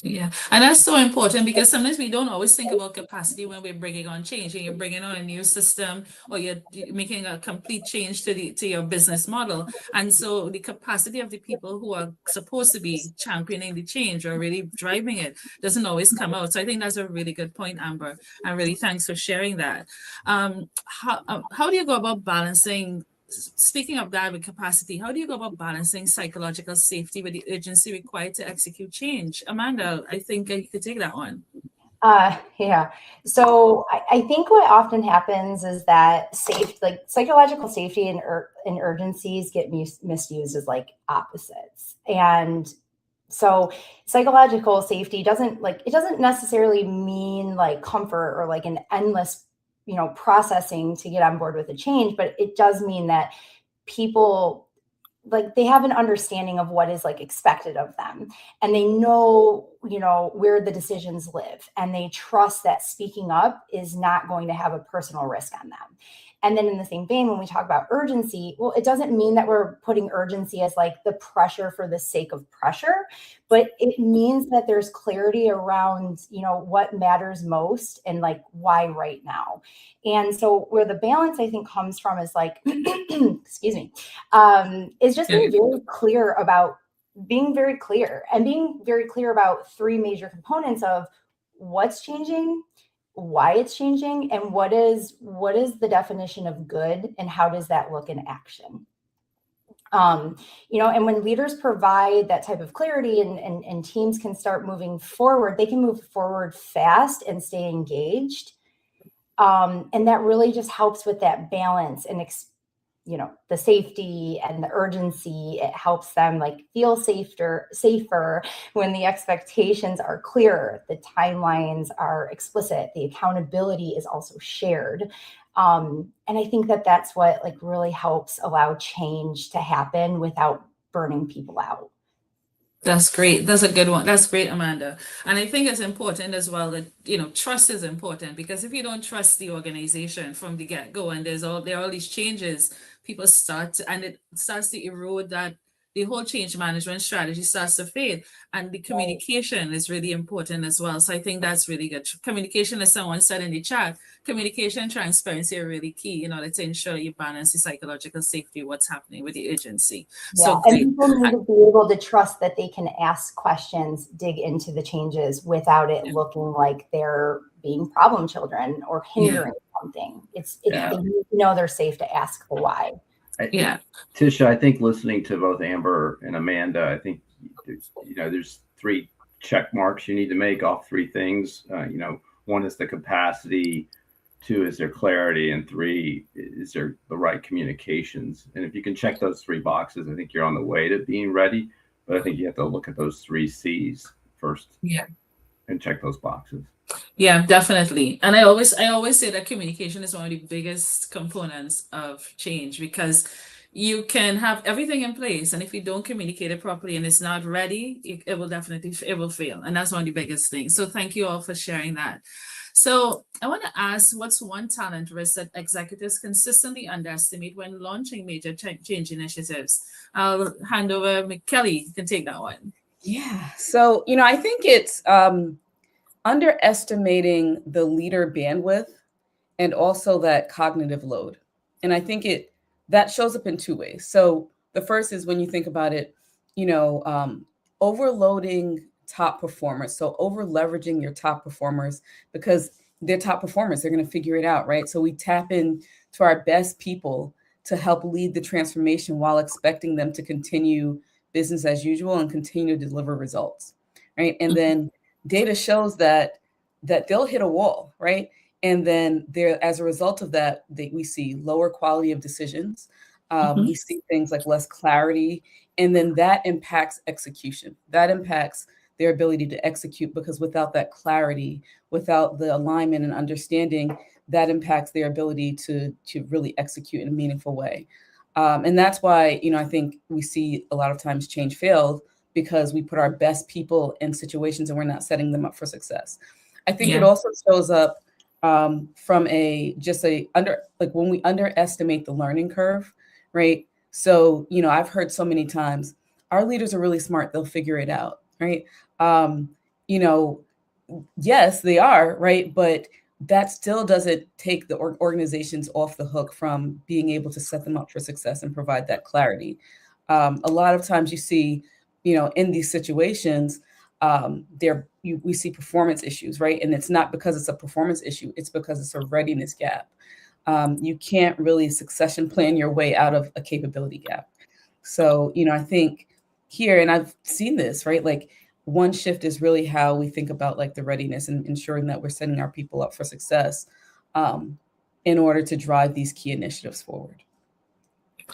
Yeah, and that's so important because sometimes we don't always think about capacity when we're bringing on change, and you're bringing on a new system or you're making a complete change to your business model. And so the capacity of the people who are supposed to be championing the change or really driving it doesn't always come out. So I think that's a really good point, Amber. And really thanks for sharing that. How do you go about balancing? Speaking of that with capacity, how do you go about balancing psychological safety with the urgency required to execute change? Amanda, I think you could take that one. Yeah. So I think what often happens is that psychological safety and urgencies get misused as like opposites. And so psychological safety doesn't necessarily mean like comfort or like an endless processing to get on board with a change, but it does mean that people they have an understanding of what is like expected of them, and they know where the decisions live, and they trust that speaking up is not going to have a personal risk on them. And then in the same vein, when we talk about urgency, well, it doesn't mean that we're putting urgency as like the pressure for the sake of pressure, but it means that there's clarity around, what matters most and like why right now. And so where the balance I think comes from is like, excuse me, is just being very clear about being very clear about three major components of what's changing, why it's changing, and what is the definition of good, and how does that look in action. And when leaders provide that type of clarity and teams can start moving forward, they can move forward fast and stay engaged. And that really just helps with that balance and the safety and the urgency. It helps them like feel safer when the expectations are clear, the timelines are explicit, the accountability is also shared. And I think that that's what like really helps allow change to happen without burning people out. That's great. That's a good one. That's great, Amanda. And I think it's important as well that, trust is important, because if you don't trust the organization from the get-go and there are all these changes, people it starts to erode that the whole change management strategy starts to fade. And the communication is really important as well. So I think that's really good. Communication, as someone said in the chat, communication and transparency are really key in order to ensure you balance the psychological safety, what's happening with the agency. Yeah, So and people need to be able to trust that they can ask questions, dig into the changes without it looking like they're being problem children or hindering something. They need to know they're safe to ask the why. Tisha, I think listening to both Amber and Amanda, I think there's three check marks you need to make off three things. One is the capacity, two is their clarity, and three is the right communications. And if you can check those three boxes, I think you're on the way to being ready. But I think you have to look at those three C's first. Yeah. And check those boxes. Yeah, definitely. And I always say that communication is one of the biggest components of change, because you can have everything in place, and if you don't communicate it properly and it's not ready, it will fail. And that's one of the biggest things. So thank you all for sharing that. So I want to ask, what's one talent risk that executives consistently underestimate when launching major change initiatives? I'll hand over, Kelly, you can take that one. Yeah. So, I think it's underestimating the leader bandwidth and also that cognitive load. And I think that shows up in two ways. So the first is when you think about it, overloading top performers. So over leveraging your top performers, because they're top performers, they're going to figure it out, right? So we tap in to our best people to help lead the transformation while expecting them to continue business as usual and continue to deliver results, right? And then data shows that they'll hit a wall, right? And then as a result of that, we see lower quality of decisions. We see things like less clarity, and then that impacts execution. That impacts their ability to execute, because without that clarity, without the alignment and understanding, that impacts their ability to really execute in a meaningful way. And that's why, I think we see a lot of times change failed, because we put our best people in situations and we're not setting them up for success. I think it also shows up from when we underestimate the learning curve, right? So, I've heard so many times, our leaders are really smart, they'll figure it out, right? Yes, they are, right? But that still doesn't take the organizations off the hook from being able to set them up for success and provide that clarity. A lot of times you see, in these situations, we see performance issues, right? And it's not because it's a performance issue, it's because it's a readiness gap. You can't really succession plan your way out of a capability gap. So, I think here, and I've seen this, right? Like, one shift is really how we think about like the readiness and ensuring that we're setting our people up for success in order to drive these key initiatives forward.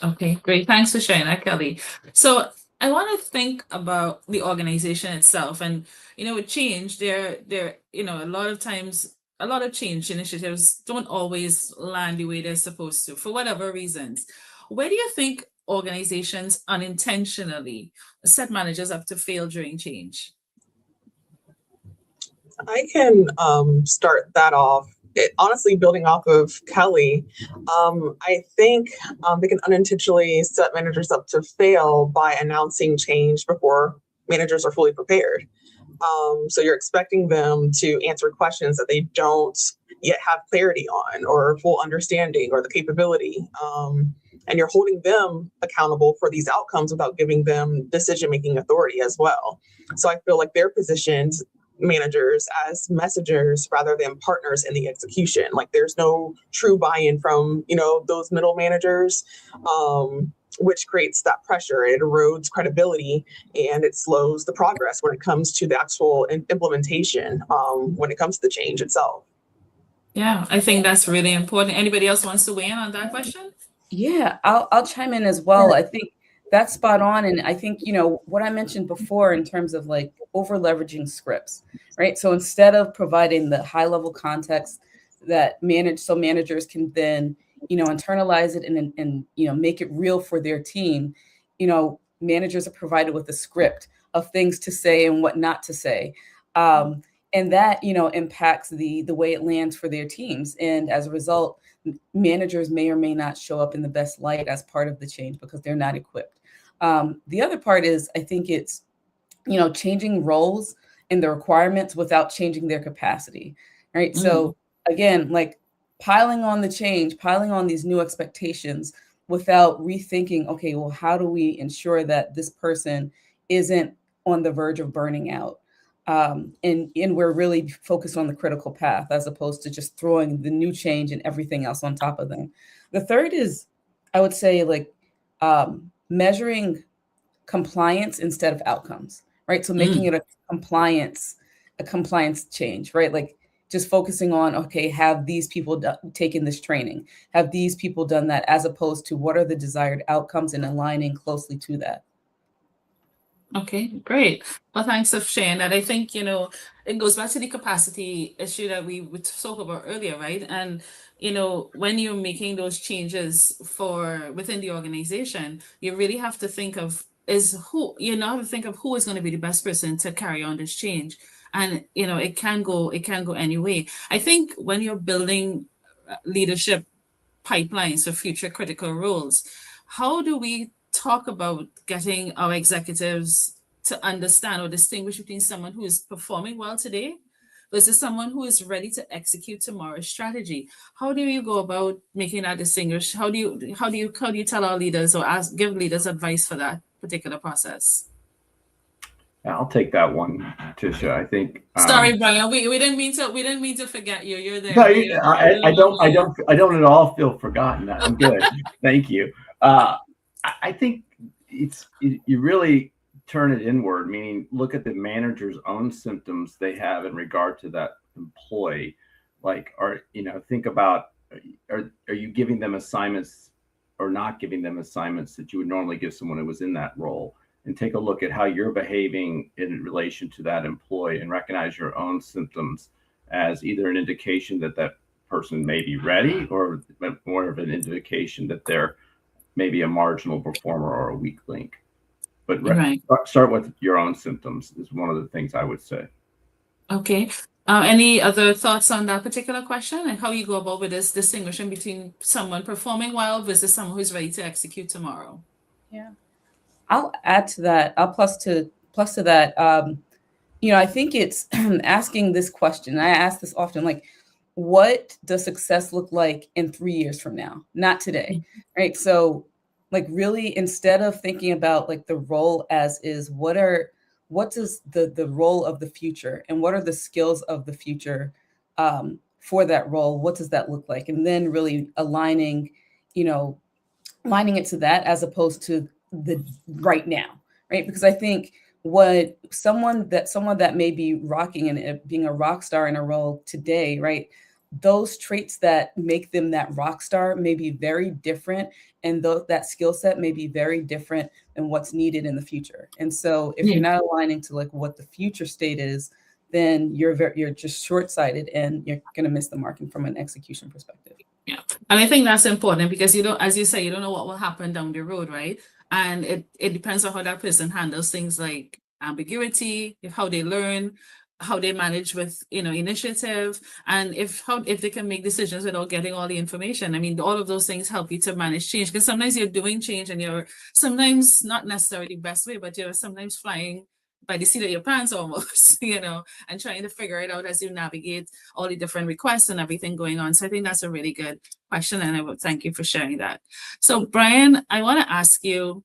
Okay, great. Thanks for sharing that, Kelly. So I want to think about the organization itself, and with change, there a lot of times, a lot of change initiatives don't always land the way they're supposed to, for whatever reasons. Where do you think organizations unintentionally set managers up to fail during change? I can start that off. Honestly, building off of Kelly, I think they can unintentionally set managers up to fail by announcing change before managers are fully prepared. So you're expecting them to answer questions that they don't yet have clarity on or full understanding or the capability. And you're holding them accountable for these outcomes without giving them decision-making authority as well. So I feel like they're positioned, managers, as messengers rather than partners in the execution. Like, there's no true buy-in from, those middle managers, which creates that pressure. It erodes credibility and it slows the progress when it comes to the actual implementation, when it comes to the change itself. Yeah, I think that's really important. Anybody else wants to weigh in on that question? Yeah, I'll chime in as well. I think that's spot on. And I think, what I mentioned before in terms of like over leveraging scripts, right? So instead of providing the high level context that managers can then, internalize it and make it real for their team, managers are provided with a script of things to say and what not to say. And that, impacts the way it lands for their teams. And as a result, managers may or may not show up in the best light as part of the change because they're not equipped. The other part is, I think it's, changing roles and the requirements without changing their capacity, right? So again, like piling on the change, piling on these new expectations without rethinking, okay, well, how do we ensure that this person isn't on the verge of burning out? And we're really focused on the critical path as opposed to just throwing the new change and everything else on top of them. The third is, I would say, like measuring compliance instead of outcomes, right? So making it a compliance change, right? Like just focusing on, okay, have these people taken this training? Have these people done that, as opposed to what are the desired outcomes and aligning closely to that? Okay, great. Well, thanks for sharing that. I think, it goes back to the capacity issue that we would talk about earlier, right? And, when you're making those changes for within the organization, you really have to think of who is going to be the best person to carry on this change. And, it can go any way. I think when you're building leadership pipelines for future critical roles, how do we talk about getting our executives to understand or distinguish between someone who is performing well today versus someone who is ready to execute tomorrow's strategy? How do you go about making that distinguish? How do you tell our leaders or give leaders advice for that particular process? I'll take that one, Tisha. I think. Sorry, Brian. We didn't mean to forget you. You're there. No, I don't at all feel forgotten. I'm good. Thank you. I think you really turn it inward, meaning look at the manager's own symptoms they have in regard to that employee. Like, think about, are you giving them assignments or not giving them assignments that you would normally give someone who was in that role? And take a look at how you're behaving in relation to that employee and recognize your own symptoms as either an indication that that person may be ready or more of an indication that they're maybe a marginal performer or a weak link. But start with your own symptoms is one of the things I would say. Okay. Any other thoughts on that particular question and how you go about with this distinguishing between someone performing well versus someone who's ready to execute tomorrow? Yeah. I'll add to that. I'll plus to that. I think it's asking this question. I ask this often, like, what does success look like in 3 years from now? Not today, right? So, like, really, instead of thinking about like the role as is, what does the role of the future and what are the skills of the future for that role? What does that look like? And then really aligning it to that as opposed to the right now, right? Because I think what someone that may be rocking and being a rock star in a role today, right? Those traits that make them that rock star may be very different, and that skill set may be very different than what's needed in the future. And so, if you're not aligning to like what the future state is, then you're just short-sighted and you're going to miss the mark from an execution perspective. Yeah, and I think that's important because as you say, you don't know what will happen down the road, right? And it depends on how that person handles things like ambiguity, how they learn, how they manage with initiative, and if they can make decisions without getting all the information. I mean, all of those things help you to manage change, because sometimes you're doing change and you're sometimes not necessarily the best way, but you're sometimes flying by the seat of your pants almost, and trying to figure it out as you navigate all the different requests and everything going on. So I think that's a really good question, and I would thank you for sharing that. So Brian, I want to ask you,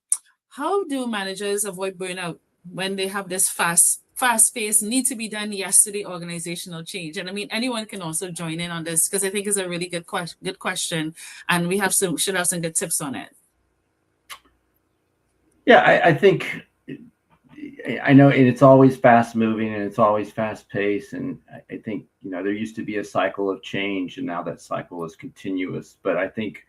how do managers avoid burnout when they have this fast-paced, need to be done yesterday organizational change? And I mean, anyone can also join in on this because I think it's a really good question, and we should have some good tips on it. Yeah, I think. I know it's always fast moving and it's always fast paced. And I think, there used to be a cycle of change and now that cycle is continuous. But I think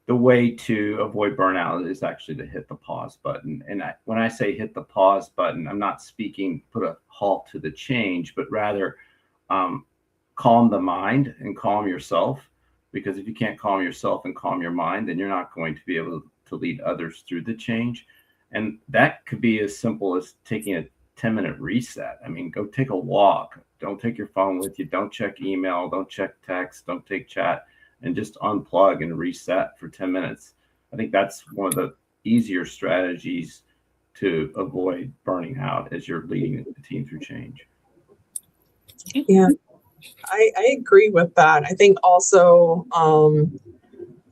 the way to avoid burnout is actually to hit the pause button. And when I say hit the pause button, I'm not speaking put a halt to the change, but rather calm the mind and calm yourself. Because if you can't calm yourself and calm your mind, then you're not going to be able to lead others through the change. And that could be as simple as taking a 10-minute reset. I mean, go take a walk. Don't take your phone with you. Don't check email. Don't check text. Don't take chat. And just unplug and reset for 10 minutes. I think that's one of the easier strategies to avoid burning out as you're leading the team through change. Yeah, I agree with that. I think also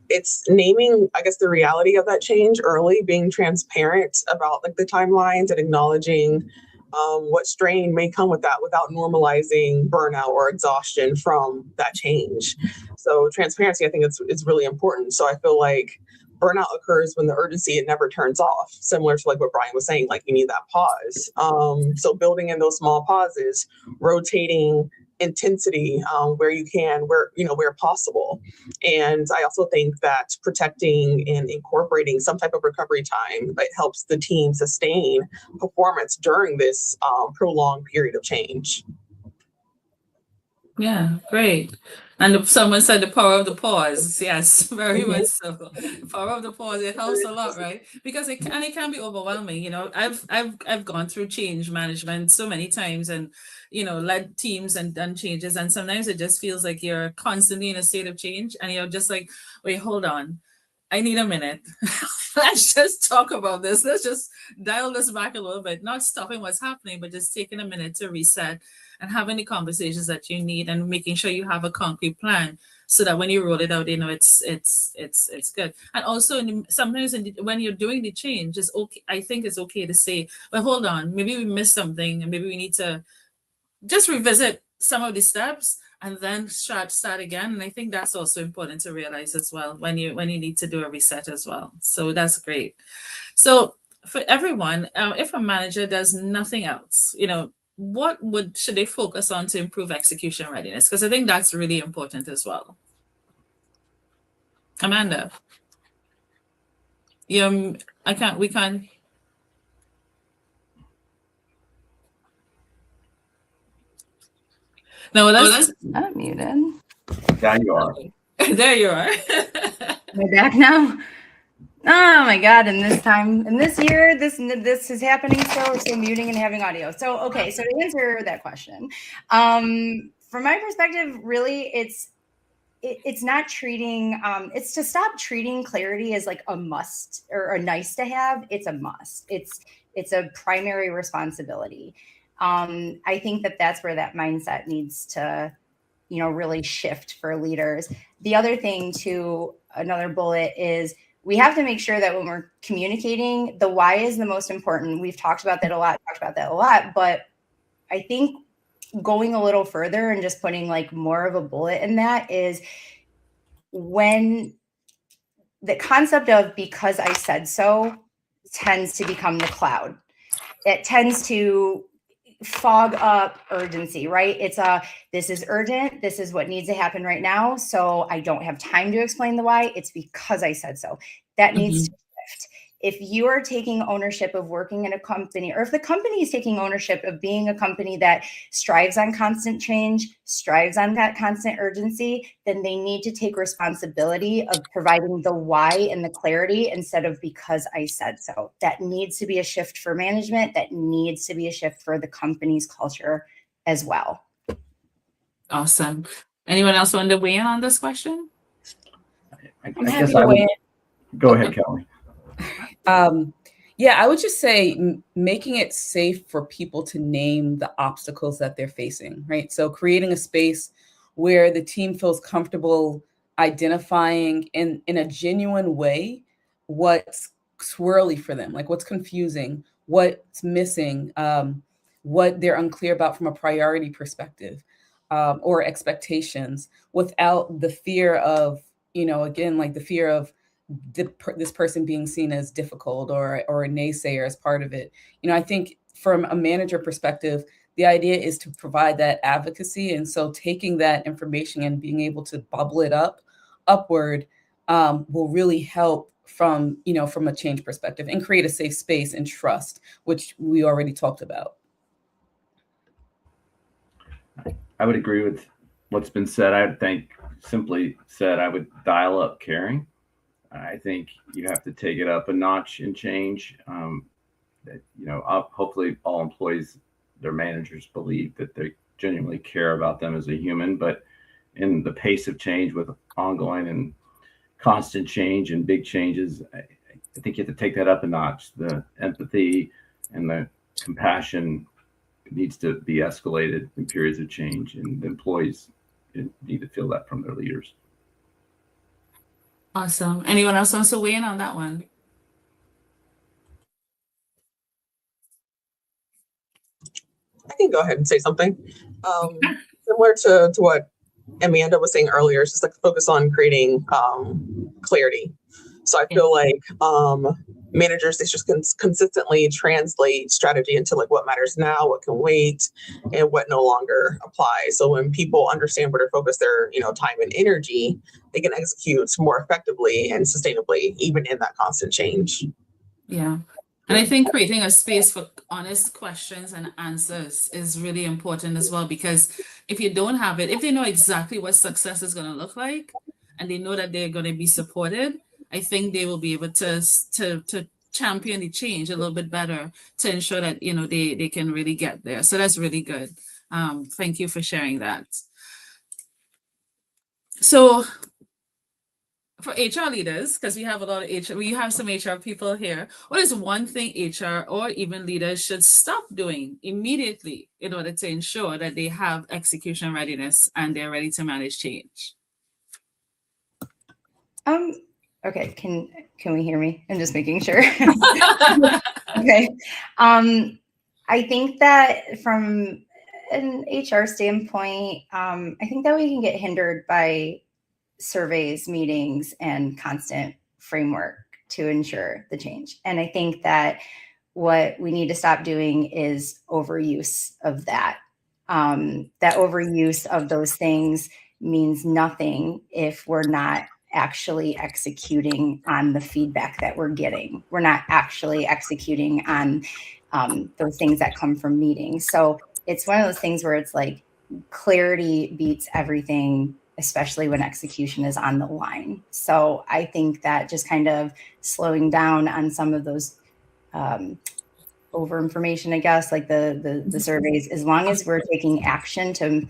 it's naming, I guess, the reality of that change early, being transparent about like the timelines and acknowledging what strain may come with that without normalizing burnout or exhaustion from that change. So transparency, I think it's really important. So I feel like burnout occurs when the urgency, it never turns off, similar to like what Brian was saying, like you need that pause. So building in those small pauses, rotating intensity where you can, where possible. And I also think that protecting and incorporating some type of recovery time that helps the team sustain performance during this prolonged period of change. Yeah, great. And someone said the power of the pause. Yes, very much so. The power of the pause, it helps a lot, right? Because it can be overwhelming. You know, I've gone through change management so many times, and led teams and done changes, and sometimes it just feels like you're constantly in a state of change, and you're just like, wait, hold on. I need a minute. Let's just talk about this. Let's just dial this back a little bit, not stopping what's happening, but just taking a minute to reset and having the conversations that you need, and making sure you have a concrete plan so that when you roll it out, it's good. And also sometimes when you're doing the change, it's okay. I think it's okay to say, well, hold on, maybe we missed something, and maybe we need to just revisit some of the steps and then start again. And I think that's also important to realize as well when you need to do a reset as well. So that's great. So for everyone, if a manager does nothing else, what should they focus on to improve execution readiness? Because I think that's really important as well. Amanda, we can't. No, that's I'm muted. There you are. There you are. Am I back now? Oh my God! And this year, this is happening still muting and having audio. So okay, so to answer that question, from my perspective, really, it's not treating. It's to stop treating clarity as like a must or a nice to have. It's a must. It's a primary responsibility. I think that's where that mindset needs to, really shift for leaders. The other thing too, another bullet is we have to make sure that when we're communicating, the why is the most important. We've talked about that a lot, but I think going a little further and just putting like more of a bullet in that is when the concept of because I said so tends to become the cloud. It tends to fog up urgency, right? It's this is urgent. This is what needs to happen right now. So I don't have time to explain the why. It's because I said so. That needs to shift. If you are taking ownership of working in a company, or if the company is taking ownership of being a company that strives on constant change, strives on that constant urgency, then they need to take responsibility of providing the why and the clarity instead of because I said so. That needs to be a shift for management. That needs to be a shift for the company's culture as well. Awesome. Anyone else want to weigh in on this question? I guess I would. Go ahead, Kelly. Yeah, I would just say making it safe for people to name the obstacles that they're facing, right? So creating a space where the team feels comfortable identifying in a genuine way what's swirly for them, like what's confusing, what's missing, what they're unclear about from a priority perspective, or expectations, without the fear of, again, like the fear of this person being seen as difficult or a naysayer as part of it. I think from a manager perspective, the idea is to provide that advocacy. And so taking that information and being able to bubble it upward will really help from a change perspective and create a safe space and trust, which we already talked about. I would agree with what's been said. I think simply said, I would dial up caring. I think you have to take it up a notch and change. Hopefully all employees, their managers believe that they genuinely care about them as a human, but in the pace of change with ongoing and constant change and big changes, I think you have to take that up a notch. The empathy and the compassion needs to be escalated in periods of change, and the employees need to feel that from their leaders. Awesome. Anyone else wants to weigh in on that one? I can go ahead and say something. Similar to what Amanda was saying earlier, it's just like focus on creating clarity. So I feel like managers, they just consistently translate strategy into like what matters now, what can wait, and what no longer applies. So when people understand where to focus their, time and energy, they can execute more effectively and sustainably, even in that constant change. Yeah. And I think creating a space for honest questions and answers is really important as well, because if you don't have it, if they know exactly what success is going to look like and they know that they're going to be supported, I think they will be able to champion the change a little bit better to ensure that, they can really get there. So that's really good. Thank you for sharing that. So for HR leaders, because we have a lot of we have some HR people here, what is one thing HR or even leaders should stop doing immediately in order to ensure that they have execution readiness and they're ready to manage change? Okay, can we hear me? I'm just making sure. Okay. I think that from an HR standpoint, I think that we can get hindered by surveys, meetings, and constant framework to ensure the change. And I think that what we need to stop doing is overuse of that. That overuse of those things means nothing if we're not actually executing on the feedback that we're getting. We're not actually executing on those things that come from meetings. So it's one of those things where it's like clarity beats everything, especially when execution is on the line. So I think that just kind of slowing down on some of those over information, I guess, like the surveys, as long as we're taking action to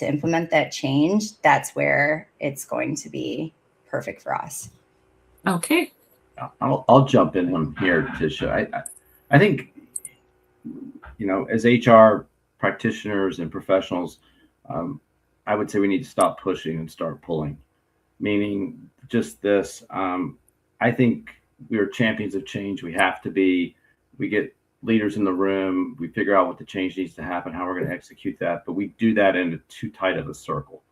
implement that change, that's where it's going to be perfect for us. Okay. I'll jump in on here, Tisha. I think, as HR practitioners and professionals, I would say we need to stop pushing and start pulling, meaning just this. I think we are champions of change. We have to be. We get leaders in the room. We figure out what the change needs to happen, how we're going to execute that. But we do that in too tight of a circle.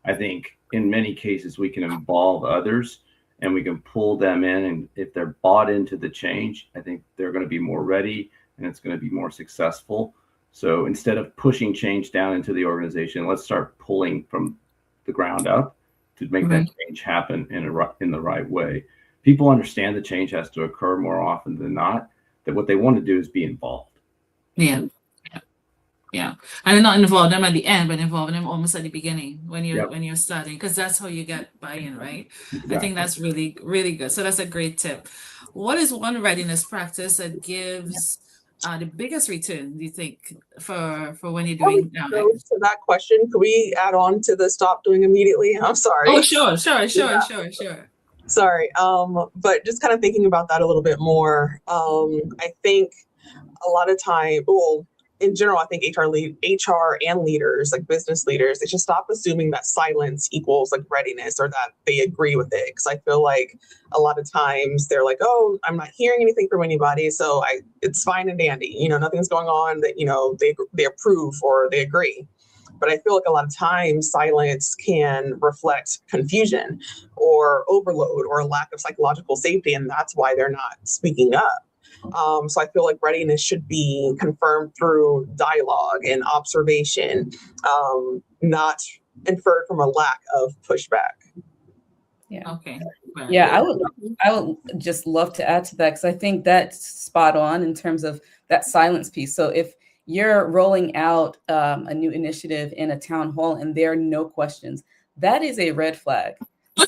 I think in many cases we can involve others and we can pull them in. And if they're bought into the change, I think they're going to be more ready and it's going to be more successful. So instead of pushing change down into the organization, let's start pulling from the ground up to make that change happen in the right way. People understand the change has to occur more often than not, that what they want to do is be involved. Yeah. And not involve them at the end, but involve them almost at the beginning when you're starting, because that's how you get buy-in, right? Exactly. I think that's really, really good. So that's a great tip. What is one readiness practice that gives the biggest return, do you think, for when you're doing now? To that question, could we add on to the stop doing immediately? I'm sorry. Oh, sure. Sorry. But just kind of thinking about that a little bit more, I think a lot of time, in general, I think HR and leaders, like business leaders, they should stop assuming that silence equals like readiness or that they agree with it. Because I feel like a lot of times they're like, oh, I'm not hearing anything from anybody, so it's fine and dandy. Nothing's going on that they approve or they agree. But I feel like a lot of times silence can reflect confusion or overload or a lack of psychological safety, and that's why they're not speaking up. So I feel like readiness should be confirmed through dialogue and observation, not inferred from a lack of pushback. Yeah. Okay. Yeah, I would just love to add to that, because I think that's spot on in terms of that silence piece. So if you're rolling out a new initiative in a town hall and there are no questions, that is a red flag.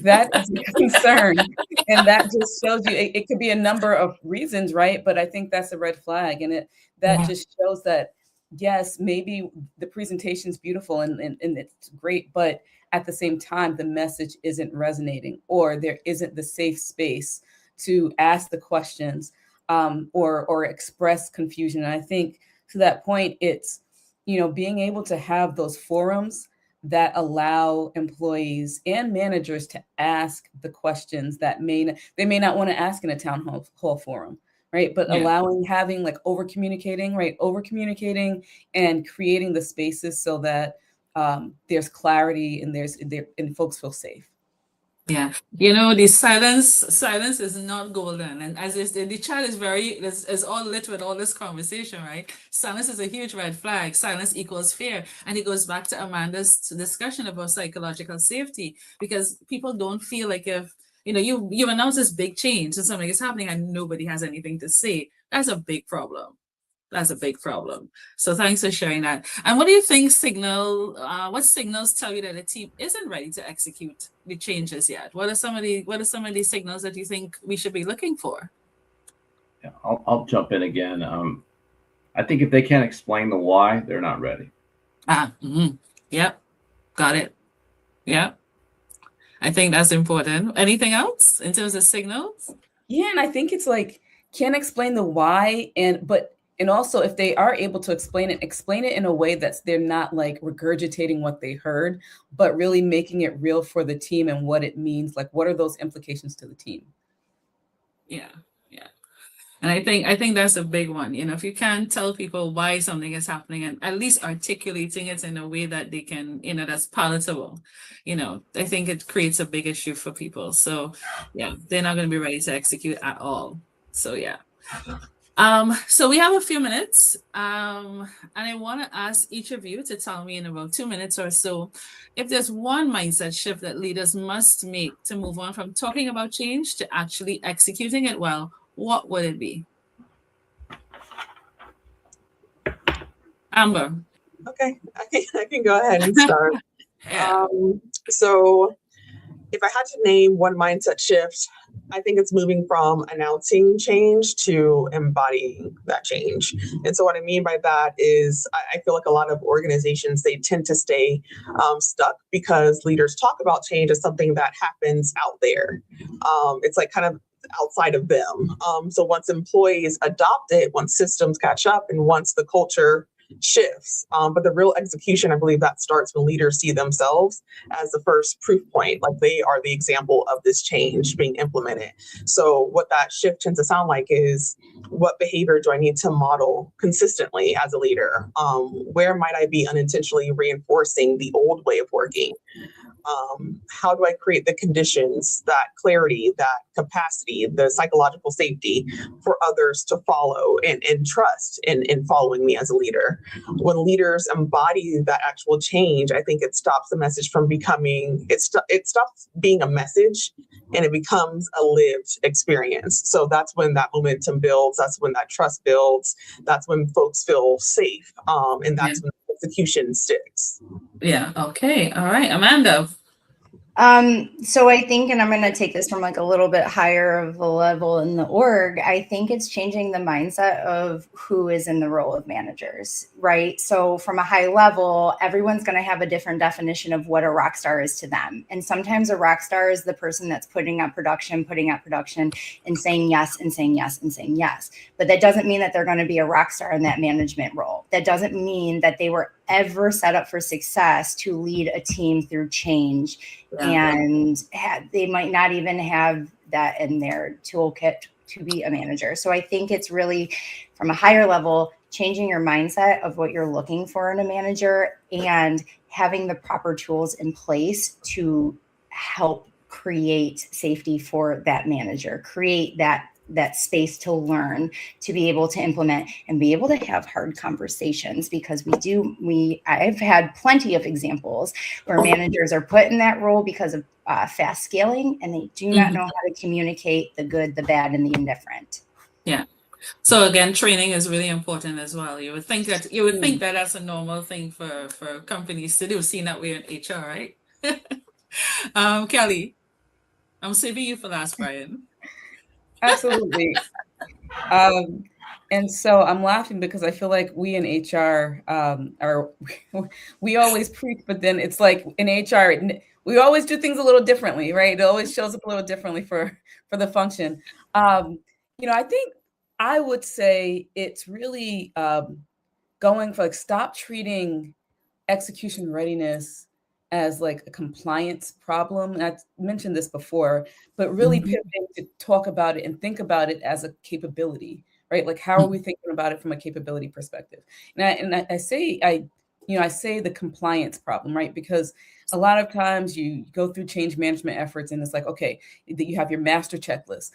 That is a concern. And that just shows you, it could be a number of reasons, right? But I think that's a red flag. And that just shows that, yes, maybe the presentation's beautiful and it's great, but at the same time, the message isn't resonating, or there isn't the safe space to ask the questions or express confusion. And I think to that point, it's, being able to have those forums that allow employees and managers to ask the questions that they may not want to ask in a town hall forum, right? But having like over communicating and creating the spaces so that there's clarity and folks feel safe. Yeah, you know, the silence is not golden, and as is the chat is all lit with all this conversation, right? Silence is a huge red flag. Silence equals fear, and it goes back to Amanda's discussion about psychological safety, because people don't feel like, if you know, you announce this big change and something is happening and nobody has anything to say, that's a big problem. That's a big problem. So thanks for sharing that. And what do you think what signals tell you that a team isn't ready to execute the changes yet? What are some of the signals that you think we should be looking for? Yeah, I'll jump in again. I think if they can't explain the why, they're not ready. Yep. Got it. Yep. I think that's important. Anything else in terms of signals? Yeah, and I think it's like, can't explain the why, and also if they are able to explain it in a way that they're not like regurgitating what they heard, but really making it real for the team and what it means. Like, what are those implications to the team? Yeah. And I think that's a big one. You know, if you can't tell people why something is happening and at least articulating it in a way that they can, you know, that's palatable, you know, I think it creates a big issue for people. So yeah, they're not going to be ready to execute at all. So yeah. So we have a few minutes, and I want to ask each of you to tell me in about 2 minutes or so, if there's one mindset shift that leaders must make to move on from talking about change to actually executing it well, what would it be? Amber. Okay, I can go ahead and start. So if I had to name one mindset shift, I think it's moving from announcing change to embodying that change. And so what I mean by that is I feel like a lot of organizations, they tend to stay stuck because leaders talk about change as something that happens out there. It's like kind of outside of them. So once employees adopt it, once systems catch up, and once the culture shifts. But the real execution, I believe that starts when leaders see themselves as the first proof point, like they are the example of this change being implemented. So what that shift tends to sound like is, what behavior do I need to model consistently as a leader? Where might I be unintentionally reinforcing the old way of working? How do I create the conditions, that clarity, that capacity, the psychological safety for others to follow and trust in following me as a leader? When leaders embody that actual change, I think it stops the message from becoming, it stops being a message and it becomes a lived experience. So that's when that momentum builds. That's when that trust builds. That's when folks feel safe. And that's when execution sticks. Yeah. Okay. All right. Amanda. So I think, and I'm going to take this from like a little bit higher of a level in the org, I think it's changing the mindset of who is in the role of managers, right? So from a high level, everyone's going to have a different definition of what a rock star is to them. And sometimes a rock star is the person that's putting out production and saying yes and saying yes and saying yes. But that doesn't mean that they're going to be a rock star in that management role. That doesn't mean that they were ever set up for success to lead a team through change. And they might not even have that in their toolkit to be a manager. So I think it's really from a higher level, changing your mindset of what you're looking for in a manager and having the proper tools in place to help create safety for that manager, create that space to learn, to be able to implement and be able to have hard conversations, because I've had plenty of examples where managers are put in that role because of fast scaling, and they do not know how to communicate the good, the bad, and the indifferent. Yeah. So again, training is really important as well. You would think that that's a normal thing for companies to do, seeing that we're in HR, right? Kelly, I'm saving you for last, Brian. Absolutely. And so I'm laughing because I feel like we in HR we always preach, but then it's like in HR, we always do things a little differently, right? It always shows up a little differently for the function. I think I would say it's really going for stop treating execution readiness as like a compliance problem. And I mentioned this before, but really pivoting to talk about it and think about it as a capability, right? Like, how are we thinking about it from a capability perspective? And I say the compliance problem, right? Because a lot of times you go through change management efforts and it's like, okay, that you have your master checklist.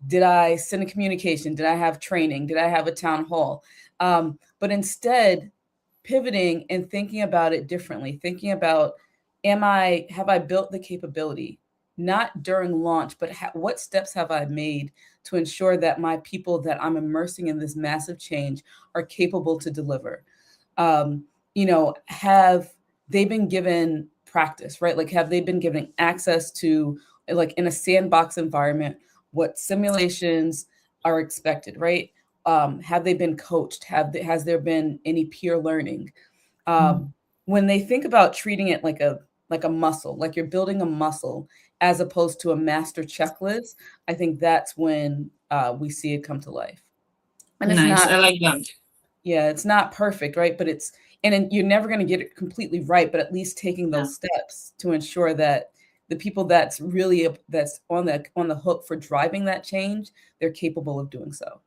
Did I send a communication? Did I have training? Did I have a town hall? But instead, pivoting and thinking about it differently, thinking about, have I built the capability? Not during launch, but what steps have I made to ensure that my people that I'm immersing in this massive change are capable to deliver? Have they been given practice, right? Like, have they been given access to, like, in a sandbox environment, what simulations are expected, right? Have they been coached? Has there been any peer learning? When they think about treating it like a muscle, like you're building a muscle as opposed to a master checklist, I think that's when we see it come to life. And Nice. it's not, I like that. Yeah, it's not perfect, right? But you're never going to get it completely right, but at least taking those steps to ensure that the people that's on the hook for driving that change, they're capable of doing so.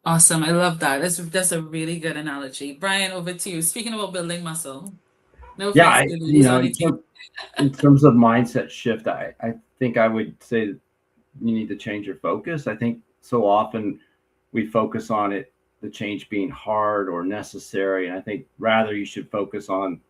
Awesome. I love that. That's a really good analogy. Brian, over to you. Speaking about building muscle. No Yeah, offense to ladies on the team. in terms of mindset shift, I think I would say you need to change your focus. I think so often we focus on the change being hard or necessary. And I think rather you should focus on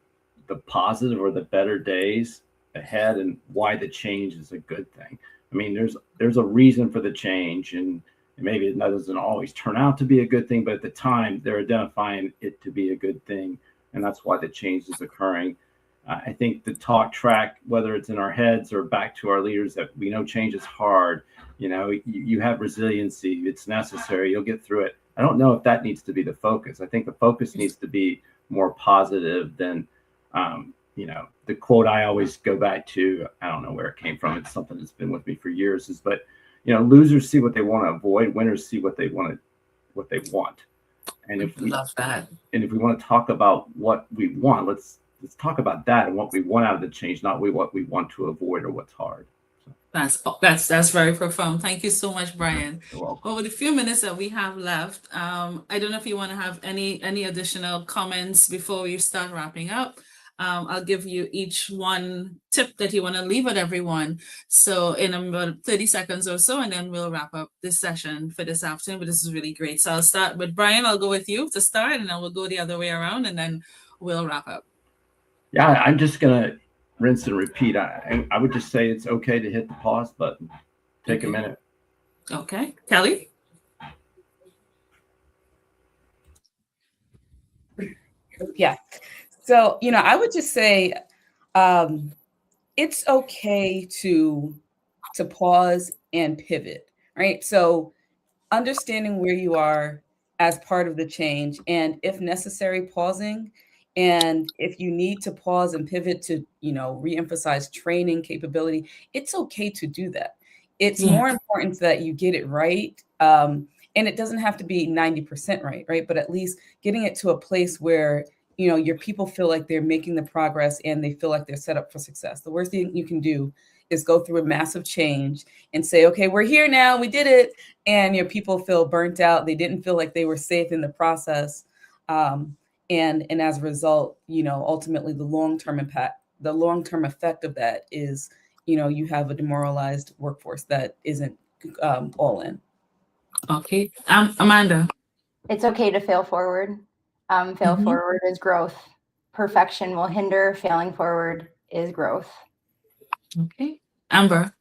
the positive or the better days ahead and why the change is a good thing. I mean, there's a reason for the change, and maybe it doesn't always turn out to be a good thing, but at the time they're identifying it to be a good thing. And that's why the change is occurring. I think the talk track, whether it's in our heads or back to our leaders, that we know change is hard. You have resiliency, it's necessary, you'll get through it. I don't know if that needs to be the focus. I think the focus needs to be more positive than, the quote I always go back to. I don't know where it came from. It's something that's been with me for years, losers see what they want to avoid, winners see what they want. And if we love that. And if we want to talk about what we want, let's talk about that and what we want out of the change, not what we want to avoid or what's hard. That's very profound. Thank you so much, Brian. You're welcome. Over the few minutes that we have left, I don't know if you want to have any additional comments before we start wrapping up. I'll give you each one tip that you want to leave with everyone. So in about 30 seconds or so, and then we'll wrap up this session for this afternoon. But this is really great. So I'll start with Brian. I'll go with you to start, and then we'll go the other way around, and then we'll wrap up. Yeah, I'm just going to rinse and repeat. I would just say it's okay to hit the pause button. Take a minute. Okay. Kelly? Yeah. So, I would just say it's okay to pause and pivot, right? So understanding where you are as part of the change, and if necessary, pausing. And if you need to pause and pivot to, reemphasize training capability, it's okay to do that. It's more important that you get it right. And it doesn't have to be 90% right? But at least getting it to a place where your people feel like they're making the progress and they feel like they're set up for success. The worst thing you can do is go through a massive change and say, okay, we're here now, we did it. And your people feel burnt out. They didn't feel like they were safe in the process. And as a result, ultimately the long-term effect of that is, you have a demoralized workforce that isn't all in. Okay. Amanda. It's okay to fail forward. Fail forward is growth. Perfection will hinder. Failing forward is growth. Okay. Amber.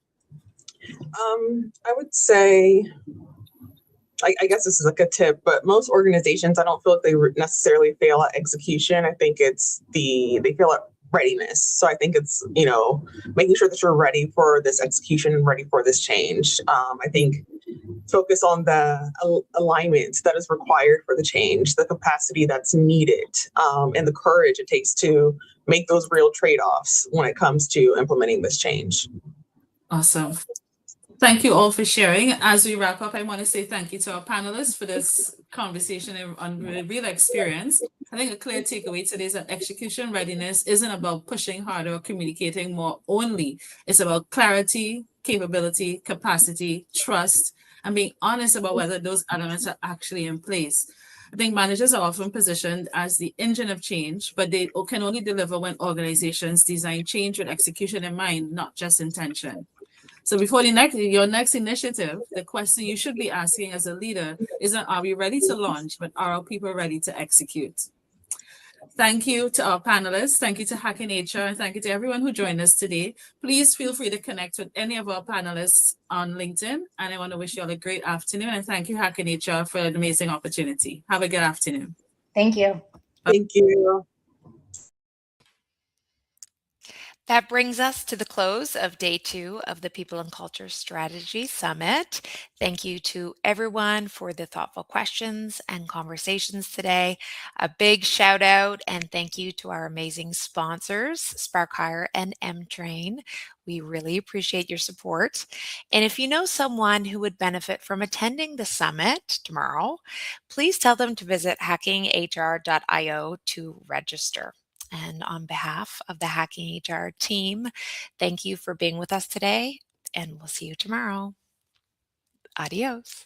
I would say, I guess this is like a tip, but most organizations, I don't feel like they necessarily fail at execution. I think they fail at readiness. So I think it's, making sure that you're ready for this execution and ready for this change. I think focus on the alignment that is required for the change, the capacity that's needed, and the courage it takes to make those real trade-offs when it comes to implementing this change. Awesome. Thank you all for sharing. As we wrap up, I want to say thank you to our panelists for this conversation on real experience. I think a clear takeaway today is that execution readiness isn't about pushing harder or communicating more only. It's about clarity, capability, capacity, trust, and being honest about whether those elements are actually in place. I think managers are often positioned as the engine of change, but they can only deliver when organizations design change with execution in mind, not just intention. So before your next initiative, the question you should be asking as a leader isn't, are we ready to launch, but are our people ready to execute? Thank you to our panelists. Thank you to Hacking HR, and thank you to everyone who joined us today. Please feel free to connect with any of our panelists on LinkedIn. And I want to wish you all a great afternoon. And thank you, Hacking HR, for an amazing opportunity. Have a good afternoon. Thank you. Thank you. That brings us to the close of day 2 of the People and Culture Strategy Summit. Thank you to everyone for the thoughtful questions and conversations today. A big shout out and thank you to our amazing sponsors, SparkHire and M-Train. We really appreciate your support. And if you know someone who would benefit from attending the summit tomorrow, please tell them to visit hackinghr.io to register. And on behalf of the Hacking HR team, thank you for being with us today, and we'll see you tomorrow. Adios.